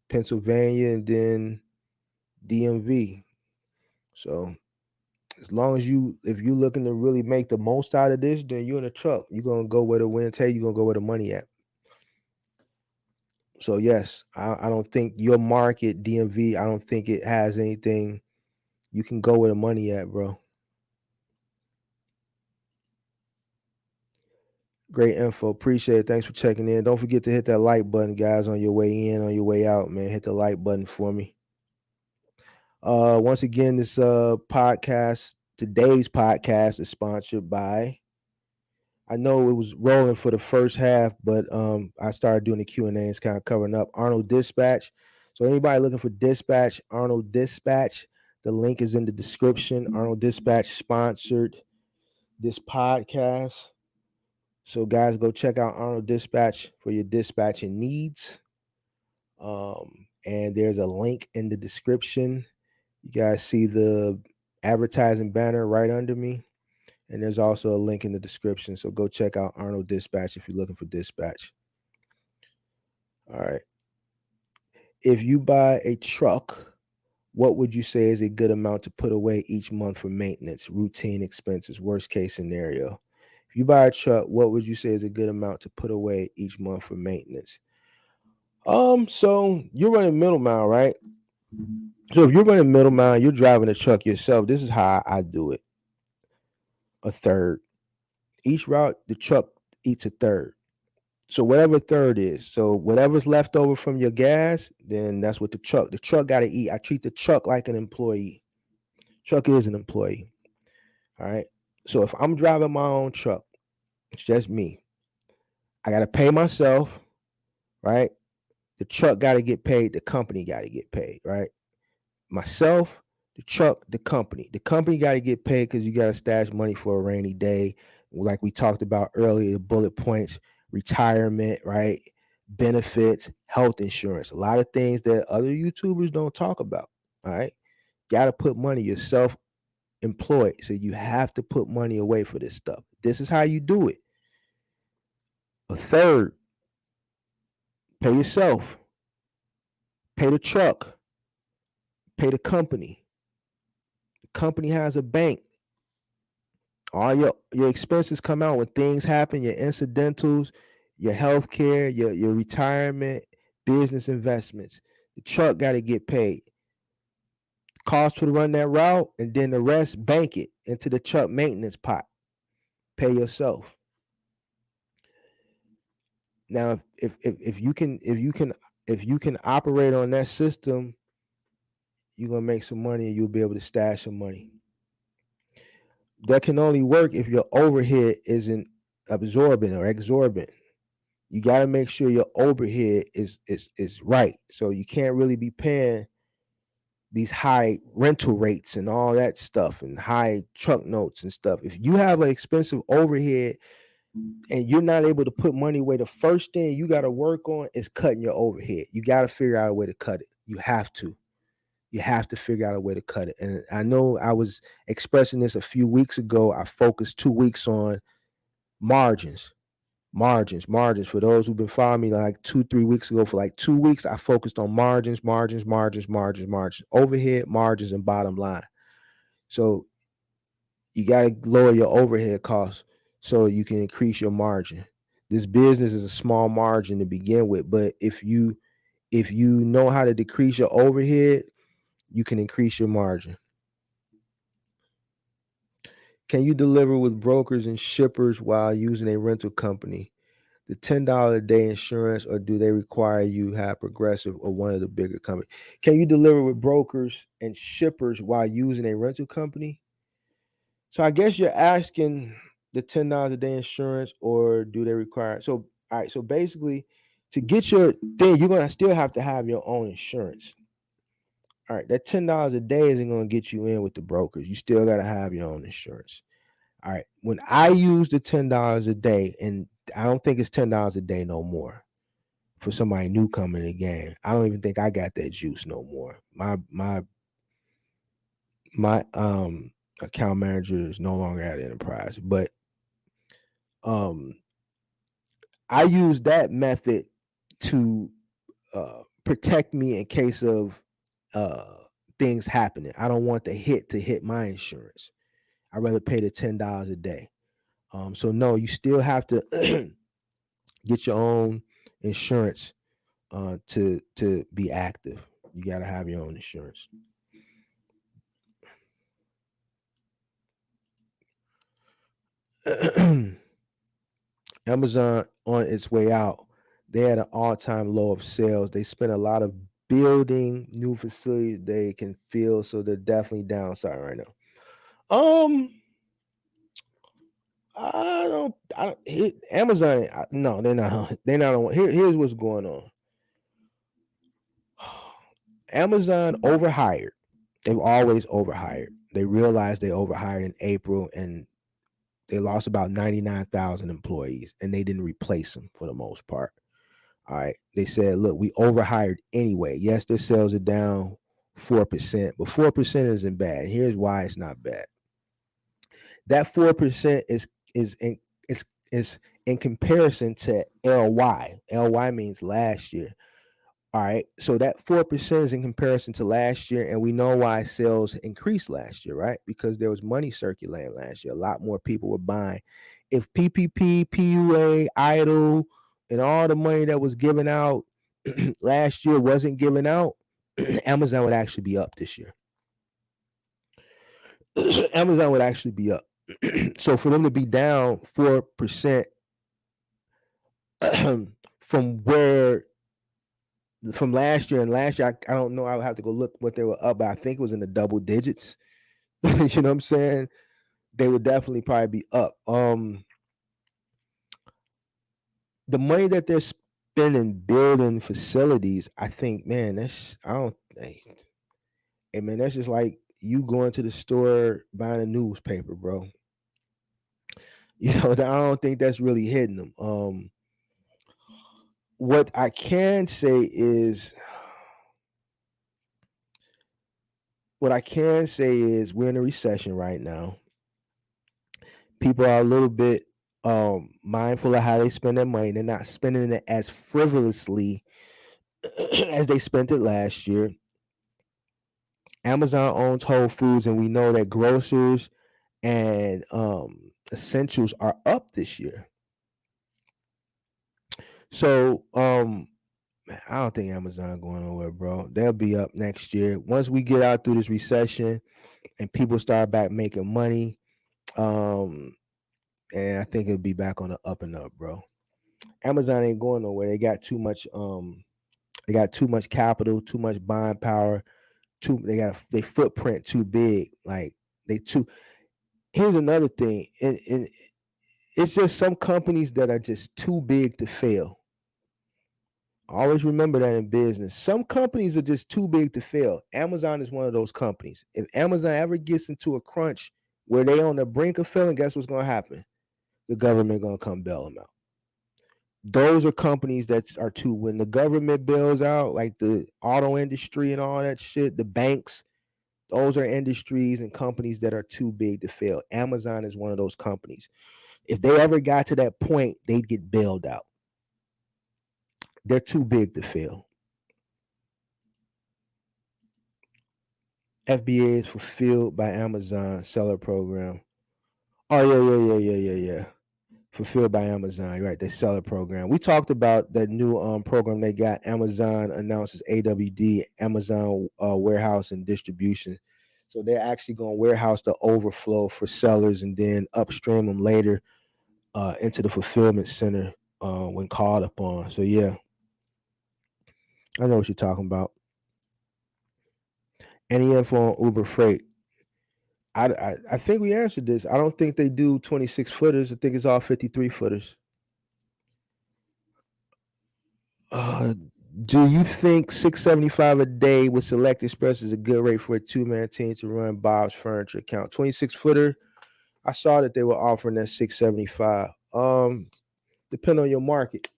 Pennsylvania and then DMV. So as long as if you're looking to really make the most out of this, then you're in a truck. You're gonna go where the wind takes. You're gonna go where the money at. So yes, I don't think your market DMV. I don't think it has anything. You can go where the money at, bro. Great info. Appreciate it. Thanks for checking in. Don't forget to hit that like button, guys, on your way in, on your way out, man. Hit the like button for me. Once again, this today's podcast is sponsored by. I know it was rolling for the first half, but I started doing the Q&A. It's kind of covering up Arnold Dispatch. So anybody looking for Dispatch, Arnold Dispatch, the link is in the description. Arnold Dispatch sponsored this podcast. So guys, go check out Arnold Dispatch for your dispatching needs. And there's a link in the description. You guys see the advertising banner right under me. And there's also a link in the description. So go check out Arnold Dispatch if you're looking for dispatch. All right. If you buy a truck, what would you say is a good amount to put away each month for maintenance, routine expenses, worst case scenario? If you buy a truck, what would you say is a good amount to put away each month for maintenance? So you're running middle mile, right? So if you're running middle mile, you're driving a truck yourself. This is how I do it. A third. Each route, the truck eats a third. So whatever third is, so whatever's left over from your gas, then that's what the truck got to eat. I treat the truck like an employee. Truck is an employee. All right. So if I'm driving my own truck, it's just me. I got to pay myself, right? The truck got to get paid. The company got to get paid, right? Myself, the truck, the company. The company got to get paid because you got to stash money for a rainy day. Like we talked about earlier, the bullet points, retirement, right? Benefits, health insurance, a lot of things that other YouTubers don't talk about. All right. Got to put money yourself employed. So you have to put money away for this stuff. This is how you do it. A third, pay yourself, pay the truck, pay the company. The company has a bank. All your expenses come out when things happen, your incidentals, your health care, your retirement, business investments. The truck got to get paid. Cost to run that route, and then the rest bank it into the truck maintenance pot. Pay yourself. Now, if you can operate on that system, you're gonna make some money and you'll be able to stash some money. That can only work if your overhead isn't absorbent or exorbitant. You got to make sure your overhead is right. So you can't really be paying these high rental rates and all that stuff and high truck notes and stuff. If you have an expensive overhead and you're not able to put money away, the first thing you got to work on is cutting your overhead. You got to figure out a way to cut it. You have to. You have to figure out a way to cut it. And I know I was expressing this a few weeks ago. I focused 2 weeks on margins. For those who've been following me like 2-3 weeks ago, for like 2 weeks, I focused on margins, overhead, margins, and bottom line. So you got to lower your overhead costs so you can increase your margin. This business is a small margin to begin with, but if you know how to decrease your overhead, you can increase your margin. Can you deliver with brokers and shippers while using a rental company? The $10 a day insurance, or do they require you have Progressive or one of the bigger companies? Can you deliver with brokers and shippers while using a rental company? So I guess you're asking the $10 a day insurance, or do they require? So all right, so basically, to get your thing, you're gonna still have to have your own insurance. All right, that $10 a day isn't gonna get you in with the brokers. You still gotta have your own insurance. All right. When I use the $10 a day, and I don't think it's $10 a day no more for somebody new coming in the game. I don't even think I got that juice no more. My account manager is no longer at Enterprise, but I use that method to protect me in case of things happening. I don't want the hit to hit my insurance. I'd rather pay the $10 a day. So no, you still have to get your own insurance to be active. You got to have your own insurance. Amazon on its way out, they had an all-time low of sales. They spent a lot of building new facilities they can fill, so they're definitely downside right now. Amazon. No, they're not. They're not on. Here's what's going on. Amazon overhired. They've always overhired. They realized they overhired in April, and they lost about 99,000 employees, and they didn't replace them for the most part. All right. They said, look, we overhired anyway. Yes, their sales are down 4%, but 4% isn't bad. Here's why it's not bad. That 4% is in comparison to LY. LY means last year. All right. So that 4% is in comparison to last year. And we know why sales increased last year, right? Because there was money circulating last year. A lot more people were buying. If PPP, PUA, Idle, and all the money that was given out last year wasn't given out, Amazon would actually be up this year. Amazon would actually be up. So for them to be down 4% from last year, and last year I don't know, I would have to go look what they were up, but I think it was in the double digits. You know what I'm saying? They would definitely probably be up. The money that they're spending building facilities, I think, man, that's that's just like you going to the store buying a newspaper, bro. You know, I don't think that's really hitting them. What I can say is we're in a recession right now. People are a little bit mindful of how they spend their money. They're not spending it as frivolously as they spent it last year. Amazon owns Whole Foods, and we know that grocers and essentials are up this year. So I don't think Amazon going nowhere, bro. They'll be up next year. Once we get out through this recession and people start back making money, and I think it'll be back on the up and up, bro. Amazon ain't going nowhere. They got too much capital, too much buying power, they got their footprint too big. Like here's another thing. And it's just some companies that are just too big to fail. Always remember that in business. Some companies are just too big to fail. Amazon is one of those companies. If Amazon ever gets into a crunch where they on the brink of failing, guess what's going to happen? The government going to come bail them out. Those are companies that are too, when the government bails out, like the auto industry and all that shit, the banks, those are industries and companies that are too big to fail. Amazon is one of those companies. If they ever got to that point, they'd get bailed out. They're too big to fail. FBA is fulfilled by Amazon seller program. Oh, yeah. Fulfilled by Amazon, right? They seller program. We talked about that new program they got. Amazon announces AWD, Amazon Warehouse and Distribution. So they're actually going to warehouse the overflow for sellers and then upstream them later into the fulfillment center when called upon. So yeah, I know what you're talking about. Any info on Uber Freight? I think we answered this. I don't think they do 26 footers. I think it's all 53 footers. Uh, do you think 675 a day with Select Express is a good rate for a two-man team to run Bob's Furniture account? 26 footer. I saw that they were offering that 675. Depend on your market.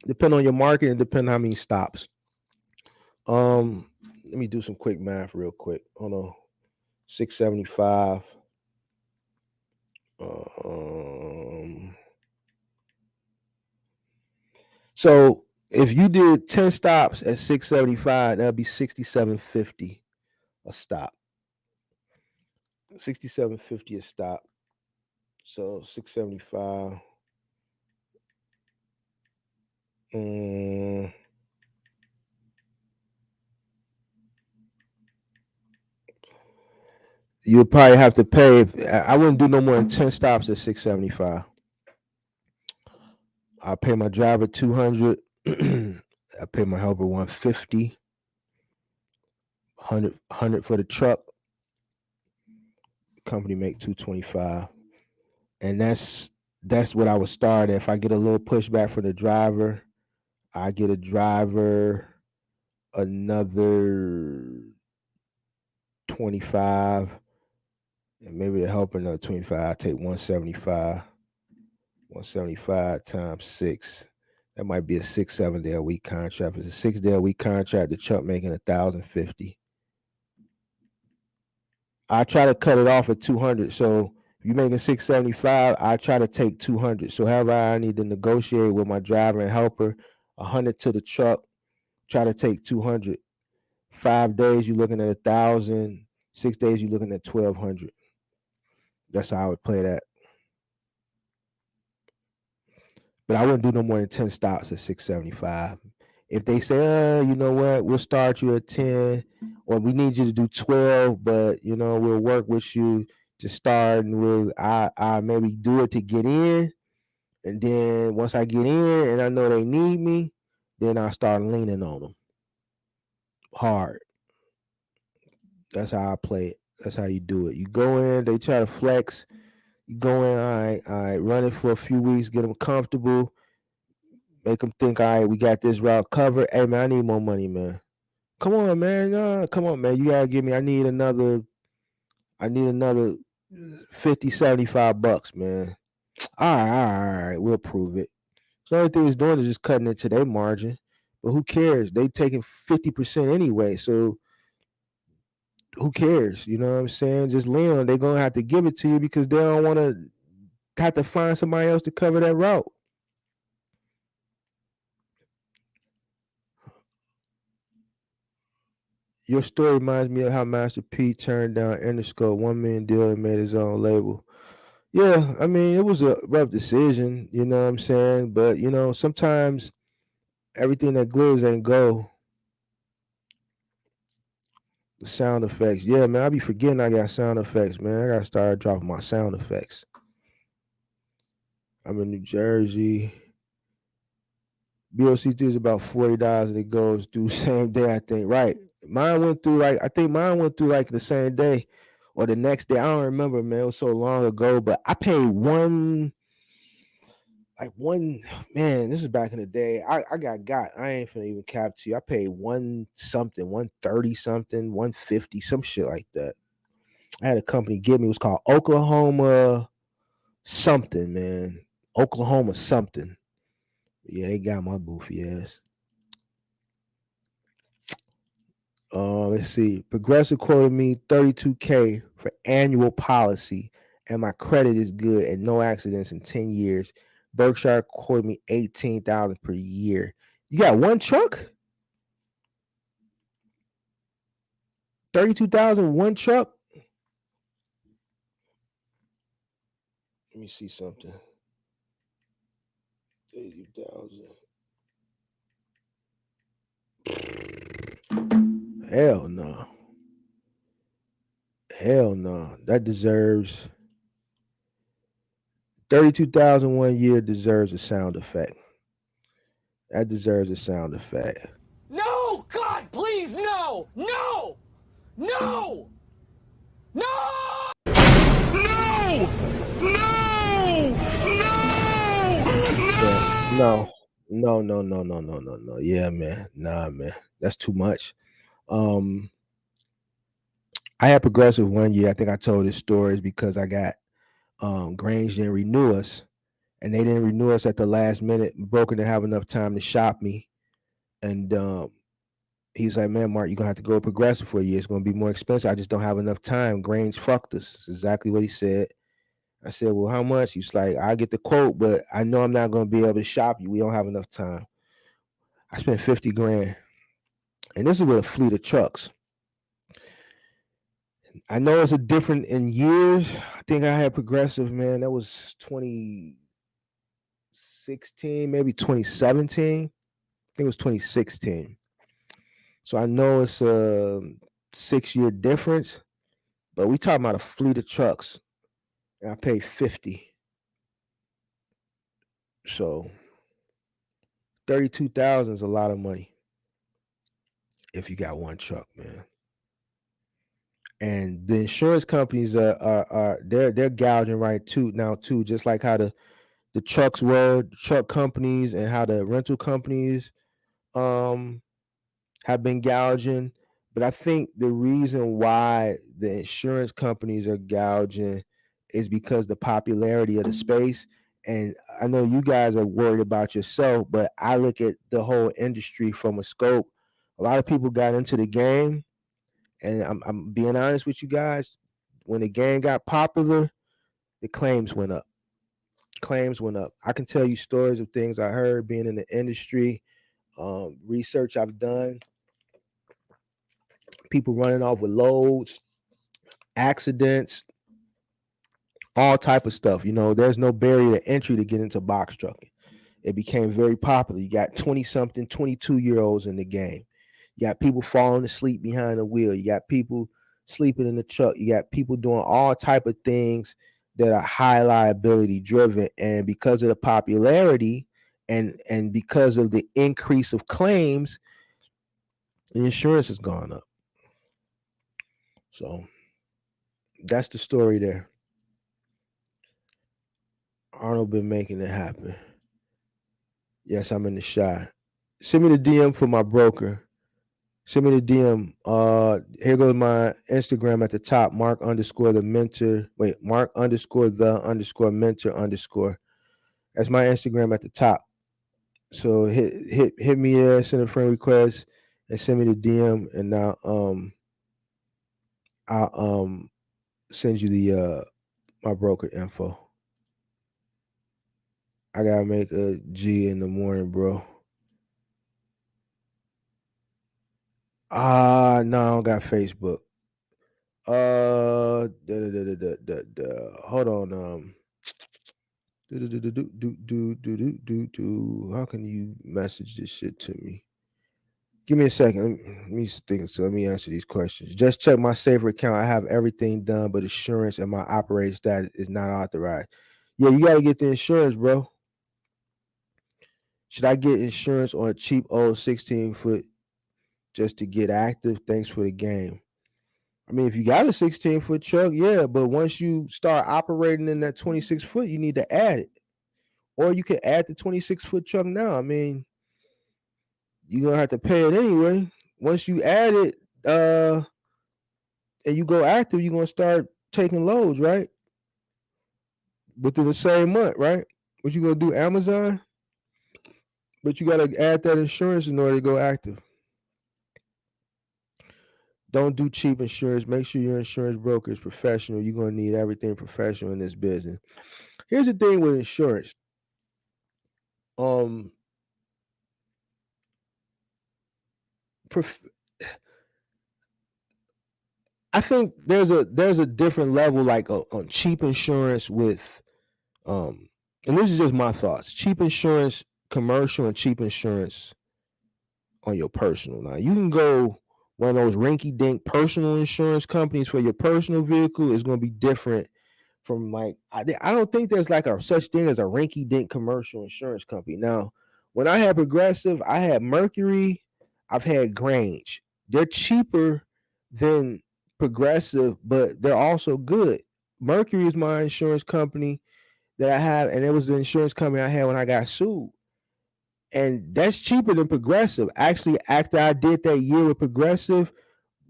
Depend on your market and depend on how many stops. Let me do some quick math real quick. Hold on. 675. So if you did 10 stops at 675, that'd be 6750 a stop. 6750 a stop. So 675. You'd probably have to pay. I wouldn't do no more than 10 stops at 675. I pay my driver 200. I pay my helper 150. 100 for the truck. Company make 225. And that's what I would start at. If I get a little pushback from the driver, I get a driver another 25, and maybe the helper another 25. I take 175. 175 times 6. That might be a 6-7 day a week contract. If it's a 6 day a week contract, the truck making 1,050. I try to cut it off at 200. So if you're making 675, I try to take 200. So however I need to negotiate with my driver and helper, 100 to the truck, try to take 200. 5 days you're looking at 1,000. 6 days you're looking at 1,200. That's how I would play that. But I wouldn't do no more than 10 stops at 675. If they say, you know what, we'll start you at 10, or we need you to do 12, but we'll work with you to start, and I maybe do it to get in, and then once I get in and I know they need me, then I start leaning on them hard. That's how I play it. That's how you do it. You go in, they try to flex. You go in, all right, run it for a few weeks, get them comfortable. Make them think, all right, we got this route covered. Hey, man, I need more money, man. Come on, man. Come on, man. You got to give me, I need another 50, $75, man. All right. We'll prove it. So the only thing it's doing is just cutting into their margin. But who cares? They taking 50% anyway. So who cares? You know what I'm saying? Just lean. They're going to have to give it to you because they don't want to have to find somebody else to cover that route. Your story reminds me of how Master P turned down Interscope $1 million deal and made his own label. Yeah, I mean, it was a rough decision, you know what I'm saying? But, sometimes everything that glitters ain't gold. The sound effects. Yeah, man, I be forgetting I got sound effects, man. I got to start dropping my sound effects. I'm in New Jersey. BOC3 is about $40 and it goes through same day, I think. Right. Mine went through I think mine went through the same day or the next day. I don't remember, man. It was so long ago, but I paid one, man, this is back in the day. I got. I ain't finna even cap to you. I paid 130 something, 150, some shit like that. I had a company give me, it was called Oklahoma something, man. Oklahoma something. Yeah, they got my goofy ass. Let's see. Progressive quoted me $32K for annual policy, and my credit is good and no accidents in 10 years. Berkshire quoted me $18,000 per year. You got one truck? 32,000 one truck? Let me see something. 80,000. Hell no. Hell no. That deserves 32,000 1 year deserves a sound effect. That deserves a sound effect. No! God, please, no! No! No! No! No! No! No. No. Yeah, man. Nah, man. That's too much. I had Progressive 1 year. I think I told this story is because I got Grange didn't renew us, and they didn't renew us at the last minute. Broker didn't have enough time to shop me, and he's like, "Man, Mark, you're gonna have to go Progressive for a year. It's gonna be more expensive. I just don't have enough time." Grange fucked us. That's exactly what he said. I said, "Well, how much?" He's like, "I get the quote, but I know I'm not gonna be able to shop you. We don't have enough time." I spent 50 grand, and this is with a fleet of trucks. I know it's a different in years. I think I had Progressive, man. That was 2016, maybe 2017. I think it was 2016. So I know it's a 6-year difference, but we talking about a fleet of trucks, and I paid 50. So 32,000 is a lot of money if you got one truck, man. And the insurance companies are they're gouging right too now too, just like how the trucks were, the truck companies, and how the rental companies um have been gouging. But I think the reason why the insurance companies are gouging is because the popularity of the space. And I know you guys are worried about yourself, but I look at the whole industry from a scope. A lot of people got into the game, and I'm being honest with you guys. When the game got popular, the claims went up. Claims went up. I can tell you stories of things I heard being in the industry, research I've done, people running off with loads, accidents, all type of stuff. You know, there's no barrier to entry to get into box trucking. It became very popular. You got 20 something, 22-year-olds in the game. You got people falling asleep behind the wheel. You got people sleeping in the truck. You got people doing all type of things that are high liability driven. And because of the popularity and because of the increase of claims, the insurance has gone up. So that's the story there. Arnold been making it happen. Yes, I'm in the shot. Send me the DM for my broker. Send me the DM. Here goes my Instagram at the top. Mark underscore the mentor. Wait, Mark underscore the underscore mentor underscore. That's my Instagram at the top. So hit me there, send a friend request, and send me the DM, and now I'll send you the my broker info. I gotta make a G in the morning, bro. No, I don't got Facebook. Hold on. How can you message this shit to me? Give me a second. Let me think. So let me answer these questions. Just check my saver account. I have everything done, but insurance and my operating status is not authorized. Yeah, you gotta get the insurance, bro. Should I get insurance on a cheap old 16-foot just to get active? Thanks for the game. I mean, if you got a 16-foot truck, yeah, but once you start operating in that 26-foot, you need to add it. Or you could add the 26-foot truck now. I mean, you're gonna have to pay it anyway. Once you add it, and you go active, you're gonna start taking loads, right? Within the same month, right? What you gonna do, Amazon? But you gotta add that insurance in order to go active. Don't do cheap insurance. Make sure your insurance broker is professional. You're gonna need everything professional in this business. Here's the thing with insurance. Um, I think there's a different level, like on cheap insurance with And this is just my thoughts. Cheap insurance, commercial, and cheap insurance on your personal. Now you can go one of those rinky-dink personal insurance companies for your personal vehicle is going to be different from like I don't think there's like a such thing as a rinky-dink commercial insurance company. Now, when I had Progressive, I had Mercury, I've had Grange. They're cheaper than Progressive, but they're also good. Mercury is my insurance company that I have, and it was the insurance company I had when I got sued. And that's cheaper than Progressive. Actually, after I did that year with Progressive,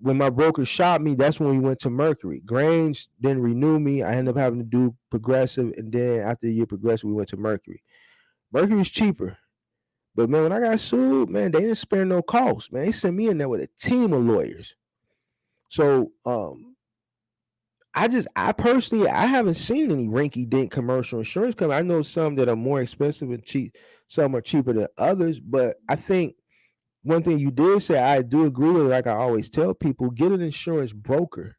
when my broker shot me, that's when we went to Mercury. Grange didn't renew me. I ended up having to do Progressive, and then after the year Progressive, we went to Mercury. Mercury's cheaper. But man, when I got sued, man, they didn't spare no cost. Man, they sent me in there with a team of lawyers. So I personally haven't seen any rinky-dink commercial insurance company. I know some that are more expensive and cheap, some are cheaper than others. But I think one thing you did say, I do agree with, like I always tell people, get an insurance broker.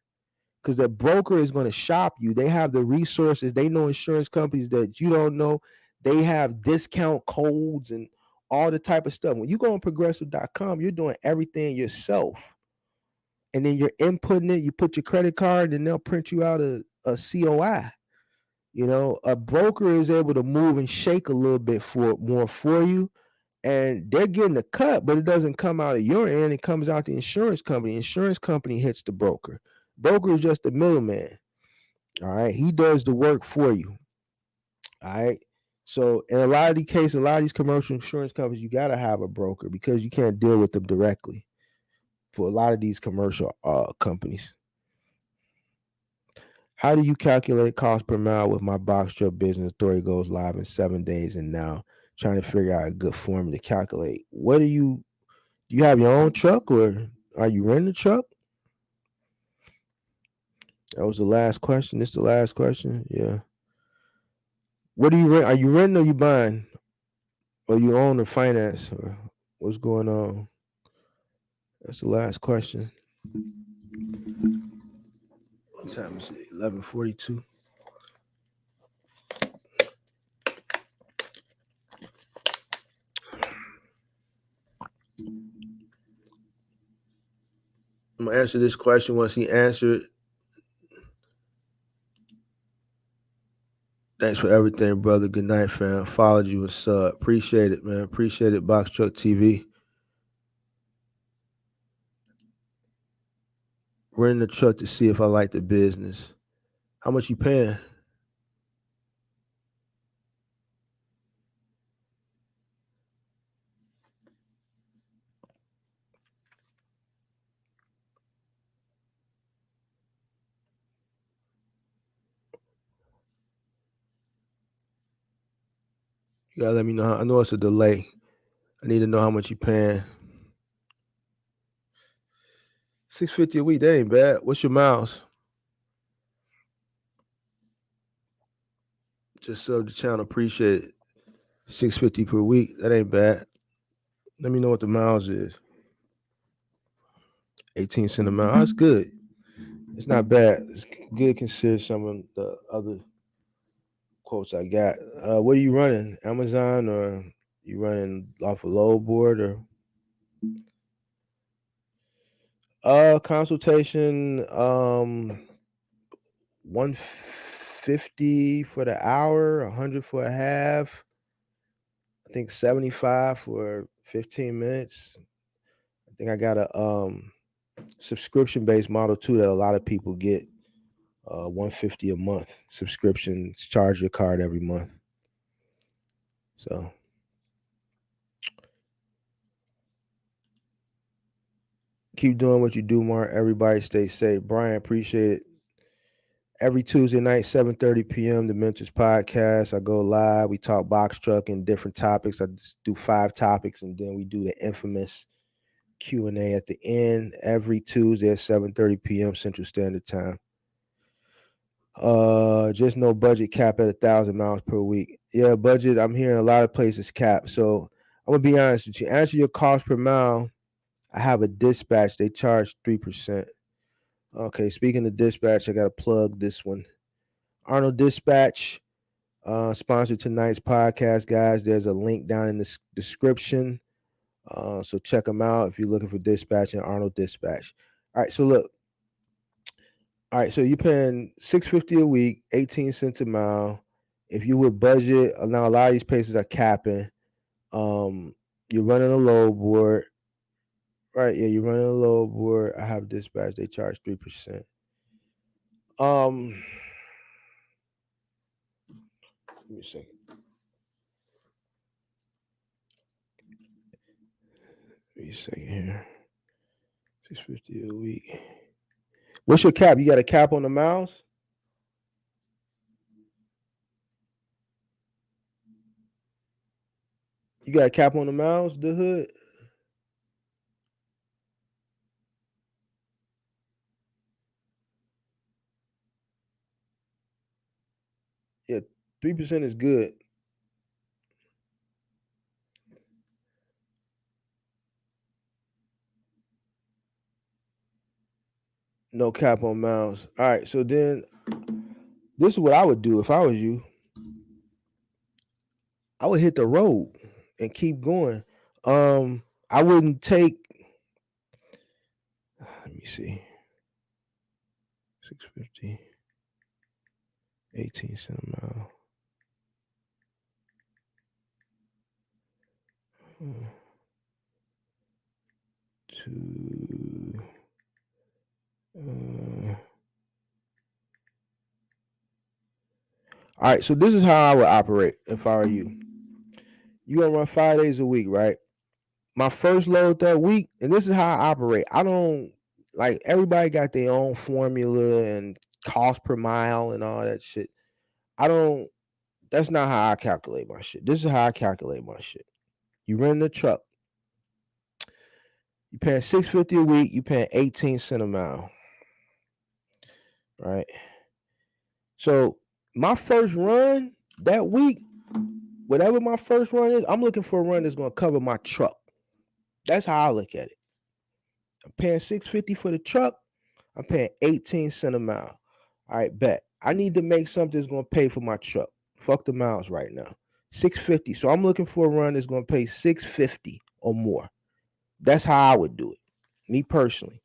Because the broker is going to shop you. They have the resources. They know insurance companies that you don't know. They have discount codes and all the type of stuff. When you go on progressive.com, you're doing everything yourself. And then you're inputting it. You put your credit card, and they'll print you out a COI. You know, a broker is able to move and shake a little bit more for you. And they're getting a cut, but it doesn't come out of your end. It comes out the insurance company. Insurance company hits the broker. Broker is just the middleman. All right. He does the work for you. All right. So in a lot of these cases, a lot of these commercial insurance companies, you got to have a broker because you can't deal with them directly for a lot of these commercial companies. How do you calculate cost per mile with my box truck business? Story goes live in 7 days, and now trying to figure out a good formula to calculate. Do you have your own truck or are you renting a truck? That was the last question. This is the last question. Yeah. What do you rent? Are you renting or you buying? Or you own or finance? Or what's going on? That's the last question. What time is it? 11:42. I'm gonna answer this question once he answered. Thanks for everything, brother. Good night, fam. Followed you and sub. Appreciate it, man. Appreciate it, Box Truck TV. Renting the truck to see if I like the business. How much you paying? You gotta let me know. I know it's a delay. I need to know how much you paying. $650 a week. That ain't bad. What's your miles? Just sub the channel. Appreciate it. $650 per week. That ain't bad. Let me know what the miles is. 18 cents a mile. That's good. It's not bad. It's good considered some of the other quotes I got. What are you running? Amazon or you running off a load board or consultation 150 for the hour, 100 for a half. I think 75 for 15 minutes. I think I got a subscription based model too that a lot of people get. 150 a month subscription. Charge your card every month. So keep doing what you do, Mark. Everybody stay safe. Brian, appreciate it. Every Tuesday night, 7:30 p.m., the Mentors Podcast. I go live. We talk box truck and different topics. I just do 5 topics, and then we do the infamous Q&A at the end every Tuesday at 7:30 p.m. Central Standard Time. Just no budget cap at 1,000 miles per week. Yeah, budget. I'm hearing a lot of places cap. So I'm gonna be honest with you. Answer your cost per mile. I have a dispatch. They charge 3%. Okay, speaking of dispatch, I gotta plug this one. Arnold Dispatch. Sponsor tonight's podcast, guys. There's a link down in the description. So check them out if you're looking for Dispatch and Arnold Dispatch. All right, so look. All right, so you're paying $6.50 a week, 18 cents a mile. If you would budget, now a lot of these places are capping. You're running a load board, right? Yeah, you're running a load board. I have Dispatch; they charge 3%. Let me a second. Give me a second here. $6.50 a week. What's your cap? You got a cap on the miles? You got a cap on the miles, the hood? Yeah, 3% is good. No cap on miles. All right, so then this is what I would do if I was you. I would hit the road and keep going. I wouldn't take. Let me see. 650, 18 cents a mile. Two. All right, so this is how I would operate if I were you. You're gonna run 5 days a week, right? My first load that week, and this is how I operate. I don't like everybody got their own formula and cost per mile and all that shit. That's not how I calculate my shit. This is how I calculate my shit. You rent the truck. You paying $6.50 a week, you paying 18 cents a mile. Right. So my first run that week, whatever my first run is, I'm looking for a run that's gonna cover my truck. That's how I look at it. I'm paying $6.50 for the truck. I'm paying 18 cents a mile. All right, bet. I need to make something that's gonna pay for my truck. Fuck the miles right now. $6.50. So I'm looking for a run that's gonna pay $6.50 or more. That's how I would do it. Me personally.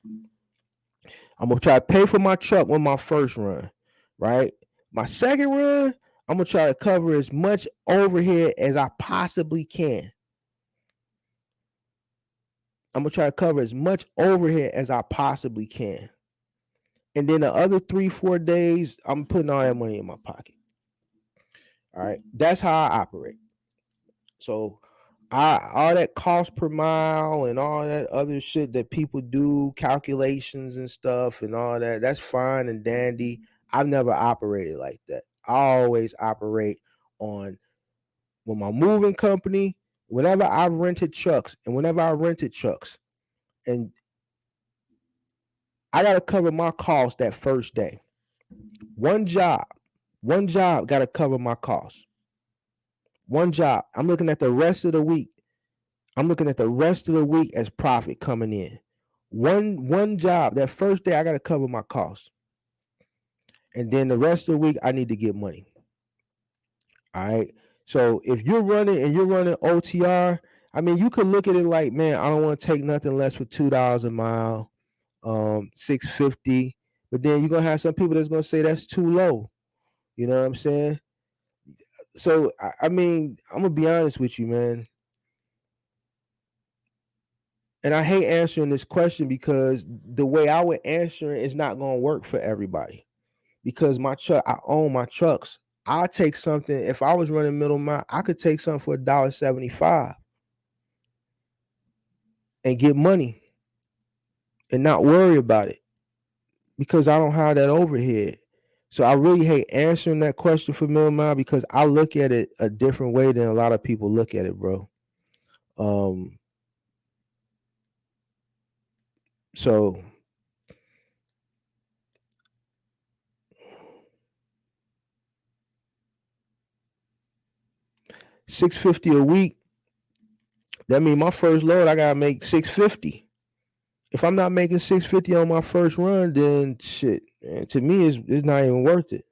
I'm gonna try to pay for my truck with my first run, right? My second run, I'm gonna try to cover as much overhead as I possibly can. I'm gonna try to cover as much overhead as I possibly can. And then the other 3-4 days, I'm putting all that money in my pocket. All right. That's how I operate. So all that cost per mile and all that other shit that people do, calculations and stuff and all that, that's fine and dandy. I've never operated like that. I always operate on with my moving company, whenever I rented trucks, and I gotta cover my cost that first day. One job gotta cover my cost. One job. I'm looking at the rest of the week. As profit coming in. One job. That first day I gotta cover my costs. And then the rest of the week I need to get money. All right. So if you're running OTR, I mean, you could look at it like, man, I don't want to take nothing less for $2 a mile, $6.50. But then you're gonna have some people that's gonna say that's too low. You know what I'm saying? So I mean, I'm gonna be honest with you, man. And I hate answering this question because the way I would answer it is not gonna work for everybody. Because I own my trucks. I'll take something. If I was running middle mile, I could take something for $1.75 and get money and not worry about it because I don't have that overhead. So I really hate answering that question for middle mile because I look at it a different way than a lot of people look at it, bro. So $6.50 a week. That means my first load, I gotta make $6.50. If I'm not making $6.50 on my first run, then shit, man, to me, it's not even worth it.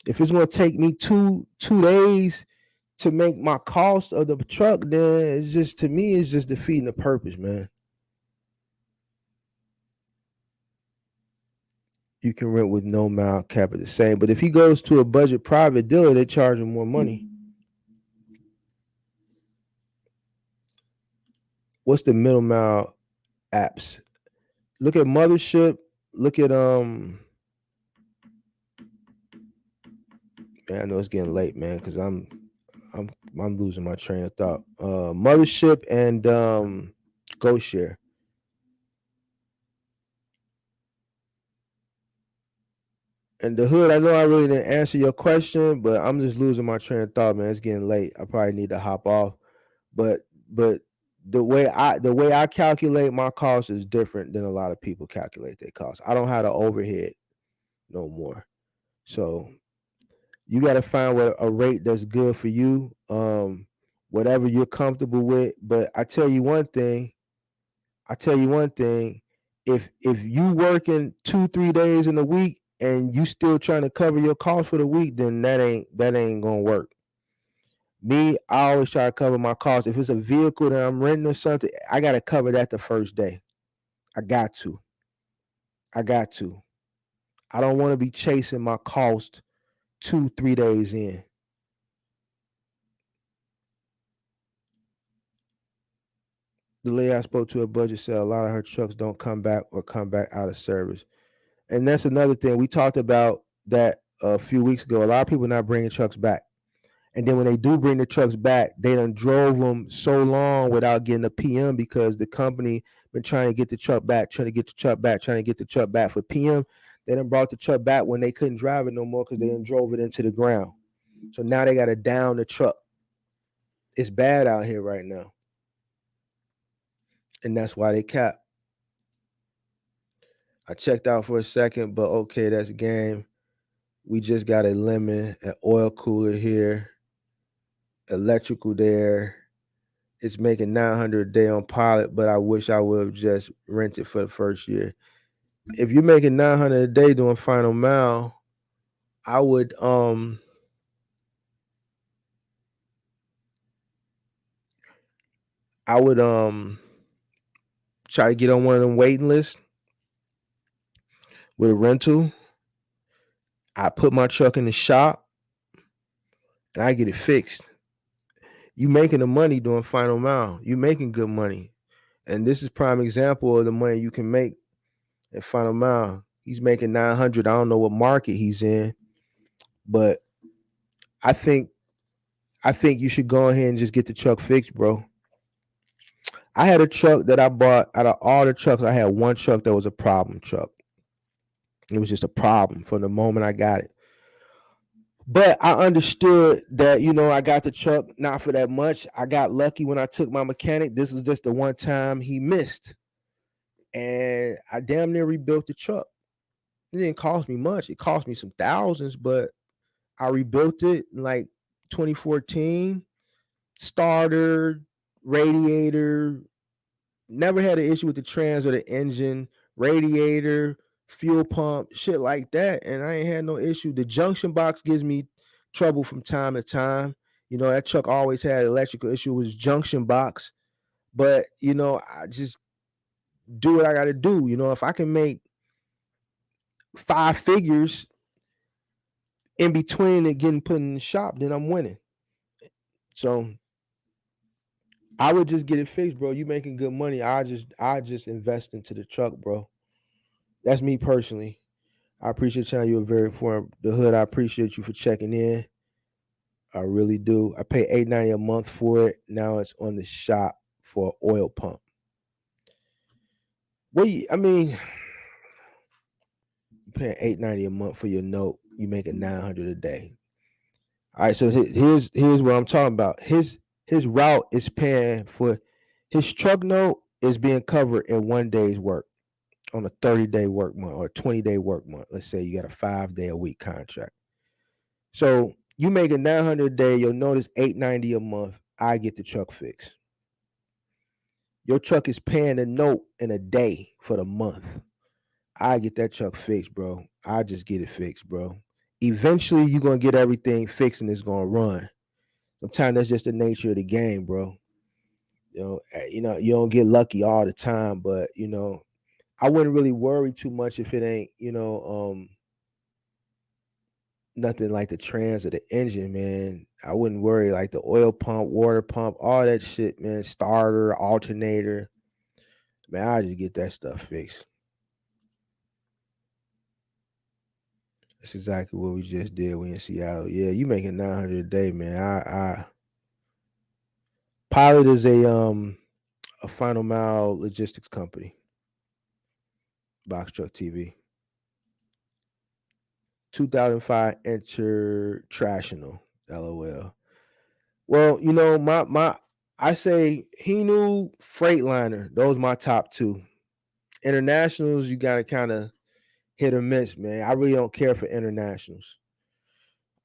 If it's gonna take me two days to make my cost of the truck, then it's just, to me, it's just defeating the purpose, man. You can rent with no mile cap at the same. But if he goes to a budget private dealer, they charge him more money. What's the middle mile apps? Look at Mothership. Look at man, I know it's getting late, man, because I'm losing my train of thought. Mothership and GoShare. And the hood, I know I really didn't answer your question, but I'm just losing my train of thought, man. It's getting late. I probably need to hop off. But the way I calculate my cost is different than a lot of people calculate their costs. I don't have the overhead no more. So you got to find a rate that's good for you, whatever you're comfortable with. But I tell you one thing. If you working 2-3 days in a week and you still trying to cover your costs for the week, then that ain't gonna work. Me, I always try to cover my costs. If it's a vehicle that I'm renting or something, I gotta cover that the first day. I got to. I don't want to be chasing my cost 2-3 days in. The lady I spoke to at Budget said a lot of her trucks don't come back or come back out of service. And that's another thing. We talked about that a few weeks ago. A lot of people not bringing trucks back. And then when they do bring the trucks back, they done drove them so long without getting a PM because the company been trying to get the truck back for PM. They done brought the truck back when they couldn't drive it no more because they done drove it into the ground. So now they got to down the truck. It's bad out here right now. And that's why they cap. I checked out for a second, but okay, that's game. We just got a lemon, an oil cooler here, electrical there. It's making $900 a day on pilot, but I wish I would have just rented for the first year. If you're making $900 a day doing final mile, I would try to get on one of them waiting lists with a rental. I put my truck in the shop and I get it fixed. You making the money doing final mile. You making good money. And this is prime example of the money you can make at final mile. He's making 900. I don't know what market he's in, but I think you should go ahead and just get the truck fixed, bro. I had a truck that I bought out of all the trucks. I had one truck that was a problem truck. It was just a problem from the moment I got it. But I understood that, I got the truck not for that much. I got lucky when I took my mechanic. This was just the one time he missed. And I damn near rebuilt the truck. It didn't cost me much. It cost me some thousands, but I rebuilt it in like 2014. Starter, radiator, never had an issue with the trans or the engine, radiator, fuel pump, shit like that. And I ain't had no issue. The junction box gives me trouble from time to time. That truck always had electrical issue with his junction box. But, I just do what I got to do. If I can make 5 figures in between it getting put in the shop, then I'm winning. So I would just get it fixed, bro. You making good money. I just invest into the truck, bro. That's me personally. I appreciate you. You were very informed. The hood, I appreciate you for checking in. I really do. I pay $890 a month for it. Now it's on the shop for an oil pump. You paying $890 a month for your note. You making $900 a day. All right, so here's what I'm talking about. His route is paying for his truck note is being covered in 1 day's work on a 30-day work month or a 20-day work month. Let's say you got a 5-day-a-week contract. So you making $900 a day. Your note is $890 a month. I get the truck fixed. Your truck is paying the note in a day for the month. I get that truck fixed, bro. I just get it fixed, bro. eventually you're gonna get everything fixed and it's gonna run. Sometimes that's just the nature of the game, bro. You don't get lucky all the time, but I wouldn't really worry too much if it ain't, nothing like the trans or the engine, man. I wouldn't worry like the oil pump, water pump, all that shit, man. Starter, alternator. Man, I just get that stuff fixed. That's exactly what we just did. We in Seattle. Yeah, you making 900 a day, man. I Pilot is a final mile logistics company. Box Truck TV. 2005 International. LOL. Well, my I say Hinu Freightliner. Those my top two. Internationals, you gotta kind of hit or miss, man. I really don't care for internationals.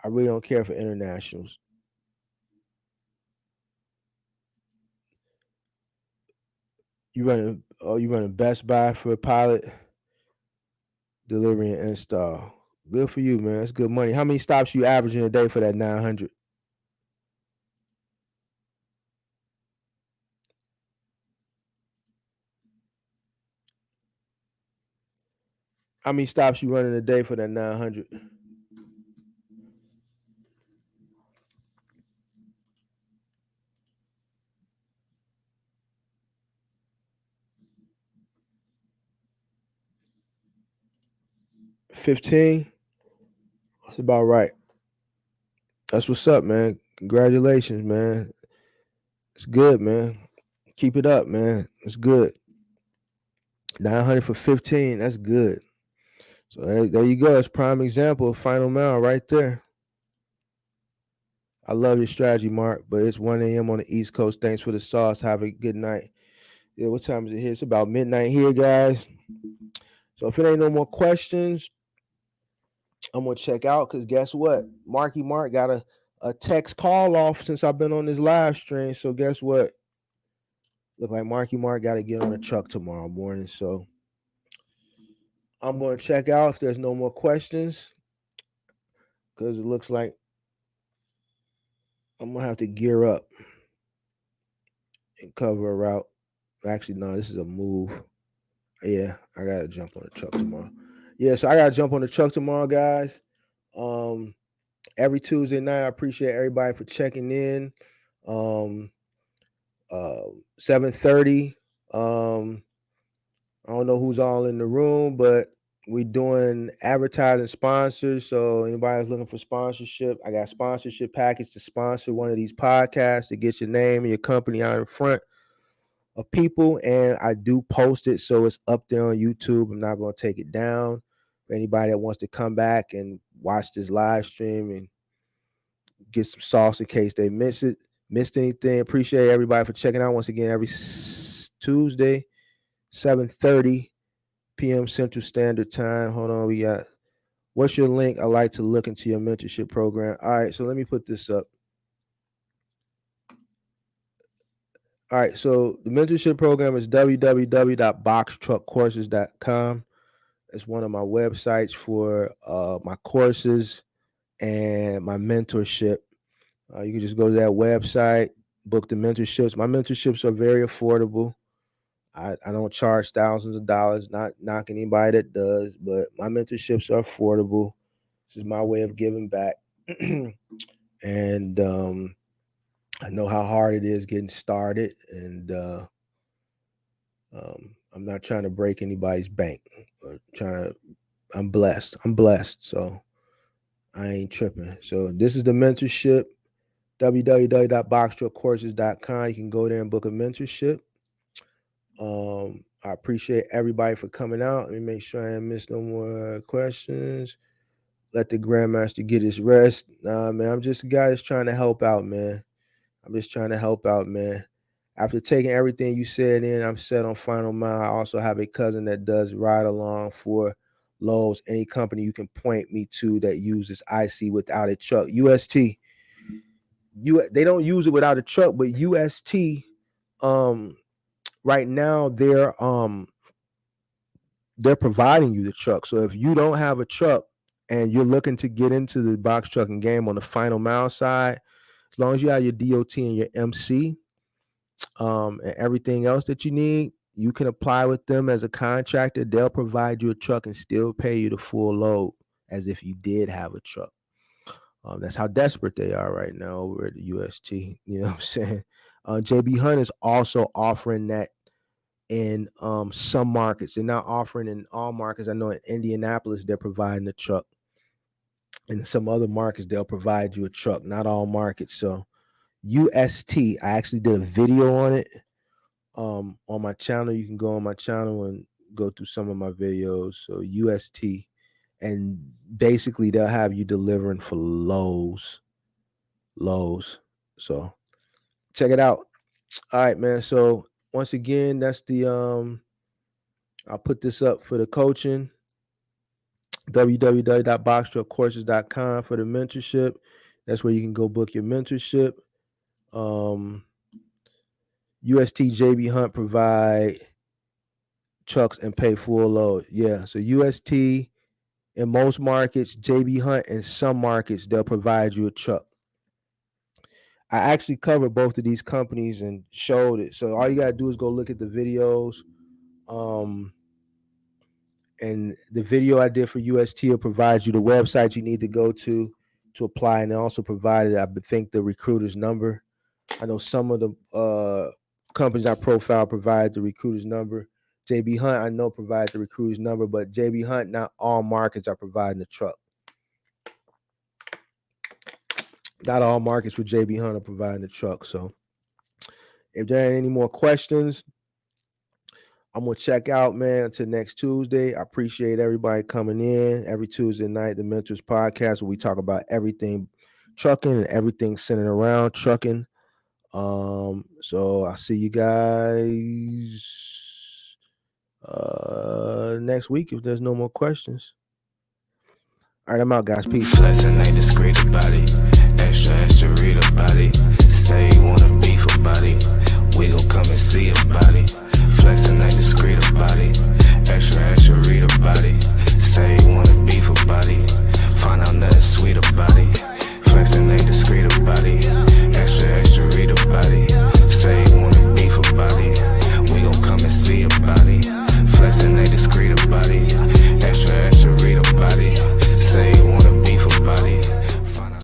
I really don't care for internationals. You running Best Buy for a pilot, delivery and install. Good for you, man. That's good money. How many stops you averaging a day for that 900? How many stops you running a day for that 900? $15. That's about right. That's what's up, man. Congratulations, man. It's good, man. Keep it up, man. It's good. 900 for 15. That's good. So there you go. That's prime example of final mile right there. I love your strategy, Mark, but it's 1 a.m. on the East Coast. Thanks for the sauce. Have a good night. Yeah, what time is it here? It's about midnight here, guys. So if it ain't no more questions, I'm gonna check out because guess what? Marky Mark got a text call off since I've been on this live stream. So guess what? Look like Marky Mark got to get on a truck tomorrow morning. So I'm gonna check out if there's no more questions because it looks like I'm gonna have to gear up and cover a route. Actually, no, this is a move. Yeah, I gotta jump on the truck tomorrow. Yeah, so I gotta jump on the truck tomorrow, guys. Every Tuesday night, I appreciate everybody for checking in. 7:30. I don't know who's all in the room, but we're doing advertising sponsors. So anybody that's looking for sponsorship, I got a sponsorship package to sponsor one of these podcasts to get your name and your company out in front of people. And I do post it, so it's up there on YouTube. I'm not going to take it down. For anybody that wants to come back and watch this live stream and get some sauce in case they missed anything. Appreciate everybody for checking out once again every Tuesday, 7:30 p.m. Central Standard Time. Hold on, we got what's your link? I like to look into your mentorship program. All right, so let me put this up. All right, so the mentorship program is www.boxtruckcourses.com. It's one of my websites for my courses and my mentorship. You can just go to that website, book the mentorships. My mentorships are very affordable. I don't charge thousands of dollars, not knocking anybody that does, but my mentorships are affordable. This is my way of giving back. And I know how hard it is getting started, and I'm not trying to break anybody's bank. I'm blessed. So I ain't tripping. So this is the mentorship, www.boxtruckcourses.com. You can go there and book a mentorship. I appreciate everybody for coming out. Let me make sure I didn't miss no more questions. Let the Grandmaster get his rest. Nah, man, I'm just a guy that's trying to help out, man. After taking everything you said in, I'm set on final mile. I also have a cousin that does ride along for Lowe's. Any company you can point me to that uses IC without a truck. UST. They don't use it without a truck, but UST, right now they're providing you the truck. So if you don't have a truck and you're looking to get into the box trucking game on the final mile side, as long as you have your DOT and your MC, and everything else that you need, you can apply with them as a contractor. They'll provide you a truck and still pay you the full load as if you did have a truck. That's how desperate they are right now over at the UST. You know what I'm saying? JB Hunt is also offering that in some markets. They're not offering in all markets. I know in Indianapolis they're providing a truck. In some other markets they'll provide you a truck. Not all markets. So UST, I actually did a video on it on my channel. You can go on my channel and go through some of my videos. So UST, and basically they'll have you delivering for lows. So check it out. All right, man. So once again, that's the I'll put this up for the coaching. www.boxtruckcourses.com for the mentorship. That's where you can go book your mentorship. UST JB Hunt provide trucks and pay full load. Yeah. So UST in most markets, JB Hunt in some markets, they'll provide you a truck. I actually covered both of these companies and showed it. So all you gotta do is go look at the videos. And the video I did for UST will provide you the website you need to go to apply, and they also provided, I think, the recruiter's number. I know some of the companies I profile provide the recruiter's number. JB Hunt, I know, provides the recruiter's number, but JB Hunt, not all markets are providing the truck. Not all markets with JB Hunt are providing the truck. So if there are any more questions, I'm going to check out, man, until next Tuesday. I appreciate everybody coming in every Tuesday night, the Mentors Podcast, where we talk about everything trucking and everything centered around trucking. So I'll see you guys next week if there's no more questions. All right, I'm out, guys. Peace. Flexing ain't discreet about it. Extra read about it.